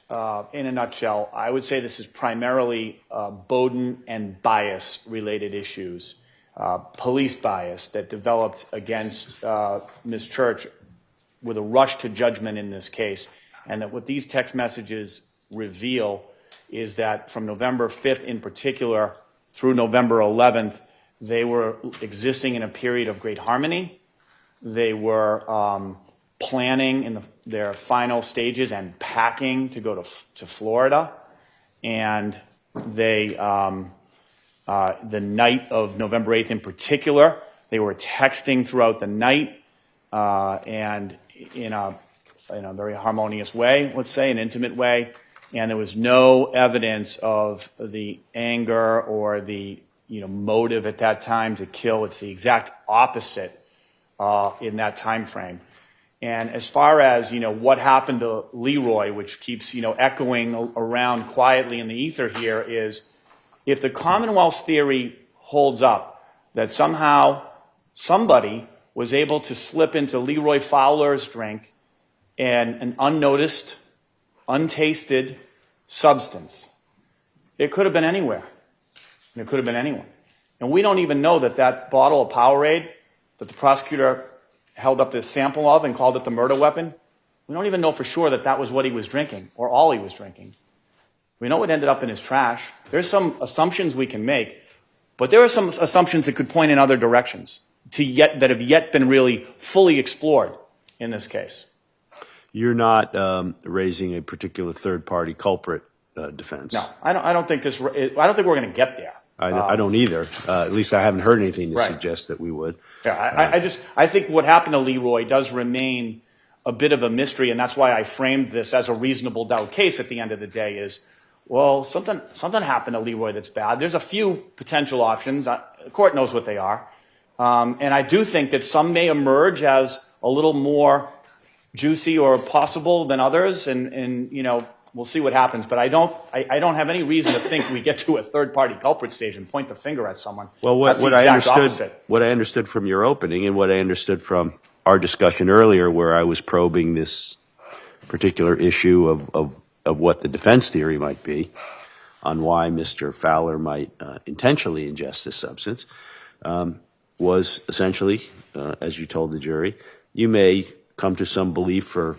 In a nutshell, I would say this is primarily Bowden and bias related issues, police bias that developed against Ms. Church with a rush to judgment in this case. And that what these text messages reveal is that from November 5th in particular through November 11th, they were existing in a period of great harmony. They were planning in their final stages and packing to go to Florida. And they, the night of November 8th in particular, they were texting throughout the night and in a very harmonious way, let's say, an intimate way. And there was no evidence of the anger or the motive at that time to kill. It's the exact opposite in that time frame. And as far as what happened to Leroy, which keeps echoing around quietly in the ether here, is if the Commonwealth's theory holds up that somehow somebody was able to slip into Leroy Fowler's drink and an unnoticed, untasted substance, it could have been anywhere. And it could have been anyone. And we don't even know that bottle of Powerade that the prosecutor held up the sample of and called it the murder weapon, we don't even know for sure that was what he was drinking or all he was drinking. We know it ended up in his trash. There's some assumptions we can make, but there are some assumptions that could point in other directions that have yet been really fully explored in this case. You're not raising a particular third-party culprit defense. No, I don't think we're going to get there. I don't either. At least I haven't heard anything to Right. suggest that we would. Yeah, I think what happened to Leroy does remain a bit of a mystery, and that's why I framed this as a reasonable doubt case at the end of the day is, well, something happened to Leroy that's bad. There's a few potential options. The court knows what they are. And I do think that some may emerge as a little more juicy or possible than others, and we'll see what happens. But I don't have any reason to think we get to a third-party culprit stage and point the finger at someone. Well, That's the exact opposite. what I understood from your opening and what I understood from our discussion earlier, where I was probing this particular issue of what the defense theory might be on why Mr. Fowler might intentionally ingest this substance, was essentially, as you told the jury, you may come to some belief or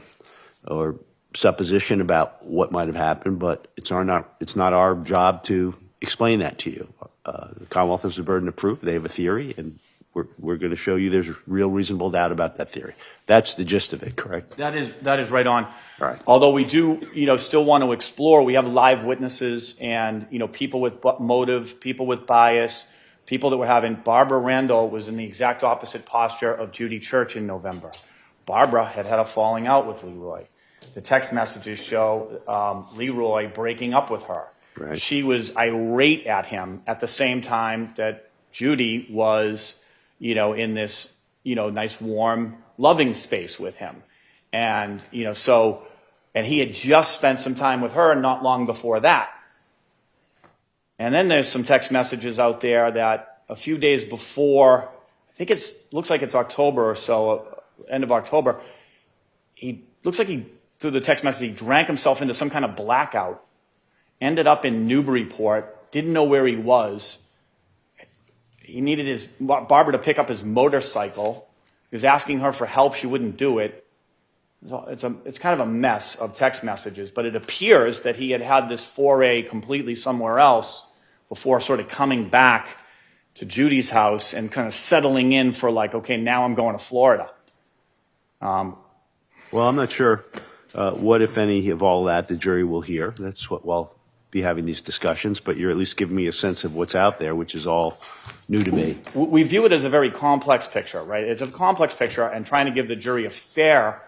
supposition about what might have happened, but it's not our job to explain that to you. The Commonwealth has the burden of proof. They have a theory, and we're going to show you there's real reasonable doubt about that theory. That's the gist of it, correct? That is right on. All right. Although we do, still want to explore. We have live witnesses and, people with motive, people with bias, people that were having. Barbara Randall was in the exact opposite posture of Judy Church in November. Barbara had a falling out with Leroy. The text messages show Leroy breaking up with her. Right. She was irate at him at the same time that Judy was, in this, nice, warm, loving space with him. And, and he had just spent some time with her not long before that. And then there's some text messages out there that a few days before, I think looks like it's October or so, end of October. He looks like through the text message, he drank himself into some kind of blackout, ended up in Newburyport, didn't know where he was. He needed Barbara to pick up his motorcycle. He was asking her for help. She wouldn't do it. It's kind of a mess of text messages, but it appears that he had this foray completely somewhere else before sort of coming back to Judy's house and kind of settling in for like, okay, now I'm going to Florida. Well, I'm not sure what, if any, of all that the jury will hear. That's what we'll be having these discussions, but you're at least giving me a sense of what's out there, which is all new to me. We view it as a very complex picture, right? It's a complex picture, and trying to give the jury a fair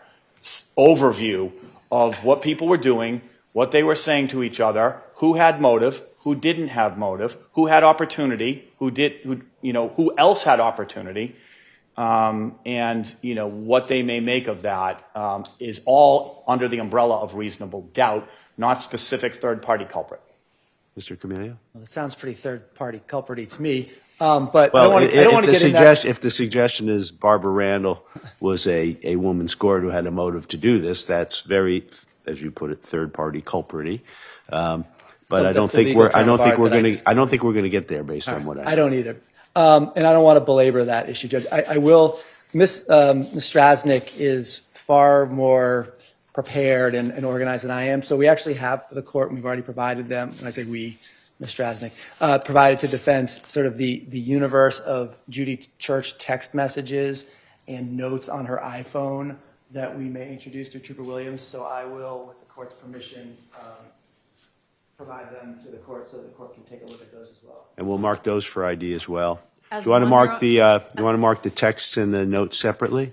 overview of what people were doing, what they were saying to each other, who had motive, who didn't have motive, who had opportunity, who else had opportunity, and what they may make of that is all under the umbrella of reasonable doubt, not specific third-party culprit. Mr. Camellia? Well, it sounds pretty third-party culprit-y to me. But well, I don't want to get in that. If the suggestion is Barbara Randall was a woman scored who had a motive to do this, that's very, as you put it, third-party culprit-y. But I don't think we're going to get there based on what I don't either. And I don't want to belabor that issue, Judge. I will. Ms. Strasnick is far more prepared and organized than I am. So we actually have for the court, and we've already provided them, when I say we, Ms. Strasnick, provided to defense sort of the universe of Judy Church text messages and notes on her iPhone that we may introduce to Trooper Williams. So I will, with the court's permission, provide them to the court so the court can take a look at those as well. And we'll mark those for ID as well. As Do you want to mark the you want to mark the texts and the notes separately?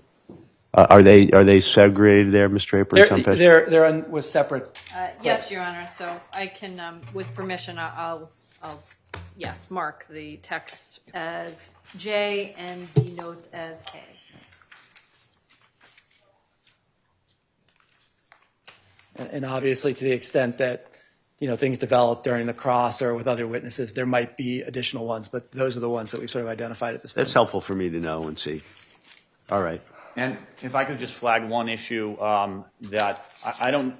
Are they segregated there, Ms. Draper? They're with separate. Yes, Your Honor. So I can, with permission, I'll mark the text as J and the notes as K. And obviously, to the extent that things develop during the cross or with other witnesses, there might be additional ones, but those are the ones that we've sort of identified at this point. That's helpful for me to know and see. All right. And if I could just flag one issue that I don't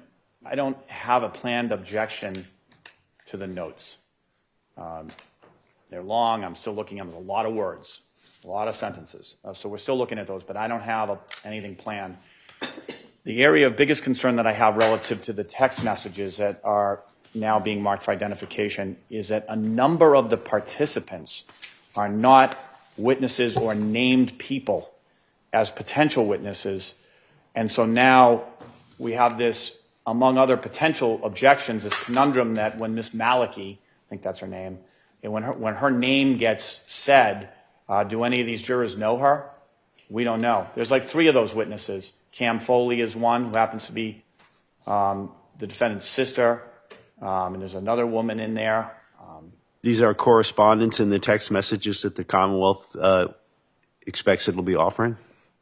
have a planned objection to the notes. They're long. I'm still looking at them. A lot of words, a lot of sentences. So we're still looking at those, but I don't have anything planned. The area of biggest concern that I have relative to the text messages that are now being marked for identification is that a number of the participants are not witnesses or named people as potential witnesses. And so now we have this, among other potential objections, this conundrum that when Miss Maliki, I think that's her name, and when her name gets said, do any of these jurors know her? We don't know. There's like 3 of those witnesses. Cam Foley is one, who happens to be the defendant's sister, and there's another woman in there. These are correspondence in the text messages that the Commonwealth expects it'll be offering?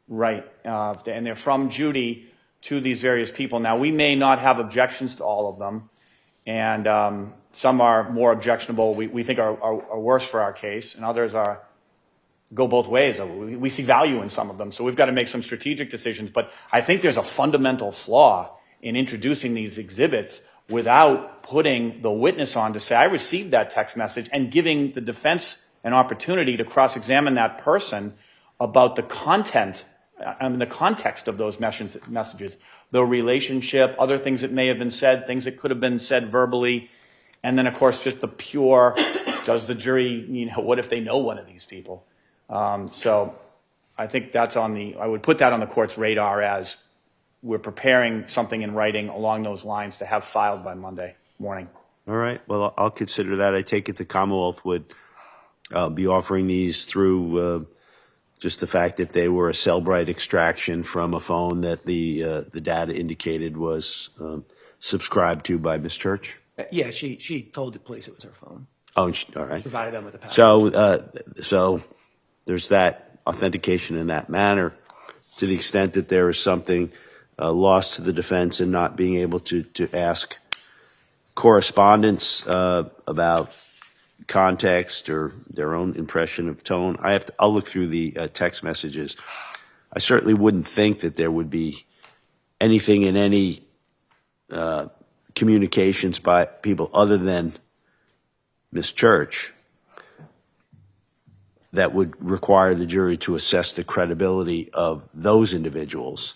Right, and they're from Judy to these various people. Now, we may not have objections to all of them, and some are more objectionable, we think are worse for our case, and others go both ways. We see value in some of them, so we've got to make some strategic decisions. But I think there's a fundamental flaw in introducing these exhibits without putting the witness on to say, I received that text message, and giving the defense an opportunity to cross-examine that person about the content and the context of those messages, the relationship, other things that may have been said, things that could have been said verbally, and then, of course, just the pure, does the jury, what if they know one of these people? So I think I would put that on the court's radar as we're preparing something in writing along those lines to have filed by Monday morning. All right. Well, I'll consider that. I take it the Commonwealth would be offering these through just the fact that they were a Cellbrite extraction from a phone that the data indicated was subscribed to by Ms. Church? Yeah, she told the police it was her phone. Oh, all right. Provided them with the password. So there's that authentication in that manner. To the extent that there is something lost to the defense and not being able to ask correspondence about context or their own impression of tone, I'll look through the text messages. I certainly wouldn't think that there would be anything in any communications by people other than Ms. Church that would require the jury to assess the credibility of those individuals.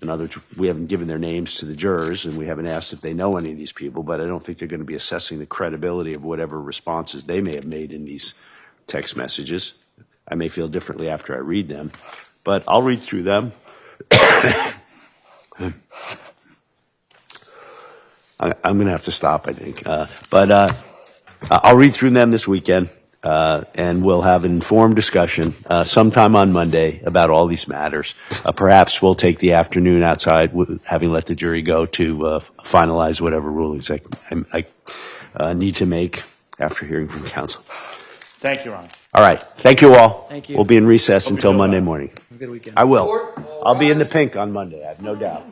In other words, we haven't given their names to the jurors, and we haven't asked if they know any of these people, but I don't think they're going to be assessing the credibility of whatever responses they may have made in these text messages. I may feel differently after I read them, but I'll read through them. I'm going to have to stop, I think. But I'll read through them this weekend, and we'll have an informed discussion sometime on Monday about all these matters. Perhaps we'll take the afternoon outside, having let the jury go, to finalize whatever rulings I need to make after hearing from counsel. Thank you, Ron. All right. Thank you all. Thank you. We'll be in recess Hope you until feel Monday better. morning. Have a good weekend. I will. I'll be in the pink on Monday, I have no doubt.